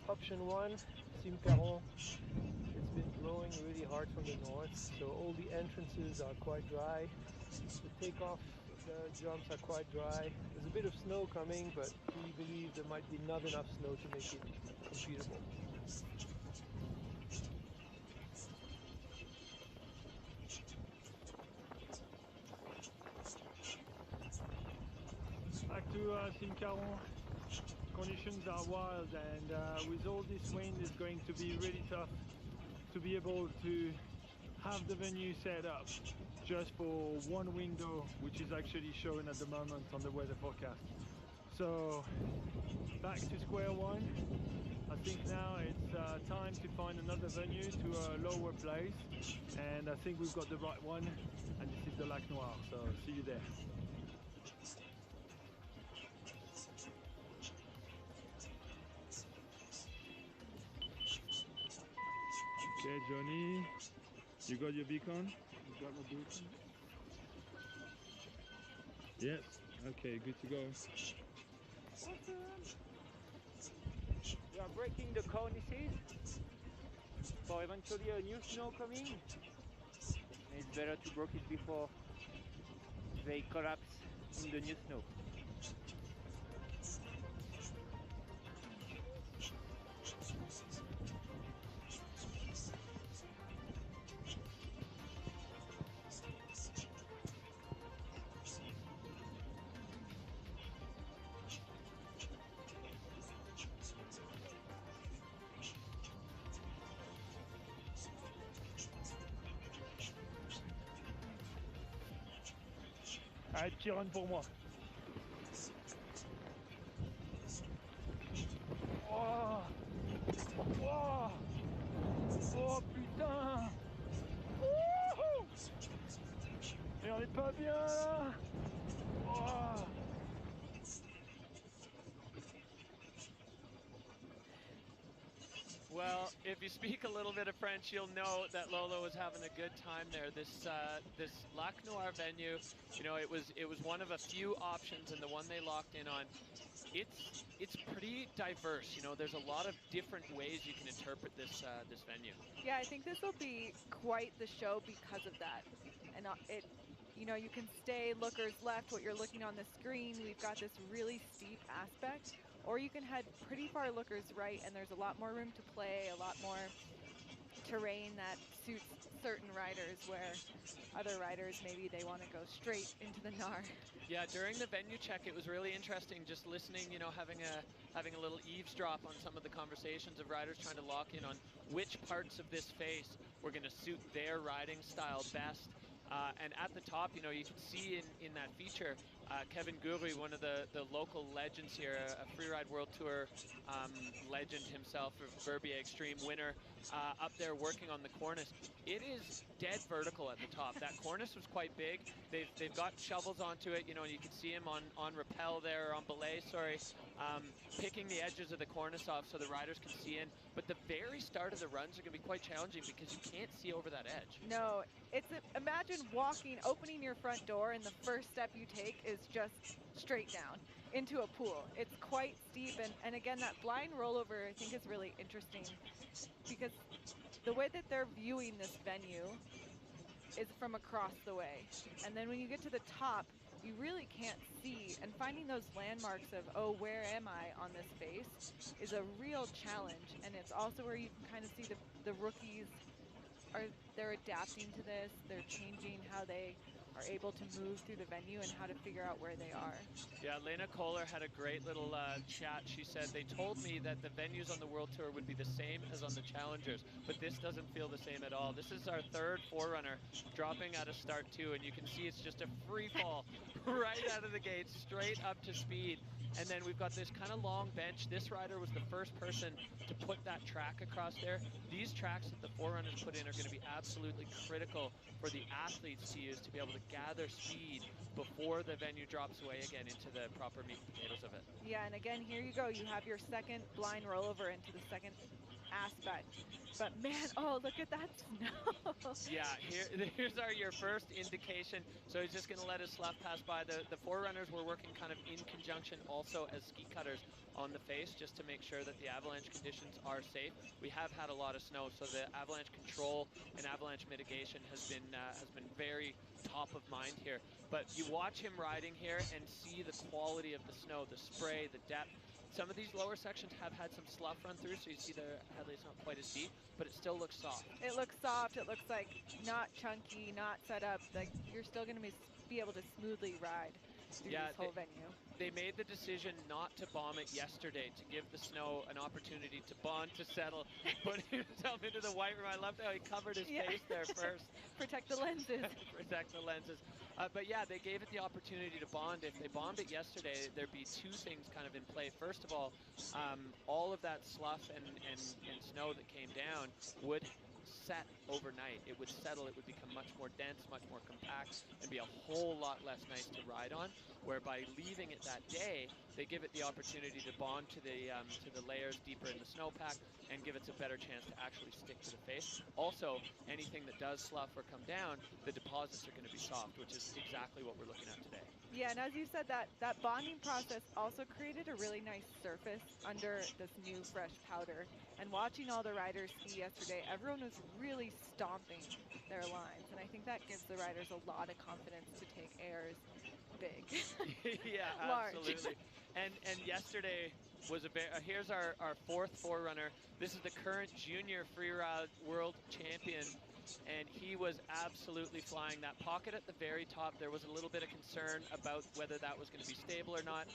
option 1, Simcaron. It's been blowing really hard from the north, so all the entrances are quite dry. The takeoff, the jumps are quite dry. There's a bit of snow coming, but we believe there might be not enough snow to make it completable. Back to Simcaron. Conditions are wild, and with all this wind it's going to be really tough to be able to have the venue set up just for one window, which is actually shown at the moment on the weather forecast. So back to square one. I think now it's time to find another venue to a lower place, and I think we've got the right one, and this is the Lac Noir, so see you there. Okay, Johnny, you got your beacon? You got my beacon? Yes, okay, good to go. Awesome. We are breaking the cornices for eventually a new snow coming. And it's better to break it before they collapse in the new snow. Allez, petit run pour moi. Oh, oh, oh putain. Wouhou. Et on est pas bien là. Oh. Well, if you speak a little bit of French, you'll know that Lolo was having a good time there. This Lac Noir venue, you know, it was one of a few options, and the one they locked in on. It's pretty diverse. You know, there's a lot of different ways you can interpret this this venue. Yeah, I think this will be quite the show because of that. And you know, you can stay lookers left, what you're looking on the screen. We've got this really steep aspect, or you can head pretty far lookers right, and there's a lot more room to play, a lot more terrain that suits certain riders, where other riders, maybe they want to go straight into the gnar. Yeah, during the venue check, it was really interesting just listening, you know, having a little eavesdrop on some of the conversations of riders trying to lock in on which parts of this face were going to suit their riding style best. And at the top, you know, you can see in that feature, Kevin Guri, one of the local legends here, a Freeride World Tour legend himself, a Verbier Extreme winner, up there working on the cornice. It is dead vertical at the top. That cornice was quite big. They've got shovels onto it, you know, and you can see him on rappel there, on belay, sorry, picking the edges of the cornice off so the riders can see in. But the very start of the runs are going to be quite challenging because you can't see over that edge. No, imagine opening your front door, and the first step you take is just straight down into a pool. It's quite steep, and again, that blind rollover I think is really interesting because the way that they're viewing this venue is from across the way. And then when you get to the top, you really can't see, and finding those landmarks of, oh, where am I on this face is a real challenge. And it's also where you can kind of see the rookies they're adapting to this, they're changing how they are able to move through the venue and how to figure out where they are. Yeah, Lena Kohler had a great little chat. She said, they told me that the venues on the World Tour would be the same as on the Challengers, but this doesn't feel the same at all. This is our third forerunner dropping at a start too, and you can see it's just a free fall right out of the gate, straight up to speed. And then we've got this kind of long bench. This rider was the first person to put that track across there. These tracks that the forerunners put in are going to be absolutely critical for the athletes to use to be able to gather speed before the venue drops away again into the proper meat and potatoes of it. Yeah, and again, here you go. You have your second blind rollover into the second aspect. But man, oh, look at that snow. Yeah, here's your first indication. So he's just going to let his slough pass by. The forerunners were working kind of in conjunction also as ski cutters on the face just to make sure that the avalanche conditions are safe. We have had a lot of snow, so the avalanche control and avalanche mitigation has been very top of mind here. But you watch him riding here and see the quality of the snow, the spray, the depth. Some of these lower sections have had some slough run through, so you see the headlight's not quite as deep, but it still looks soft. It looks soft. It looks like not chunky, not set up. Like you're still going to be able to smoothly ride through this whole venue. They made the decision not to bomb it yesterday, to give the snow an opportunity to bond, to settle, put himself into the white room. I loved how he covered his face there first. Protect the lenses. Protect the lenses. But yeah, they gave it the opportunity to bond. If they bombed it yesterday, there'd be two things kind of in play. First of all of that slough and snow that came down would set overnight. It would settle, it would become much more dense, much more compact, and be a whole lot less nice to ride on. Whereby leaving it that day, they give it the opportunity to bond to the layers deeper in the snowpack and give it a better chance to actually stick to the face. Also, anything that does slough or come down, the deposits are going to be soft, which is exactly what we're looking at today. Yeah, and as you said, that bonding process also created a really nice surface under this new fresh powder. And watching all the riders ski yesterday, everyone was really stomping their lines. And I think that gives the riders a lot of confidence to take airs big. Yeah, absolutely. And yesterday was here's our fourth forerunner. This is the current junior freeride world champion, and he was absolutely flying. That pocket at the very top, there was a little bit of concern about whether that was going to be stable or not,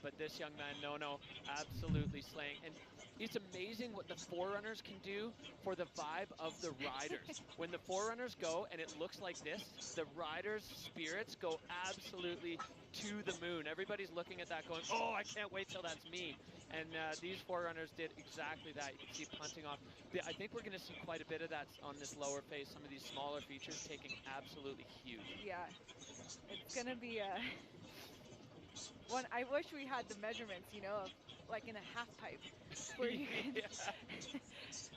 but this young man, Nono, absolutely slaying. And it's amazing what the forerunners can do for the vibe of the riders. When the forerunners go and it looks like this, the riders' spirits go absolutely to the moon. Everybody's looking at that going, oh, I can't wait till that's me. And these forerunners did exactly that. You can see punting off. I think we're going to see quite a bit of that on this lower face. Some of these smaller features taking absolutely huge. Yeah, it's going to be one. I wish we had the measurements, you know, of like in a half pipe where you can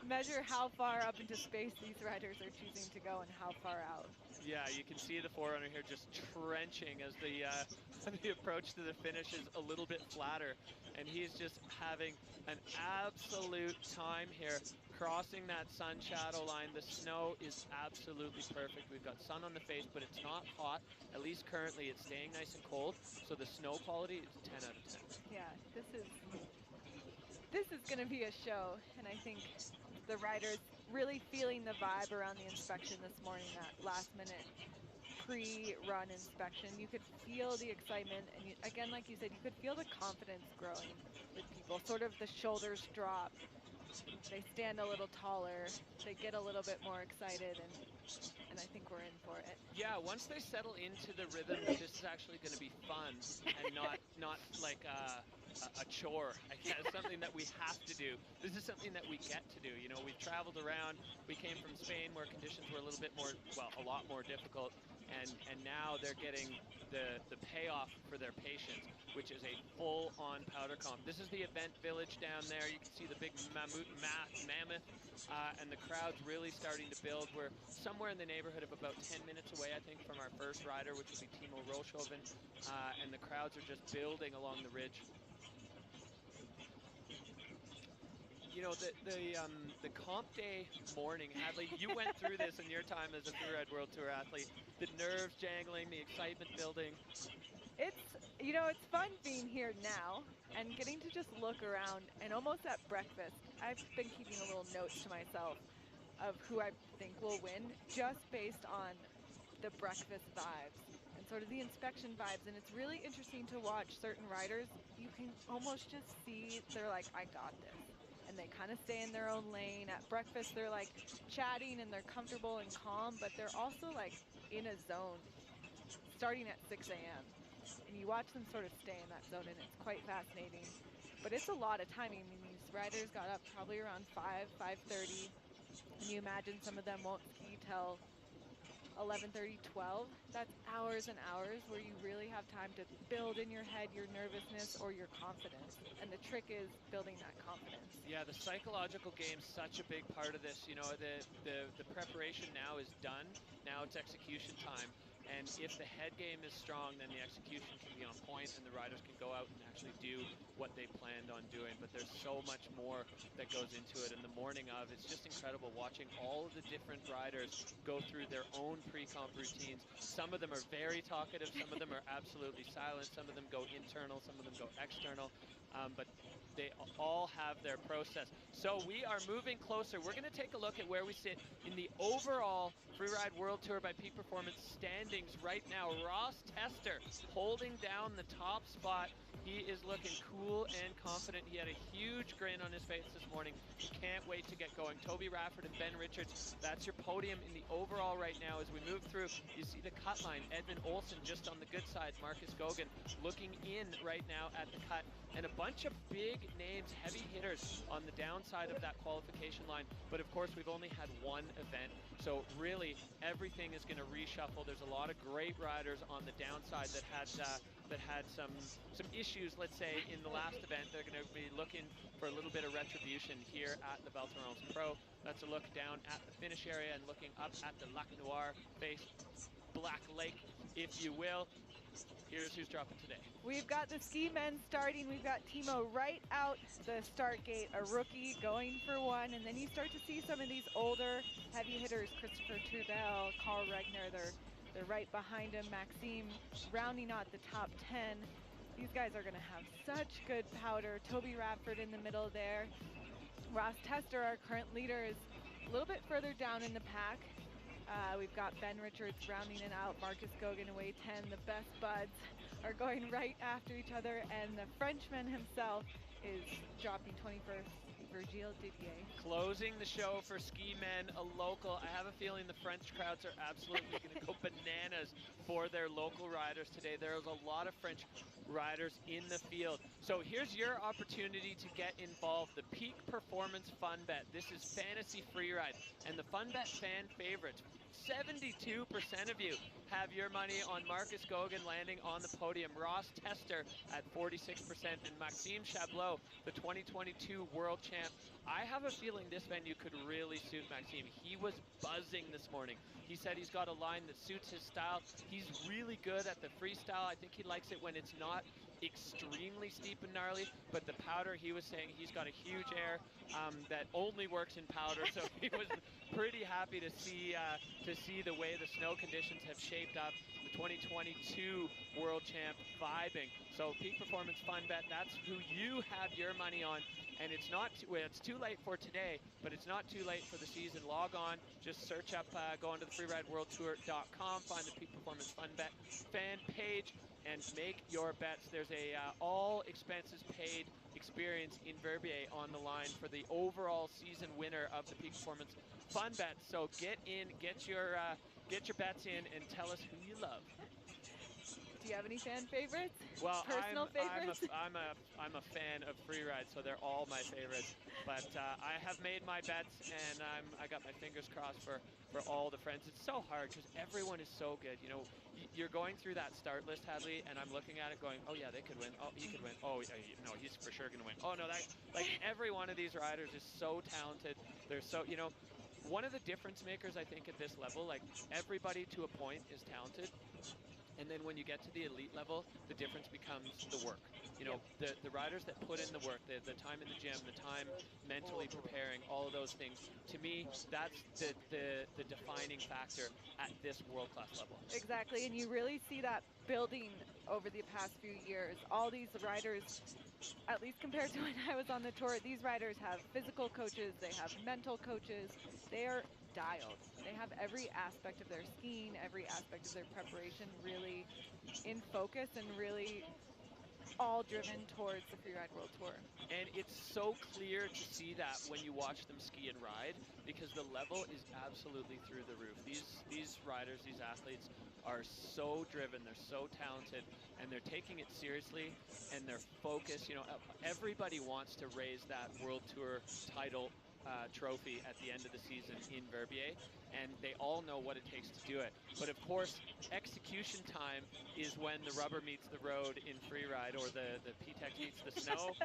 measure how far up into space these riders are choosing to go and how far out. Yeah, you can see the forerunner here just trenching as the approach to the finish is a little bit flatter, and he's just having an absolute time here crossing that sun shadow line. The snow is absolutely perfect. We've got sun on the face, but it's not hot. At least currently it's staying nice and cold, so the snow quality is 10 out of 10. Yeah, this is this is going to be a show, and I think the riders really feeling the vibe around the inspection this morning, that last-minute pre-run inspection. You could feel the excitement, and again, like you said, you could feel the confidence growing with people. Sort of the shoulders drop, they stand a little taller, they get a little bit more excited, and I think we're in for it. Yeah, once they settle into the rhythm that this is actually going to be fun and not like a chore, I guess, something that we have to do. This is something that we get to do. You know, we've traveled around. We came from Spain where conditions were a little bit more, well, a lot more difficult, and now they're getting the payoff for their patience, which is a full-on powder comp. This is the event village down there. You can see the big mammoth, and the crowd's really starting to build. We're somewhere in the neighborhood of about 10 minutes away, I think, from our first rider, which will be Timo Rochhoven, and the crowds are just building along the ridge. You know, the comp day morning, Hadley, you went through this in your time as a Freeride World Tour athlete. The nerves jangling, the excitement building. It's, you know, it's fun being here now and getting to just look around, and almost at breakfast, I've been keeping a little notes to myself of who I think will win just based on the breakfast vibes and sort of the inspection vibes. And it's really interesting to watch certain riders. You can almost just see they're like, I got this. And they kind of stay in their own lane. At breakfast, they're like chatting and they're comfortable and calm, but they're also like in a zone starting at 6 a.m. And you watch them sort of stay in that zone, and it's quite fascinating. But it's a lot of timing. I mean, these riders got up probably around 5:30. And you imagine some of them won't ski till 11:30, 12. That's hours and hours where you really have time to build in your head your nervousness or your confidence. And the trick is building that confidence. Yeah, the psychological game's such a big part of this. You know, the preparation now is done. Now it's execution time. And if the head game is strong, then the execution can be on point and the riders can go out and actually do what they planned on doing. But there's so much more that goes into it. And the morning of, it's just incredible watching all of the different riders go through their own pre-comp routines. Some of them are very talkative, some of them are absolutely silent, some of them go internal, some of them go external. But they all have their process. So we are moving closer. We're going to take a look at where we sit in the overall Freeride World Tour by Peak Performance standings right now. Ross Tester holding down the top spot. He is looking cool and confident. He had a huge grin on his face this morning. He can't wait to get going. Toby Rafford and Ben Richards, that's your podium in the overall right now. As we move through, you see the cut line. Edmund Olsen just on the good side. Marcus Gogan looking in right now at the cut. And a bunch of big names, heavy hitters on the downside of that qualification line. But of course, we've only had one event. So really, everything is going to reshuffle. There's a lot of great riders on the downside that had some issues, let's say, in the last event. They're going to be looking for a little bit of retribution here at the Val Thorens Pro. That's a look down at the finish area and looking up at the Lac Noir face, Black Lake, if you will. Here's who's dropping today. We've got the ski men starting. We've got Timo right out the start gate, a rookie going for one. And then you start to see some of these older heavy hitters, Christopher Trudel, Carl Regner, they're right behind him. Maxime rounding out the top 10. These guys are going to have such good powder. Toby Radford in the middle there. Ross Tester, our current leader, is a little bit further down in the pack. We've got Ben Richards rounding it out, Marcus Gogan away 10. The best buds are going right after each other, and the Frenchman himself is dropping 21st, Virgile Didier. Closing the show for ski men, a local. I have a feeling the French crowds are absolutely going to go bananas for their local riders today. There's a lot of French riders in the field. So here's your opportunity to get involved. The Peak Performance Fun Bet. This is Fantasy Freeride, and the Fun Bet fan favorites. 72% of you have your money on Marcus Gogan landing on the podium, Ross Tester at 46%, and Maxime Chablot, the 2022 world champ. I have a feeling this venue could really suit Maxime. He was buzzing this morning. He said he's got a line that suits his style. He's really good at the freestyle. I think he likes it when it's not extremely steep and gnarly, but the powder, he was saying he's got a huge air that only works in powder, so he was pretty happy to see the way the snow conditions have shaped up. The 2022 world champ vibing. So Peak Performance Fun Bet, that's who you have your money on And it's not it's too late for today, but it's not too late for the season. Log on, just search up, go onto the freerideworldtour.com, find the Peak Performance Fun Bet fan page, and make your bets. There's a all expenses paid experience in Verbier on the line for the overall season winner of the Peak Performance Fun Bet. So get in, get your bets in, and tell us who you love. Do you have any fan favorites? Well, Personal favorites? I'm a fan of free ride, so they're all my favorites. But I have made my bets, and I got my fingers crossed for all the friends. It's so hard because everyone is so good. You know, you're going through that start list, Hadley, and I'm looking at it going, oh yeah, they could win. Oh, he could win. Oh no, he's for sure gonna win. Oh no, that like every one of these riders is so talented. They're so, you know, one of the difference makers I think at this level, like everybody to a point is talented. And then when you get to the elite level, the difference becomes the work. You know, the riders that put in the work, the time in the gym, the time mentally preparing, all of those things. To me, that's the defining factor at this world-class level. Exactly, and you really see that building over the past few years. All these riders, at least compared to when I was on the tour, these riders have physical coaches, they have mental coaches, they are dialed. They have every aspect of their skiing, every aspect of their preparation really in focus and really all driven towards the Freeride World Tour. And it's so clear to see that when you watch them ski and ride, because the level is absolutely through the roof. These riders, these athletes are so driven, they're so talented, and they're taking it seriously, and they're focused. You know, everybody wants to raise that World Tour title trophy at the end of the season in Verbier, and they all know what it takes to do it. But of course, execution time is when the rubber meets the road in freeride, or the P-Tex meets the snow.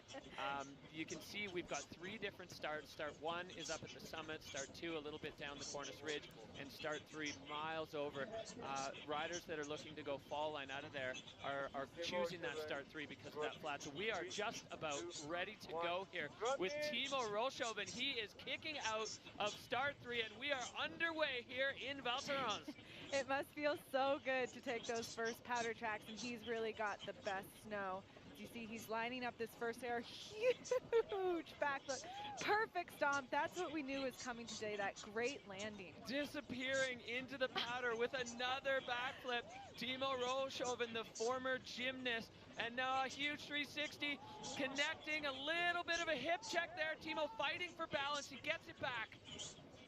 You can see we've got 3 different starts. Start 1 is up at the summit, start 2 a little bit down the Cornice Ridge, and start 3 miles over. Riders that are looking to go fall line out of there are choosing that start 3 because of that flat. So we are just about ready to go here with Timo Rollshoven. He is kicking out of start 3, and we are underway here in Val Thorens. It must feel so good to take those first powder tracks, and he's really got the best snow. As you see, he's lining up this first air, huge backflip, perfect stomp. That's what we knew was coming today, that great landing. Disappearing into the powder with another backflip. Timo Rollshoven, the former gymnast, and now a huge 360, connecting a little bit of a hip check there. Timo fighting for balance, he gets it back.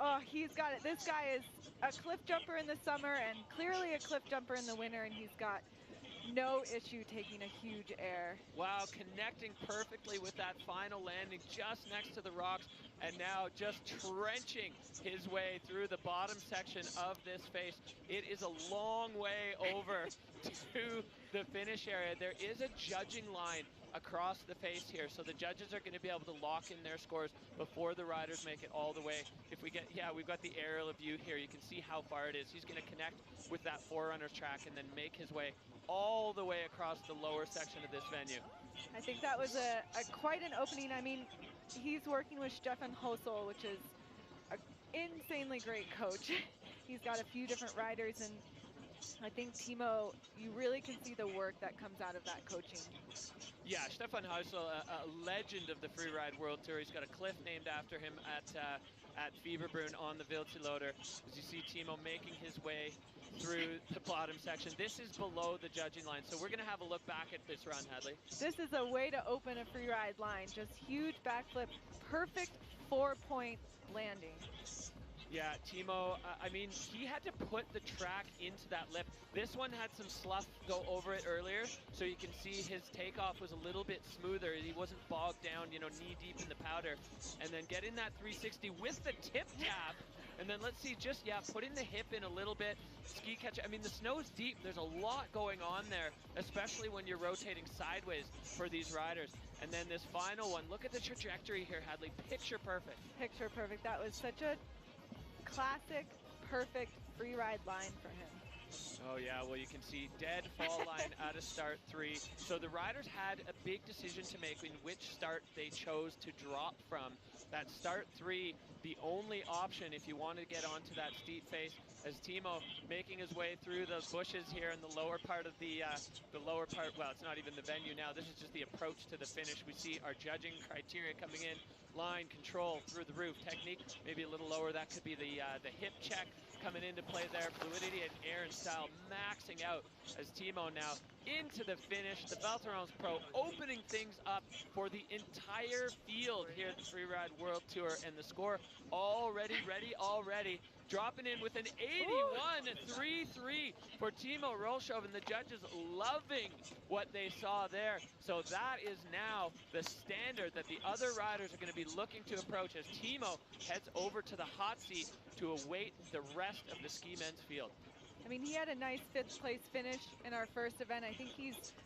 Oh, he's got it. This guy is a cliff jumper in the summer and clearly a cliff jumper in the winter, and he's got no issue taking a huge air. Wow, connecting perfectly with that final landing just next to the rocks, and now just trenching his way through the bottom section of this face. It is a long way over to the finish area. There is a judging line across the face here, so the judges are going to be able to lock in their scores before the riders make it all the way. If we get, yeah, we've got the aerial view here. You can see how far it is. He's going to connect with that Forerunners track and then make his way all the way across the lower section of this venue. I think that was a quite an opening. I mean, he's working with Stefan Hossel, which is an insanely great coach. He's got a few different riders, and I think Timo, you really can see the work that comes out of that coaching. Yeah, Stefan Hossel, a legend of the Freeride World Tour. He's got a cliff named after him at Fieberbrunn on the Wildseeloder. As you see Timo making his way through the bottom section. This is below the judging line, so we're going to have a look back at this run, Hadley. This is a way to open a freeride line. Just huge backflip, perfect 4-point landing. Yeah, Timo, I mean, he had to put the track into that lip. This one had some slough go over it earlier, so you can see his takeoff was a little bit smoother. He wasn't bogged down, you know, knee deep in the powder. And then getting that 360 with the tip tap, and then let's see, just, yeah, putting the hip in a little bit, ski catch. I mean, the snow's deep. There's a lot going on there, especially when you're rotating sideways for these riders. And then this final one, look at the trajectory here, Hadley. Picture perfect. Picture perfect. That was such a classic, perfect free ride line for him. Oh yeah, well you can see dead fall line out of start 3. So the riders had a big decision to make in which start they chose to drop from. That start 3, the only option if you want to get onto that steep face, as Timo making his way through the bushes here in the lower part of the lower part, well it's not even the venue now, this is just the approach to the finish. We see our judging criteria coming in, line, control, through the roof, technique, maybe a little lower, that could be the hip check coming into play there, fluidity and air and style maxing out as Timo now into the finish. The Valterrans Pro opening things up for the entire field here at the Freeride World Tour, and the score already dropping in with an 81-3-3 for Timo Rolshov, the judges loving what they saw there. So that is now the standard that the other riders are going to be looking to approach as Timo heads over to the hot seat to await the rest of the ski men's field. I mean, he had a nice 5th place finish in our first event. I think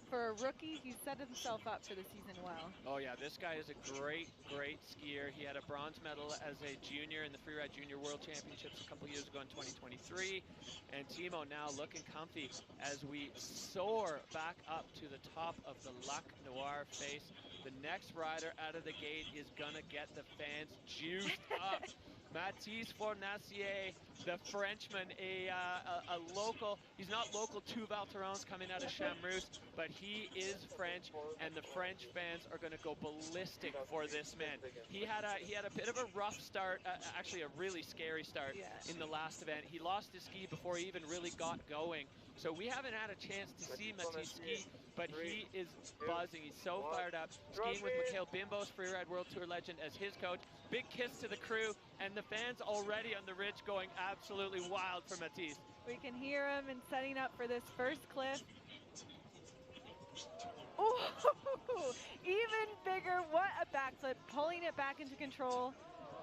for a rookie, he's set himself up for the season well. Oh yeah, this guy is a great skier. He had a bronze medal as a junior in the Freeride Junior World Championships a couple years ago in 2023. And Timo now looking comfy as we soar back up to the top of the Lac Noir face. The next rider out of the gate is gonna get the fans juiced up. Mathis Fornacier, the Frenchman, a local, he's not local to Valterrans, coming out of Chamrus, but he is French, and the French fans are going to go ballistic for this man. He had a bit of a rough start, actually a really scary start in the last event. He lost his ski before he even really got going. So we haven't had a chance to see Mathis ski, but he is buzzing. He's so fired up. Skiing with Mikhail Bimbos, Freeride World Tour legend, as his coach. Big kiss to the crew, and the fans already on the ridge going absolutely wild for Mathis. We can hear him and setting up for this first cliff. Ooh, even bigger. What a backflip, pulling it back into control.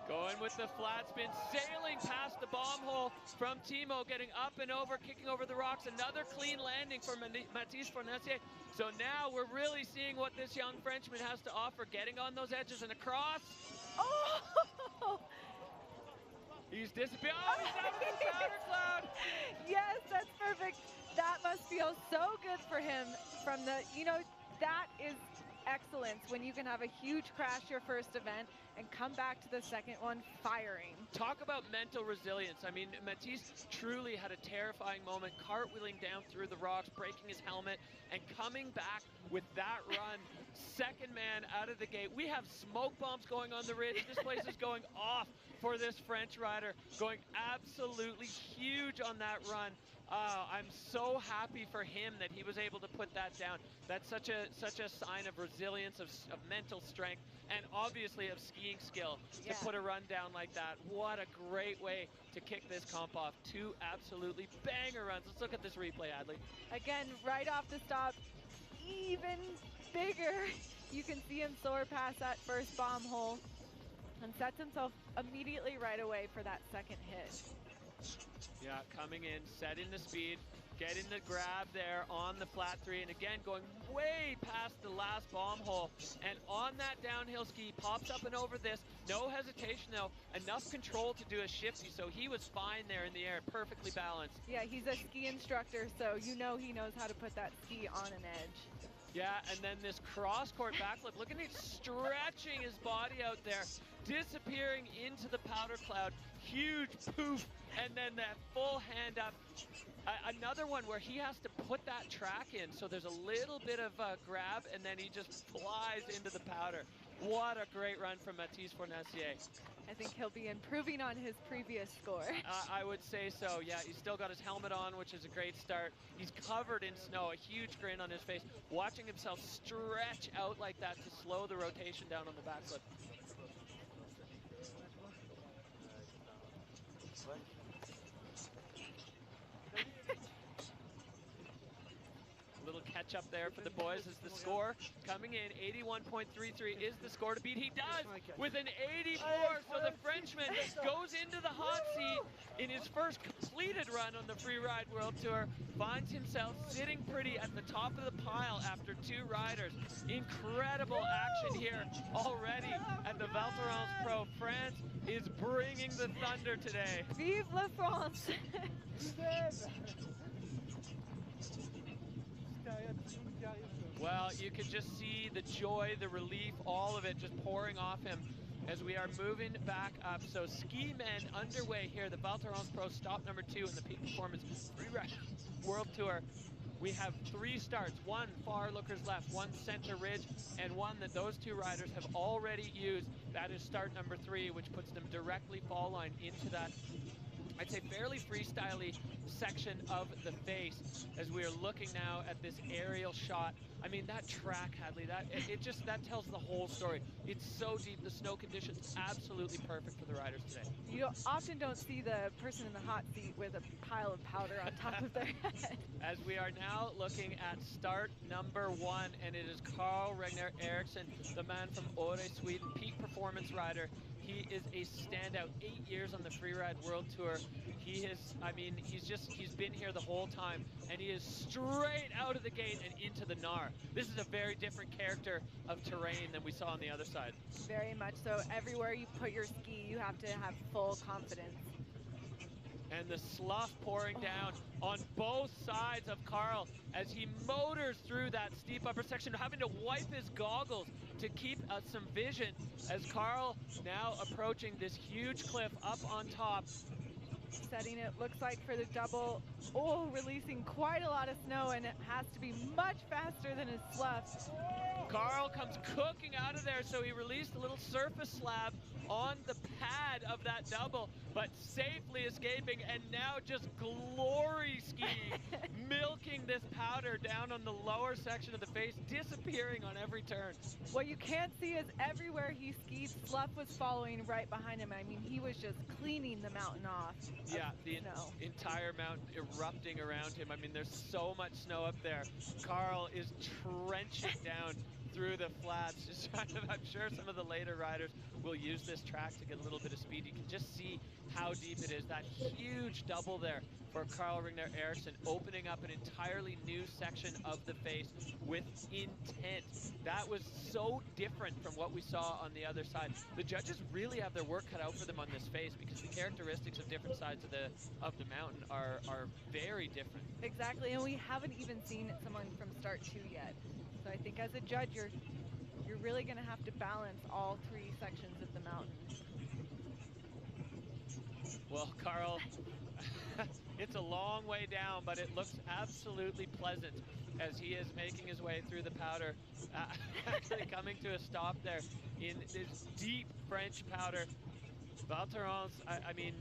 Going with the flat spin, sailing past the bomb hole from Timo, getting up and over, kicking over the rocks. Another clean landing for Mathis Fornacier. So now we're really seeing what this young Frenchman has to offer, getting on those edges and across. Oh! He's disappearing. Oh, he's out of the powder cloud. Yes, that's perfect. That must feel so good for him from the, that is excellence when you can have a huge crash your first event and come back to the second one firing. Talk about mental resilience. I mean, Mathis truly had a terrifying moment, cartwheeling down through the rocks, breaking his helmet, and coming back with that run. Second man out of the gate. We have smoke bombs going on the ridge. This place is going off for this French rider, going absolutely huge on that run. I'm so happy for him that he was able to put that down. That's such a sign of resilience, of mental strength, and obviously of skiing skill to put a run down like that. What a great way to kick this comp off. 2 absolutely banger runs. Let's look at this replay, Adley. Again, right off the stop, even bigger. You can see him soar past that first bomb hole and sets himself immediately right away for that second hit. Yeah, coming in, setting the speed, getting the grab there on the flat 3, and again going way past the last bomb hole. And on that downhill ski, pops up and over this, no hesitation though, enough control to do a shifty, so he was fine there in the air, perfectly balanced. Yeah, he's a ski instructor, so he knows how to put that ski on an edge. Yeah, and then this cross-court backflip, look at him stretching his body out there, disappearing into the powder cloud, huge poof, and then that full hand up. Another one where he has to put that track in, so there's a little bit of grab, and then he just flies into the powder. What a great run from Mathis Fornacier. I think he'll be improving on his previous score. I would say so, yeah. He's still got his helmet on, which is a great start. He's covered in snow, a huge grin on his face, watching himself stretch out like that to slow the rotation down on the backflip. Little catch up there for the boys as the score coming in. 81.33 is the score to beat. He does with an 84. So the Frenchman goes into the hot seat in his first completed run on the Freeride World Tour. Finds himself sitting pretty at the top of the pile after 2 riders. Incredible action here already at the Valterrans Pro. France is bringing the thunder today. Vive la France! Well, you could just see the joy, the relief, all of it just pouring off him as we are moving back up. So ski men underway here, the Val Thorens Pro stop number 2 in the Peak Performance Freeride World Tour. We have 3 starts, 1 far lookers left, 1 center ridge, and 1 that those 2 riders have already used. That is start number 3, which puts them directly fall line into that, I'd say, fairly freestyle-y section of the face as we are looking now at this aerial shot. I mean, that track, Hadley, that tells the whole story. It's so deep, the snow conditions absolutely perfect for the riders today. You often don't see the person in the hot seat with a pile of powder on top of their head. As we are now looking at start number 1, and it is Carl Regner Eriksson, the man from Åre, Sweden, peak performance rider. He is a standout, 8 years on the Freeride World Tour. He is, I mean, he's been here the whole time, and he is straight out of the gate and into the Nar. This is a very different character of terrain than we saw on the other side. Very much so. Everywhere you put your ski, you have to have full confidence. And the slough pouring down on both sides of Carl as he motors through that steep upper section, having to wipe his goggles to keep some vision as Carl now approaching this huge cliff up on top. Setting it, looks like, for the double. Oh, releasing quite a lot of snow, and it has to be much faster than his slough. Carl comes cooking out of there, so he released a little surface slab on the pad of that double, but safely escaping, and now just glory skiing, milking this powder down on the lower section of the face, disappearing on every turn. What you can't see is everywhere he skied, Slough was following right behind him. I mean, he was just cleaning the mountain off. Yeah, the entire mountain erupting around him. I mean, there's so much snow up there. Carl is trenching down through the flats, just kind of, I'm sure some of the later riders will use this track to get a little bit of speed. You can just see how deep it is. That huge double there for Carl Regner Eriksson, opening up an entirely new section of the face with intent. That was so different from what we saw on the other side. The judges really have their work cut out for them on this face because the characteristics of different sides of the mountain are very different. Exactly, and we haven't even seen someone from start 2 yet. So I think as a judge, you're really going to have to balance all 3 sections of the mountain. Well, Carl, it's a long way down, but it looks absolutely pleasant as he is making his way through the powder, actually coming to a stop there in this deep French powder. Val Thorens, I mean,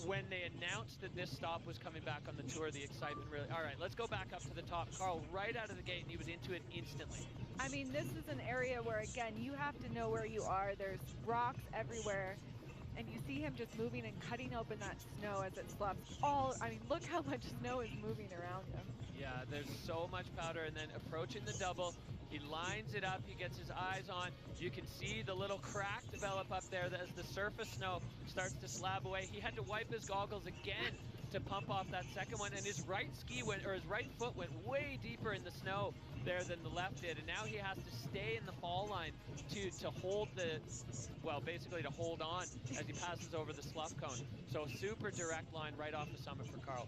when they announced that this stop was coming back on the tour, the excitement really... All right, let's go back up to the top. Carl, right out of the gate, and he was into it instantly. I mean, this is an area where, again, you have to know where you are. There's rocks everywhere, and you see him just moving and cutting open that snow as it sloughs. I mean, look how much snow is moving around him. Yeah, there's so much powder, and then approaching the double, he lines it up, he gets his eyes on. You can see the little crack develop up there as the surface snow starts to slab away. He had to wipe his goggles again to pump off that second one, and his right foot went way deeper in the snow there than the left did, and now he has to stay in the fall line to hold basically to hold on as he passes over the slough cone. So super direct line right off the summit for Carl.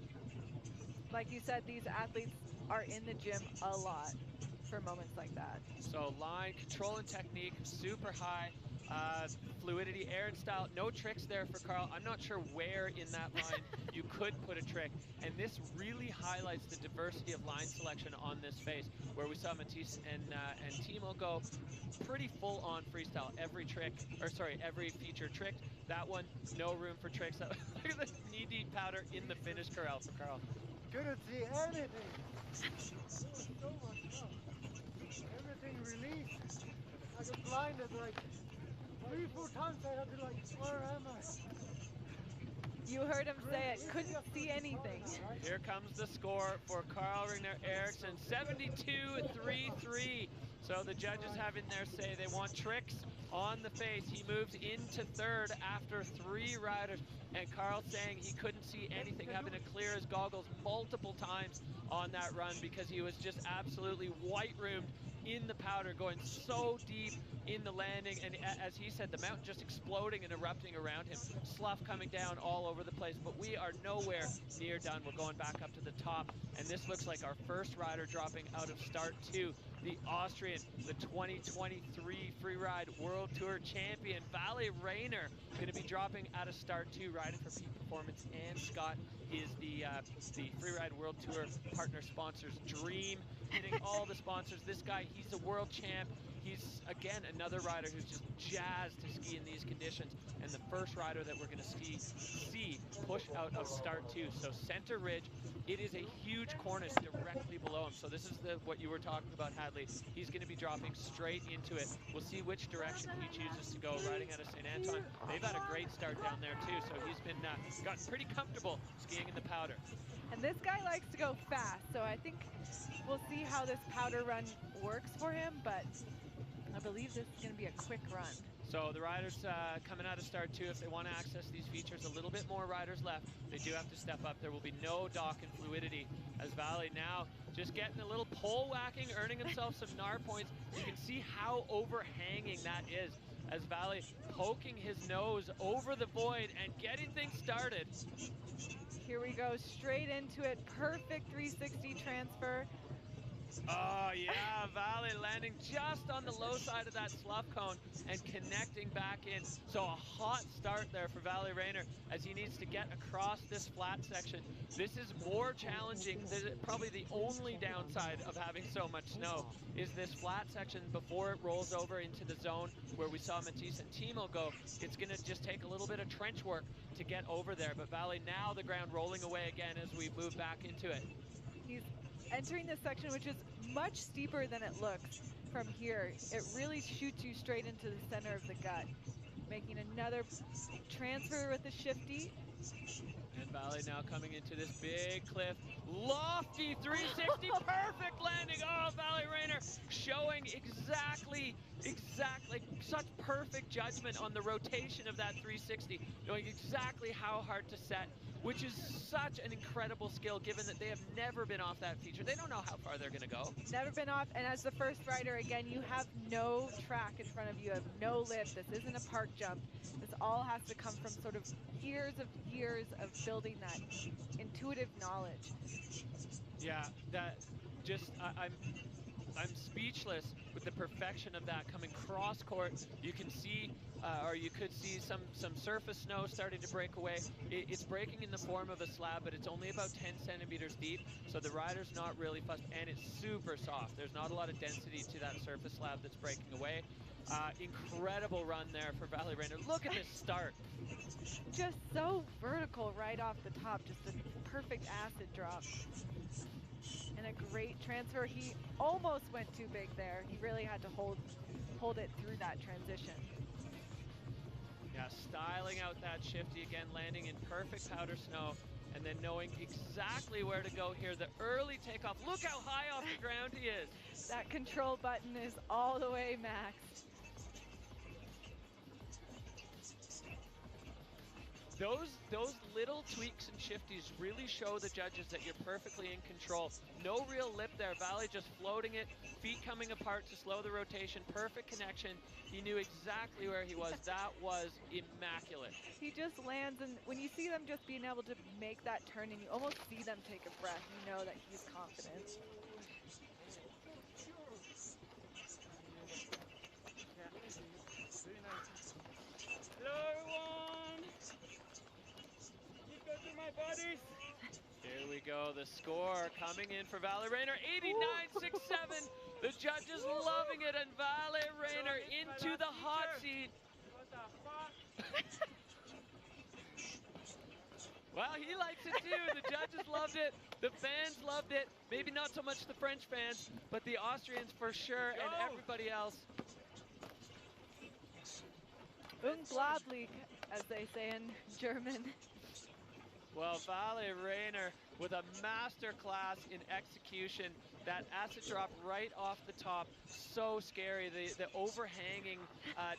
Like you said, these athletes are in the gym a lot for moments like that. So line control and technique, super high. Fluidity, air and style, no tricks there for Carl. I'm not sure where in that line you could put a trick, and this really highlights the diversity of line selection on this face, where we saw Matisse and Timo go pretty full on freestyle. Every feature tricked. That one, no room for tricks. Look at the knee-deep powder in the finish corral for Carl. Couldn't see anything. There was so much snow. Everything released. I got blinded like 3-4 times. I had to where am I? You heard him say it, couldn't see anything. Here comes the score for Carl Regner Eriksson, 72-3-3. So the judges have in their say they want tricks on the face. He moves into third after 3 riders, and Carl saying he couldn't see anything, having to clear his goggles multiple times on that run because he was just absolutely white-roomed in the powder, going so deep in the landing, and as he said, the mountain just exploding and erupting around him. Slough coming down all over the place, but we are nowhere near done. We're going back up to the top, and this looks like our first rider dropping out of start 2, the Austrian, the 2023 Freeride World Tour champion, Vali Rayner, going to be dropping out of start 2, riding for Peak Performance, and Scott is the Freeride World Tour partner sponsors dream, hitting all the sponsors. This guy, he's a world champ. He's, again, another rider who's just jazzed to ski in these conditions, and the first rider that we're going to see push out of start 2. So center ridge, it is a huge cornice directly below him. So this is what you were talking about, Hadley. He's going to be dropping straight into it. We'll see which direction he chooses to go, riding out of St. Anton. They've had a great start down there too, so he's been gotten pretty comfortable skiing in the powder. And this guy likes to go fast, so I think we'll see how this powder run works for him, but I believe this is going to be a quick run. So the riders coming out of start 2, if they want to access these features, a little bit more riders left. They do have to step up. There will be no dock and fluidity as Vali now just getting a little pole whacking, earning himself some NAR points. You can see how overhanging that is as Vali poking his nose over the void and getting things started. Here we go, straight into it. Perfect 360 transfer. Oh yeah, Vali landing just on the low side of that slough cone and connecting back in. So a hot start there for Vali Rayner as he needs to get across this flat section. This is more challenging. Probably the only downside of having so much snow is this flat section before it rolls over into the zone where we saw Matisse and Timo go. It's going to just take a little bit of trench work to get over there. But Vali now the ground rolling away again as we move back into it. He's entering this section, which is much steeper than it looks from here. It really shoots you straight into the center of the gut. Making another transfer with the shifty. And Vali now coming into this big cliff. Lofty 360, perfect landing. Oh, Vali Rayner showing exactly such perfect judgment on the rotation of that 360, knowing exactly how hard to set, which is such an incredible skill given that they have never been off that feature. They don't know how far they're going to go. Never been off, and as the first rider, again, you have no track in front of you, have no lift. This isn't a park jump. This all has to come from sort of years of building that intuitive knowledge. Yeah, that just, I'm speechless with the perfection of that coming cross court. You can see, or you could see some surface snow starting to break away. It's breaking in the form of a slab, but it's only about 10 centimeters deep, so the rider's not really fussed, and it's super soft. There's not a lot of density to that surface slab that's breaking away. Incredible run there for Vali Rayner. Look at this start. Just so vertical right off the top, just a perfect acid drop. And a great transfer. He almost went too big there. He really had to hold it through that transition. Yeah, styling out that shifty again, landing in perfect powder snow, and then knowing exactly where to go here. The early takeoff. Look how high off the ground he is. That control button is all the way maxed. Those little tweaks and shifties really show the judges that you're perfectly in control. No real lip there. Vali just floating it, feet coming apart to slow the rotation. Perfect connection. He knew exactly where he was. That was immaculate. He just lands, and when you see them just being able to make that turn and you almost see them take a breath, you know that he's confident. Hello everyone! Keep going through my bodies! Here we go, the score coming in for Vali Rayner, 89.67. The judges loving it, and Vali Rayner into the hot seat. What the fuck? Well, he likes it too. The judges loved it. The fans loved it. Maybe not so much the French fans, but the Austrians for sure, and everybody else. Unglaublich, as they say in German. Well, Vali Rayner with a master class in execution. That acid drop right off the top, so scary. The overhanging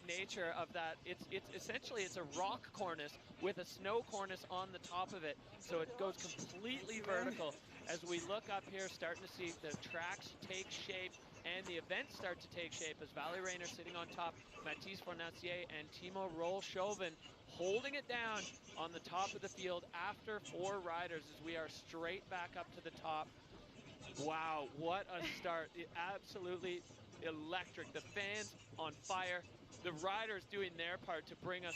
nature of that. It's essentially it's a rock cornice with a snow cornice on the top of it. So it goes completely vertical. As we look up here, starting to see the tracks take shape and the events start to take shape as Valley Rayner sitting on top, Mathis Fornacier and Timo Roll-Chauvin holding it down on the top of the field after 4 riders as we are straight back up to the top. Wow, what a start. Absolutely electric. The fans on fire. The riders doing their part to bring us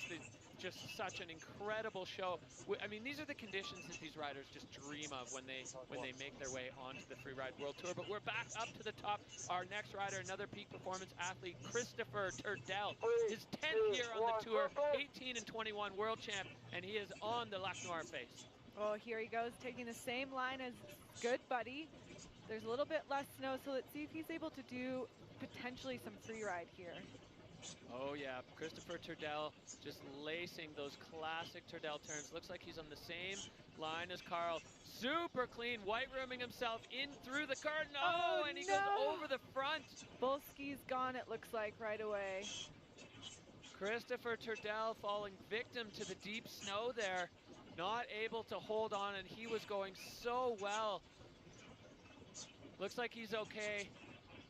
just such an incredible show. I mean, these are the conditions that these riders just dream of when they make their way onto the Freeride World Tour. But we're back up to the top. Our next rider, another peak performance athlete, Christopher Turdell. His 10th year on the tour, 18 and 21 world champ, and he is on the Lac Noir face. Oh, here he goes, taking the same line as good buddy. There's a little bit less snow, so let's see if he's able to do potentially some free ride here. Oh yeah, Christopher Turdell just lacing those classic Turdell turns. Looks like he's on the same line as Carl. Super clean, white rooming himself in through the curtain. Oh, and he goes over the front. Both skis gone, it looks like, right away. Christopher Turdell falling victim to the deep snow there. Not able to hold on, and he was going so well. Looks like he's okay.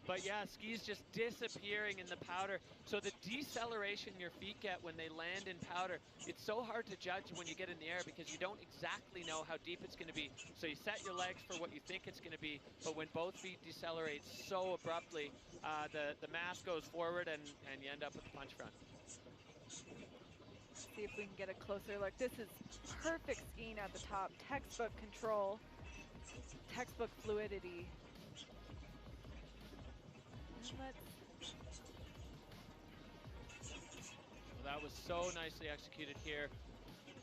But yeah, skis just disappearing in the powder. So the deceleration your feet get when they land in powder, it's so hard to judge when you get in the air because you don't exactly know how deep it's going to be. So you set your legs for what you think it's going to be, but when both feet decelerate so abruptly, the mass goes forward and you end up with the punch front. See if we can get a closer look. This is perfect skiing at the top. Textbook control, textbook fluidity. Well, that was so nicely executed here.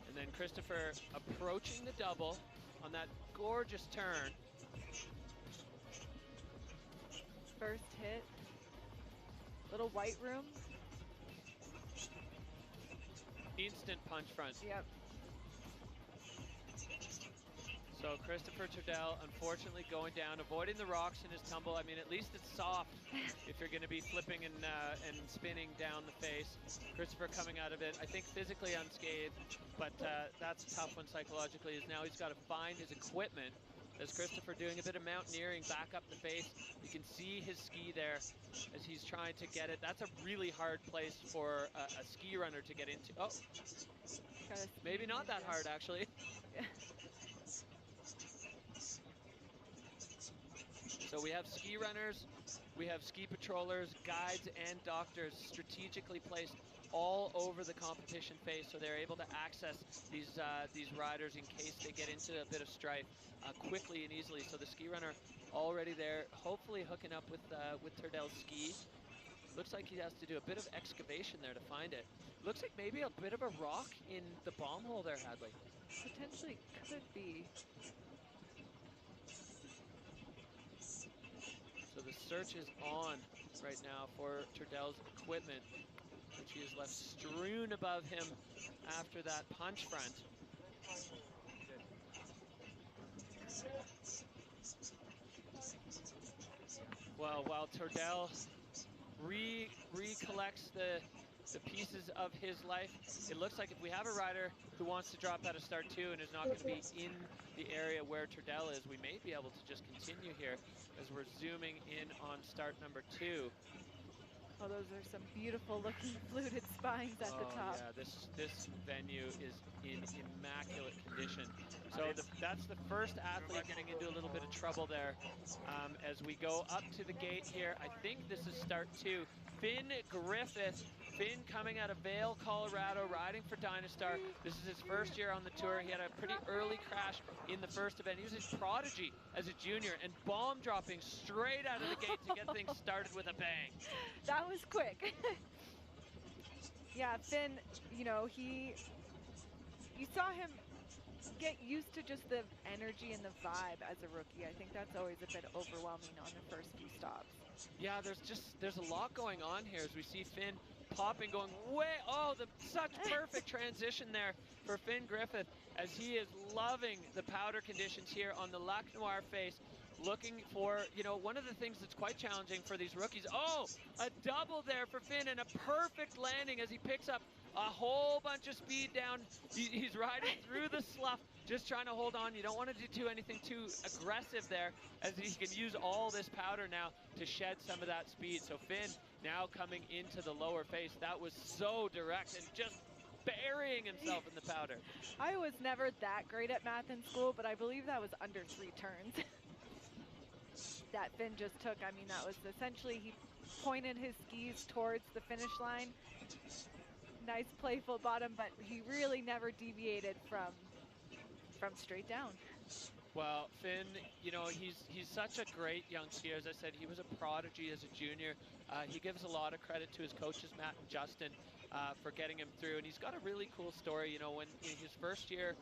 And then Christopher approaching the double on that gorgeous turn. First hit, little white room. Instant punch front. Yep. So Christopher Turdell, unfortunately, going down, avoiding the rocks in his tumble. I mean, at least it's soft if you're going to be flipping and spinning down the face. Christopher coming out of it, I think, physically unscathed, but that's a tough one psychologically. Is now he's got to find his equipment. As Christopher doing a bit of mountaineering back up the face, you can see his ski there as he's trying to get it. That's a really hard place for a ski runner to get into. Oh, maybe not that hard actually. So we have ski runners, we have ski patrollers, guides, and doctors strategically placed all over the competition face, so they're able to access these riders in case they get into a bit of strife quickly and easily. So the ski runner already there, hopefully hooking up with Turdell's ski. Looks like he has to do a bit of excavation there to find it. Looks like maybe a bit of a rock in the bomb hole there, Hadley. Potentially could be. So the search is on right now for Turdell's equipment, which he has left strewn above him after that punch front. Well, while Turdell recollects the pieces of his life, it looks like if we have a rider who wants to drop out of start 2 and is not going to be in the area where Turdell is, we may be able to just continue here as we're zooming in on start number 2. Oh, those are some beautiful looking fluted spines at the top. Yeah, this venue is in immaculate condition. So that's the first athlete getting into a little bit of trouble there. As we go up to the gate here, I think this is start 2. Finn Griffith. Finn coming out of Vail, Colorado, riding for Dynastar. This is his first year on the tour. He had a pretty early crash in the first event. He was a prodigy as a junior and bomb dropping straight out of the gate to get things started with a bang. That was quick. Yeah, Finn, you know, you saw him get used to just the energy and the vibe as a rookie. I think that's always a bit overwhelming on the first few stops. Yeah, there's a lot going on here as we see Finn popping, going such perfect transition there for Finn Griffith as he is loving the powder conditions here on the Lac Noir face, looking for, you know, one of the things that's quite challenging for these rookies. Oh, a double there for Finn and a perfect landing as he picks up a whole bunch of speed down. He's riding through the slough, just trying to hold on. You don't want to do anything too aggressive there, as he can use all this powder now to shed some of that speed. So Finn now coming into the lower face. That was so direct and just burying himself in the powder. I was never that great at math in school, but I believe that was under 3 turns that Finn just took. I mean, that was essentially, he pointed his skis towards the finish line. Nice playful bottom, but he really never deviated from straight down. Well, Finn, you know, he's such a great young skier. As I said, he was a prodigy as a junior. He gives a lot of credit to his coaches, Matt and Justin, for getting him through. And he's got a really cool story. You know, when in his first year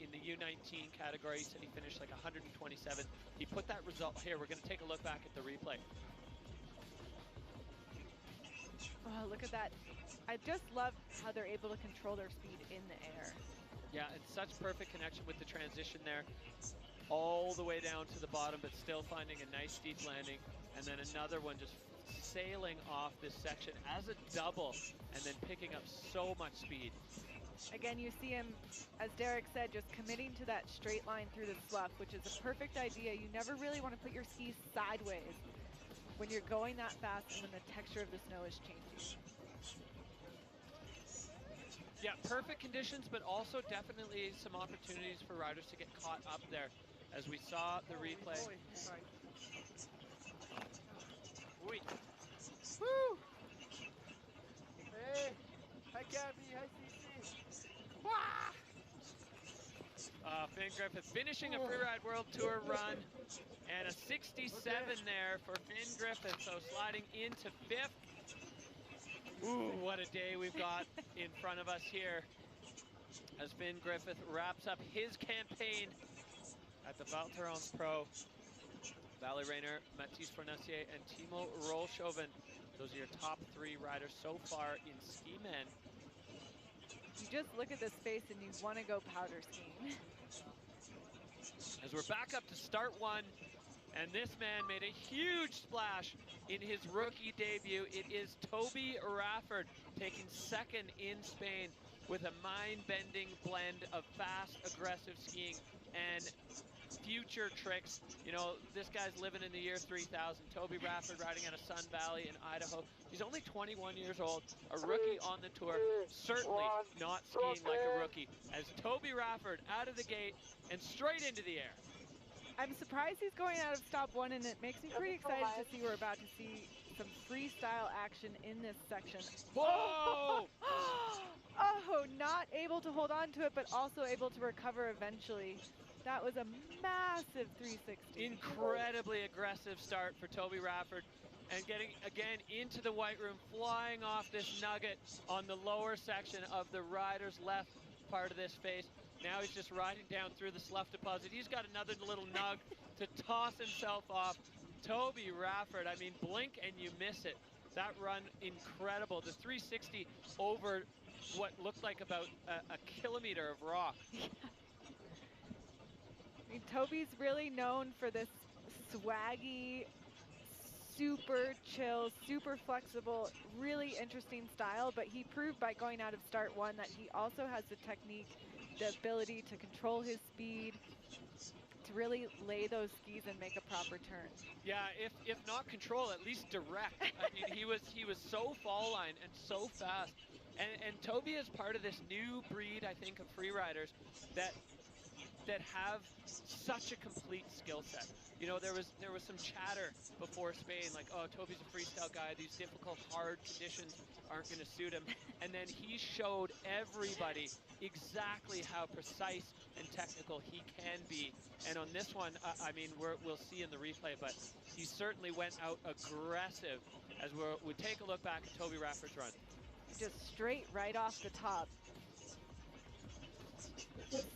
in the U19 category, he said he finished like 127th. He put that result here. We're going to take a look back at the replay. Oh, look at that. I just love how they're able to control their speed in the air. Yeah, and such perfect connection with the transition there. All the way down to the bottom, but still finding a nice steep landing. And then another one just sailing off this section as a double, and then picking up so much speed. Again, you see him, as Derek said, just committing to that straight line through the slough, which is a perfect idea. You never really want to put your skis sideways when you're going that fast and when the texture of the snow is changing. Yeah, perfect conditions, but also definitely some opportunities for riders to get caught up there, as we saw the replay. Oui. Woo! Hey, hi Gabby, hi CC. Wah! Finn Griffith finishing a Freeride World Tour run, and a 67 there for Finn Griffith, so sliding into 5th. Ooh, what a day we've got in front of us here as Finn Griffith wraps up his campaign at the Val Thorens Pro. Valley Rayner, Mathis Fornacier, and Timo Rollshoven. Those are your top 3 riders so far in Ski Men. You just look at this space and you want to go powder skiing. As we're back up to start 1, and this man made a huge splash in his rookie debut. It is Toby Rafford taking 2nd in Spain with a mind-bending blend of fast, aggressive skiing and future tricks. You know, this guy's living in the year 3000. Toby Rafford riding out of Sun Valley in Idaho. He's only 21 years old, a rookie on the tour, certainly not skiing like a rookie. As Toby Rafford out of the gate and straight into the air. I'm surprised he's going out of stop 1, and it makes me pretty excited to see we're about to see some freestyle action in this section. Whoa! Oh, not able to hold on to it, but also able to recover eventually. That was a massive 360. Incredibly aggressive start for Toby Rafford, and getting again into the white room, flying off this nugget on the lower section of the rider's left part of this face. Now he's just riding down through the slough deposit. He's got another little nug to toss himself off. Toby Rafford, I mean, blink and you miss it. That run, incredible. The 360 over what looked like about a kilometer of rock. I mean, Toby's really known for this swaggy, super chill, super flexible, really interesting style, but he proved by going out of start 1 that he also has the technique, the ability to control his speed, to really lay those skis and make a proper turn. Yeah, if not control, at least direct. I mean, he was so fall line and so fast. And Toby is part of this new breed, I think, of free riders that have such a complete skill set. You know, there was some chatter before Spain, like, oh, Toby's a freestyle guy, these difficult, hard conditions aren't going to suit him. And then he showed everybody exactly how precise and technical he can be. And on this one, I mean, we'll see in the replay, but he certainly went out aggressive as we take a look back at Toby Rafford's run. Just straight right off the top.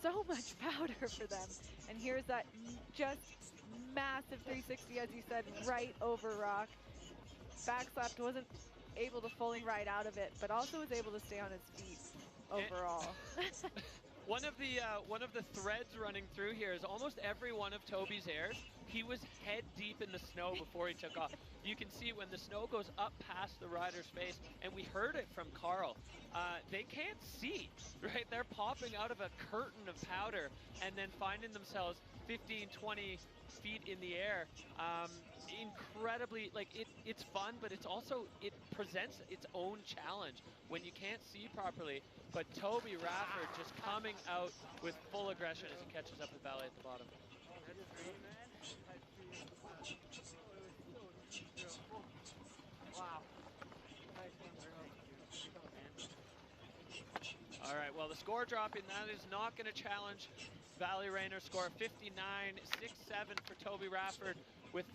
So much powder for them. And here's that just massive 360, as you said, right over rock. Backslapped, wasn't able to fully ride out of it, but also was able to stay on his feet overall. One of the threads running through here is almost every one of Toby's airs, he was head deep in the snow before he took off. You can see when the snow goes up past the rider's face, and we heard it from Carl, they can't see, right? They're popping out of a curtain of powder and then finding themselves 15, 20 feet in the air. Incredibly, like it's fun, but it's also, it presents its own challenge when you can't see properly. But Toby Rafford just coming out with full aggression as he catches up with Valley at the bottom. Wow. All right, well, the score dropping, that is not going to challenge Valley Rayner's score. 59-6-7 for Toby Rafford with,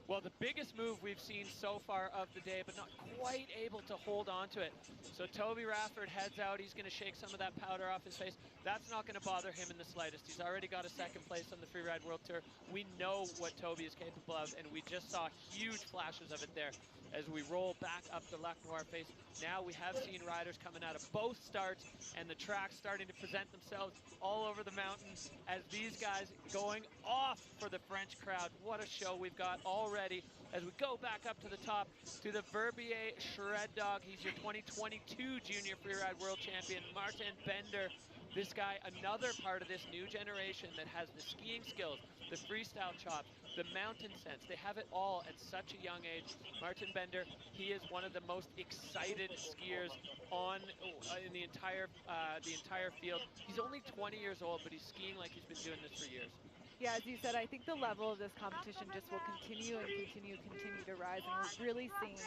well, the biggest move we've seen so far of the day, but not quite able to hold on to it. So Toby Rafford heads out. He's going to shake some of that powder off his face. That's not going to bother him in the slightest. He's already got a second place on the Freeride World Tour. We know what Toby is capable of, and we just saw huge flashes of it there as we roll back up the Lac Noir face. Now we have seen riders coming out of both starts, and the track starting to present themselves all over the mountains as these guys going off for the French crowd. What a show we've got already as we go back up to the top to the Verbier Shred Dog. He's your 2022 Junior Freeride World Champion, Martin Bender. This guy, another part of this new generation that has the skiing skills, the freestyle chops, the mountain sense. They have it all at such a young age. Martin Bender, he is one of the most excited skiers on in the entire field. He's only 20 years old, but he's skiing like he's been doing this for years. Yeah, as you said, I think the level of this competition just will continue and continue to rise, and we're really seeing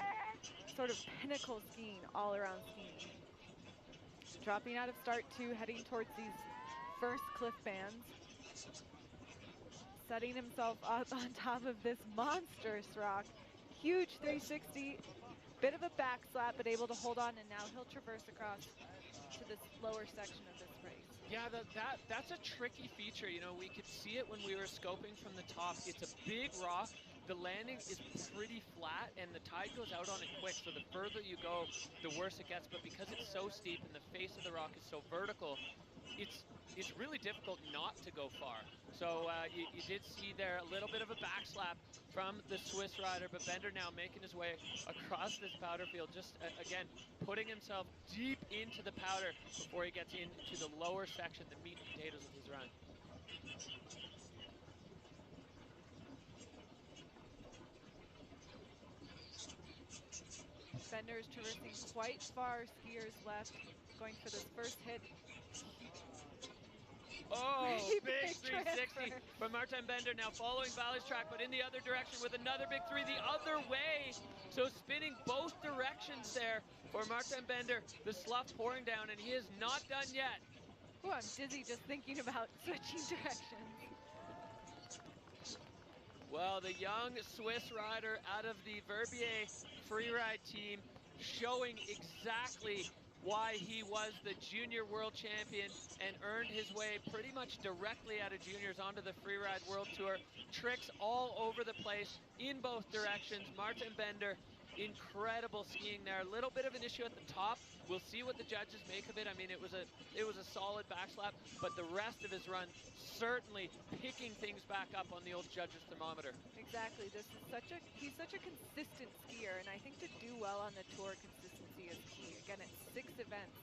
sort of pinnacle skiing all around skiing. Dropping out of start 2, heading towards these first cliff bands. Setting himself up on top of this monstrous rock. Huge 360, bit of a back slap, but able to hold on, and now he'll traverse across to this lower section of this race. Yeah, that's a tricky feature. You know, we could see it when we were scoping from the top. It's a big rock. The landing is pretty flat, and the tide goes out on it quick, so the further you go, the worse it gets. But because it's so steep and the face of the rock is so vertical, it's really difficult not to go far. So you did see there a little bit of a back slap from the Swiss rider, but Bender now making his way across this powder field, just again putting himself deep into the powder before he gets into the lower section, the meat and potatoes of his run. Bender is traversing quite far, skiers left, going for this first hit. Oh, big 360 from Martin Bender, now following Valley's track, but in the other direction with another big 3 the other way. So spinning both directions there for Martin Bender. The slough pouring down, and he is not done yet. Oh, I'm dizzy just thinking about switching directions. Well, the young Swiss rider out of the Verbier Freeride team showing exactly why he was the junior world champion and earned his way pretty much directly out of juniors onto the Freeride World Tour. Tricks all over the place in both directions. Martin Bender, incredible skiing there. A little bit of an issue at the top. We'll see what the judges make of it. I mean, it was a solid backslap, but the rest of his run certainly picking things back up on the old judges' thermometer. Exactly. He's such a consistent skier, and I think to do well on the tour, consistency is key. Again, it's 6 events.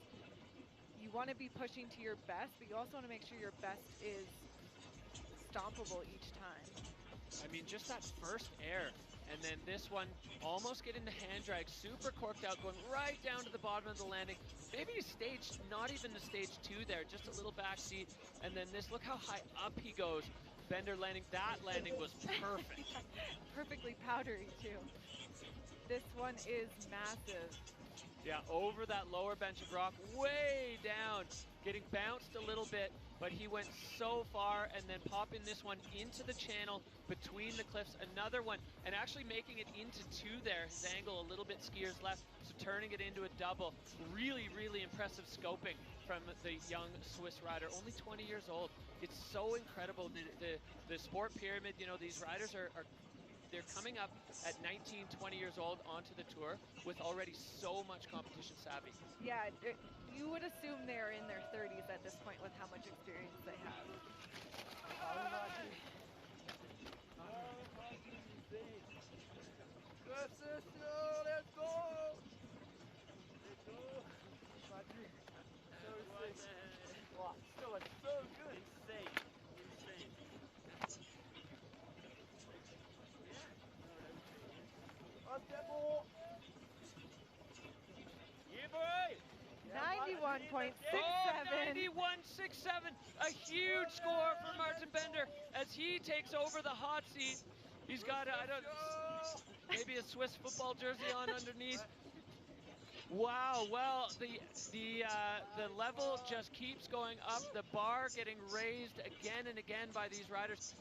You want to be pushing to your best, but you also want to make sure your best is stompable each time. I mean, just that first air, and then this one almost getting the hand drag, super corked out, going right down to the bottom of the landing. Maybe a stage, not even the stage 2 there, just a little back seat. And then this, look how high up he goes. Bender landing, that landing was perfect. Perfectly powdery too. This one is massive. Yeah, over that lower bench of rock, way down, getting bounced a little bit, but he went so far, and then popping this one into the channel between the cliffs, another one, and actually making it into 2 there, his angle a little bit skiers left, so turning it into a double. Really, really impressive scoping from the young Swiss rider, only 20 years old. It's so incredible, the sport pyramid, you know, these riders are they're coming up at 19, 20 years old onto the tour with already so much competition savvy. Yeah, you would assume they're in their 30s at this point with how much experience they have. Let's go! Let's go! Wow, still like so good. Insane. Insane. On tempo. Yeah, boy! 91.67. Oh, 91.67. A huge score for Martin Bender as he takes over the hot seat. He's got, maybe a Swiss football jersey on underneath. Wow, well, the level just keeps going up. The bar getting raised again and again by these riders.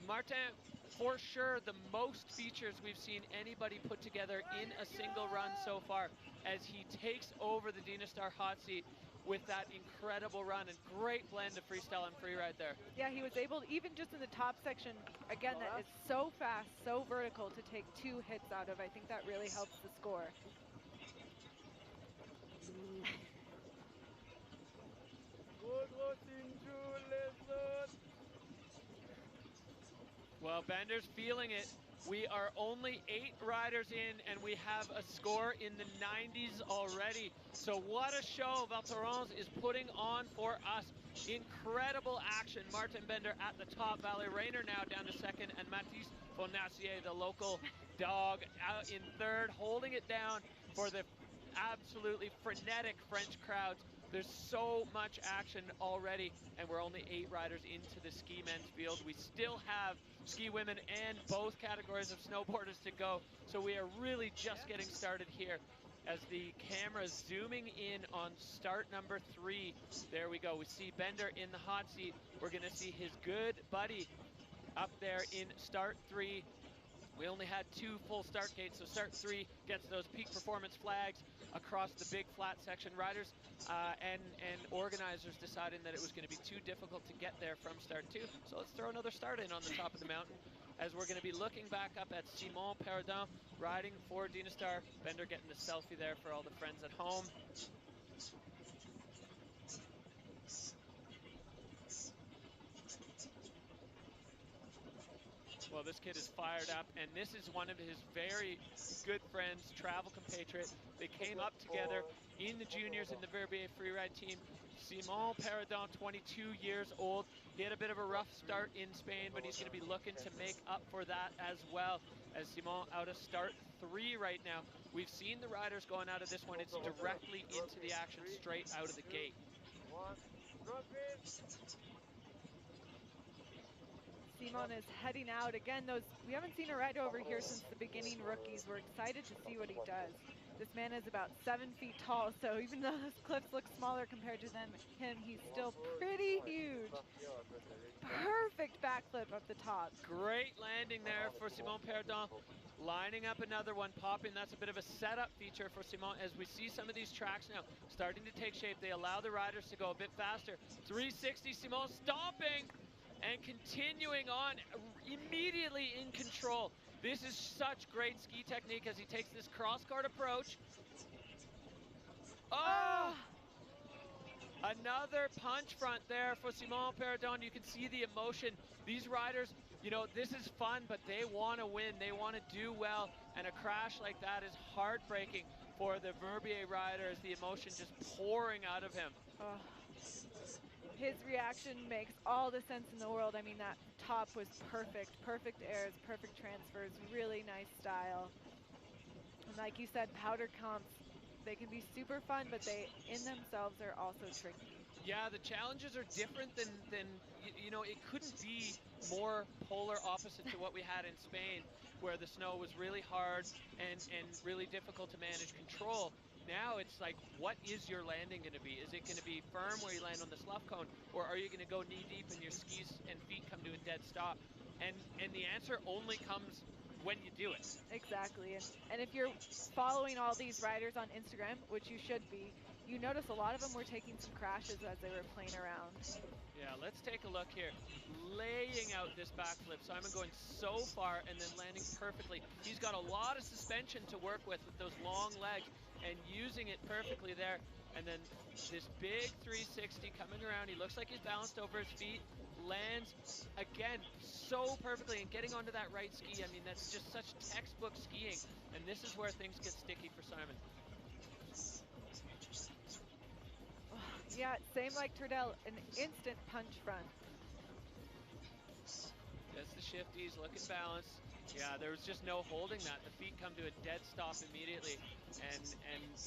Martin, for sure, the most features we've seen anybody put together in a single run so far as he takes over the Dynastar hot seat with that incredible run and great blend of freestyle and freeride there. Yeah, he was able, even just in the top section, again, that is so fast, so vertical, to take 2 hits out of. I think that really helps the score. Well, Bender's feeling it. We are only 8 riders in, and we have a score in the 90s already. So what a show Val Thorens is putting on for us. Incredible action. Martin Bender at the top. Valerie Rayner now down to second, and Mathis Fonacier, the local dog, out in third, holding it down for the absolutely frenetic French crowds. There's so much action already, and we're only 8 riders into the ski men's field. We still have ski women and both categories of snowboarders to go, so we are really just getting started here as the camera zooming in on start number 3. There we go. We see Bender in the hot seat. We're going to see his good buddy up there in start 3. We only had 2 full start gates, so start 3 gets those peak performance flags across the big flat section. Riders and organizers deciding that it was going to be too difficult to get there from start 2. So let's throw another start in on the top of the mountain as we're going to be looking back up at Simon Perrodin riding for Dynastar. Bender getting the selfie there for all the friends at home. Well, this kid is fired up, and this is one of his very good friends, travel compatriot. They came up together in the juniors in the Verbier freeride team. Simon Perrodin, 22 years old. He had a bit of a rough start in Spain, but he's going to be looking to make up for that as well, as Simon out of start 3 right now. We've seen the riders going out of this one. It's directly into the action, straight out of the gate. Simon is heading out. Again, we haven't seen a rider over here since the beginning rookies. We're excited to see what he does. This man is about 7 feet tall, so even though those cliffs look smaller compared to him, he's still pretty huge. Perfect backflip up the top. Great landing there for Simon Perrodin. Lining up another one, popping. That's a bit of a setup feature for Simon as we see some of these tracks now starting to take shape. They allow the riders to go a bit faster. 360, Simon stomping and continuing on, immediately in control. This is such great ski technique as he takes this cross-guard approach. Oh! Another punch front there for Simon Perrodin. You can see the emotion. These riders, you know, this is fun, but they want to win. They want to do well, and a crash like that is heartbreaking for the Verbier rider as the emotion just pouring out of him. Oh. His reaction makes all the sense in the world. I mean, that top was perfect. Perfect airs, perfect transfers, really nice style. And like you said, powder comps, they can be super fun, but they in themselves are also tricky. Yeah, the challenges are different than you know, it couldn't be more polar opposite to what we had in Spain, where the snow was really hard and really difficult to manage control. Now it's like, what is your landing going to be? Is it going to be firm where you land on the slough cone, or are you going to go knee deep and your skis and feet come to a dead stop? And the answer only comes when you do it. Exactly, and if you're following all these riders on Instagram, which you should be, you notice a lot of them were taking some crashes as they were playing around. Yeah, let's take a look here. Laying out this backflip. Simon going so far and then landing perfectly. He's got a lot of suspension to work with those long legs and using it perfectly there. And then this big 360 coming around. He looks like he's balanced over his feet. Lands again so perfectly and getting onto that right ski. I mean, that's just such textbook skiing. And this is where things get sticky for Simon. Yeah, same like Turdell, an instant punch front. That's the shifties, looking balanced. Yeah, there was just no holding that. The feet come to a dead stop immediately. And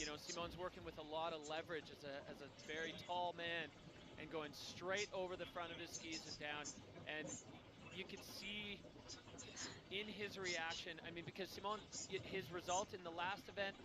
you know, Simon's working with a lot of leverage as a very tall man and going straight over the front of his skis and down. And you could see in his reaction, I mean, because Simon, his result in the last event,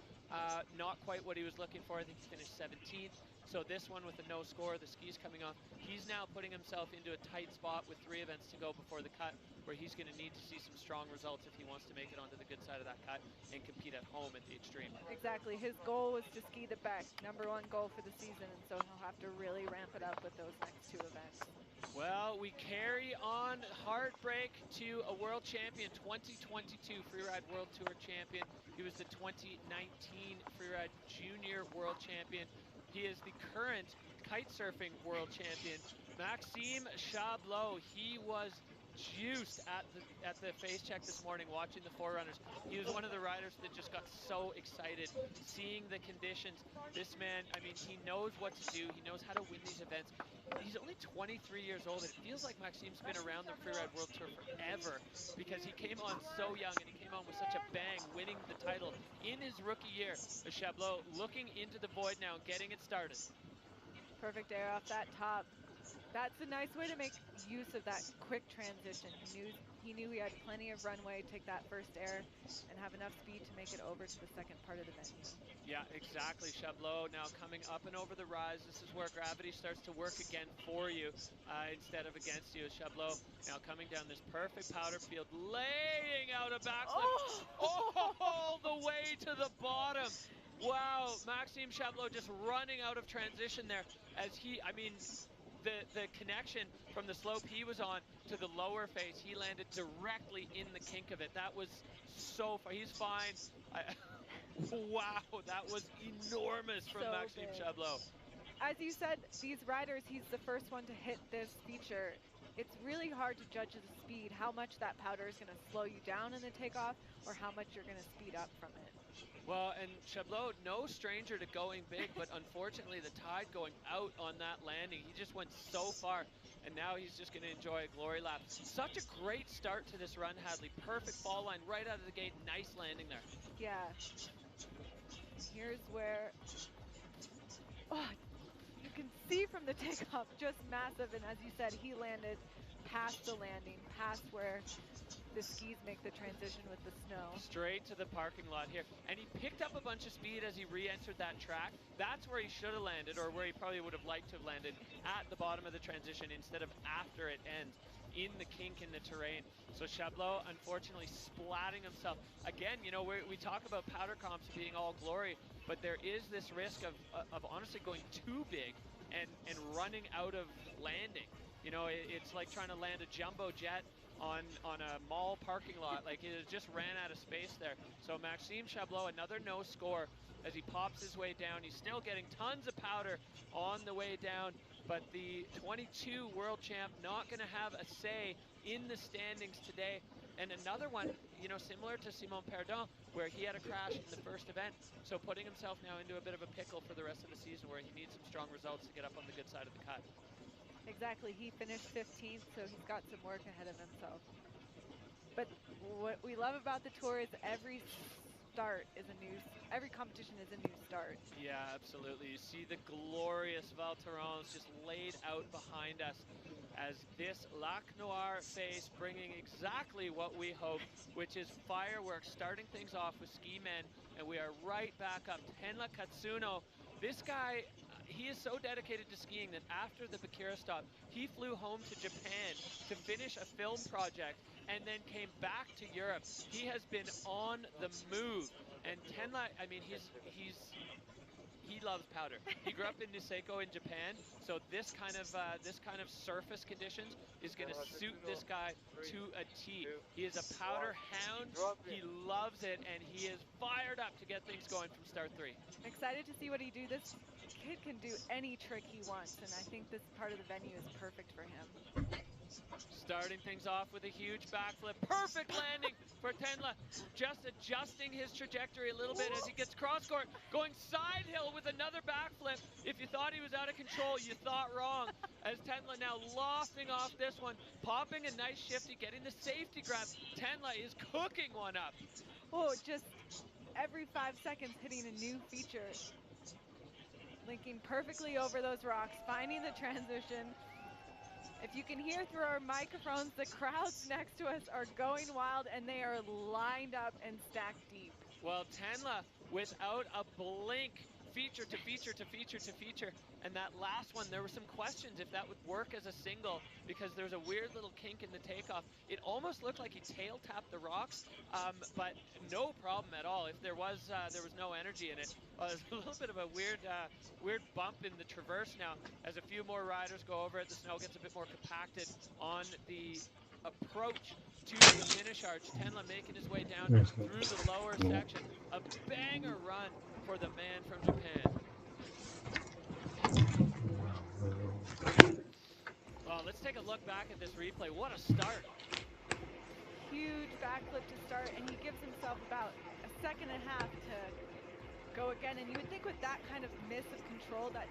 not quite what he was looking for. I think he finished 17th. So this one with a no score, the skis coming off, he's now putting himself into a tight spot with 3 events to go before the cut, where he's going to need to see some strong results if he wants to make it onto the good side of that cut and compete at home at the Extreme. Exactly. His goal was to ski the Beck, #1 goal for the season, and so he'll have to really ramp it up with those next 2 events. Well, we carry on heartbreak to a world champion, 2022 Freeride World Tour champion. He was the 2019 Freeride Junior World Champion. He is the current kite surfing world champion, Maxime Chablot. He was juiced at the face check this morning watching the Forerunners. He was one of the riders that just got so excited seeing the conditions. This man, I mean, he knows what to do. He knows how to win these events. He's only 23 years old, and it feels like Maxime's been around the Freeride World Tour forever because he came on so young and he came on with such a bang, winning the title in his rookie year. Chablot looking into the void now and getting it started. Perfect air off that top. That's a nice way to make use of that quick transition. He knew he had plenty of runway, take that first air, and have enough speed to make it over to the second part of the venue. Yeah, exactly. Chablot now coming up and over the rise. This is where gravity starts to work again for you instead of against you. Chablot now coming down this perfect powder field, laying out a backflip all the way to the bottom. Wow, Maxime Chablot just running out of transition there as he, I mean, the connection from the slope he was on to the lower face, he landed directly in the kink of it. That was so far. He's fine. Wow, that was enormous from Maxime Chablot. As you said, these riders, he's the first one to hit this feature. It's really hard to judge the speed, how much that powder is going to slow you down in the takeoff or how much you're going to speed up from it. Well, and Chablot, no stranger to going big, but unfortunately the tide going out on that landing. He just went so far, and now he's just going to enjoy a glory lap. Such a great start to this run, Hadley. Perfect fall line right out of the gate. Nice landing there. Yeah. Here's where, you can see from the takeoff, just massive. And as you said, he landed past the landing, past where the skis make the transition with the snow. Straight to the parking lot here. And he picked up a bunch of speed as he re-entered that track. That's where he should have landed, or where he probably would have liked to have landed, at the bottom of the transition instead of after it ends, in the kink in the terrain. So Chablot, unfortunately, splatting himself. Again, you know, we talk about powder comps being all glory, but there is this risk of honestly going too big and running out of landing. You know, it's like trying to land a jumbo jet on a mall parking lot. Like, it just ran out of space there. So Maxime Chablot, another no score as he pops his way down. He's still getting tons of powder on the way down, but the 22 world champ not going to have a say in the standings today. And another one, you know, similar to Simon Perdon, where he had a crash in the first event. So putting himself now into a bit of a pickle for the rest of the season, where he needs some strong results to get up on the good side of the cut. Exactly. He finished 15th, so he's got some work ahead of himself. But what we love about the tour is every competition is a new start. Yeah, absolutely. You see the glorious Val Thorens just laid out behind us as this Lac Noir face bringing exactly what we hope, which is fireworks, starting things off with Ski Men, and we are right back up. Tenla Katsuno, this guy, he is so dedicated to skiing that after the Bakira stop, he flew home to Japan to finish a film project and then came back to Europe. He has been on the move. And Tenla, I mean, he loves powder. He grew up in Niseko in Japan, so this kind of surface conditions is going to suit this guy to a T. He is a powder hound. He loves it, and he is fired up to get things going from start 3. Excited to see what he do. This kid can do any trick he wants, and I think this part of the venue is perfect for him. Starting things off with a huge backflip. Perfect landing for Tenla. Just adjusting his trajectory a little bit as he gets cross court. Going side hill with another backflip. If you thought he was out of control, you thought wrong. As Tenla now lofting off this one. Popping a nice shifty, getting the safety grab. Tenla is cooking one up. Oh, just every 5 seconds hitting a new feature. Linking perfectly over those rocks, finding the transition. If you can hear through our microphones, the crowds next to us are going wild, and they are lined up and stacked deep. Well, Tenla, without a blink, feature to feature to feature to feature. And that last one, there were some questions if that would work as a single because there's a weird little kink in the takeoff. It almost looked like he tail tapped the rocks, but no problem at all. If there was no energy in it. There's a little bit of a weird bump in the traverse now as a few more riders go over it. The snow gets a bit more compacted on the approach to the finish arch. Tenla making his way down through the lower section. A banger run for the man from Japan. Well, let's take a look back at this replay. What a start. Huge backflip to start, and he gives himself about a second and a half to go again. And you would think with that kind of miss of control that